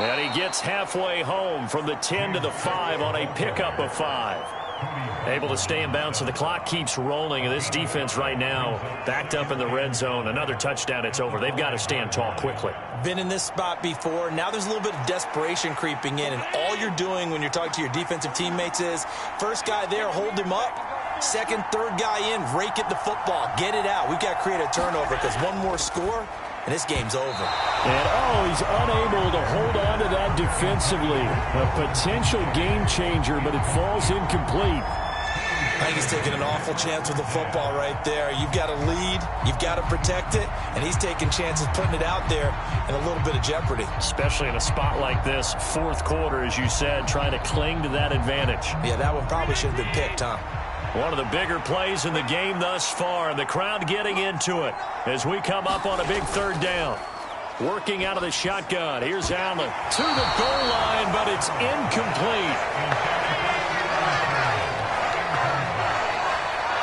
And he gets halfway home from the 10 to the 5 on a pickup of 5. Able to stay in bounds, so the clock keeps rolling. And this defense right now backed up in the red zone. Another touchdown, it's over. They've got to stand tall quickly. Been in this spot before. Now there's a little bit of desperation creeping in. And all you're doing when you're talking to your defensive teammates is, first guy there, hold him up. Second, third guy in, rake at the football. Get it out. We've got to create a turnover because one more score, and this game's over. And, he's unable to hold on to that defensively. A potential game changer, but it falls incomplete. I think he's taking an awful chance with the football right there. You've got to lead. You've got to protect it. And he's taking chances, putting it out there in a little bit of jeopardy. Especially in a spot like this, fourth quarter, as you said, trying to cling to that advantage. Yeah, that one probably should have been picked, huh? One of the bigger plays in the game thus far. The crowd getting into it as we come up on a big third down. Working out of the shotgun. Here's Allen to the goal line, but it's incomplete.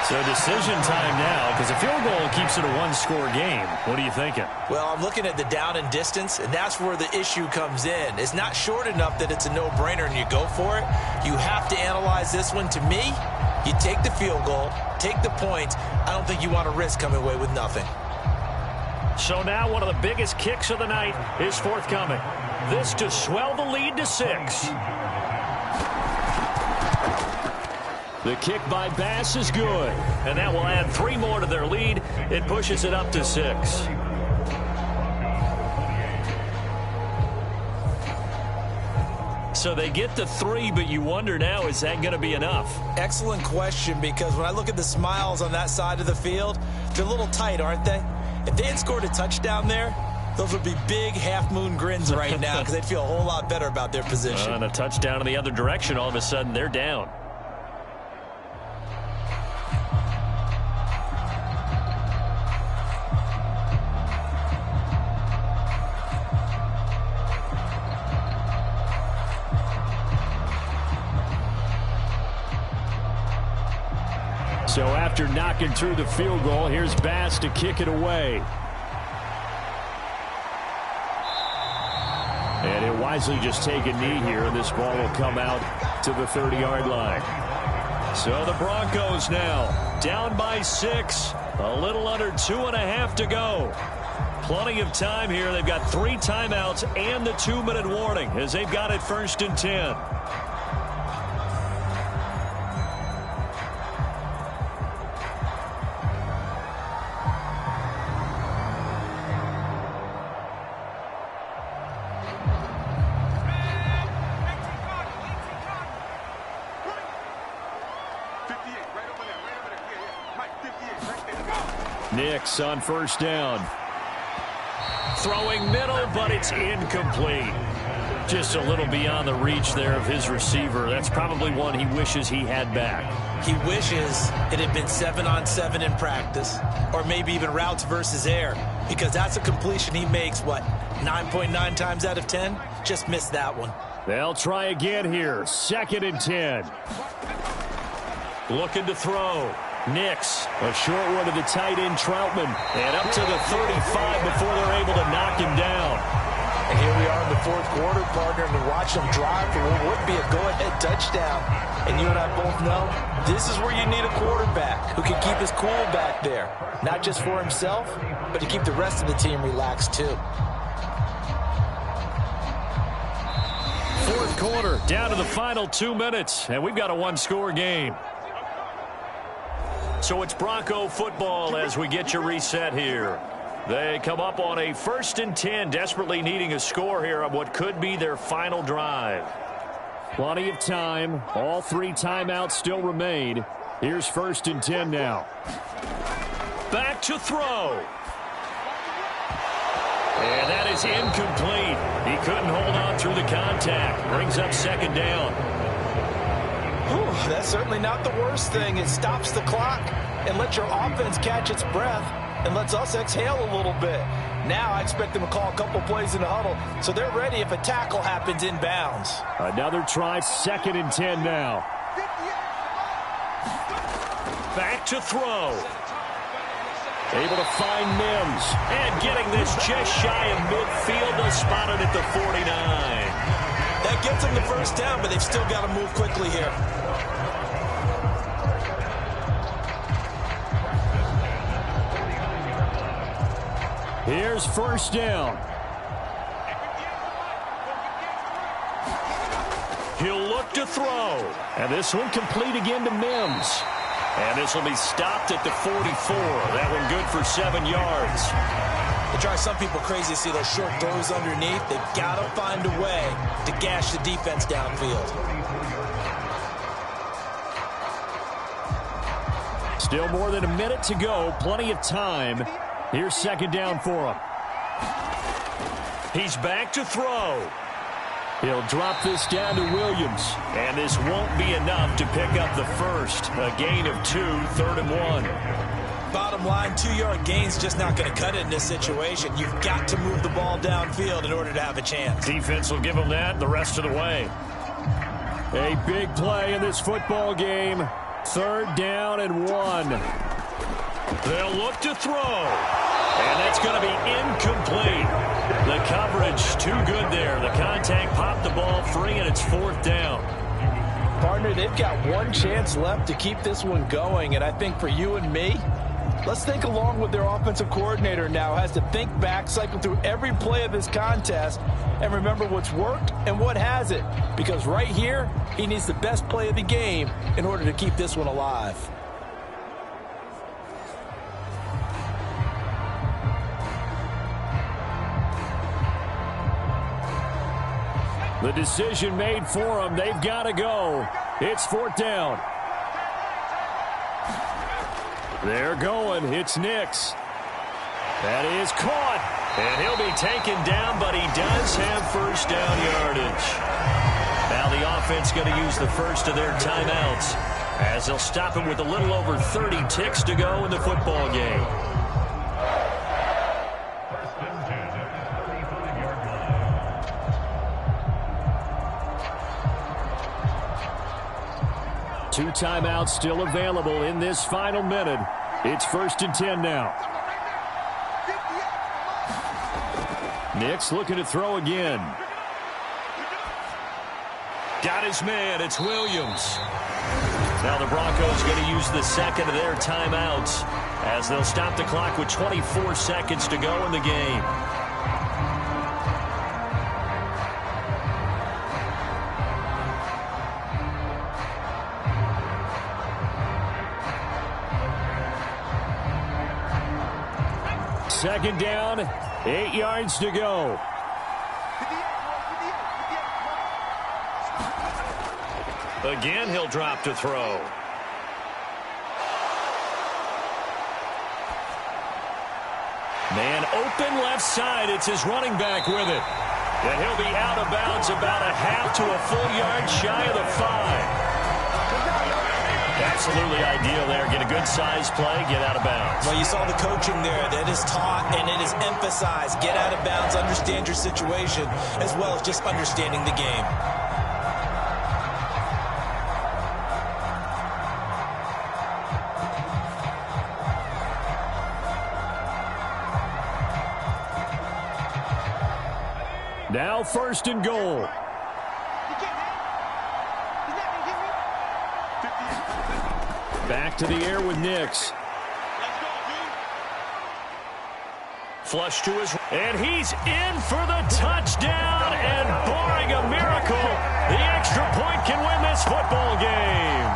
So decision time now, because a field goal keeps it a one-score game. What are you thinking? Well, I'm looking at the down and distance, and that's where the issue comes in. It's not short enough that it's a no-brainer and you go for it. You have to analyze this one. To me, you take the field goal, take the points. I don't think you want to risk coming away with nothing. So now one of the biggest kicks of the night is forthcoming. This to swell the lead to 6. The kick by Bass is good, and that will add 3 more to their lead. It pushes it up to 6. So they get to 3, but you wonder now, is that going to be enough? Excellent question, because when I look at the smiles on that side of the field, they're a little tight, aren't they? If they had scored a touchdown there, those would be big half-moon grins right now because they'd feel a whole lot better about their position. And a touchdown in the other direction, all of a sudden they're down. So after knocking through the field goal, here's Bass to kick it away. And he'll wisely just take a knee here, and this ball will come out to the 30-yard line. So the Broncos now down by 6. A little under 2.5 to go. Plenty of time here. They've got 3 timeouts and the 2-minute warning as they've got it 1st and 10. Nix on 1st down. Throwing middle, but it's incomplete. Just a little beyond the reach there of his receiver. That's probably one he wishes he had back. He wishes it had been 7-on-7 in practice, or maybe even routes versus air, because that's a completion he makes, 9.9 times out of 10? Just missed that one. They'll try again here. 2nd and 10. Looking to throw. Nix, a short one to the tight end, Troutman, and up to the 35 before they're able to knock him down. And here we are in the 4th quarter, partner, and watch them drive for what would be a go-ahead touchdown. And you and I both know this is where you need a quarterback who can keep his cool back there, not just for himself, but to keep the rest of the team relaxed too. 4th quarter, down to the final 2 minutes, and we've got a 1-score game. So it's Bronco football as we get you reset here. They come up on a 1st and 10, desperately needing a score here on what could be their final drive. Plenty of time. All 3 timeouts still remain. Here's 1st and 10 now. Back to throw. And that is incomplete. He couldn't hold on through the contact. Brings up 2nd down. Whew, that's certainly not the worst thing. It stops the clock and lets your offense catch its breath and lets us exhale a little bit. Now I expect them to call a couple plays in the huddle so they're ready if a tackle happens inbounds. Another try, 2nd and 10 now. Back to throw. Able to find Mims. And getting this just shy of midfield. They'll spot it at the 49. That gets them the 1st down, but they've still got to move quickly here. Here's 1st down. He'll look to throw. And this one complete again to Mims. And this will be stopped at the 44. That one good for 7 yards. It drives some people crazy to see those short throws underneath. They've got to find a way to gash the defense downfield. Still more than a minute to go. Plenty of time. Here's 2nd down for him. He's back to throw. He'll drop this down to Williams. And this won't be enough to pick up the 1st. A gain of 2, 3rd and 1. Bottom line, 2-yard gain's just not going to cut it in this situation. You've got to move the ball downfield in order to have a chance. Defense will give them that the rest of the way. A big play in this football game. 3rd down and 1. They'll look to throw. And that's going to be incomplete. The coverage too good there. The contact popped the ball free, and it's 4th down. Partner, they've got one chance left to keep this one going, and I think for you and me, let's think along with their offensive coordinator now. Has to think back, cycle through every play of this contest, and remember what's worked and what hasn't. Because right here, he needs the best play of the game in order to keep this one alive. The decision made for them. They've got to go. It's 4th down. They're going. It's Nix. That is caught. And he'll be taken down, but he does have 1st down yardage. Now the offense going to use the 1st of their timeouts as they'll stop him with a little over 30 ticks to go in the football game. 2 timeouts still available in this final minute. It's 1st and 10 now. Nix looking to throw again. Got his man. It's Williams. Now the Broncos going to use the second of their timeouts as they'll stop the clock with 24 seconds to go in the game. Second down, 8 yards to go. Again, he'll drop to throw. Man open left side. It's his running back with it. And he'll be out of bounds about a half to a full yard shy of the 5. Absolutely ideal there. Get a good size play, get out of bounds. Well, you saw the coaching there. That is taught and it is emphasized. Get out of bounds, understand your situation, as well as just understanding the game. Now first and goal. Back to the air with Nix. Flush to his... And he's in for the touchdown. And barring a miracle, the extra point can win this football game.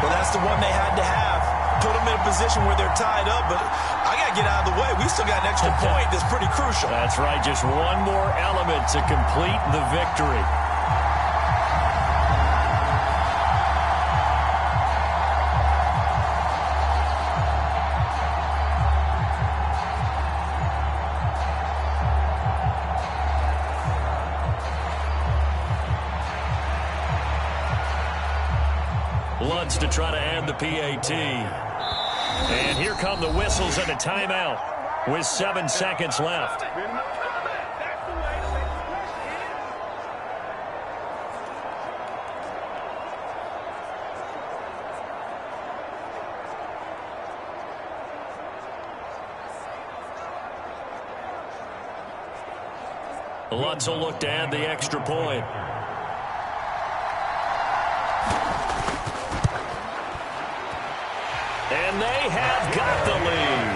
Well, that's the one they had to have. Put them in a position where they're tied up, but I got to get out of the way. We still got an extra point that's pretty crucial. That's right. Just one more element to complete the victory. Lutz to try to add the PAT. And here come the whistles and a timeout with 7 seconds left. Lutz will look to add the extra point. And they have got the lead.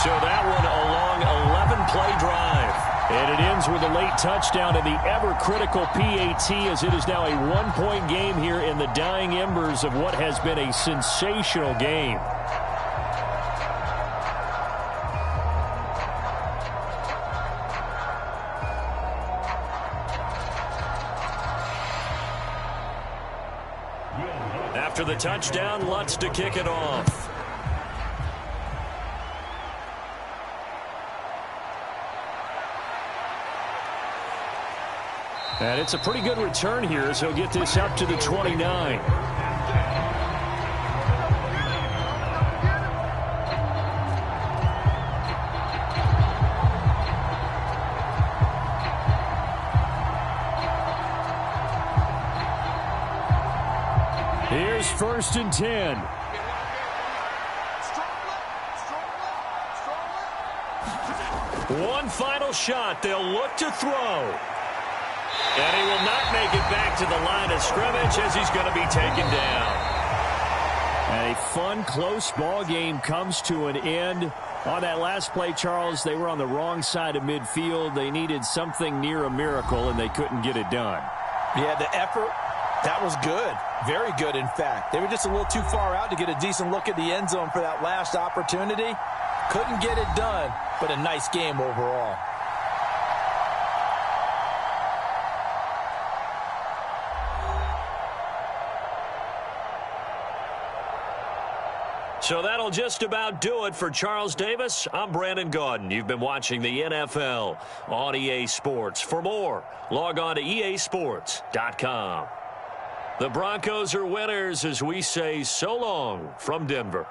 So that one a long 11-play drive. And it ends with a late touchdown and the ever-critical PAT as it is now a 1-point game here in the dying embers of what has been a sensational game. After the touchdown, Lutz to kick it off. And it's a pretty good return here as he'll get this up to the 29. Here's first and 10. One final shot. They'll look to throw. And he will not make it back to the line of scrimmage as he's going to be taken down. And a fun, close ball game comes to an end. On that last play, Charles, they were on the wrong side of midfield. They needed something near a miracle, and they couldn't get it done. Yeah, the effort, that was good. Very good, in fact. They were just a little too far out to get a decent look at the end zone for that last opportunity. Couldn't get it done, but a nice game overall. So that'll just about do it for Charles Davis. I'm Brandon Gaudin. You've been watching the NFL on EA Sports. For more, log on to easports.com. The Broncos are winners as we say so long from Denver.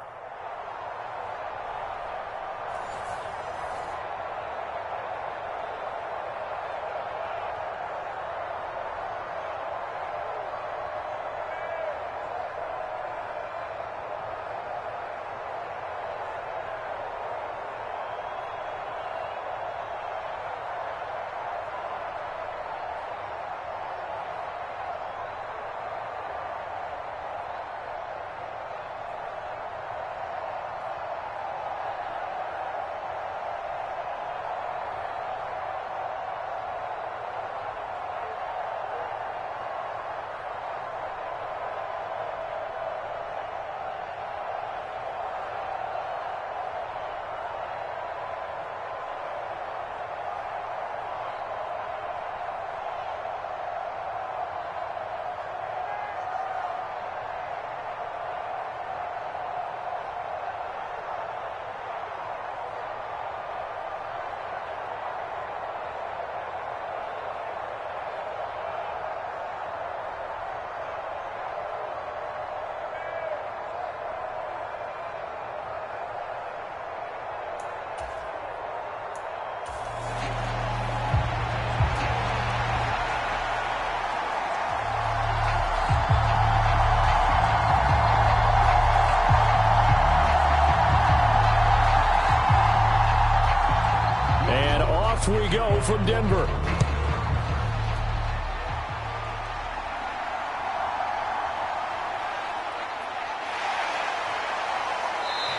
go from Denver.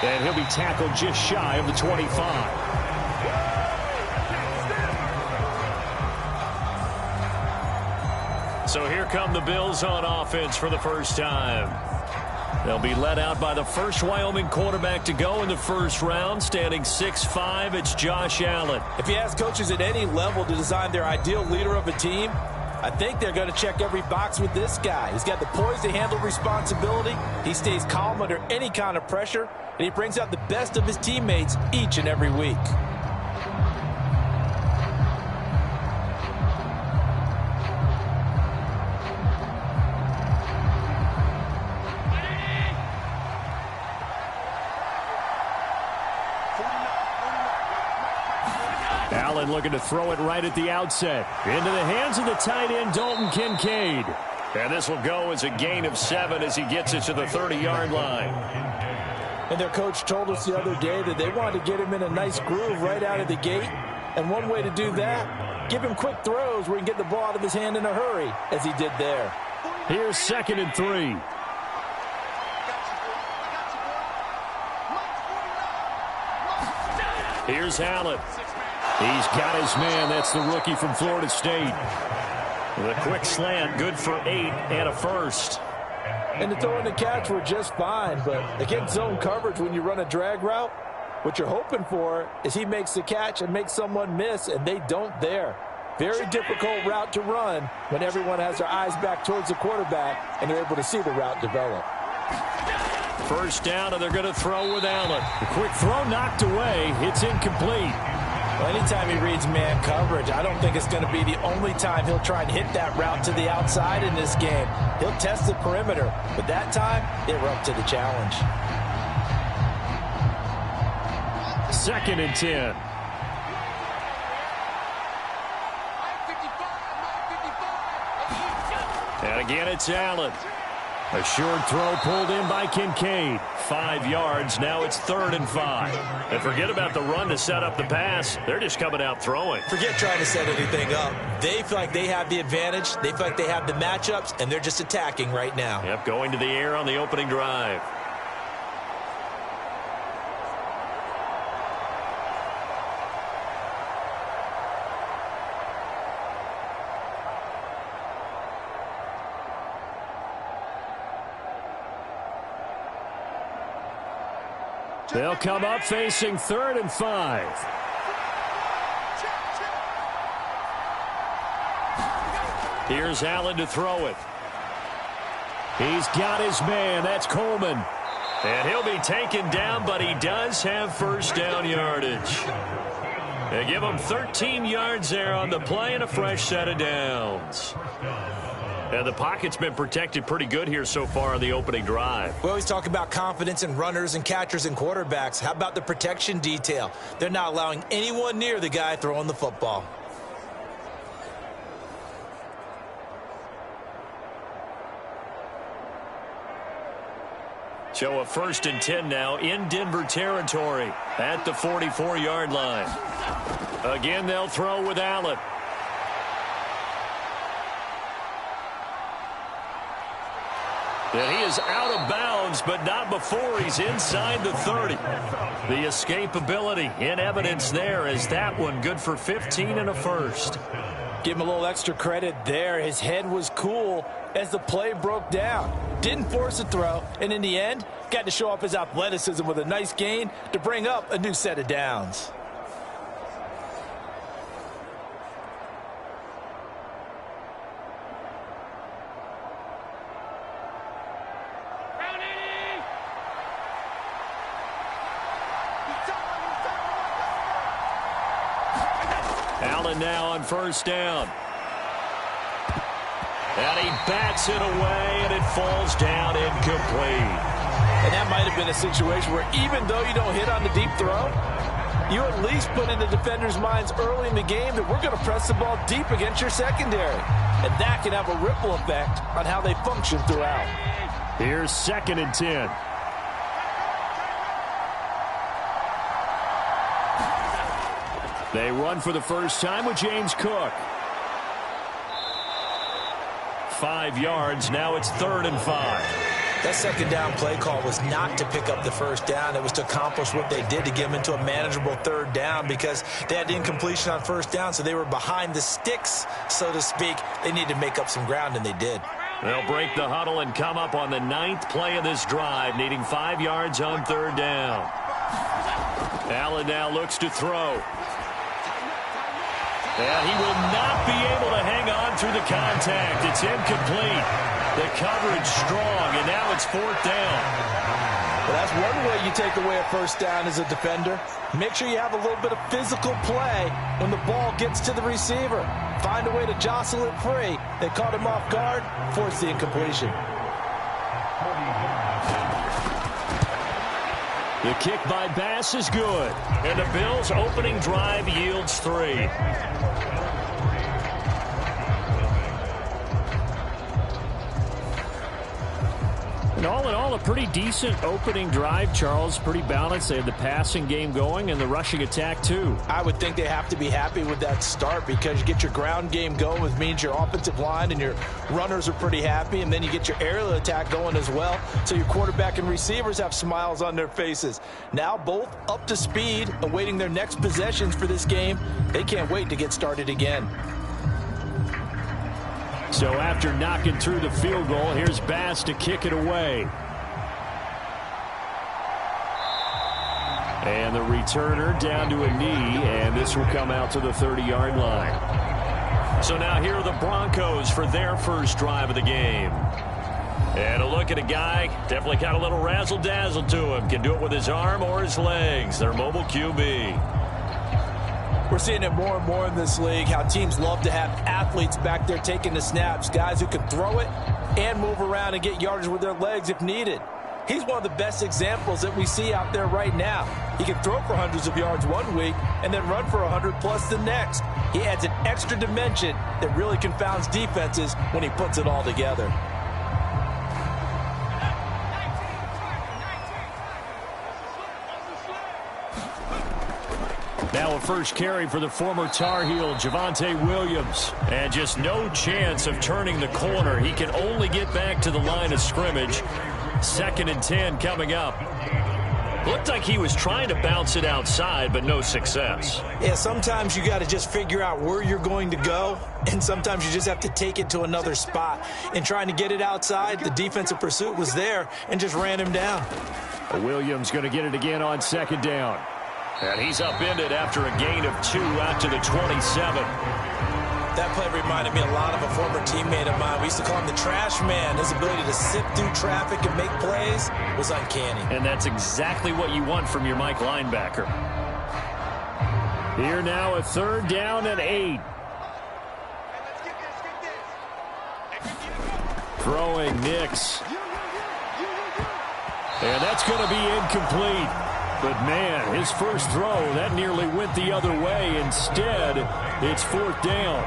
And he'll be tackled just shy of the 25. So here come the Bills on offense for the first time. They'll be led out by the first Wyoming quarterback to go in the first round, standing 6'5". It's Josh Allen. If you ask coaches at any level to design their ideal leader of a team, I think they're going to check every box with this guy. He's got the poise to handle responsibility. He stays calm under any kind of pressure, and he brings out the best of his teammates each and every week. Allen looking to throw it right at the outset. Into the hands of the tight end, Dalton Kincaid. And this will go as a gain of 7 as he gets it to the 30-yard line. And their coach told us the other day that they wanted to get him in a nice groove right out of the gate. And one way to do that, give him quick throws where he can get the ball out of his hand in a hurry, as he did there. Here's 2nd and 3. Here's Allen. He's got his man. That's the rookie from Florida State. The quick slant, good for 8 and a first. And the throw and the catch were just fine, but against zone coverage when you run a drag route, what you're hoping for is he makes the catch and makes someone miss, and they don't there. Very difficult route to run when everyone has their eyes back towards the quarterback and they're able to see the route develop. First down, and they're going to throw with Allen. The quick throw knocked away. It's incomplete. Well, anytime he reads man coverage, I don't think it's going to be the only time he'll try and hit that route to the outside in this game. He'll test the perimeter, but that time, they were up to the challenge. 2nd and 10. And again, it's Allen. A short throw pulled in by Kincaid. 5 yards. Now it's 3rd and 5. And forget about the run to set up the pass. They're just coming out throwing. Forget trying to set anything up. They feel like they have the advantage. They feel like they have the matchups, and they're just attacking right now. Yep, going to the air on the opening drive. They'll come up facing 3rd and 5. Here's Allen to throw it. He's got his man. That's Coleman. And he'll be taken down, but he does have first down yardage. They give him 13 yards there on the play and a fresh set of downs. And the pocket's been protected pretty good here so far on the opening drive. We always talk about confidence in runners and catchers and quarterbacks. How about the protection detail? They're not allowing anyone near the guy throwing the football. So a 1st and 10 now in Denver territory at the 44-yard line. Again, they'll throw with Allen. And he is out of bounds, but not before he's inside the 30. The escapability in evidence there as that one good for 15 and a first. Give him a little extra credit there. His head was cool as the play broke down. Didn't force a throw, and in the end, got to show off his athleticism with a nice gain to bring up a new set of downs. Allen now on first down. And he bats it away, and it falls down incomplete. And that might have been a situation where even though you don't hit on the deep throw, you at least put in the defenders' minds early in the game that we're going to press the ball deep against your secondary. And that can have a ripple effect on how they function throughout. Here's 2nd and 10. They run for the first time with James Cook. 5 yards. Now it's 3rd and 5. That second down play call was not to pick up the first down. It was to accomplish what they did, to get them into a manageable 3rd down, because they had incompletion on first down, so they were behind the sticks, so to speak. They needed to make up some ground, and they did. They'll break the huddle and come up on the 9th play of this drive, needing 5 yards on 3rd down. Allen now looks to throw. And he will not be able to hang on through the contact. It's incomplete. The coverage strong, and now it's 4th down. Well, that's one way you take away a first down as a defender. Make sure you have a little bit of physical play when the ball gets to the receiver. Find a way to jostle it free. They caught him off guard, forced the incompletion. The kick by Bass is good. And the Bills' opening drive yields 3. And all in all, a pretty decent opening drive, Charles. Pretty balanced. They had the passing game going and the rushing attack, too. I would think they have to be happy with that start, because you get your ground game going, which means your offensive line and your runners are pretty happy, and then you get your aerial attack going as well, so your quarterback and receivers have smiles on their faces. Now both up to speed, awaiting their next possessions for this game. They can't wait to get started again. So after knocking through the field goal, here's Bass to kick it away. And the returner down to a knee, and this will come out to the 30-yard line. So now here are the Broncos for their first drive of the game. And a look at a guy, definitely got a little razzle-dazzle to him. Can do it with his arm or his legs. Their mobile QB. We're seeing it more and more in this league, how teams love to have athletes back there taking the snaps, guys who can throw it and move around and get yardage with their legs if needed. He's one of the best examples that we see out there right now. He can throw for hundreds of yards one week and then run for 100+ the next. He adds an extra dimension that really confounds defenses when he puts it all together. Now a first carry for the former Tar Heel, Javonte Williams. And just no chance of turning the corner. He can only get back to the line of scrimmage. 2nd and 10 coming up. Looked like he was trying to bounce it outside, but no success. Yeah, sometimes you got to just figure out where you're going to go, and sometimes you just have to take it to another spot. And trying to get it outside, the defensive pursuit was there and just ran him down. Williams going to get it again on 2nd down. And he's upended after a gain of 2 out to the 27. That play reminded me a lot of a former teammate of mine. We used to call him the trash man. His ability to sift through traffic and make plays was uncanny. And that's exactly what you want from your Mike linebacker. Here now a 3rd down and 8. Throwing Nix. And that's going to be incomplete. But, man, his first throw, that nearly went the other way. Instead, it's 4th down.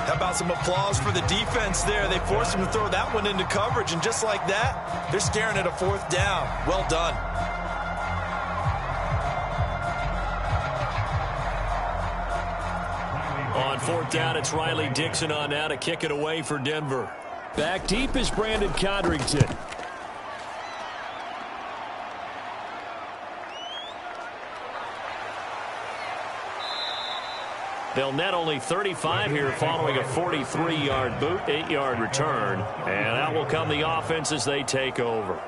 How about some applause for the defense there? They forced him to throw that one into coverage, and just like that, they're staring at a 4th down. Well done. On 4th down, it's Riley Dixon on now to kick it away for Denver. Back deep is Brandon Codrington. They'll net only 35 here following a 43-yard boot, 8-yard return. And out will come the offense as they take over.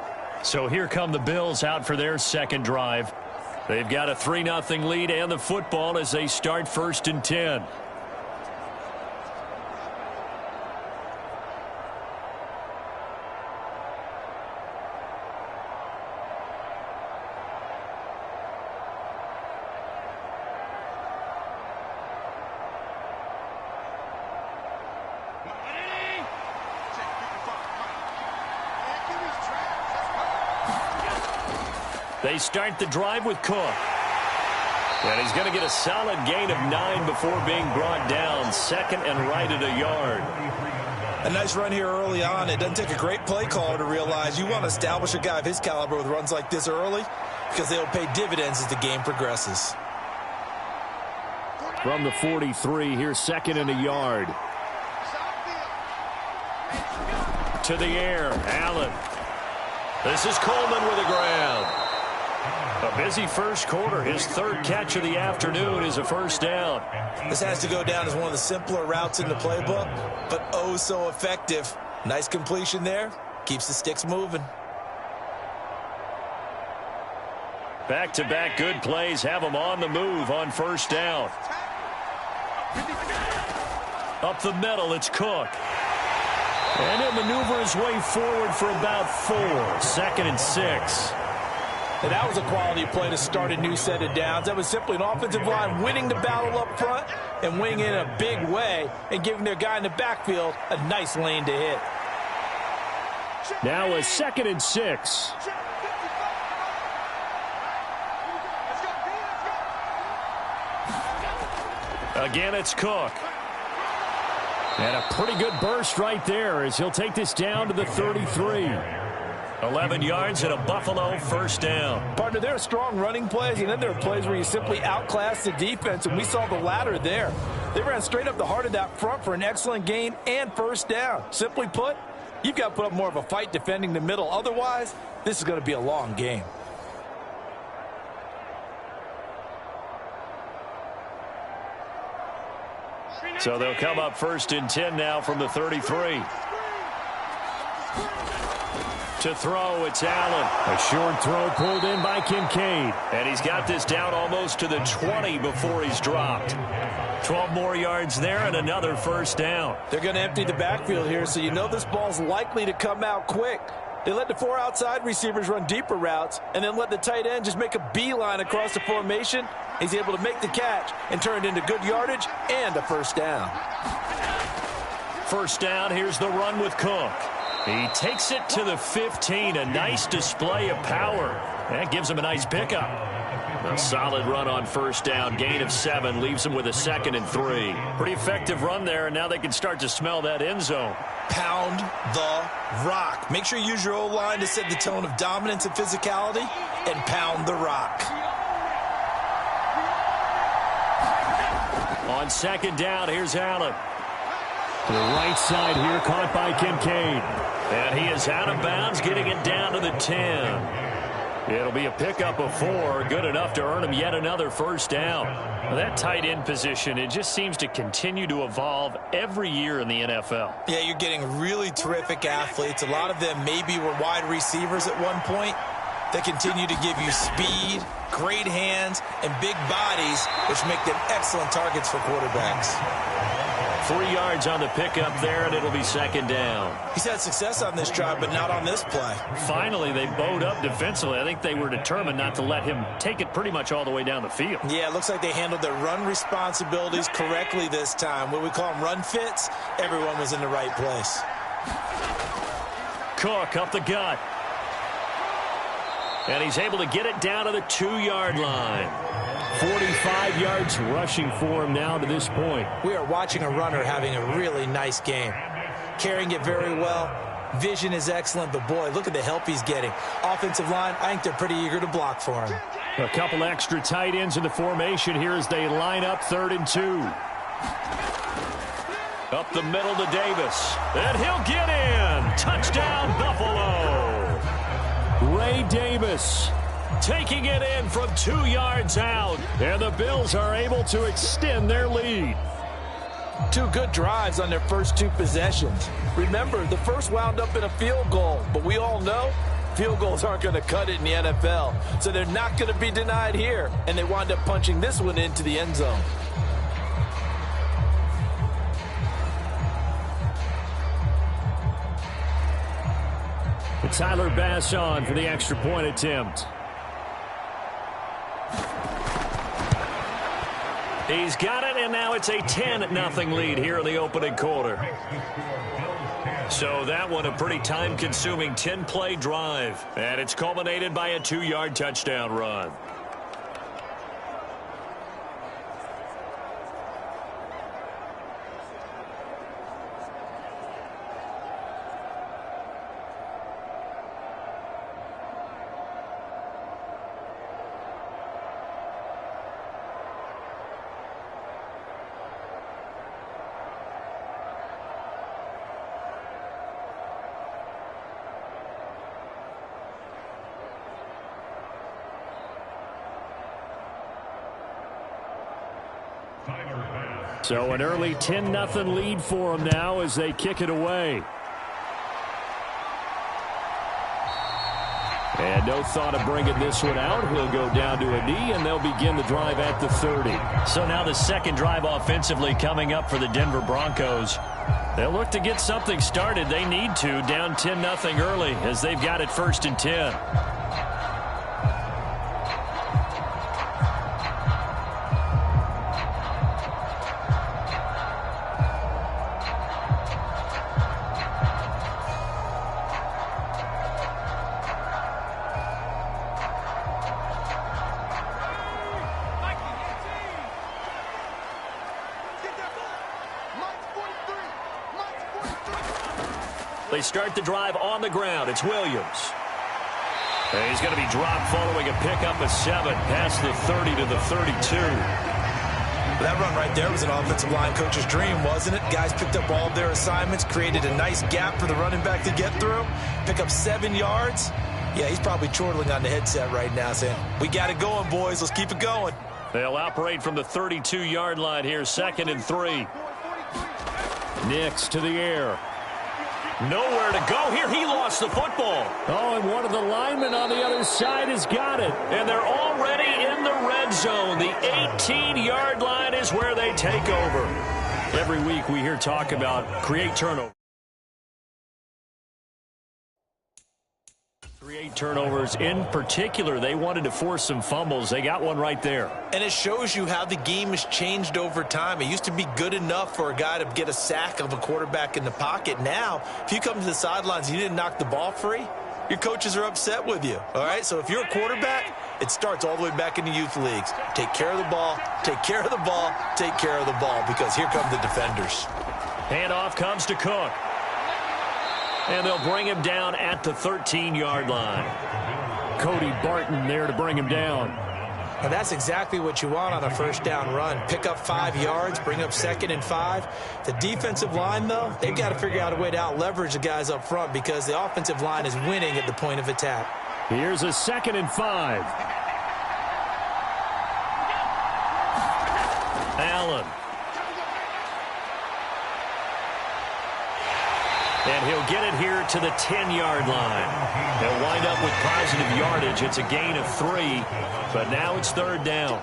So here come the Bills out for their second drive. They've got a 3-0 lead and the football as they start 1st and 10. They start the drive with Cook. And he's going to get a solid gain of 9 before being brought down. 2nd and right at a yard. A nice run here early on. It doesn't take a great play caller to realize you want to establish a guy of his caliber with runs like this early, because they'll pay dividends as the game progresses. from the 43. Here's second and a yard. To the air, Allen. This is Coleman with the ground. A busy first quarter. His third catch of the afternoon is a first down. This has to go down as one of the simpler routes in the playbook, but oh so effective. Nice completion there. Keeps the sticks moving. Back-to-back good plays have him on the move on first down. Up the middle, it's Cook. And he'll maneuver his way forward for about 4. 2nd and 6. And that was a quality play to start a new set of downs. That was simply an offensive line winning the battle up front and winning in a big way and giving their guy in the backfield a nice lane to hit. Now a 2nd and 6. Again, it's Cook. And a pretty good burst right there as he'll take this down to the 33. 11 yards and a Buffalo first down. Partner, there are strong running plays, and then there are plays where you simply outclass the defense, and we saw the latter there. They ran straight up the heart of that front for an excellent gain and first down. Simply put, you've got to put up more of a fight defending the middle. Otherwise, this is going to be a long game. So they'll come up 1st and 10 now from the 33. To throw, it's Allen. A short throw pulled in by Kincaid. And he's got this down almost to the 20 before he's dropped. 12 more yards there and another first down. They're going to empty the backfield here, so you know this ball's likely to come out quick. They let the 4 outside receivers run deeper routes and then let the tight end just make a beeline across the formation. He's able to make the catch and turn it into good yardage and a first down. First down, here's the run with Cook. He takes it to the 15. A nice display of power. That gives him a nice pickup. A solid run on first down. Gain of 7 leaves him with a 2nd and 3. Pretty effective run there, and now they can start to smell that end zone. Pound the rock. Make sure you use your O-line to set the tone of dominance and physicality, and pound the rock. On second down, here's Allen. To the right side here, caught by Kincaid. And he is out of bounds, getting it down to the 10. It'll be a pickup of 4, good enough to earn him yet another first down. Well, that tight end position, it just seems to continue to evolve every year in the NFL. Yeah, you're getting really terrific athletes. A lot of them maybe were wide receivers at one point. They continue to give you speed, great hands, and big bodies, which make them excellent targets for quarterbacks. 3 yards on the pickup there, and it'll be second down. He's had success on this drive, but not on this play. Finally, they bowed up defensively. I think they were determined not to let him take it pretty much all the way down the field. Yeah, it looks like they handled their run responsibilities correctly this time. What we call them run fits, everyone was in the right place. Cook up the gut. And he's able to get it down to the 2-yard line. 45 yards rushing for him now to this point. We are watching a runner having a really nice game. Carrying it very well. Vision is excellent, but boy, look at the help he's getting. Offensive line, I think they're pretty eager to block for him. A couple extra tight ends in the formation here as they line up 3rd and 2. Up the middle to Davis. And he'll get in. Touchdown, Buffalo. Ray Davis taking it in from 2 yards out. And the Bills are able to extend their lead. 2 good drives on their first 2 possessions. Remember, the first wound up in a field goal, but we all know field goals aren't going to cut it in the NFL. So they're not going to be denied here, and they wind up punching this one into the end zone. Tyler Bass on for the extra point attempt. He's got it, and now it's a 10-0 lead here in the opening quarter. So that one a pretty time-consuming 10-play drive. And it's culminated by a 2-yard touchdown run. So an early 10-0 lead for them now as they kick it away. And no thought of bringing this one out. He'll go down to a knee, and they'll begin the drive at the 30. So now the second drive offensively coming up for the Denver Broncos. They'll look to get something started. They need to, down 10-0 early as they've got it 1st and 10. They start the drive on the ground. It's Williams. And he's going to be dropped following a pickup of 7 past the 30 to the 32. That run right there was an offensive line coach's dream, wasn't it? Guys picked up all of their assignments, created a nice gap for the running back to get through, pick up 7 yards. Yeah, he's probably chortling on the headset right now saying, we got it going, boys. Let's keep it going. They'll operate from the 32-yard line here, 2nd and 3. Nix to the air. Nowhere to go here. He lost the football. Oh, and one of the linemen on the other side has got it. And they're already in the red zone. The 18-yard line is where they take over. Every week we hear talk about create turnover. Create turnovers. In particular, they wanted to force some fumbles. They got one right there. And it shows you how the game has changed over time. It used to be good enough for a guy to get a sack of a quarterback in the pocket. Now, if you come to the sidelines and you didn't knock the ball free, your coaches are upset with you. All right, so if you're a quarterback, it starts all the way back in the youth leagues. Take care of the ball, take care of the ball, take care of the ball, because here come the defenders. Handoff comes to Cook. And they'll bring him down at the 13-yard line. Cody Barton there to bring him down. And that's exactly what you want on a first down run. Pick up 5 yards, bring up 2nd and 5. The defensive line, though, they've got to figure out a way to out-leverage the guys up front because the offensive line is winning at the point of attack. Here's a 2nd and 5. Allen. And he'll get it here to the 10-yard line. They'll wind up with positive yardage. It's a gain of 3, but now it's 3rd down.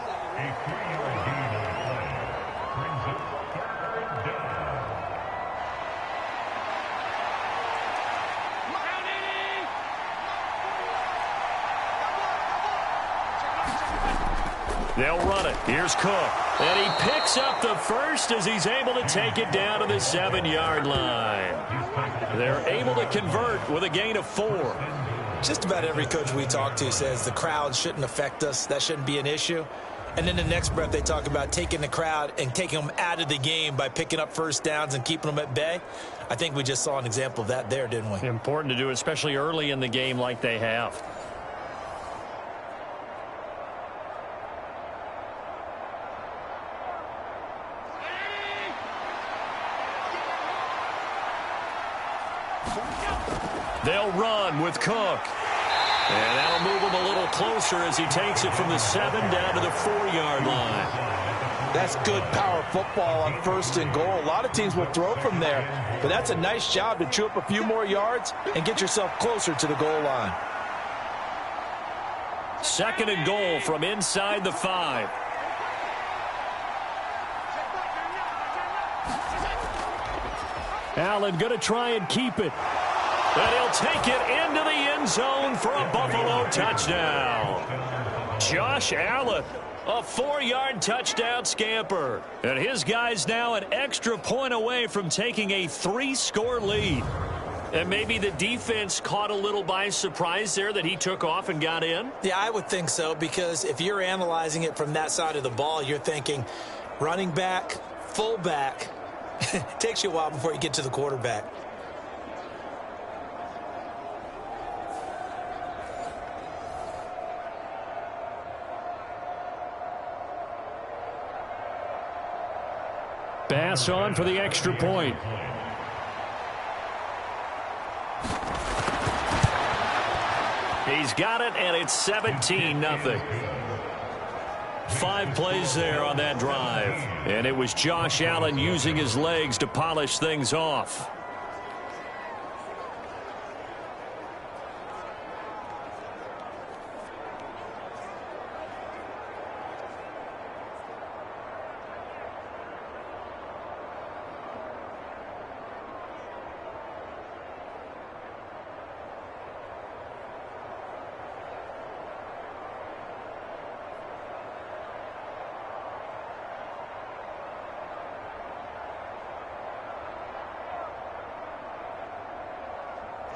They'll run it. Here's Cook. And he picks up the first as he's able to take it down to the 7-yard line. They're able to convert with a gain of 4. Just about every coach we talk to says the crowd shouldn't affect us. That shouldn't be an issue. And then the next breath they talk about taking the crowd and taking them out of the game by picking up first downs and keeping them at bay. I think we just saw an example of that there, didn't we? Important to do, especially early in the game like they have. They'll run with Cook. And that'll move him a little closer as he takes it from the 7 down to the 4-yard line. That's good power football on 1st and goal. A lot of teams will throw from there, but that's a nice job to chew up a few more yards and get yourself closer to the goal line. 2nd and goal from inside the 5. Allen going to try and keep it. And he'll take it into the end zone for a Buffalo touchdown. Josh Allen, a 4-yard touchdown scamper. And his guys now an extra point away from taking a 3-score lead. And maybe the defense caught a little by surprise there that he took off and got in? Yeah, I would think so, because if you're analyzing it from that side of the ball, you're thinking running back, fullback. It takes you a while before you get to the quarterback. Bass on for the extra point. He's got it, and it's 17-0. 5 plays there on that drive. And it was Josh Allen using his legs to polish things off.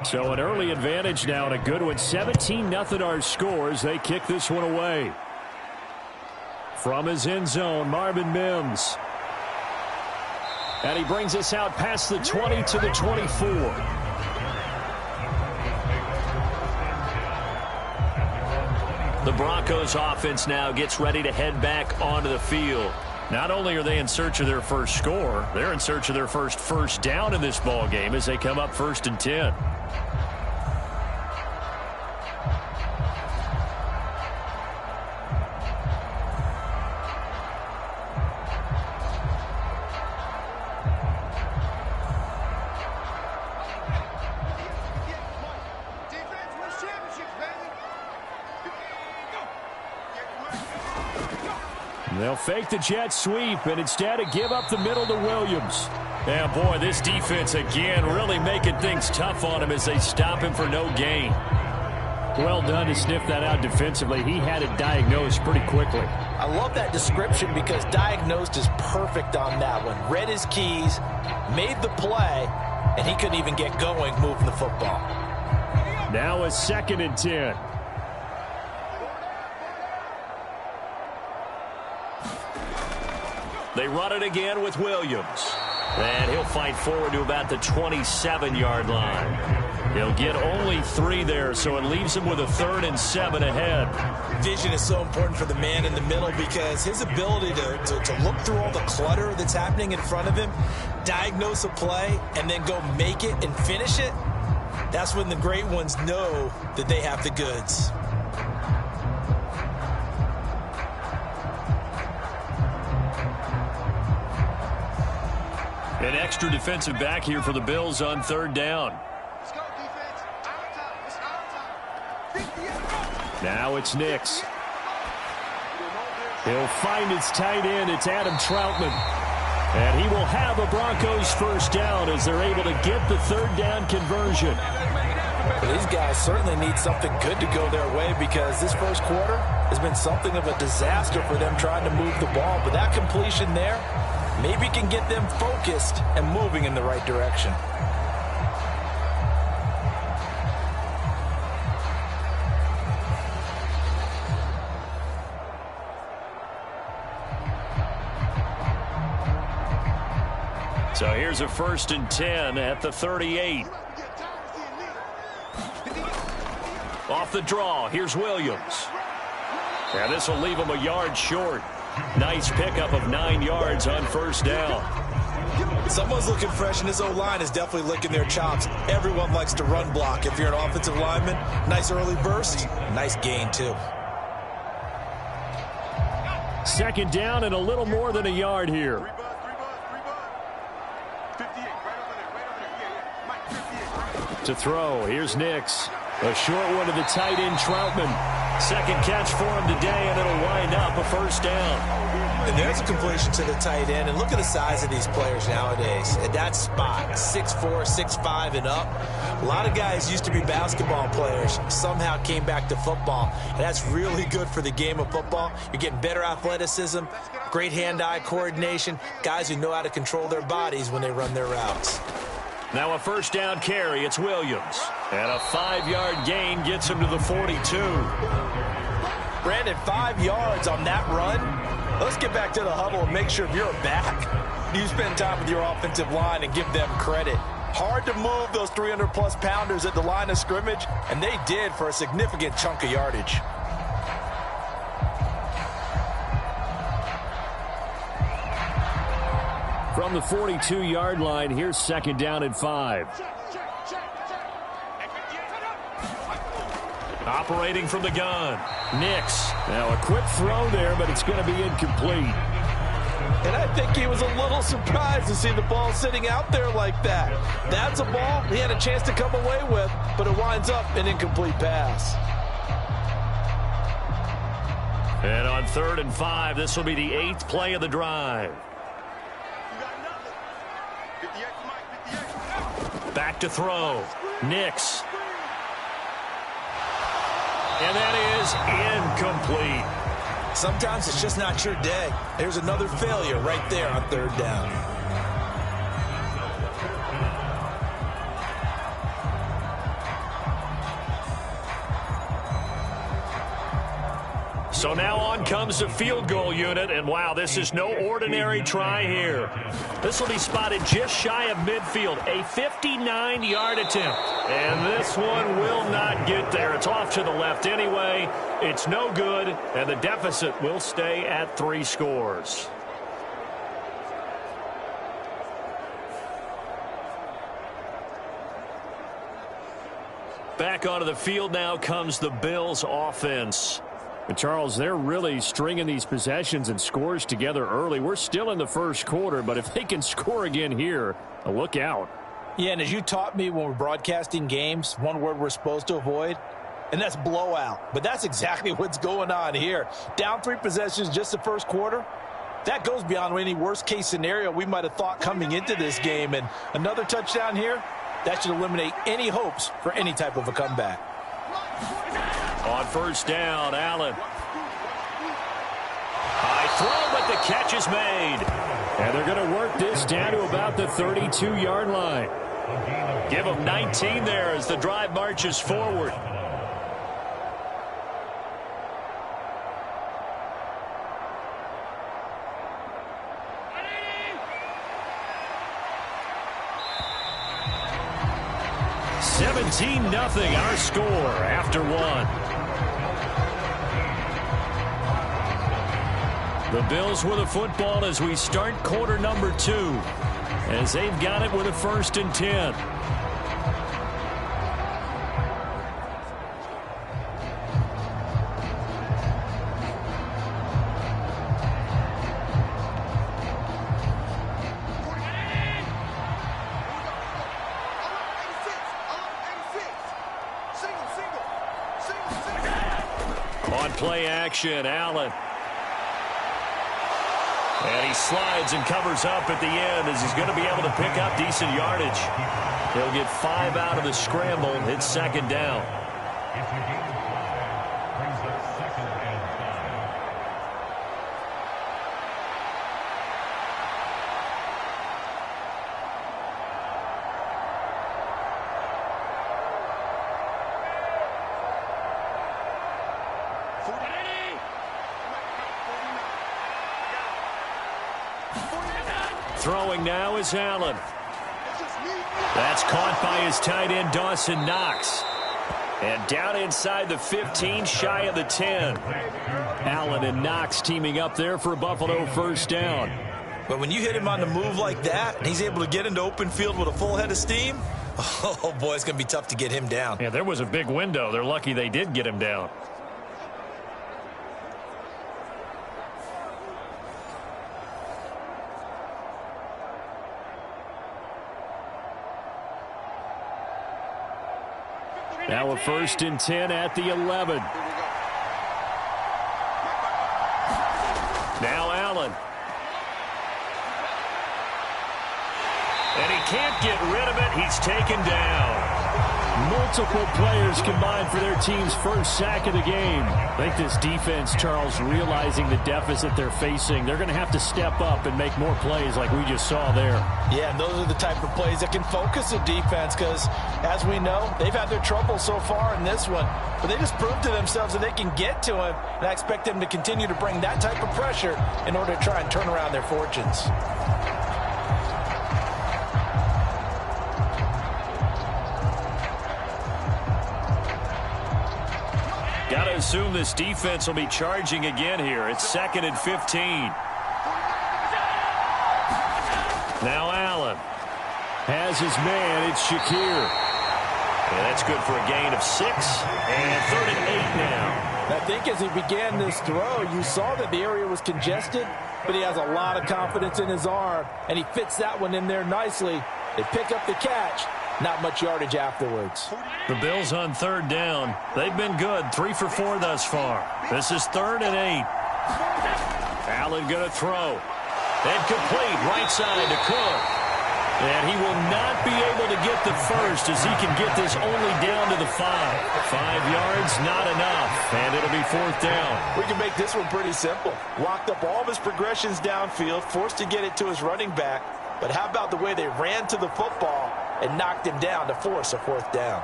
So an early advantage now and a good one. 17-0 our scores. They kick this one away. From his end zone, Marvin Mims. And he brings us out past the 20 to the 24. The Broncos offense now gets ready to head back onto the field. Not only are they in search of their first score, they're in search of their first down in this ball game as they come up 1st and 10. They'll fake the jet sweep and instead give up the middle to Williams. And boy, this defense again really making things tough on him as they stop him for no gain. Well done to sniff that out defensively. He had it diagnosed pretty quickly. I love that description because diagnosed is perfect on that one. Read his keys, made the play, and he couldn't even get going moving the football. Now a 2nd and 10. They run it again with Williams. And he'll fight forward to about the 27-yard line. He'll get only 3 there, so it leaves him with a 3rd and 7 ahead. Vision is so important for the man in the middle because his ability to look through all the clutter that's happening in front of him, diagnose a play, and then go make it and finish it, that's when the great ones know that they have the goods. An extra defensive back here for the Bills on 3rd down. Let's go, defense. Our time. Now it's Nix. He'll find his tight end. It's Adam Troutman. And he will have a Broncos 1st down as they're able to get the 3rd down conversion. But these guys certainly need something good to go their way because this first quarter has been something of a disaster for them trying to move the ball. But that completion there maybe can get them focused and moving in the right direction. So here's a 1st and 10 at the 38. Off the draw, here's Williams. And this will leave him a yard short. Nice pickup of 9 yards on 1st down. Someone's looking fresh, and his O-line is definitely licking their chops. Everyone likes to run block. If you're an offensive lineman, nice early burst, nice gain too. 2nd down and a little more than a yard here. 3 buzz. 58, right over there. Mike, 58. To throw, here's Nix. A short one to the tight end, Troutman. 2nd catch for him today, and it'll wind up a 1st down. And there's a completion to the tight end. And look at the size of these players nowadays. At that spot, 6'4", 6'5", and up. A lot of guys used to be basketball players. Somehow came back to football. And that's really good for the game of football. You're getting better athleticism, great hand-eye coordination, guys who know how to control their bodies when they run their routes. Now a 1st down carry. It's Williams. And a 5-yard gain gets him to the 42. Brandon, 5 yards on that run. Let's get back to the huddle and make sure if you're back, you spend time with your offensive line and give them credit. Hard to move those 300-plus pounders at the line of scrimmage, and they did for a significant chunk of yardage. From the 42-yard line, here's 2nd down and 5. Operating from the gun. Nix. Now a quick throw there, but it's going to be incomplete. And I think he was a little surprised to see the ball sitting out there like that. That's a ball he had a chance to come away with, but it winds up an incomplete pass. And on 3rd and 5, this will be the 8th play of the drive. Back to throw. Nix. And that is incomplete. Sometimes it's just not your day. There's another failure right there on 3rd down. So now on comes the field goal unit, and wow, this is no ordinary try here. This will be spotted just shy of midfield, a 59-yard attempt. And this one will not get there. It's off to the left anyway. It's no good, and the deficit will stay at 3 scores. Back onto the field now comes the Bills offense. But Charles, they're really stringing these possessions and scores together early. We're still in the first quarter, but if they can score again here, look out. Yeah, and as you taught me when we're broadcasting games, one word we're supposed to avoid, and that's blowout. But that's exactly what's going on here. Down 3 possessions just the first quarter. That goes beyond any worst-case scenario we might have thought coming into this game. And another touchdown here, that should eliminate any hopes for any type of a comeback. On 1st down, Allen. High throw, but the catch is made. And they're going to work this down to about the 32-yard line. Give them 19 there as the drive marches forward. Nothing, our score after 1. The Bills with a football as we start quarter number 2, as they've got it with a 1st and 10. On play action, Allen. And he slides and covers up at the end as he's going to be able to pick up decent yardage. He'll get 5 out of the scramble. It's 2nd down. Brings up 2nd and 5. Throwing now is Allen. That's caught by his tight end, Dawson Knox. And down inside the 15, shy of the 10. Allen and Knox teaming up there for a Buffalo 1st down. But when you hit him on the move like that, and he's able to get into open field with a full head of steam, oh boy, it's going to be tough to get him down. Yeah, there was a big window. They're lucky they did get him down. Now a 1st and 10 at the 11. Now Allen. And he can't get rid of it. He's taken down. Multiple players combined for their team's 1st sack of the game. I think this defense, Charles, realizing the deficit they're facing, they're going to have to step up and make more plays like we just saw there. Yeah, and those are the type of plays that can focus the defense because, as we know, they've had their trouble so far in this one. But they just proved to themselves that they can get to him, and I expect them to continue to bring that type of pressure in order to try and turn around their fortunes. Got to assume this defense will be charging again here. It's 2nd and 15. Now Allen has his man. It's Shakir. And that's good for a gain of 6. And 3rd and 8 now. I think as he began this throw, you saw that the area was congested, but he has a lot of confidence in his arm, and he fits that one in there nicely. They pick up the catch. Not much yardage afterwards. The Bills on 3rd down. They've been good. 3 for 4 thus far. This is 3rd and 8. Allen going to throw. And complete. Right side to Cook. And he will not be able to get the first as he can get this only down to the 5. 5 yards, not enough. And it'll be 4th down. We can make this one pretty simple. Locked up all of his progressions downfield, forced to get it to his running back. But how about the way they ran to the football and knocked him down to force a 4th down?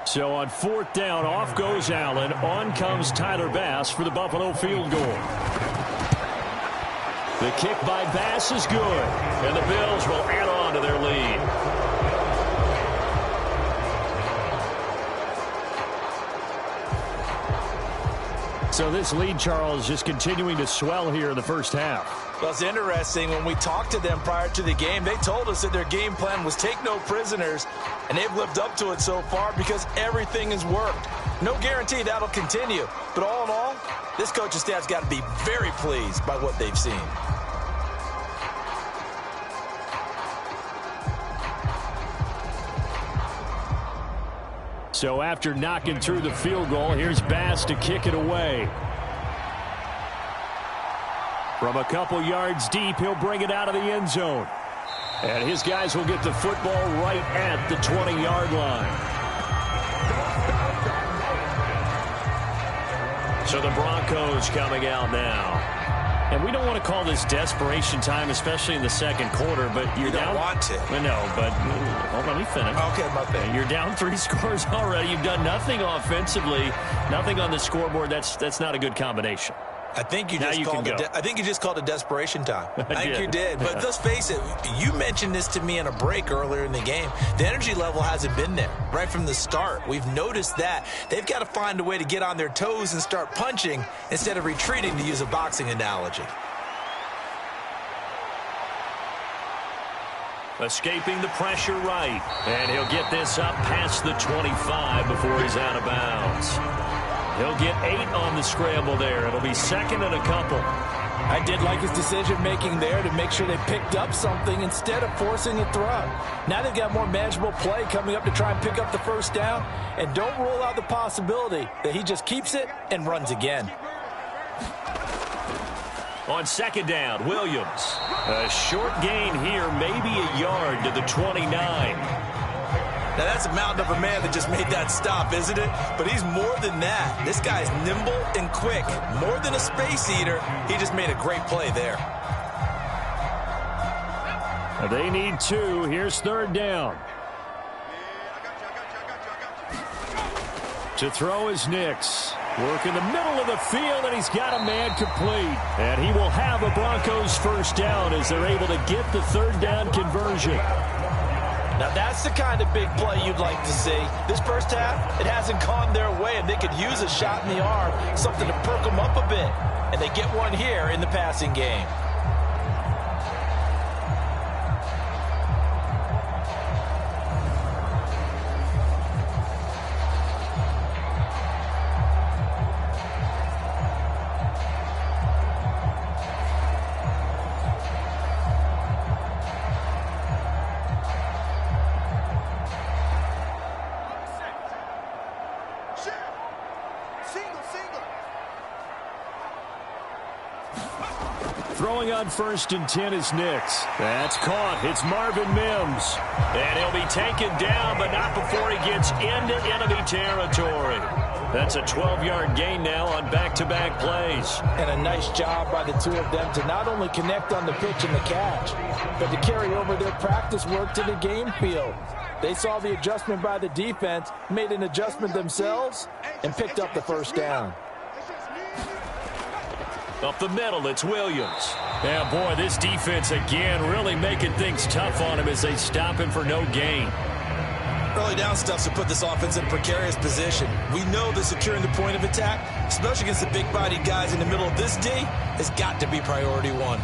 So on 4th down, off goes Allen. On comes Tyler Bass for the Buffalo field goal. The kick by Bass is good. And the Bills will add on to their lead. So this lead, Charles, just continuing to swell here in the first half. Well, it's interesting. When we talked to them prior to the game, they told us that their game plan was take no prisoners, and they've lived up to it so far because everything has worked. No guarantee that'll continue. But all in all, this coaching staff's got to be very pleased by what they've seen. So after knocking through the field goal, here's Bass to kick it away. From a couple yards deep, he'll bring it out of the end zone. And his guys will get the football right at the 20-yard line. So the Broncos coming out now. And we don't want to call this desperation time, especially in the second quarter, but you're down. You don't want to. No, but let me finish. Okay, my bad. You're down 3 scores already. You've done nothing offensively, nothing on the scoreboard. That's not a good combination. I think you just called it desperation time. I think you did. But let's face it, you mentioned this to me in a break earlier in the game. The energy level hasn't been there right from the start. We've noticed that. They've got to find a way to get on their toes and start punching instead of retreating, to use a boxing analogy. Escaping the pressure right. And he'll get this up past the 25 before he's out of bounds. He'll get 8 on the scramble there. It'll be 2nd and a couple. I did like his decision-making there to make sure they picked up something instead of forcing a throw. Now they've got more manageable play coming up to try and pick up the first down. And don't rule out the possibility that he just keeps it and runs again. On 2nd down, Williams. A short gain here, maybe a yard to the 29. Now, that's a mountain of a man that just made that stop, isn't it? But he's more than that. This guy's nimble and quick. More than a space eater, he just made a great play there. They need 2. Here's 3rd down. To throw is Nix. Work in the middle of the field, and he's got a man complete. And he will have a Broncos first down as they're able to get the 3rd down conversion. Now, that's the kind of big play you'd like to see. This first half, it hasn't gone their way, and they could use a shot in the arm, something to perk them up a bit. And they get one here in the passing game. Throwing on 1st and 10 is Nix. That's caught. It's Marvin Mims. And he'll be taken down, but not before he gets into enemy territory. That's a 12-yard gain now on back-to-back plays. And a nice job by the two of them to not only connect on the pitch and the catch, but to carry over their practice work to the game field. They saw the adjustment by the defense, made an adjustment themselves, and picked up the first down. Up the middle, it's Williams. Yeah, boy, this defense again really making things tough on him as they stop him for no gain. Early down stuffs to put this offense in a precarious position. We know that securing the point of attack, especially against the big-bodied guys in the middle of this D, has got to be priority one.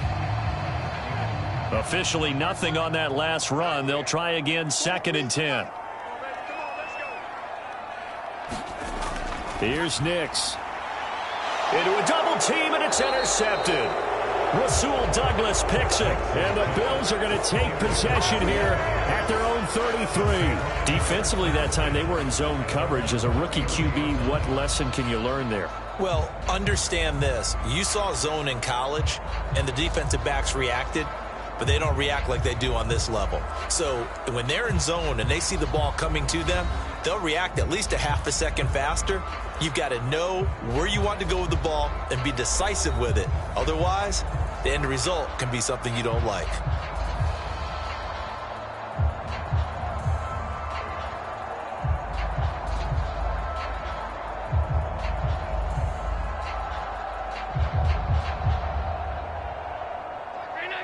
Officially nothing on that last run. They'll try again, 2nd and 10. Here's Nix. Into a double team, and it's intercepted. Rasul Douglas picks it, and the Bills are going to take possession here at their own 33. Defensively that time, they were in zone coverage. As a rookie QB, what lesson can you learn there? Well, understand this. You saw zone in college, and the defensive backs reacted, but they don't react like they do on this level. So when they're in zone and they see the ball coming to them, they'll react at least a half a second faster. You've got to know where you want to go with the ball and be decisive with it. Otherwise, the end result can be something you don't like.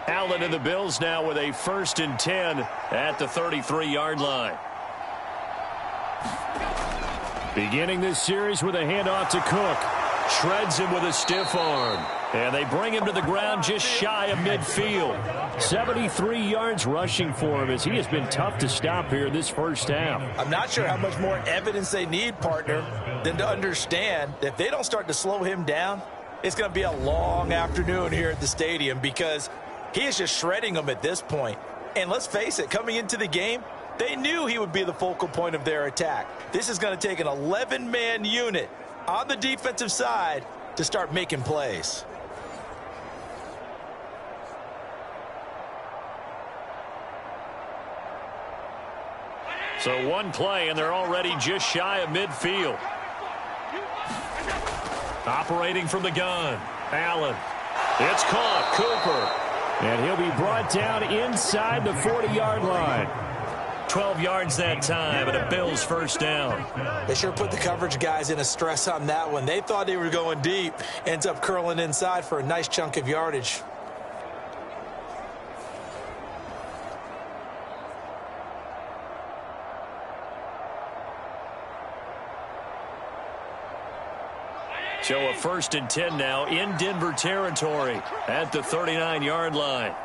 Allen and the Bills now with a 1st and 10 at the 33-yard line. Beginning this series with a handoff to Cook. Shreds him with a stiff arm. And they bring him to the ground just shy of midfield. 73 yards rushing for him as he has been tough to stop here this first half. I'm not sure how much more evidence they need, partner, than to understand that if they don't start to slow him down, it's going to be a long afternoon here at the stadium because he is just shredding them at this point. And let's face it, coming into the game, they knew he would be the focal point of their attack. This is going to take an 11-man unit on the defensive side to start making plays. So one play, and they're already just shy of midfield. Operating from the gun, Allen. It's caught, Cooper. And he'll be brought down inside the 40-yard line. 12 yards that time, and a Bills first down. They sure put the coverage guys in a stress on that one. They thought they were going deep. Ends up curling inside for a nice chunk of yardage. So a 1st and 10 now in Denver territory at the 39-yard line.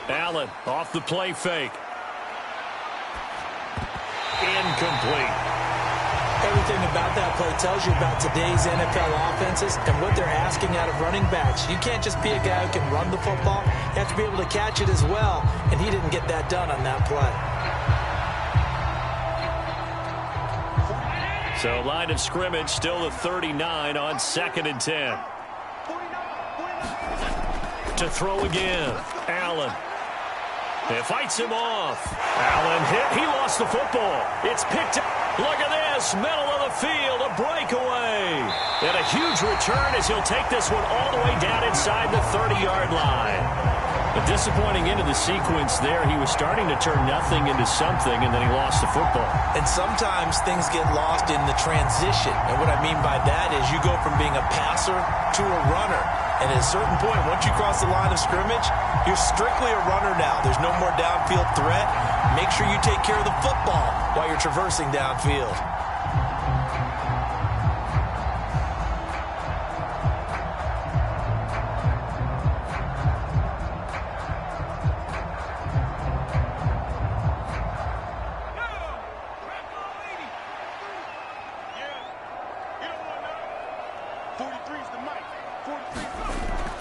Allen off the play fake. Incomplete. Everything about that play tells you about today's NFL offenses and what they're asking out of running backs. You can't just be a guy who can run the football. You have to be able to catch it as well, and he didn't get that done on that play. So line of scrimmage still the 39 on 2nd and 10. To throw again, Allen. It fights him off. Allen hit. He lost the football. It's picked up. Look at this. Middle of the field. A breakaway. And a huge return as he'll take this one all the way down inside the 30-yard line. A disappointing end of the sequence there. He was starting to turn nothing into something, and then he lost the football. And sometimes things get lost in the transition. And what I mean by that is you go from being a passer to a runner. And at a certain point, once you cross the line of scrimmage, you're strictly a runner now. There's no more downfield threat. Make sure you take care of the football while you're traversing downfield.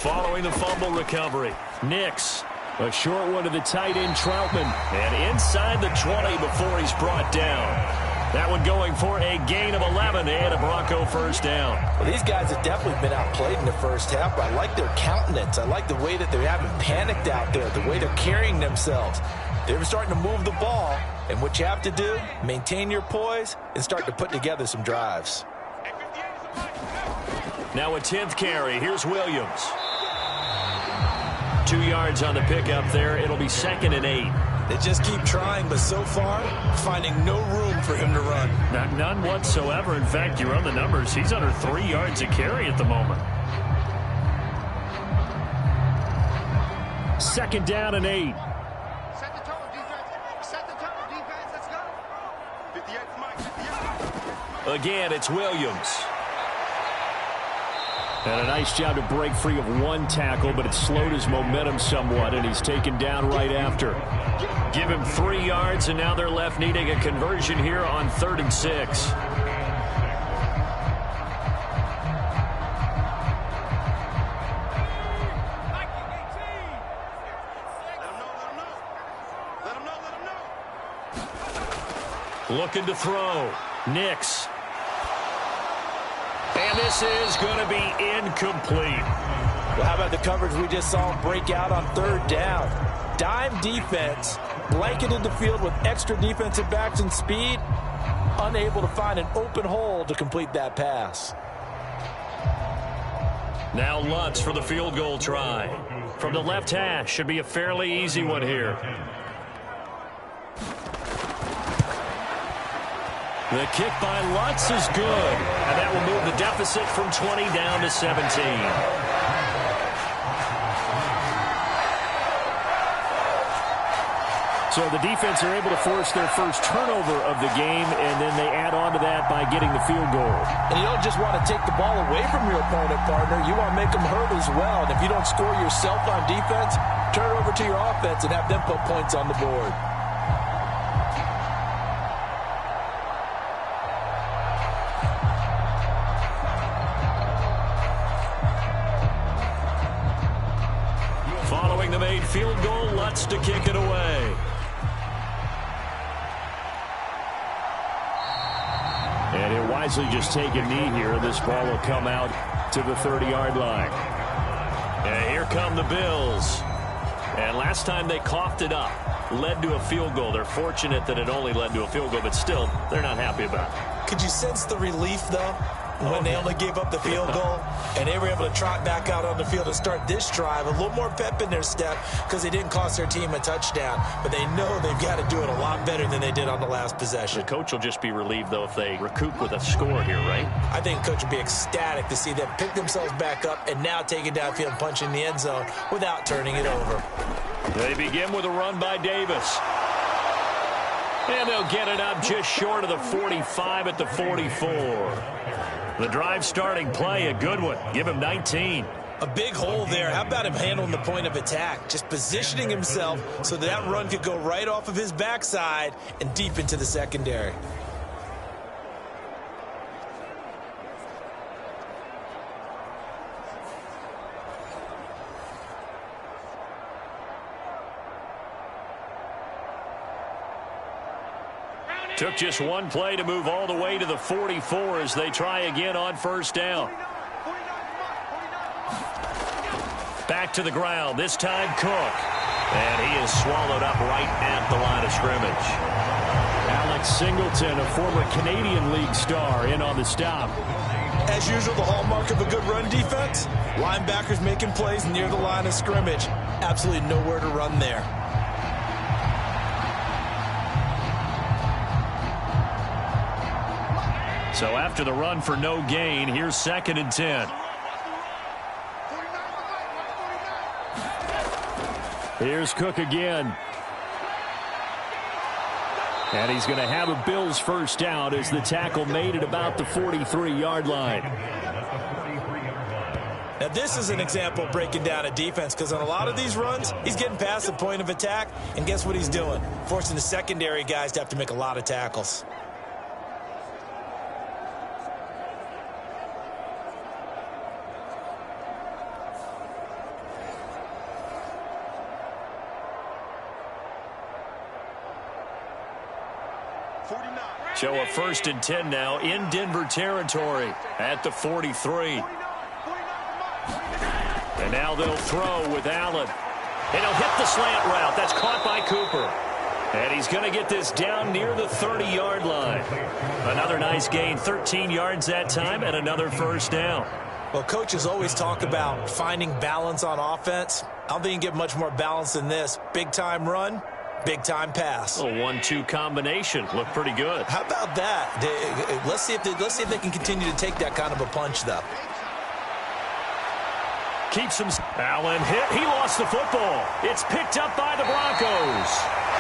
Following the fumble recovery, Nix. A short one to the tight end, Troutman. And inside the 20 before he's brought down. That one going for a gain of 11 and a Bronco first down. Well, these guys have definitely been outplayed in the first half, but I like their countenance. I like the way that they haven't panicked out there, the way they're carrying themselves. They're starting to move the ball, and what you have to do, maintain your poise and start to put together some drives. Now a 10th carry. Here's Williams. 2 yards on the pickup there. It'll be 2nd and 8. They just keep trying, but so far, finding no room for him to run. None whatsoever. In fact, you run the numbers. He's under 3 yards a carry at the moment. 2nd down and 8. Set the tone, defense. Set the Again, it's Williams. And a nice job to break free of one tackle, but it slowed his momentum somewhat, and he's taken down right after. Give him 3 yards, and now they're left needing a conversion here on 3rd and 6. Looking to throw. Nix. And this is going to be incomplete. Well, how about the coverage we just saw him break out on 3rd down? Dime defense, blanketed the field with extra defensive backs and speed, unable to find an open hole to complete that pass. Now Lutz for the field goal try. From the left hash, should be a fairly easy one here. The kick by Lutz is good, and that will move the deficit from 20 down to 17. So the defense are able to force their first turnover of the game, and then they add on to that by getting the field goal. And you don't just want to take the ball away from your opponent, partner. You want to make them hurt as well. And if you don't score yourself on defense, turn it over to your offense and have them put points on the board. Following the made field goal, Lutz to kick it away. And he'll wisely just take a knee here. This ball will come out to the 30-yard line. And here come the Bills. And last time they coughed it up, led to a field goal. They're fortunate that it only led to a field goal, but still, they're not happy about it. Could you sense the relief, though, when they only gave up the field goal and they were able to trot back out on the field and start this drive? A little more pep in their step because they didn't cost their team a touchdown, but they know they've got to do it a lot better than they did on the last possession. The coach will just be relieved, though, if they recoup with a score here, right? I think coach would be ecstatic to see them pick themselves back up and now take it downfield and punch in the end zone without turning it over. They begin with a run by Davis. And they'll get it up just short of the 45 at the 44. The drive starting play, a good one. Give him 19. A big hole there. How about him handling the point of attack? Just positioning himself so that run could go right off of his backside and deep into the secondary. Took just one play to move all the way to the 44 as they try again on 1st down. Back to the ground, this time Cook. And he is swallowed up right at the line of scrimmage. Alex Singleton, a former Canadian League star, in on the stop. As usual, the hallmark of a good run defense, linebackers making plays near the line of scrimmage. Absolutely nowhere to run there. So after the run for no gain, here's 2nd and 10. Here's Cook again. And he's going to have a Bills first down as the tackle made at about the 43-yard line. Now, this is an example of breaking down a defense because on a lot of these runs, he's getting past the point of attack, and guess what he's doing? Forcing the secondary guys to have to make a lot of tackles. So a 1st and 10 now in Denver territory at the 43. And now they'll throw with Allen. And he'll hit the slant route. That's caught by Cooper. And he's going to get this down near the 30-yard line. Another nice gain, 13 yards that time, and another 1st down. Well, coaches always talk about finding balance on offense. I don't think you can get much more balance than this. Big-time run. Big-time pass. A 1-2 combination. Looked pretty good. How about that? Let's see if they can continue to take that kind of a punch, though. Keeps him. Allen hit. He lost the football. It's picked up by the Broncos.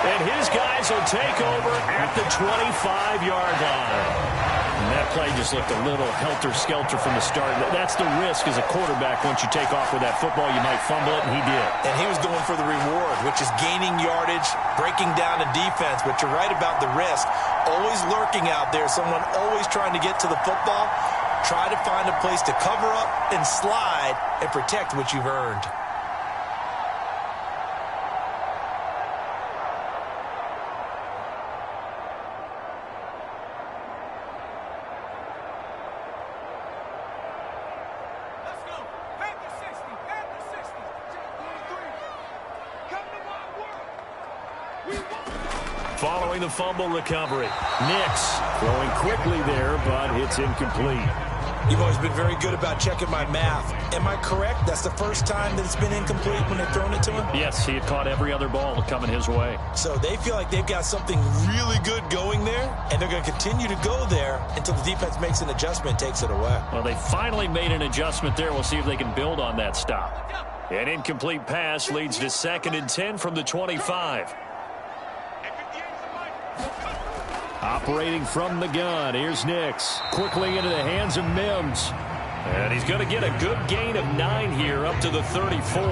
And his guys will take over at the 25-yard line. play just looked a little helter-skelter from the start. That's the risk as a quarterback. Once you take off with that football, you might fumble it, and he did. And he was going for the reward, which is gaining yardage, breaking down a defense. But you're right about the risk. Always lurking out there, someone always trying to get to the football. Try to find a place to cover up and slide and protect what you've earned. Following the fumble recovery, Nix throwing quickly there, but it's incomplete. You've always been very good about checking my math. Am I correct? That's the first time that it's been incomplete when they've thrown it to him? Yes, he had caught every other ball coming his way. So they feel like they've got something really good going there, and they're going to continue to go there until the defense makes an adjustment and takes it away. Well, they finally made an adjustment there. We'll see if they can build on that stop. an incomplete pass leads to 2nd and 10 from the 25. Operating from the gun, here's Nix. Quickly into the hands of Mims. And he's going to get a good gain of 9 here up to the 34.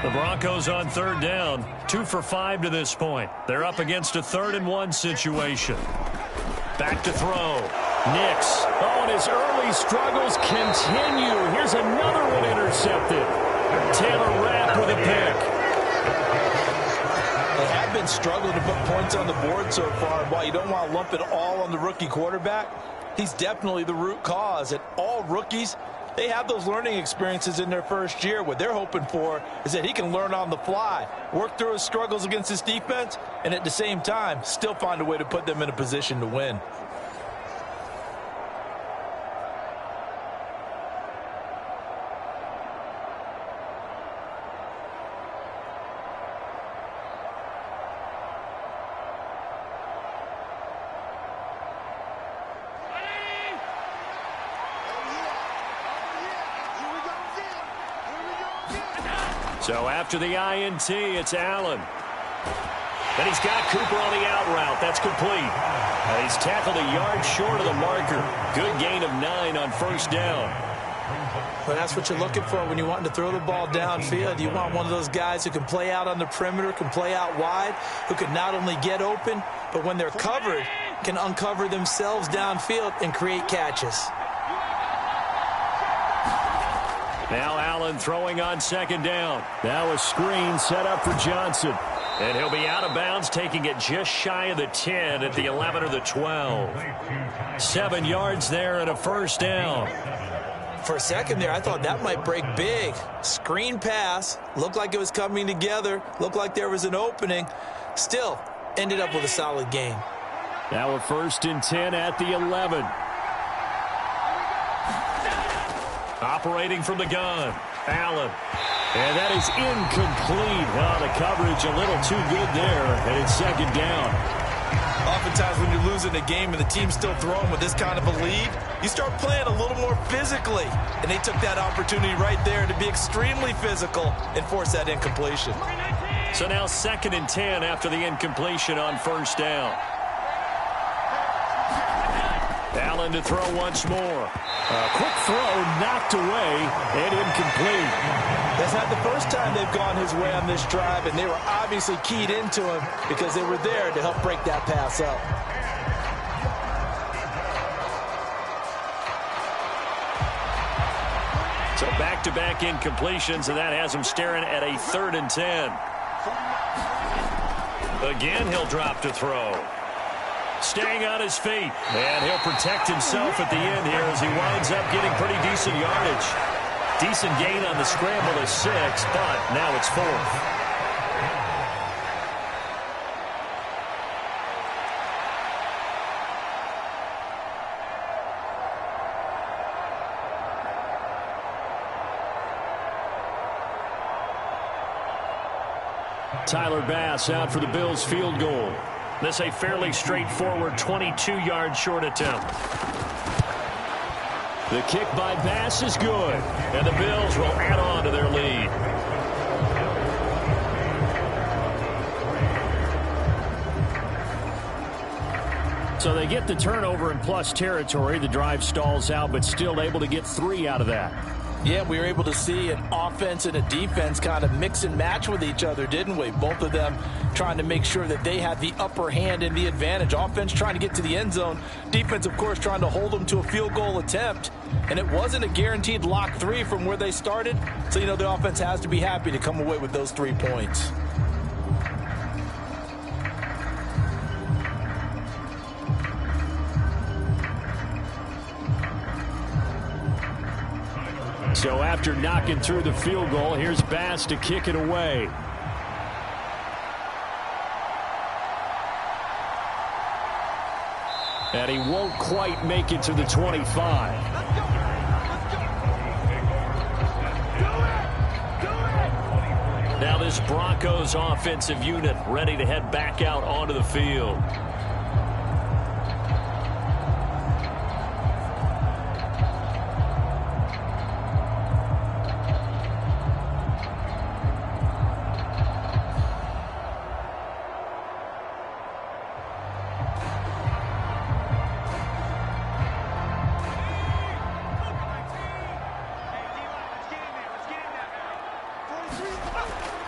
The Broncos on 3rd down, 2 for 5 to this point. They're up against a 3rd and 1 situation. Back to throw. Nix. Oh, and his early struggles continue. Here's another one intercepted. Taylor Rapp with a pick. They have been struggling to put points on the board so far. While you don't want to lump it all on the rookie quarterback, he's definitely the root cause. And all rookies, they have those learning experiences in their first year. What they're hoping for is that he can learn on the fly, work through his struggles against his defense, and at the same time, still find a way to put them in a position to win. So after the INT, it's Allen. And he's got Cooper on the out route. That's complete. And he's tackled a yard short of the marker. Good gain of 9 on 1st down. Well, that's what you're looking for when you want to throw the ball downfield. You want one of those guys who can play out on the perimeter, can play out wide, who can not only get open, but when they're covered, can uncover themselves downfield and create catches. Now Allen throwing on 2nd down. Now a screen set up for Johnson. And he'll be out of bounds, taking it just shy of the 10 at the 11 or the 12. 7 yards there and a 1st down. For a second there, I thought that might break big. Screen pass, looked like it was coming together, looked like there was an opening. Still, ended up with a solid gain. Now a 1st and 10 at the 11. Operating from the gun, Allen. And that is incomplete. Well, the coverage a little too good there, and it's 2nd down. Oftentimes when you're losing a game and the team's still throwing with this kind of a lead, you start playing a little more physically. And they took that opportunity right there to be extremely physical and force that incompletion. So now 2nd and 10 after the incompletion on 1st down. Allen to throw once more. A quick throw knocked away and incomplete. That's not the first time they've gone his way on this drive, and they were obviously keyed into him because they were there to help break that pass up. So back-to-back incompletions, and that has him staring at a 3rd and 10. Again, he'll drop to throw. Staying on his feet, and he'll protect himself at the end here as he winds up getting pretty decent yardage. Decent gain on the scramble is 6, but now it's 4th. Tyler Bass out for the Bills field goal. This a fairly straightforward 22-yard short attempt. The kick by Bass is good. And the Bills will add on to their So they get the turnover in plus territory. The drive stalls out, but still able to get 3 out of that. Yeah, we were able to see an offense and a defense kind of mix and match with each other, didn't we? Both of them trying to make sure that they had the upper hand and the advantage. Offense trying to get to the end zone. Defense, of course, trying to hold them to a field goal attempt. And it wasn't a guaranteed lock 3 from where they started. So, the offense has to be happy to come away with those 3 points. So after knocking through the field goal, here's Bass to kick it away. And he won't quite make it to the 25. Now this Broncos offensive unit ready to head back out onto the field.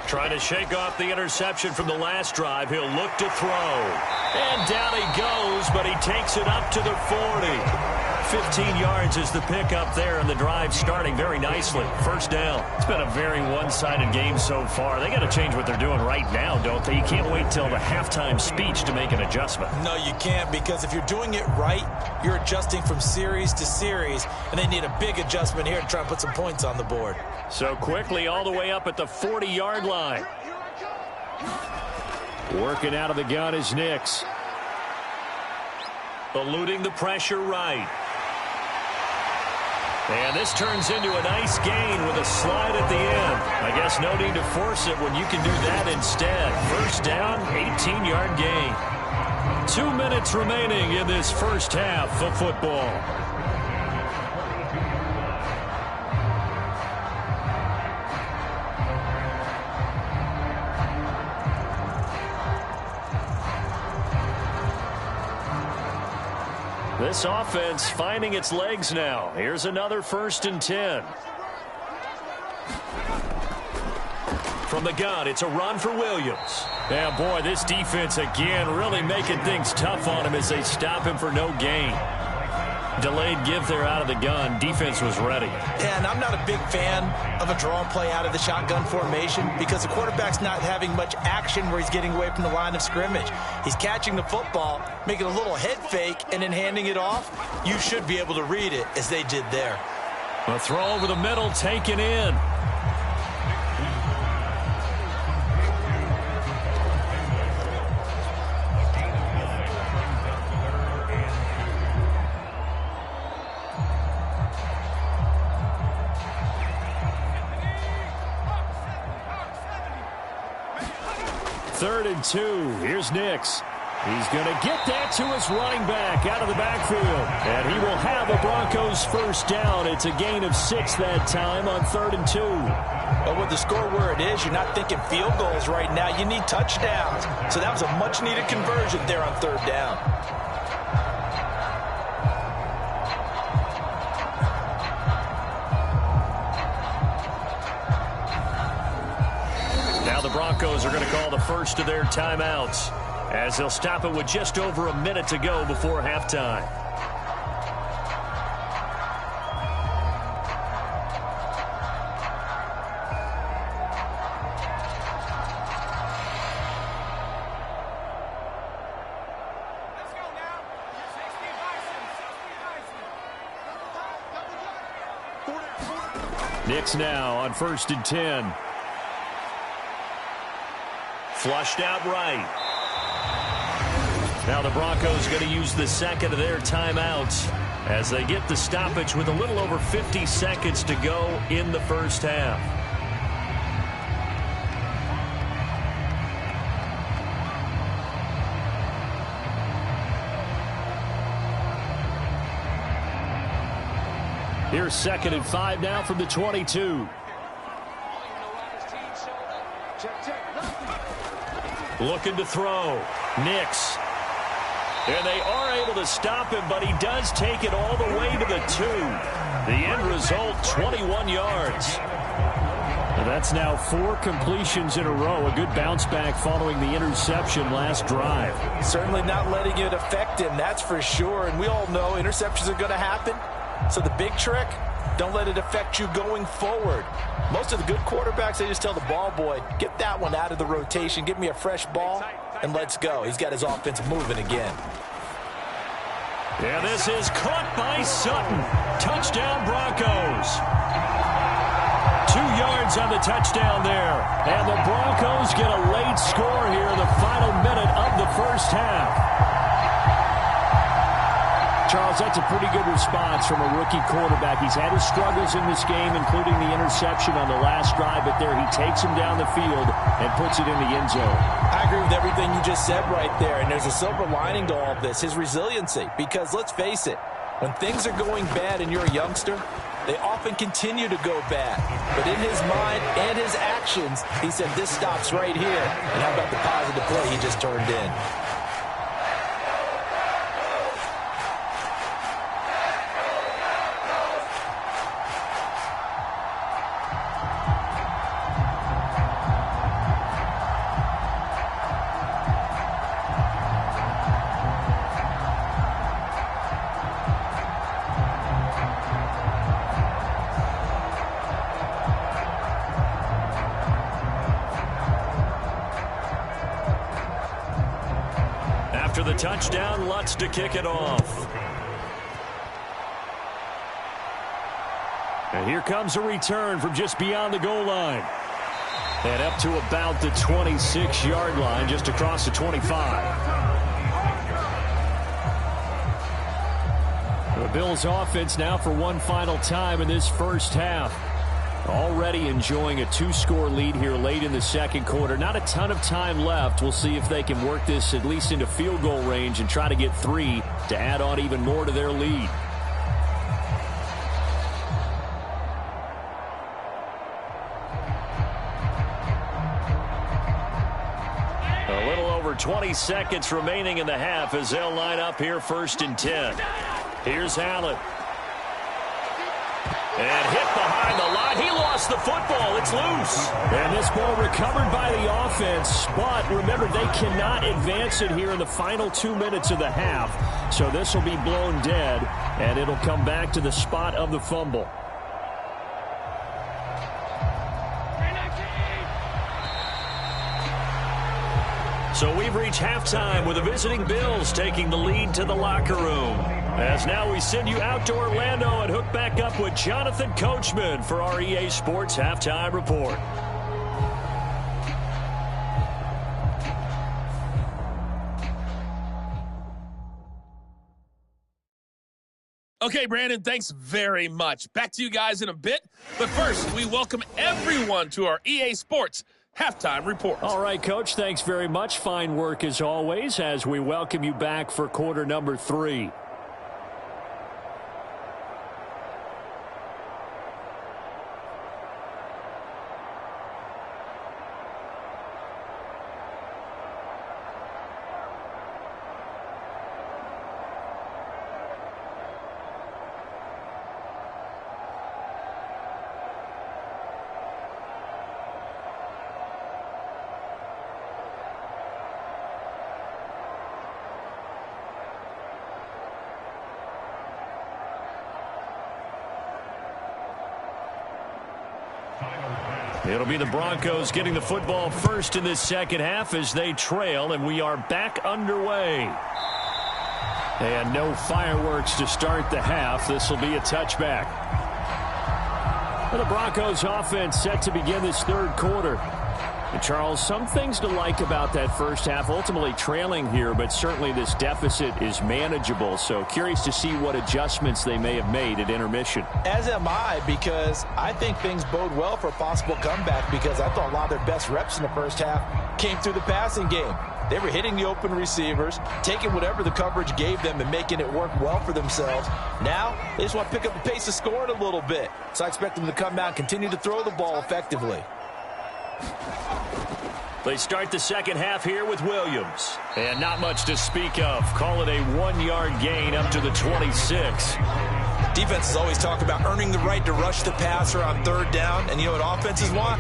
Trying to shake off the interception from the last drive. He'll look to throw. And down he goes, but he takes it up to the 40. 15 yards is the pickup there, and the drive starting very nicely. First down. It's been a very one-sided game so far. They got to change what they're doing right now, don't they? You can't wait till the halftime speech to make an adjustment. No, you can't, because if you're doing it right, you're adjusting from series to series, and they need a big adjustment here to try and put some points on the board. So quickly all the way up at the 40-yard line. Working out of the gun is Nix. Eluding the pressure right. And this turns into a nice gain with a slide at the end. I guess no need to force it when you can do that instead. First down, 18-yard gain. 2 minutes remaining in this first half of football. This offense finding its legs now. Here's another 1st and 10. From the gun, it's a run for Williams. Yeah, boy, this defense again really making things tough on him as they stop him for no gain. Delayed give there out of the gun. Defense was ready. Yeah, and I'm not a big fan of a draw play out of the shotgun formation because the quarterback's not having much action where he's getting away from the line of scrimmage. He's catching the football, making a little head fake, and then handing it off. You should be able to read it as they did there. A throw over the middle taken in. Third and 2. Here's Nix. He's going to get that to his running back out of the backfield. And he will have a Broncos first down. It's a gain of 6 that time on 3rd and 2. But with the score where it is, you're not thinking field goals right now. You need touchdowns. So that was a much-needed conversion there on 3rd down. Now the Broncos are going to call the first of their timeouts, as they'll stop it with just over a minute to go before halftime. Nix now on 1st and 10. Flushed out right. Now the Broncos going to use the second of their timeouts as they get the stoppage with a little over 50 seconds to go in the first half. Here's 2nd and 5 now from the 22. Looking to throw. Nix. And they are able to stop him, but he does take it all the way to the 2. The end result, 21 yards. That's now 4 completions in a row. A good bounce back following the interception last drive. Certainly not letting it affect him, that's for sure. And we all know interceptions are going to happen. So the big trick, don't let it affect you going forward. Most of the good quarterbacks, they just tell the ball boy, get that one out of the rotation, give me a fresh ball, and let's go. He's got his offense moving again. And this is caught by Sutton. Touchdown, Broncos. 2 yards on the touchdown there. And the Broncos get a late score here in the final minute of the first half. Charles, that's a pretty good response from a rookie quarterback. He's had his struggles in this game, including the interception on the last drive, but there he takes him down the field and puts it in the end zone. I agree with everything you just said right there, and there's a silver lining to all of this, his resiliency. Because let's face it, when things are going bad and you're a youngster, they often continue to go bad. But in his mind and his actions, he said, this stops right here. And how about the positive play he just turned in? After the touchdown, Lutz to kick it off. And here comes a return from just beyond the goal line. And up to about the 26-yard line, just across the 25. The Bills offense now for one final time in this first half. Already enjoying a 2-score lead here late in the second quarter. Not a ton of time left. We'll see if they can work this at least into field goal range and try to get 3 to add on even more to their lead. A little over 20 seconds remaining in the half as they'll line up here 1st and 10. Here's Allen. And hit behind the line. He lost the football. It's loose. And this ball recovered by the offense. But remember, they cannot advance it here in the final 2 minutes of the half. So this will be blown dead, and it'll come back to the spot of the fumble. So we've reached halftime with the visiting Bills taking the lead to the locker room. As now we send you out to Orlando and hook back up with Jonathan Coachman for our EA Sports Halftime Report. Okay, Brandon, thanks very much. Back to you guys in a bit. But first, we welcome everyone to our EA Sports Halftime Report. All right, Coach, thanks very much. Fine work as always as we welcome you back for quarter number 3. It'll be the Broncos getting the football first in this second half as they trail, and we are back underway. And no fireworks to start the half. This will be a touchback. And the Broncos offense set to begin this third quarter. And Charles, some things to like about that first half, ultimately trailing here, but certainly this deficit is manageable. So curious to see what adjustments they may have made at intermission. As am I, because I think things bode well for a possible comeback, because I thought a lot of their best reps in the first half came through the passing game. They were hitting the open receivers, taking whatever the coverage gave them and making it work well for themselves. Now, they just want to pick up the pace of scoring a little bit. So I expect them to come out and continue to throw the ball effectively. They start the second half here with Williams. And not much to speak of. Call it a 1-yard gain up to the 26. Defenses always talk about earning the right to rush the passer on third down. And you know what offenses want?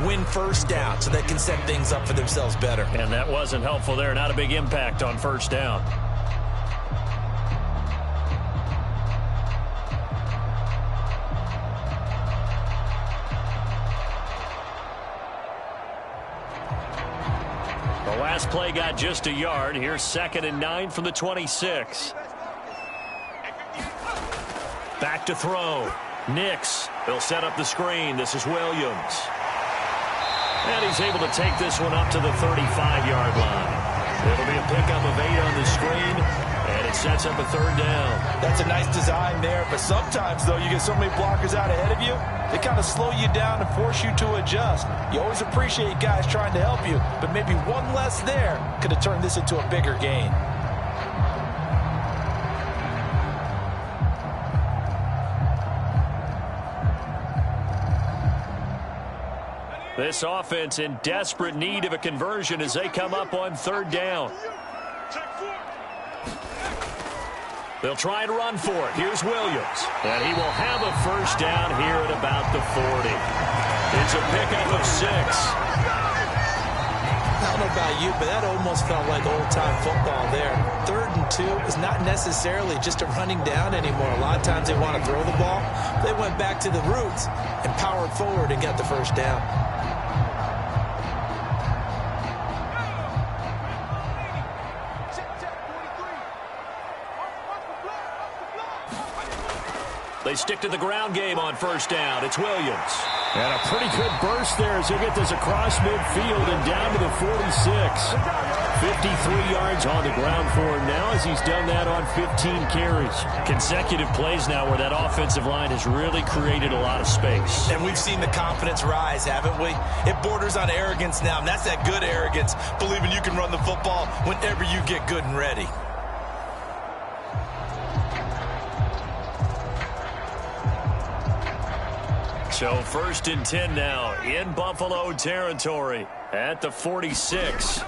Win first down so they can set things up for themselves better. And that wasn't helpful there. Not a big impact on first down. The last play got just a yard. Here's 2nd and 9 from the 26. Back to throw. Nix. They'll set up the screen. This is Williams. And he's able to take this one up to the 35-yard line. It'll be a pickup of 8 on the screen, and it sets up a third down. That's a nice design there, but sometimes, though, you get so many blockers out ahead of you, they kind of slow you down and force you to adjust. You always appreciate guys trying to help you, but maybe one less there could have turned this into a bigger gain. This offense in desperate need of a conversion as they come up on third down. They'll try and run for it. Here's Williams. And he will have a first down here at about the 40. It's a pickup of 6. I don't know about you, but that almost felt like old-time football there. 3rd and 2 is not necessarily just a running down anymore. A lot of times they want to throw the ball. They went back to the roots and powered forward and got the first down. They stick to the ground game on first down. It's Williams. And a pretty good burst there as they get this across midfield and down to the 46. 53 yards on the ground for him now as he's done that on 15 carries. Consecutive plays now where that offensive line has really created a lot of space. And we've seen the confidence rise, haven't we? It borders on arrogance now, and that's that good arrogance, believing you can run the football whenever you get good and ready. So 1st and 10 now in Buffalo territory at the 46.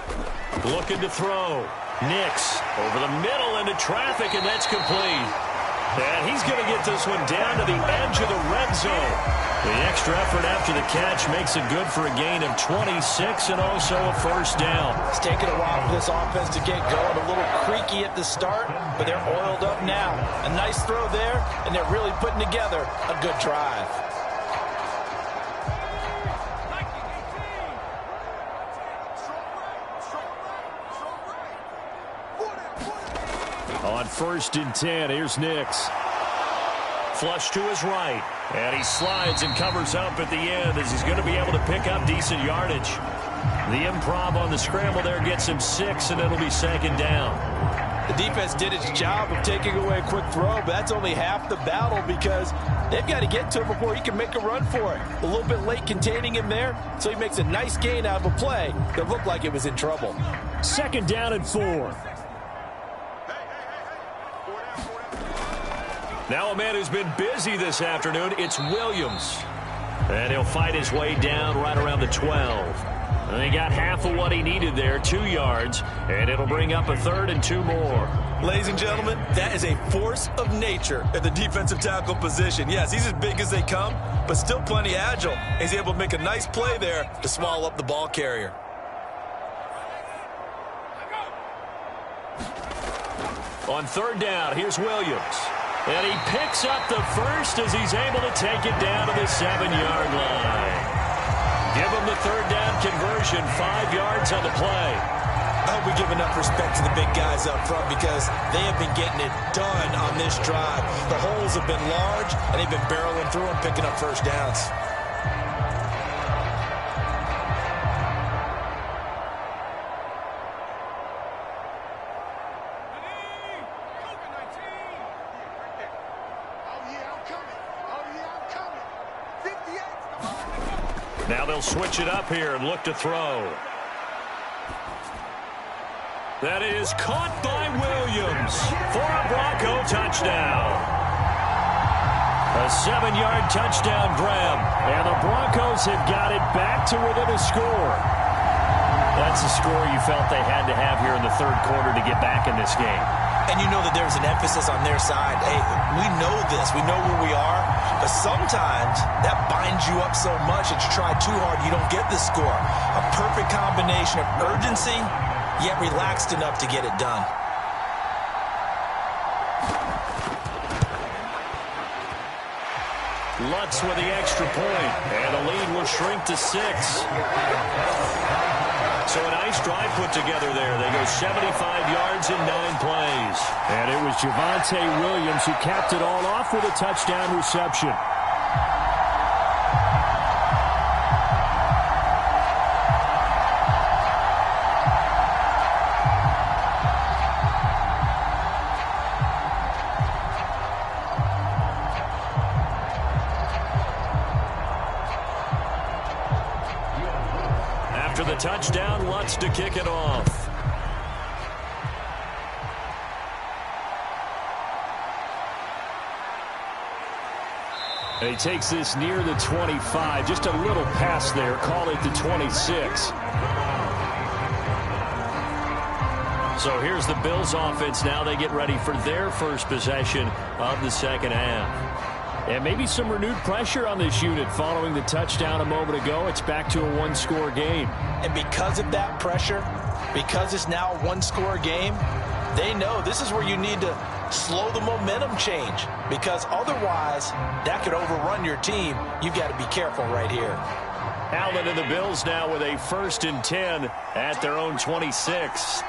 Looking to throw. Nix over the middle into traffic, and that's complete. And he's going to get this one down to the edge of the red zone. The extra effort after the catch makes it good for a gain of 26 and also a first down. It's taken a while for this offense to get going. A little creaky at the start, but they're oiled up now. A nice throw there, and they're really putting together a good drive. On 1st and 10, here's Nix. Flush to his right. And he slides and covers up at the end as he's going to be able to pick up decent yardage. The improv on the scramble there gets him 6, and it'll be 2nd down. The defense did its job of taking away a quick throw, but that's only half the battle because they've got to get to him before he can make a run for it. A little bit late containing him there, so he makes a nice gain out of a play that looked like it was in trouble. 2nd down and 4. Now a man who's been busy this afternoon, it's Williams. And he'll fight his way down right around the 12. And he got half of what he needed there, 2 yards, and it'll bring up a 3rd and 2 more. Ladies and gentlemen, that is a force of nature at the defensive tackle position. Yes, he's as big as they come, but still plenty agile. He's able to make a nice play there to swallow up the ball carrier. On 3rd down, here's Williams. And he picks up the first as he's able to take it down to the 7-yard line. Give him the 3rd down conversion, 5 yards on the play. I hope we give enough respect to the big guys up front because they have been getting it done on this drive. The holes have been large, and they've been barreling through and picking up first downs. Now they'll switch it up here and look to throw. That is caught by Williams for a Bronco touchdown. A 7-yard touchdown grab. And the Broncos have got it back to within a score. That's the score you felt they had to have here in the third quarter to get back in this game. And you know that there's an emphasis on their side. Hey, we know this. We know where we are. But sometimes that binds you up so much that you try too hard, you don't get the score. A perfect combination of urgency, yet relaxed enough to get it done. Lutz with the extra point, and the lead will shrink to 6. So a nice drive put together there. They go 75 yards in 9 plays. And it was Javonte Williams who capped it all off with a touchdown reception. After the touchdown, Lutz to kick it off. And he takes this near the 25. Just a little pass there. Call it the 26. So here's the Bills offense now. They get ready for their first possession of the second half. And maybe some renewed pressure on this unit following the touchdown a moment ago. It's back to a one-score game. And because of that pressure, because it's now a one-score game, they know this is where you need to slow the momentum change, because otherwise that could overrun your team. You've got to be careful right here. Allen and the Bills now with a 1st and 10 at their own 26.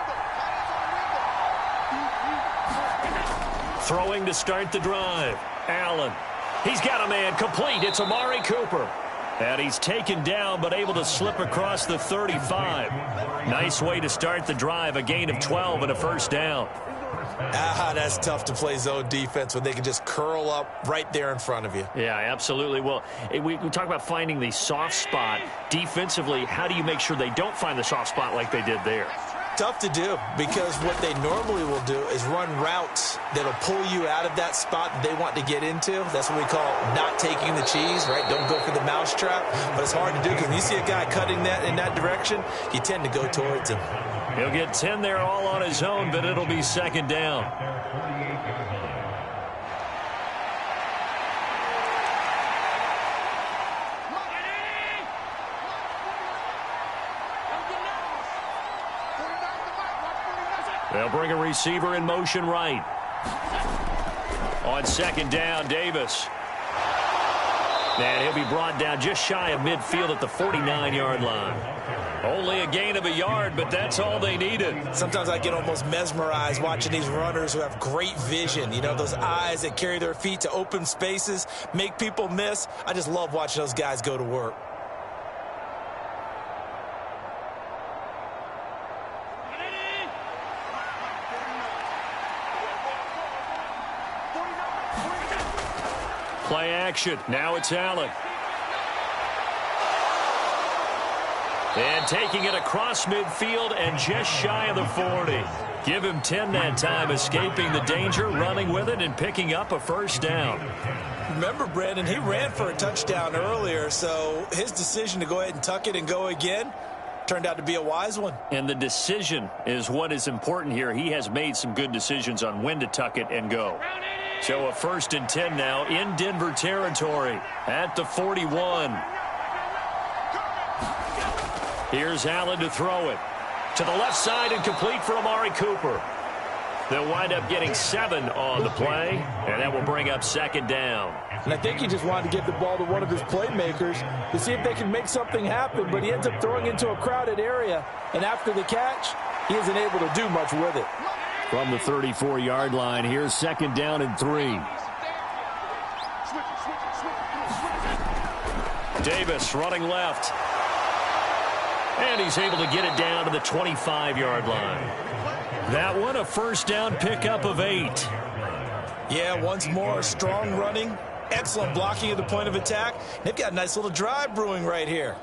Throwing to start the drive. Allen. He's got a man complete. It's Amari Cooper. And he's taken down but able to slip across the 35. Nice way to start the drive. A gain of 12 and a first down. That's tough to play zone defense when they can just curl up right there in front of you. Yeah, absolutely. Well, we talk about finding the soft spot. Defensively, how do you make sure they don't find the soft spot like they did there? Tough to do, because what they normally will do is run routes that'll pull you out of that spot that they want to get into. That's what we call not taking the cheese, right? Don't go for the mousetrap. But it's hard to do, because when you see a guy cutting that in that direction, you tend to go towards him. He'll get 10 there all on his own, but it'll be second down. They'll bring a receiver in motion right. On second down, Davis. And he'll be brought down just shy of midfield at the 49-yard line. Only a gain of a yard, but that's all they needed. Sometimes I get almost mesmerized watching these runners who have great vision. You know, those eyes that carry their feet to open spaces, make people miss. I just love watching those guys go to work. Play action. Now it's Allen. And taking it across midfield and just shy of the 40. Give him 10 that time, escaping the danger, running with it, and picking up a first down. Remember, Brandon, he ran for a touchdown earlier, so his decision to go ahead and tuck it and go again turned out to be a wise one. And the decision is what is important here. He has made some good decisions on when to tuck it and go. So a 1st and 10 now in Denver territory at the 41. Here's Allen to throw it. To the left side and complete for Amari Cooper. They'll wind up getting 7 on the play, and that will bring up second down. And I think he just wanted to get the ball to one of his playmakers to see if they can make something happen, but he ends up throwing into a crowded area, and after the catch, he isn't able to do much with it. From the 34-yard line, here's second down and 3. Davis running left. And he's able to get it down to the 25-yard line. That one, a first down pickup of 8. Yeah, once more, strong running, excellent blocking at the point of attack. They've got a nice little drive brewing right here.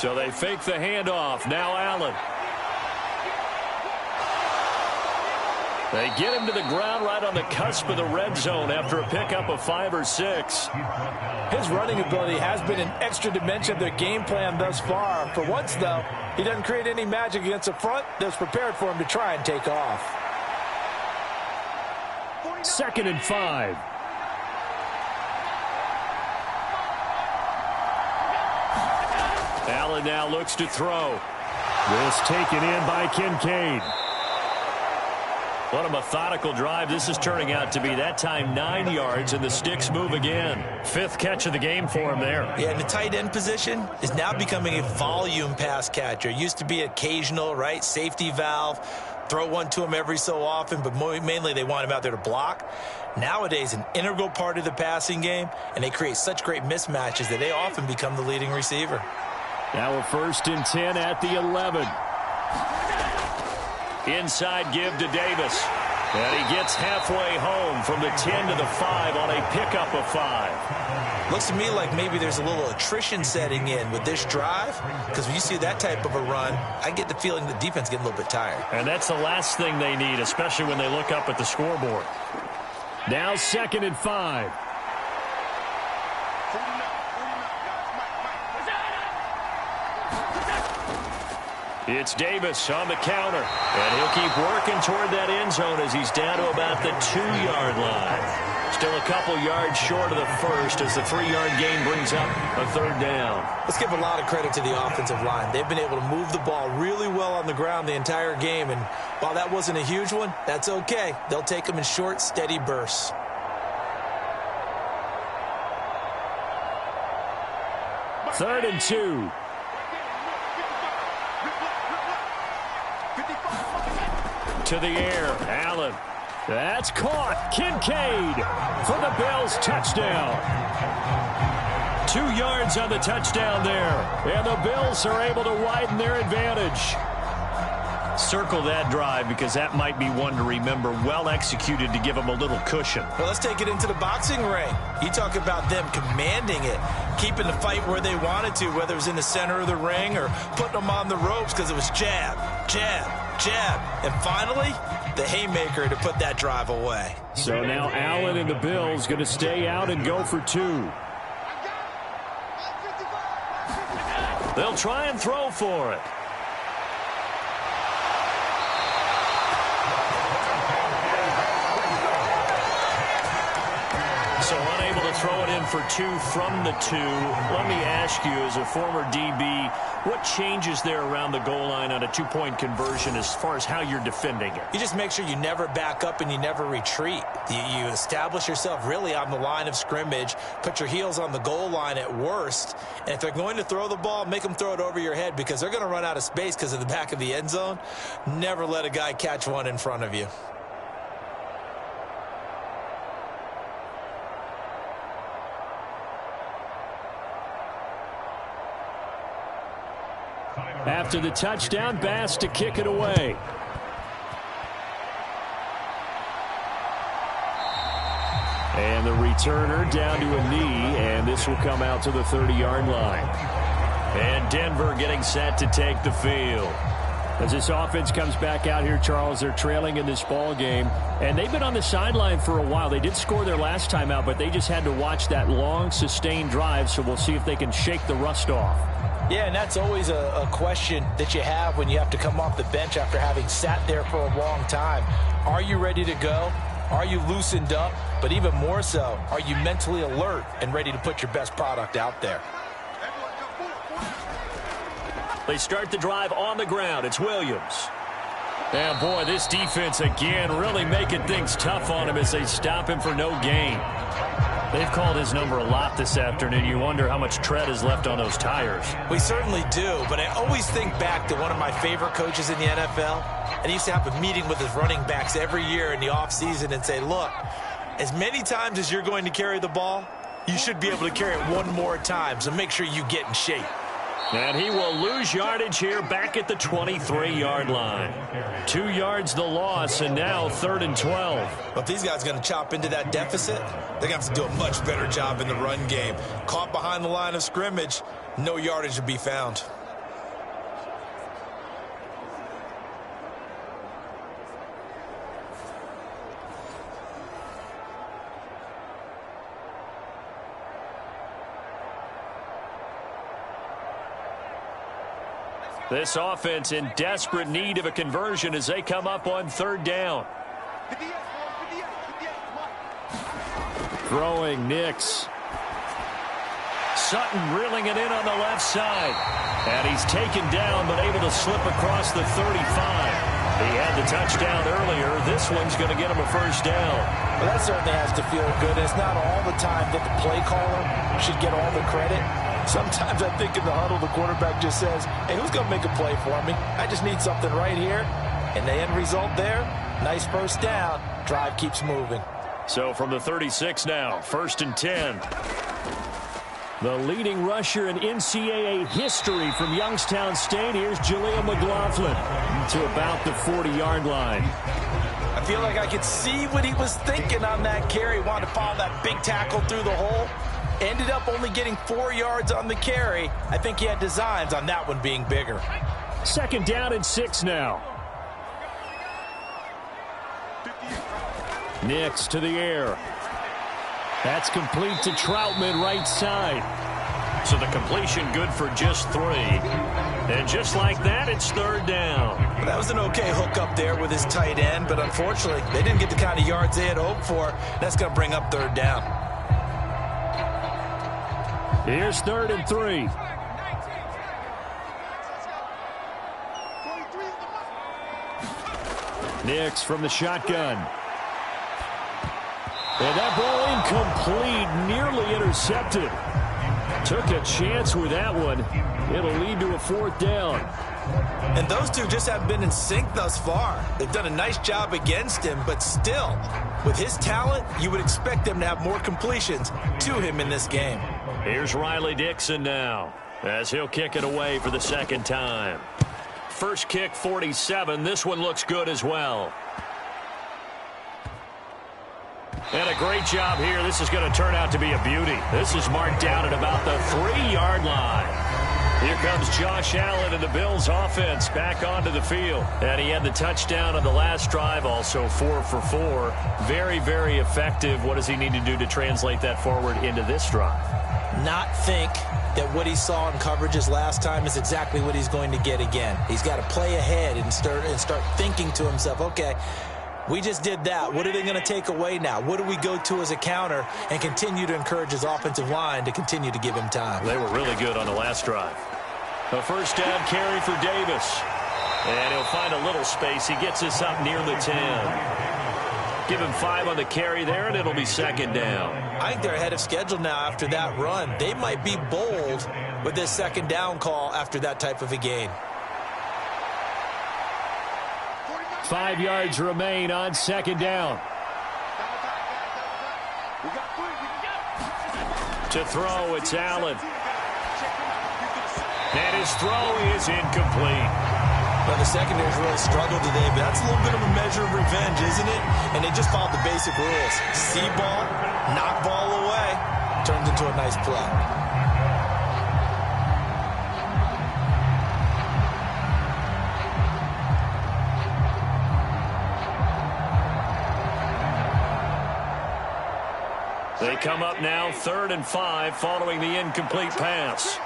So they fake the handoff. Now Allen. They get him to the ground right on the cusp of the red zone after a pickup of 5 or 6. His running ability has been an extra dimension of their game plan thus far. For once, though, he doesn't create any magic against the front that's prepared for him to try and take off. 2nd and 5. Allen now looks to throw. This taken in by Kincaid. What a methodical drive this is turning out to be. That time 9 yards, and the sticks move again. 5th catch of the game for him there. Yeah, and the tight end position is now becoming a volume pass catcher. Used to be occasional, right? Safety valve. Throw one to him every so often, but mainly they want him out there to block. Nowadays, an integral part of the passing game, and they create such great mismatches that they often become the leading receiver. Now a 1st and 10 at the 11. Inside give to Davis. And he gets halfway home from the 10 to the 5 on a pickup of 5. Looks to me like maybe there's a little attrition setting in with this drive, because when you see that type of a run, I get the feeling the defense getting a little bit tired. And that's the last thing they need, especially when they look up at the scoreboard. Now 2nd and 5. It's Davis on the counter, and he'll keep working toward that end zone as he's down to about the 2-yard line. Still a couple yards short of the first as the 3-yard gain brings up a 3rd down. Let's give a lot of credit to the offensive line. They've been able to move the ball really well on the ground the entire game, and while that wasn't a huge one, that's okay. They'll take them in short, steady bursts. Third and 2. To the air, Allen. That's caught. Kincaid for the Bills touchdown. 2 yards on the touchdown there. And the Bills are able to widen their advantage. Circle that drive because that might be one to remember. Well executed to give them a little cushion. Well, let's take it into the boxing ring. You talk about them commanding it, keeping the fight where they wanted to, whether it was in the center of the ring or putting them on the ropes because it was jab, jab, jab. And finally, the haymaker to put that drive away. So now Allen and the Bills going to stay out and go for 2. They'll try and throw for it. So unable to throw it in for 2 from the 2. Let me ask you, as a former DB, what changes there around the goal line on a 2-point conversion as far as how you're defending it? You just make sure you never back up and you never retreat. You establish yourself really on the line of scrimmage, put your heels on the goal line at worst, and if they're going to throw the ball, make them throw it over your head because they're going to run out of space because of the back of the end zone. Never let a guy catch one in front of you. After the touchdown, Bass to kick it away. And the returner down to a knee, and this will come out to the 30-yard line. And Denver getting set to take the field. As this offense comes back out here, Charles, they're trailing in this ball game, and they've been on the sideline for a while. They did score their last time out, but they just had to watch that long, sustained drive, so we'll see if they can shake the rust off. Yeah, and that's always a question that you have when you have to come off the bench after having sat there for a long time. Are you ready to go? Are you loosened up? But even more so, are you mentally alert and ready to put your best product out there? They start the drive on the ground. It's Williams. And boy, this defense again really making things tough on him as they stop him for no gain. They've called his number a lot this afternoon. You wonder how much tread is left on those tires. We certainly do, but I always think back to one of my favorite coaches in the NFL. And he used to have a meeting with his running backs every year in the offseason and say, look, as many times as you're going to carry the ball, you should be able to carry it one more time, so make sure you get in shape. And he will lose yardage here back at the 23-yard line. 2 yards the loss, and now 3rd and 12. But if these guys are going to chop into that deficit, they're going to have to do a much better job in the run game. Caught behind the line of scrimmage, no yardage to be found. This offense in desperate need of a conversion as they come up on third down. Throwing Nix. Sutton reeling it in on the left side. And he's taken down but able to slip across the 35. He had the touchdown earlier. This one's going to get him a first down. Well, that certainly has to feel good. It's not all the time that the play caller should get all the credit. Sometimes I think in the huddle the quarterback just says, hey, who's going to make a play for me? I just need something right here. And the end result there, nice first down. Drive keeps moving. So from the 36 now, 1st and 10. The leading rusher in NCAA history from Youngstown State. Here's Jaleel McLaughlin to about the 40-yard line. I feel like I could see what he was thinking on that carry. Wanted to follow that big tackle through the hole. Ended up only getting 4 yards on the carry. I think he had designs on that one being bigger. 2nd down and 6 now. Nix to the air. That's complete to Troutman, right side. So the completion good for just 3. And just like that, it's 3rd down. Well, that was an okay hook up there with his tight end, but unfortunately, they didn't get the kind of yards they had hoped for. That's going to bring up 3rd down. Here's 3rd and 3. Nix from the shotgun. And that ball incomplete, nearly intercepted. Took a chance with that one. It'll lead to a 4th down. And those two just haven't been in sync thus far. They've done a nice job against him, but still, with his talent, you would expect them to have more completions to him in this game. Here's Riley Dixon now, as he'll kick it away for the 2nd time. First kick, 47. This one looks good as well. And a great job here. This is going to turn out to be a beauty. This is marked down at about the 3-yard line. Here comes Josh Allen and the Bills offense back onto the field. And he had the touchdown on the last drive, also 4 for 4. Very, very effective. What does he need to do to translate that forward into this drive? Not think that what he saw in coverages last time is exactly what he's going to get again. He's got to play ahead and start thinking to himself, okay, we just did that. What are they going to take away now? What do we go to as a counter? And continue to encourage his offensive line to continue to give him time. They were really good on the last drive. A first down carry for Davis. And he'll find a little space. He gets us up near the 10. Give him 5 on the carry there, and it'll be 2nd down. I think they're ahead of schedule now after that run. They might be bold with this 2nd down call after that type of a gain. 5 yards remain on 2nd down. To throw, it's Allen. And his throw is incomplete. Well, the secondary's really struggled today, but that's a little bit of a measure of revenge, isn't it? And they just followed the basic rules. See ball, knock ball away, turns into a nice play. They come up now 3rd and 5 following the incomplete pass.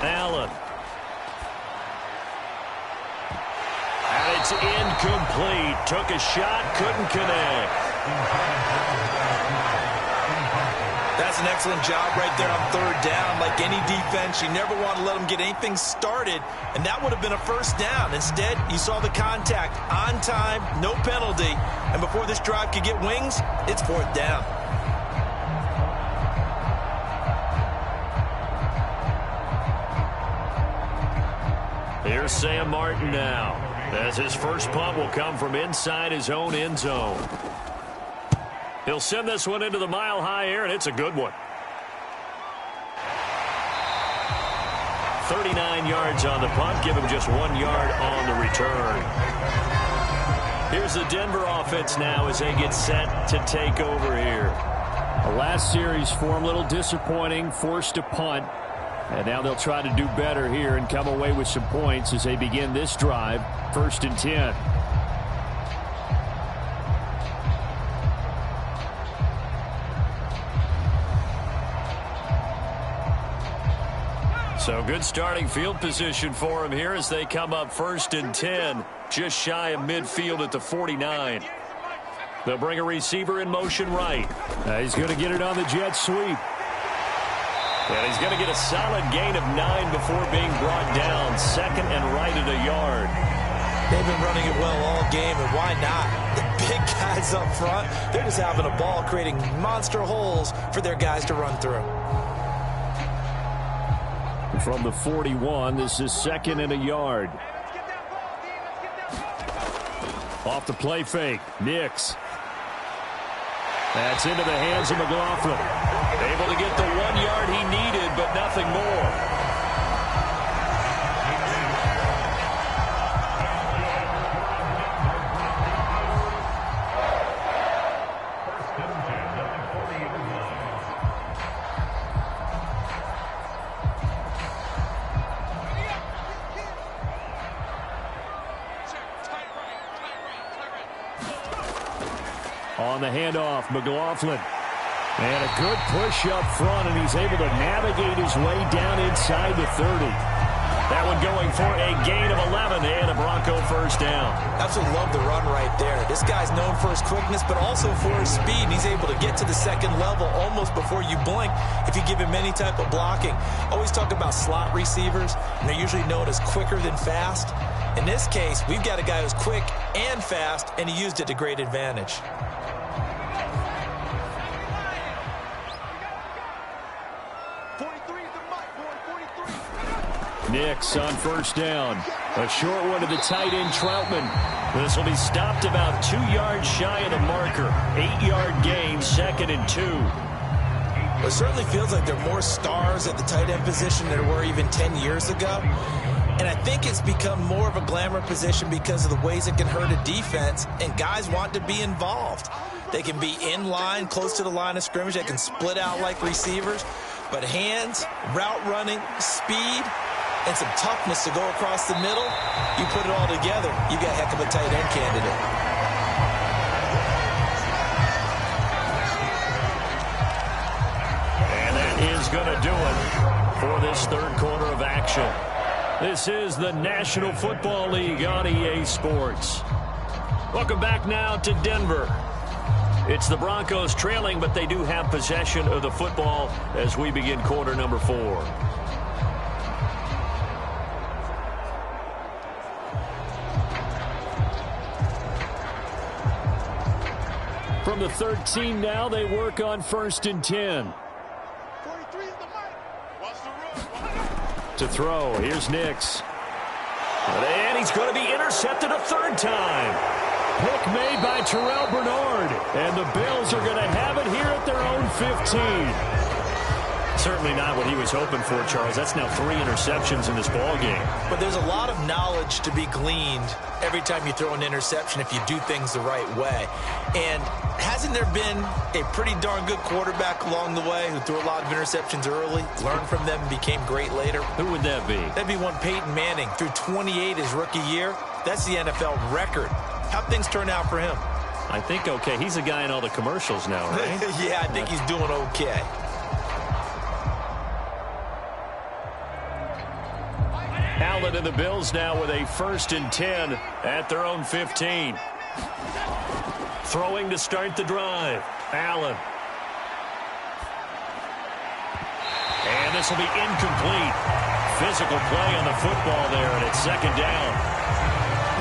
Allen. And it's incomplete. Took a shot, couldn't connect. That's an excellent job right there on 3rd down. Like any defense, you never want to let them get anything started, and that would have been a first down. Instead, you saw the contact on time, no penalty, and before this drive could get wings, it's 4th down. Here's Sam Martin now, as his first punt will come from inside his own end zone. He'll send this one into the mile-high air, and it's a good one. 39 yards on the punt, give him just 1 yard on the return. Here's the Denver offense now as they get set to take over here. The last series for him, a little disappointing, forced to punt. And now they'll try to do better here and come away with some points as they begin this drive, 1st and 10. So good starting field position for him here as they come up 1st and 10, just shy of midfield at the 49. They'll bring a receiver in motion right. He's going to get it on the jet sweep. And he's going to get a solid gain of 9 before being brought down. 2nd and right at a yard. They've been running it well all game, and why not? The big guys up front, they're just having a ball, creating monster holes for their guys to run through. From the 41, this is 2nd and a yard. Off the play fake, Nix. That's into the hands of McLaughlin. Able to get the 1 yard he needed, but nothing more. On the handoff, McLaughlin. And a good push up front, and he's able to navigate his way down inside the 30. That one going for a gain of 11 and a Bronco first down. Absolutely love the run right there. This guy's known for his quickness, but also for his speed. And he's able to get to the 2nd level almost before you blink if you give him any type of blocking. Always talk about slot receivers, and they're usually known as quicker than fast. In this case, we've got a guy who's quick and fast, and he used it to great advantage. Nix on 1st down. A short one to the tight end, Troutman. This will be stopped about 2 yards shy of the marker. 8-yard gain, 2nd and 2. Well, it certainly feels like there are more stars at the tight end position than there were even 10 years ago. And I think it's become more of a glamour position because of the ways it can hurt a defense, and guys want to be involved. They can be in line, close to the line of scrimmage. They can split out like receivers. But hands, route running, speed, and some toughness to go across the middle, you put it all together, you got a heck of a tight end candidate. And that is going to do it for this 3rd quarter of action. This is the National Football League on EA Sports. Welcome back now to Denver. It's the Broncos trailing, but they do have possession of the football as we begin quarter number 4. From the 13 now, they work on 1st and 10. To throw, here's Nix. And he's going to be intercepted a 3rd time. Pick made by Terrell Bernard. And the Bills are going to have it here at their own 15. Certainly not what he was hoping for, Charles. That's now 3 interceptions in this ball game. But there's a lot of knowledge to be gleaned every time you throw an interception if you do things the right way. And hasn't there been a pretty darn good quarterback along the way who threw a lot of interceptions early, learned from them, and became great later? Who would that be? That'd be one Peyton Manning. Threw 28 his rookie year. That's the NFL record. How'd things turn out for him? I think okay. He's a guy in all the commercials now, right? Yeah, I think he's doing okay. Allen and the Bills now with a 1st and 10 at their own 15. Throwing to start the drive. Allen. And this will be incomplete. Physical play on the football there, and it's 2nd down.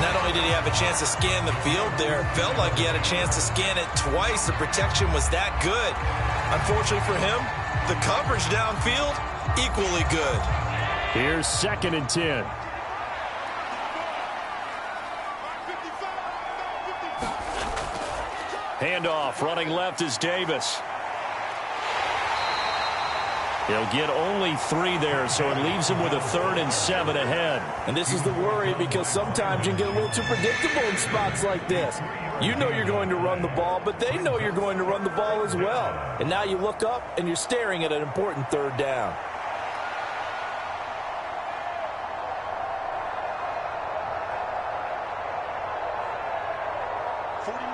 Not only did he have a chance to scan the field there, it felt like he had a chance to scan it twice. The protection was that good. Unfortunately for him, the coverage downfield, equally good. Here's 2nd and 10. Handoff, running left is Davis. He'll get only 3 there, so it leaves him with a 3rd and 7 ahead. And this is the worry because sometimes you can get a little too predictable in spots like this. You know you're going to run the ball, but they know you're going to run the ball as well. And now you look up and you're staring at an important 3rd down.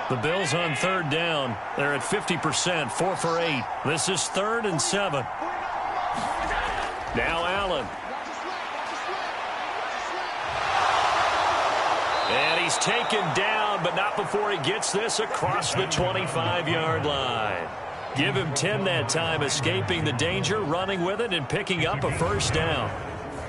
The Bills on 3rd down. They're at 50%, 4 for 8. This is 3rd and 7. Now Allen is taken down, but not before he gets this across the 25-yard line. Give him 10 that time, escaping the danger, running with it, and picking up a first down.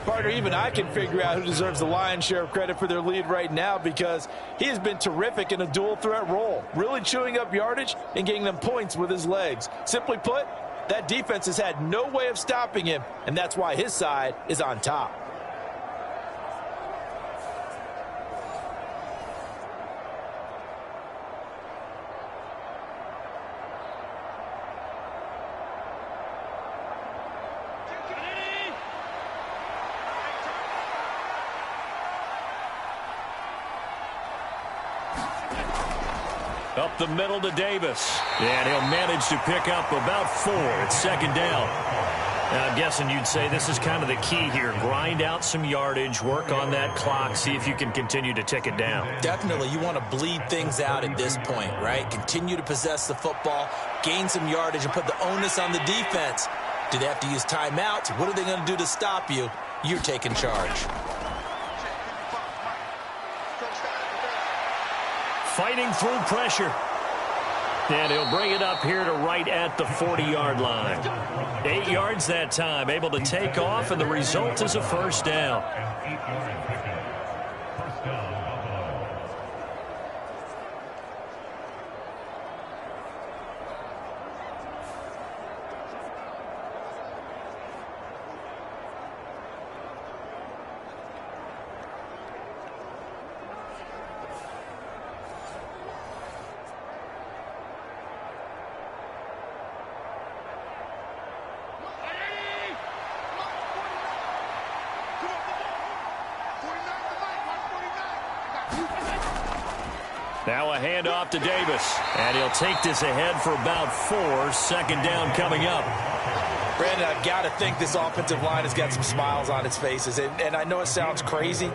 Partner, even I can figure out who deserves the lion's share of credit for their lead right now, because he has been terrific in a dual threat role, really chewing up yardage and getting them points with his legs. Simply put, that defense has had no way of stopping him, and that's why his side is on top. Up the middle to Davis. And he'll manage to pick up about 4. It's second down. Now, I'm guessing you'd say this is kind of the key here. Grind out some yardage, work on that clock, see if you can continue to tick it down. Definitely. You want to bleed things out at this point, right? Continue to possess the football, gain some yardage, and put the onus on the defense. Do they have to use timeouts? What are they going to do to stop you? You're taking charge. Fighting through pressure. And he'll bring it up here to right at the 40-yard line. 8 yards that time, able to take off, and the result is a first down. Now a handoff to Davis. And he'll take this ahead for about 4. Second down coming up. Brandon, I've got to think this offensive line has got some smiles on its faces. And I know it sounds crazy,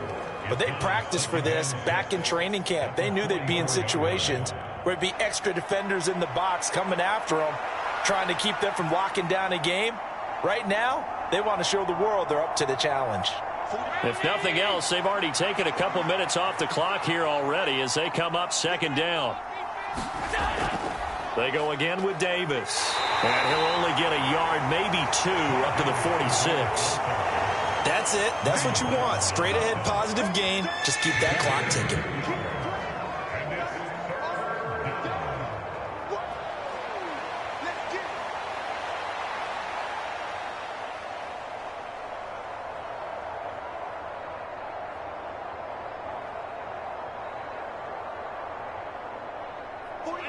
but they practiced for this back in training camp. They knew they'd be in situations where it'd be extra defenders in the box coming after them, trying to keep them from locking down a game. Right now, they want to show the world they're up to the challenge. If nothing else, they've already taken a couple minutes off the clock here already as they come up second down. They go again with Davis. And he'll only get a yard, maybe 2, up to the 46. That's it. That's what you want. Straight ahead positive gain. Just keep that clock ticking.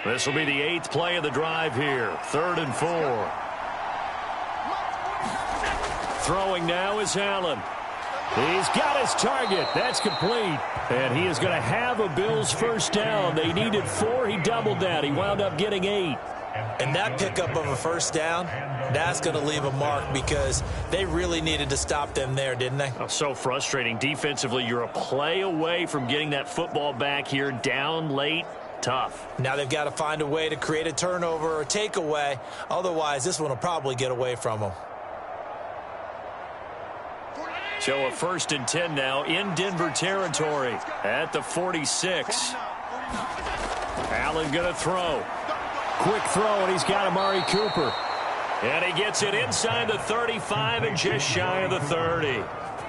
This will be the 8th play of the drive here. 3rd and 4. Throwing now is Allen. He's got his target. That's complete. And he is going to have a Bills first down. They needed 4. He doubled that. He wound up getting 8. And that pickup of a first down, that's going to leave a mark because they really needed to stop them there, didn't they? Oh, so frustrating. Defensively, you're a play away from getting that football back here, down late. Tough. Now they've got to find a way to create a turnover or a takeaway. Otherwise, this one will probably get away from them. So a 1st and 10 now in Denver territory at the 46. Allen going to throw. Quick throw, and he's got Amari Cooper. And he gets it inside the 35 and just shy of the 30.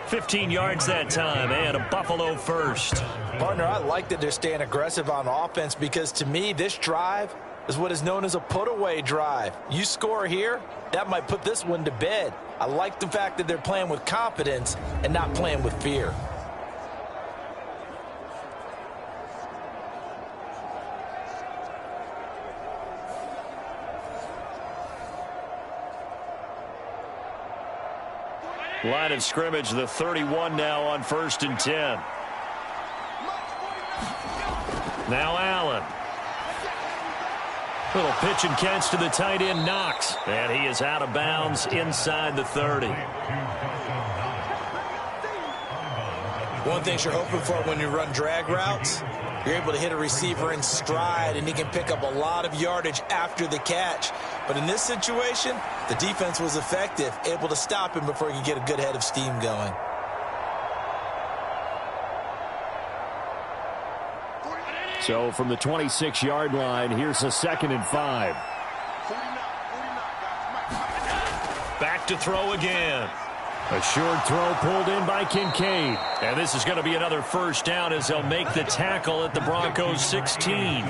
15 yards that time, and a Buffalo first. Partner, I like that they're staying aggressive on offense because, to me, this drive is what is known as a put-away drive. You score here, that might put this one to bed. I like the fact that they're playing with confidence and not playing with fear. Line of scrimmage, the 31 now on 1st and 10. Now Allen. Little pitch and catch to the tight end, Knox. And he is out of bounds inside the 30. One thing you're hoping for when you run drag routes, you're able to hit a receiver in stride, and he can pick up a lot of yardage after the catch. But in this situation, the defense was effective, able to stop him before he could get a good head of steam going. So from the 26-yard line, here's a 2nd and 5. Back to throw again. A short throw pulled in by Kincaid. And this is going to be another first down as they'll make the tackle at the Broncos 16.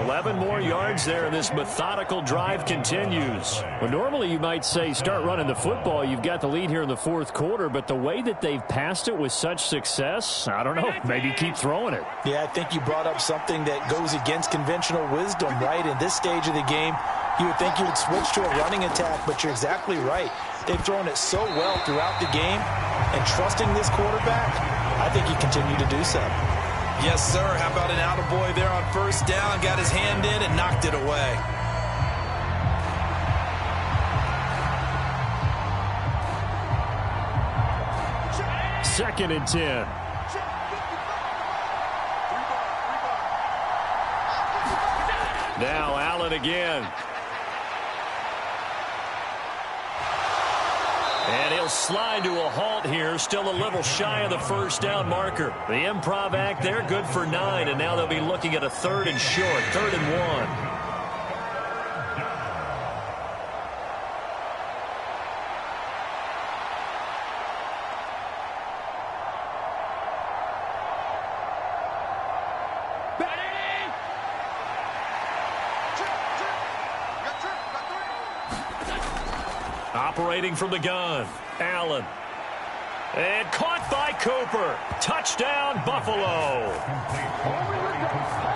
11 more yards there, and this methodical drive continues. Well, normally you might say start running the football. You've got the lead here in the 4th quarter, but the way that they've passed it with such success, I don't know, maybe keep throwing it. Yeah, I think you brought up something that goes against conventional wisdom, right? In this stage of the game, you would think you would switch to a running attack, but you're exactly right. They've thrown it so well throughout the game, and trusting this quarterback, I think you continue to do so. Yes, sir. How about an attaboy there on first down? Got his hand in and knocked it away. Second and 10. Now Allen again. And he'll slide to a halt here, still a little shy of the first down marker. The improv act there, good for 9, and now they'll be looking at a 3rd and short, 3rd and 1. Operating from the gun, Allen. And caught by Cooper. Touchdown, Buffalo.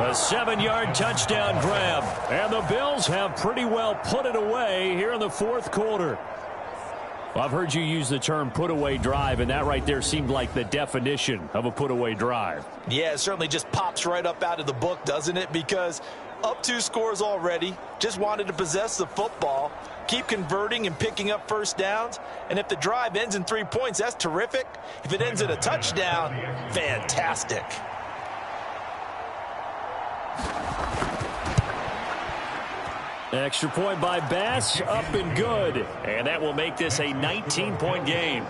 A 7-yard touchdown grab. And the Bills have pretty well put it away here in the 4th quarter. Well, I've heard you use the term put-away drive, and that right there seemed like the definition of a put-away drive. Yeah, it certainly just pops right up out of the book, doesn't it? Because up 2 scores already, just wanted to possess the football, keep converting and picking up first downs. And if the drive ends in 3 points, that's terrific. If it ends in a touchdown, fantastic. Extra point by Bass, up and good. And that will make this a 19-point game.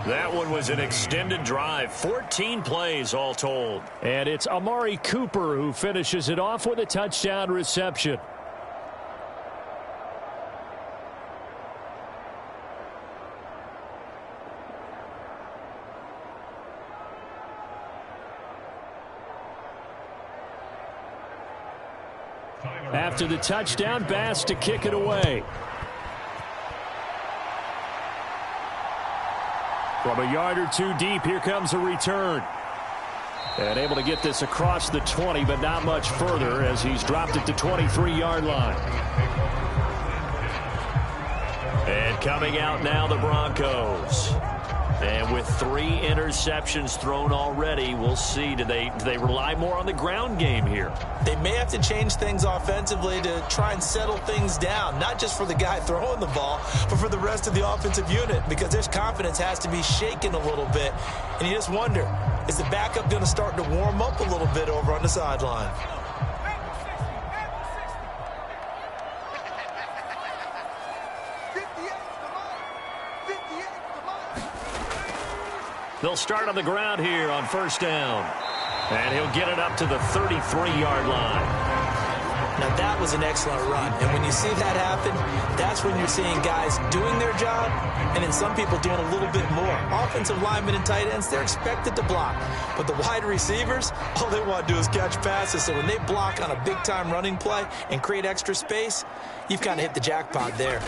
That one was an extended drive, 14 plays all told. And it's Amari Cooper who finishes it off with a touchdown reception. After the touchdown, Bass to kick it away. From a yard or 2 deep, here comes a return. And able to get this across the 20, but not much further as he's dropped it to 23-yard line. And coming out now, the Broncos. And with 3 interceptions thrown already, we'll see. Do they rely more on the ground game here? They may have to change things offensively to try and settle things down, not just for the guy throwing the ball, but for the rest of the offensive unit, because their confidence has to be shaken a little bit. And you just wonder, is the backup going to start to warm up a little bit over on the sideline? They'll start on the ground here on first down. And he'll get it up to the 33-yard line. Now, that was an excellent run. And when you see that happen, that's when you're seeing guys doing their job and then some people doing a little bit more. Offensive linemen and tight ends, they're expected to block. But the wide receivers, all they want to do is catch passes. So when they block on a big-time running play and create extra space, you've kind of hit the jackpot there.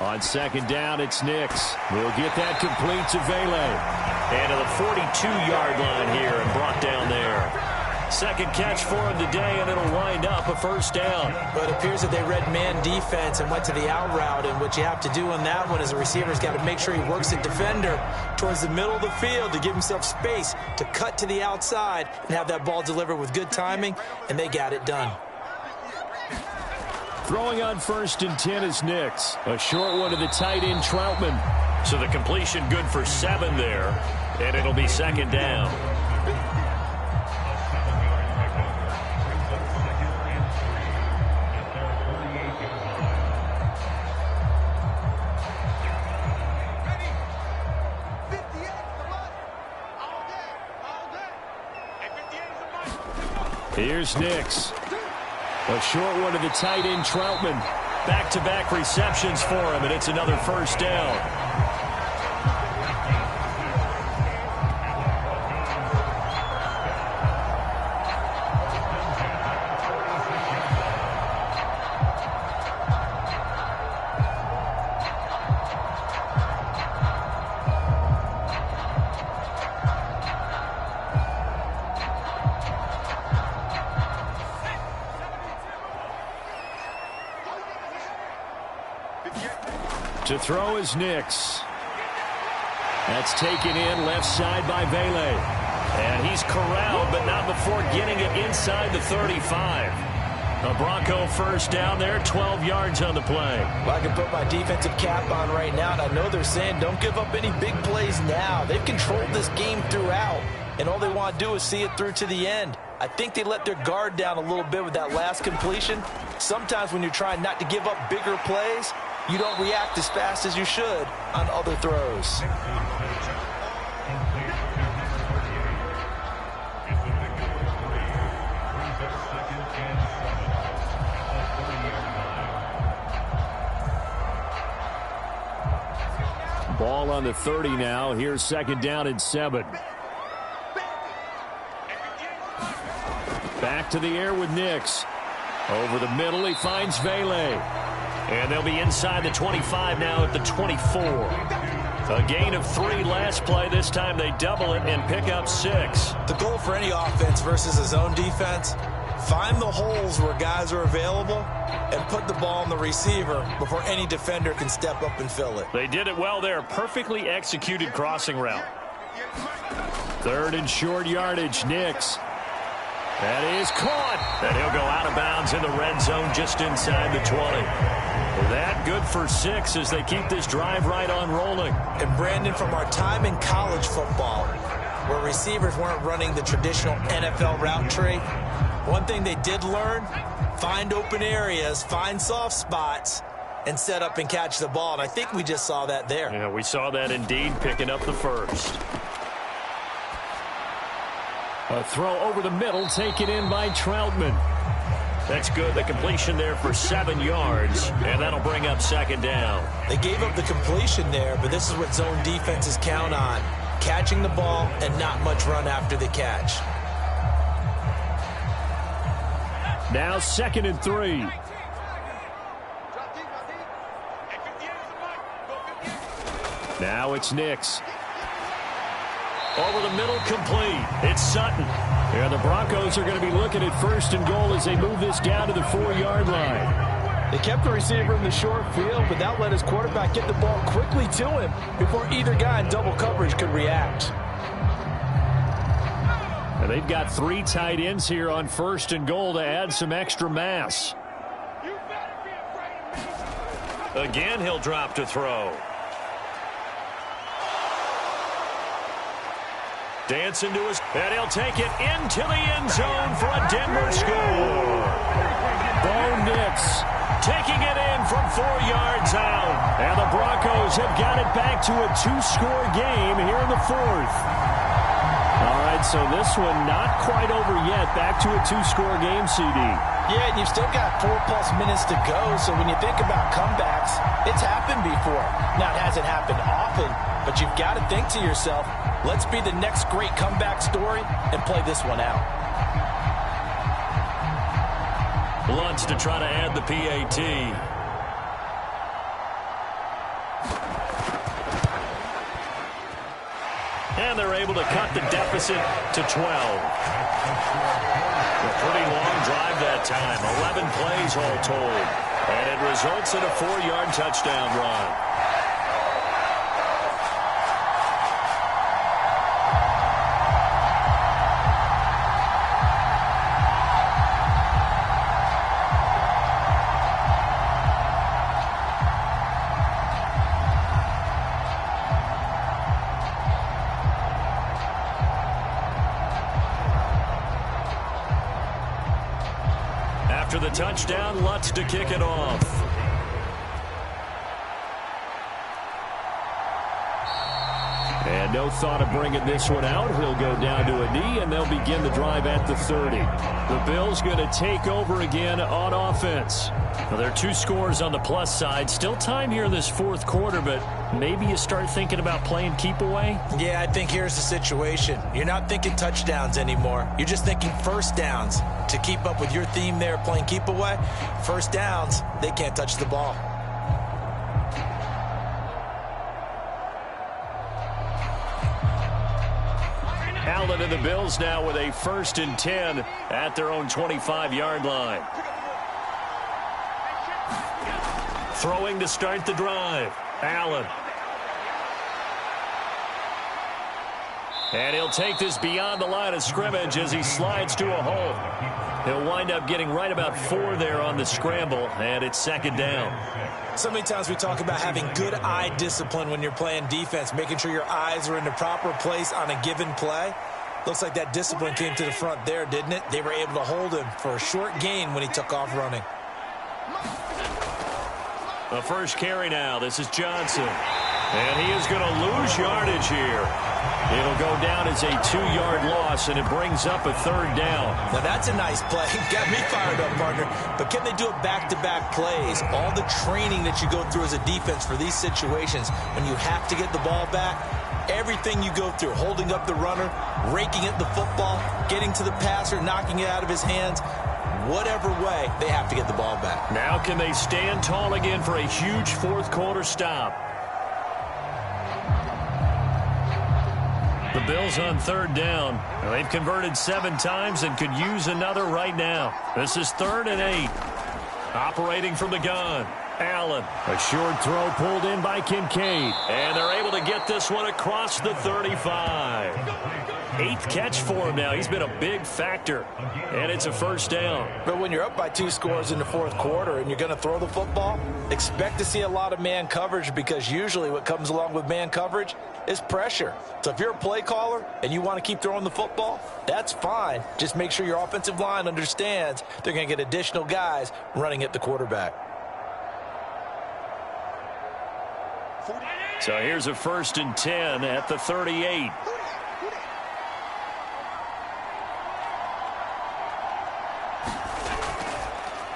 On second down, it's Nix. We'll get that complete to Vele. And to the 42-yard line here and brought down there. Second catch for him today, and it'll wind up a first down. But it appears that they read man defense and went to the out route, and what you have to do on that one is the receiver's got to make sure he works the defender towards the middle of the field to give himself space to cut to the outside and have that ball delivered with good timing, and they got it done. Throwing on first and 10 is Nix. A short one to the tight end, Troutman. So the completion good for 7 there, and it'll be second down. Here's Nix. A short one to the tight end, Troutman. Back-to-back receptions for him, and it's another first down. To throw is Nix. That's taken in left side by Vele. And he's corralled, but not before getting it inside the 35. A Bronco first down there, 12 yards on the play. Well, I can put my defensive cap on right now, and I know they're saying don't give up any big plays now. They've controlled this game throughout, and all they want to do is see it through to the end. I think they let their guard down a little bit with that last completion. Sometimes when you're trying not to give up bigger plays, you don't react as fast as you should on other throws. Ball on the 30 now. Here's second down and 7. Back to the air with Nix. Over the middle, he finds Vele. And they'll be inside the 25 now at the 24. A gain of 3 last play. This time they double it and pick up 6. The goal for any offense versus a zone defense, find the holes where guys are available and put the ball on the receiver before any defender can step up and fill it. They did it well there. Perfectly executed crossing route. Third and short yardage, Nix. That is caught. And he'll go out of bounds in the red zone just inside the 20. That good for 6 as they keep this drive right on rolling. And Brandon, from our time in college football, where receivers weren't running the traditional NFL route tree, one thing they did learn, find open areas, find soft spots, and set up and catch the ball. And I think we just saw that there. Yeah, we saw that indeed, picking up the first. A throw over the middle, taken in by Troutman. That's good. The completion there for 7 yards, and that'll bring up second down. They gave up the completion there, but this is what zone defenses count on. Catching the ball and not much run after the catch. Now 2nd and 3. Now it's Nix. Over the middle, complete. It's Sutton. Yeah, the Broncos are going to be looking at 1st and goal as they move this down to the 4-yard line. They kept the receiver in the short field, but that let his quarterback get the ball quickly to him before either guy in double coverage could react. And they've got 3 tight ends here on 1st and goal to add some extra mass. Again, he'll drop to throw. Dancing to his, and he'll take it into the end zone for a Denver score. Bo Nix taking it in from 4 yards out. And the Broncos have got it back to a 2-score game here in the 4th. All right, so this one not quite over yet. Back to a 2-score game, CD. Yeah, and you've still got 4+ minutes to go, so when you think about comebacks, it's happened before. Now, it hasn't happened often, but you've got to think to yourself, let's be the next great comeback story and play this one out. Luntz to try to add the PAT. And they're able to cut the deficit to 12. A pretty long drive that time. 11 plays all told. And it results in a 4-yard touchdown run. After the touchdown, Lutz to kick it off. And no thought of bringing this one out. He'll go down to a knee, and they'll begin the drive at the 30. The Bills going to take over again on offense. Well, there are 2 scores on the plus side. Still time here in this fourth quarter, but maybe you start thinking about playing keep away? Yeah, I think here's the situation. You're not thinking touchdowns anymore. You're just thinking first downs. To keep up with your theme there, playing keep away, first downs, they can't touch the ball. Allen and the Bills now with a 1st and 10 at their own 25-yard line. Throwing to start the drive. Allen. And he'll take this beyond the line of scrimmage as he slides to a hole. He'll wind up getting right about 4 there on the scramble, and it's 2nd down. So many times we talk about having good eye discipline when you're playing defense, making sure your eyes are in the proper place on a given play. Looks like that discipline came to the front there, didn't it? They were able to hold him for a short gain when he took off running. The first carry now. This is Johnson. And he is going to lose yardage here. It'll go down as a 2-yard loss, and it brings up a 3rd down. Now, that's a nice play. Got me fired up, partner. But can they do it back-to-back plays? All the training that you go through as a defense for these situations, when you have to get the ball back, everything you go through, holding up the runner, raking at the football, getting to the passer, knocking it out of his hands, whatever way, they have to get the ball back. Now can they stand tall again for a huge fourth-quarter stop? The Bills on 3rd down. They've converted 7 times and could use another right now. This is 3rd and 8. Operating from the gun. Allen. A short throw pulled in by Kincaid. And they're able to get this one across the 35. 8th catch for him now. He's been a big factor. And it's a 1st down. But when you're up by 2 scores in the fourth quarter and you're going to throw the football, expect to see a lot of man coverage, because usually what comes along with man coverage is pressure. So if you're a play caller and you want to keep throwing the football, that's fine. Just make sure your offensive line understands they're going to get additional guys running at the quarterback. So here's a 1st and 10 at the 38.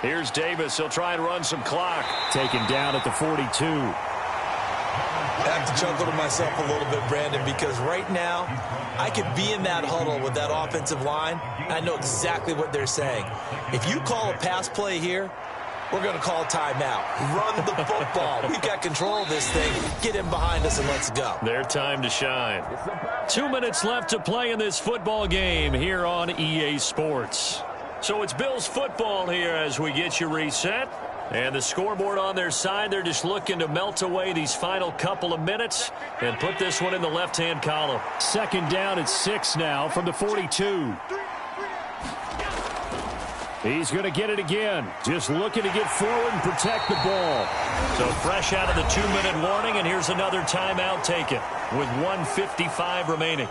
Here's Davis. He'll try and run some clock. Taken down at the 42. I have to chuckle to myself a little bit, Brandon, because right now I could be in that huddle with that offensive line. I know exactly what they're saying. If you call a pass play here, we're going to call timeout. Run the football. We've got control of this thing. Get in behind us and let's go. Their time to shine. 2 minutes left to play in this football game here on EA Sports. So it's Bills football here as we get you reset. And the scoreboard on their side, they're just looking to melt away these final couple of minutes and put this one in the left-hand column. 2nd down at 6 now from the 42. He's going to get it again. Just looking to get forward and protect the ball. So fresh out of the 2-minute warning, and here's another timeout taken with 1:55 remaining.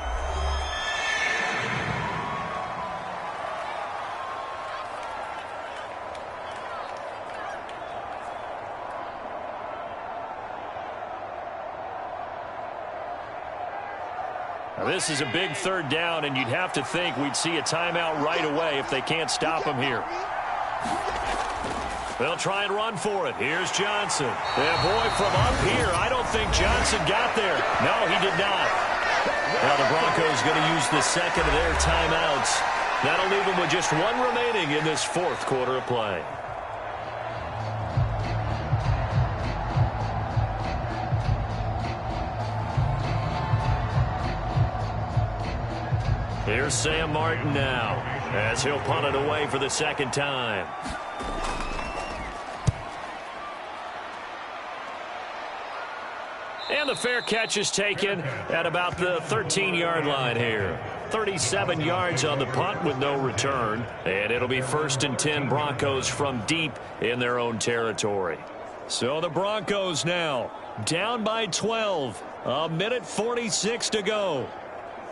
Now, this is a big 3rd down, and you'd have to think we'd see a timeout right away if they can't stop him here. They'll try and run for it. Here's Johnson. Yeah, boy, from up here, I don't think Johnson got there. No, he did not. Now the Broncos going to use the 2nd of their timeouts. That'll leave them with just 1 remaining in this 4th quarter of play. Here's Sam Martin now as he'll punt it away for the 2nd time. And the fair catch is taken at about the 13-yard line here. 37 yards on the punt with no return. And it'll be 1st and 10 Broncos from deep in their own territory. So the Broncos now down by 12. 1:46 to go.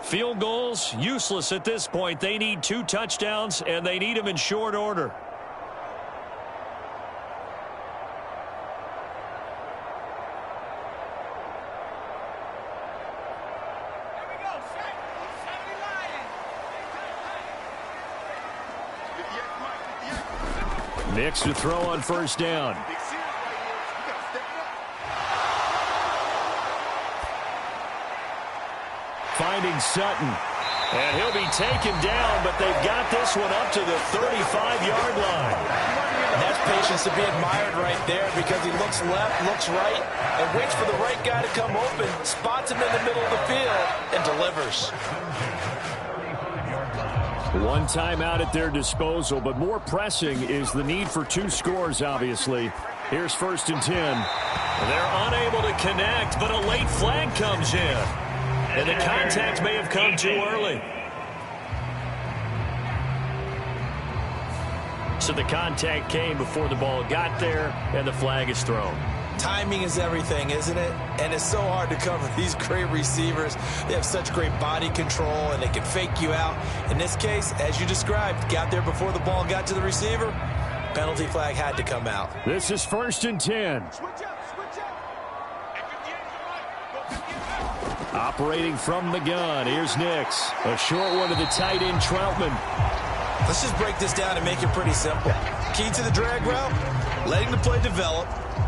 Field goals, useless at this point. They need 2 touchdowns, and they need them in short order. Nix to throw on first down. Finding Sutton. And he'll be taken down, but they've got this one up to the 35-yard line. And that's patience to be admired right there, because he looks left, looks right, and waits for the right guy to come open, spots him in the middle of the field, and delivers. One timeout at their disposal, but more pressing is the need for 2 scores, obviously. Here's 1st and 10. They're unable to connect, but a late flag comes in. And the contact may have come too early. So the contact came before the ball got there, and the flag is thrown. Timing is everything, isn't it? And it's so hard to cover these great receivers. They have such great body control, and they can fake you out. In this case, as you described, got there before the ball got to the receiver. Penalty flag had to come out. This is 1st and 10. Operating from the gun, here's Nix. A short one to the tight end, Troutman. Let's just break this down and make it pretty simple. Key to the drag route, letting the play develop,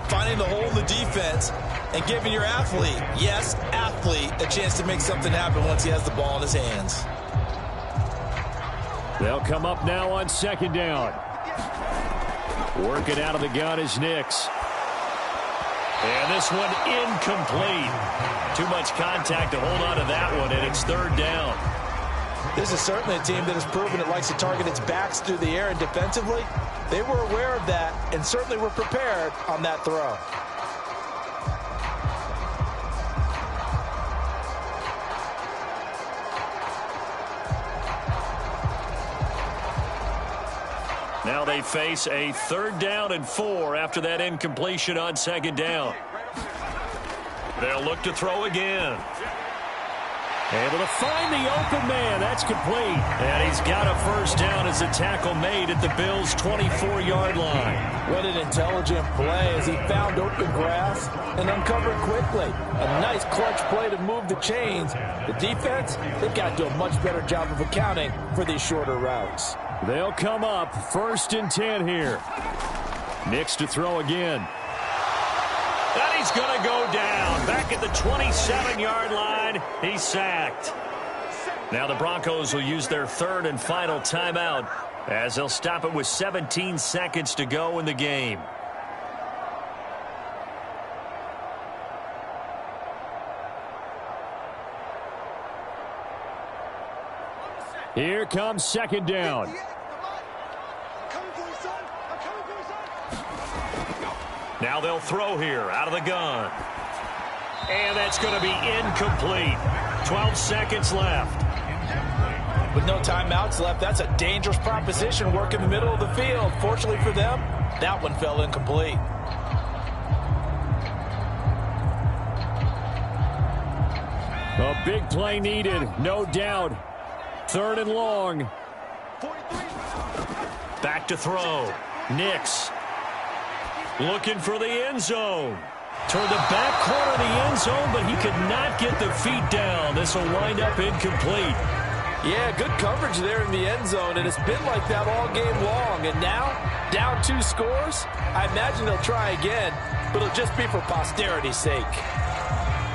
finding the hole in the defense, and giving your athlete, yes, athlete, a chance to make something happen once he has the ball in his hands. They'll come up now on 2nd down. Working out of the gun is Nix. And this one incomplete. Too much contact to hold on to that one, and it's 3rd down. This is certainly a team that has proven it likes to target its backs through the air, and defensively, they were aware of that and certainly were prepared on that throw. Now they face a 3rd down and 4 after that incompletion on 2nd down. They'll look to throw again. Able to find the open man. That's complete. And he's got a 1st down as a tackle made at the Bills' 24-yard line. What an intelligent play as he found open grass and uncovered quickly. A nice clutch play to move the chains. The defense, they've got to do a much better job of accounting for these shorter routes. They'll come up 1st and 10 here. Nix to throw again. And he's going to go down. Back at the 27-yard line, he's sacked. Now the Broncos will use their 3rd and final timeout as they'll stop it with 17 seconds to go in the game. Here comes 2nd down. Now they'll throw here out of the gun. And that's going to be incomplete. 12 seconds left. With no timeouts left, that's a dangerous proposition. Work in the middle of the field. Fortunately for them, that one fell incomplete. A big play needed, no doubt. 3rd and long. Back to throw. Nix. Looking for the end zone. Toward the back corner of the end zone, but he could not get the feet down. This will wind up incomplete. Yeah, good coverage there in the end zone, and it's been like that all game long. And now, down 2 scores, I imagine they'll try again, but it'll just be for posterity's sake.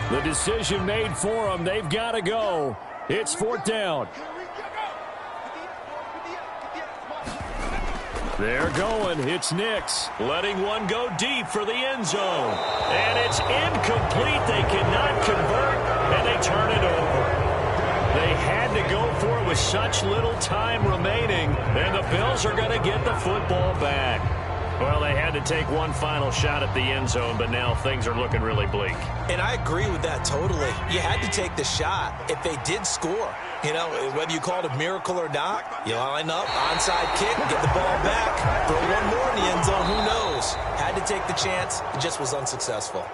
The decision made for them. They've got to go. It's 4th down. They're going. It's Nix. Letting one go deep for the end zone. And it's incomplete. They cannot convert, and they turn it over. They had to go for it with such little time remaining, and the Bills are going to get the football back. Well, they had to take one final shot at the end zone, but now things are looking really bleak. And I agree with that totally. You had to take the shot if they did score. You know, whether you call it a miracle or not, you line up, onside kick, get the ball back, throw one more in the end zone, who knows? Had to take the chance, it just was unsuccessful.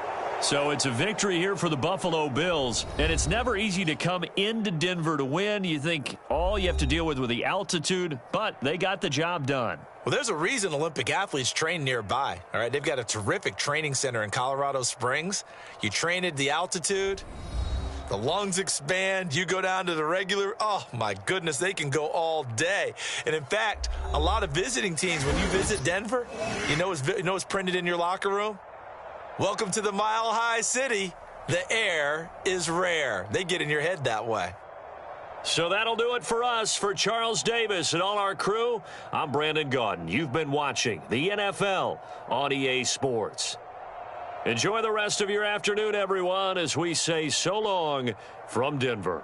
So it's a victory here for the Buffalo Bills, and it's never easy to come into Denver to win. You think all you have to deal with the altitude, but they got the job done. Well, there's a reason Olympic athletes train nearby, all right? They've got a terrific training center in Colorado Springs. You train at the altitude, The lungs expand. You go down to the regular. Oh, my goodness, they can go all day. And, in fact, a lot of visiting teams, when you visit Denver, you know what's printed in your locker room? Welcome to the Mile High City. The air is rare. They get in your head that way. So that'll do it for us. For Charles Davis and all our crew, I'm Brandon Gaudin. You've been watching the NFL on EA Sports. Enjoy the rest of your afternoon, everyone, as we say so long from Denver.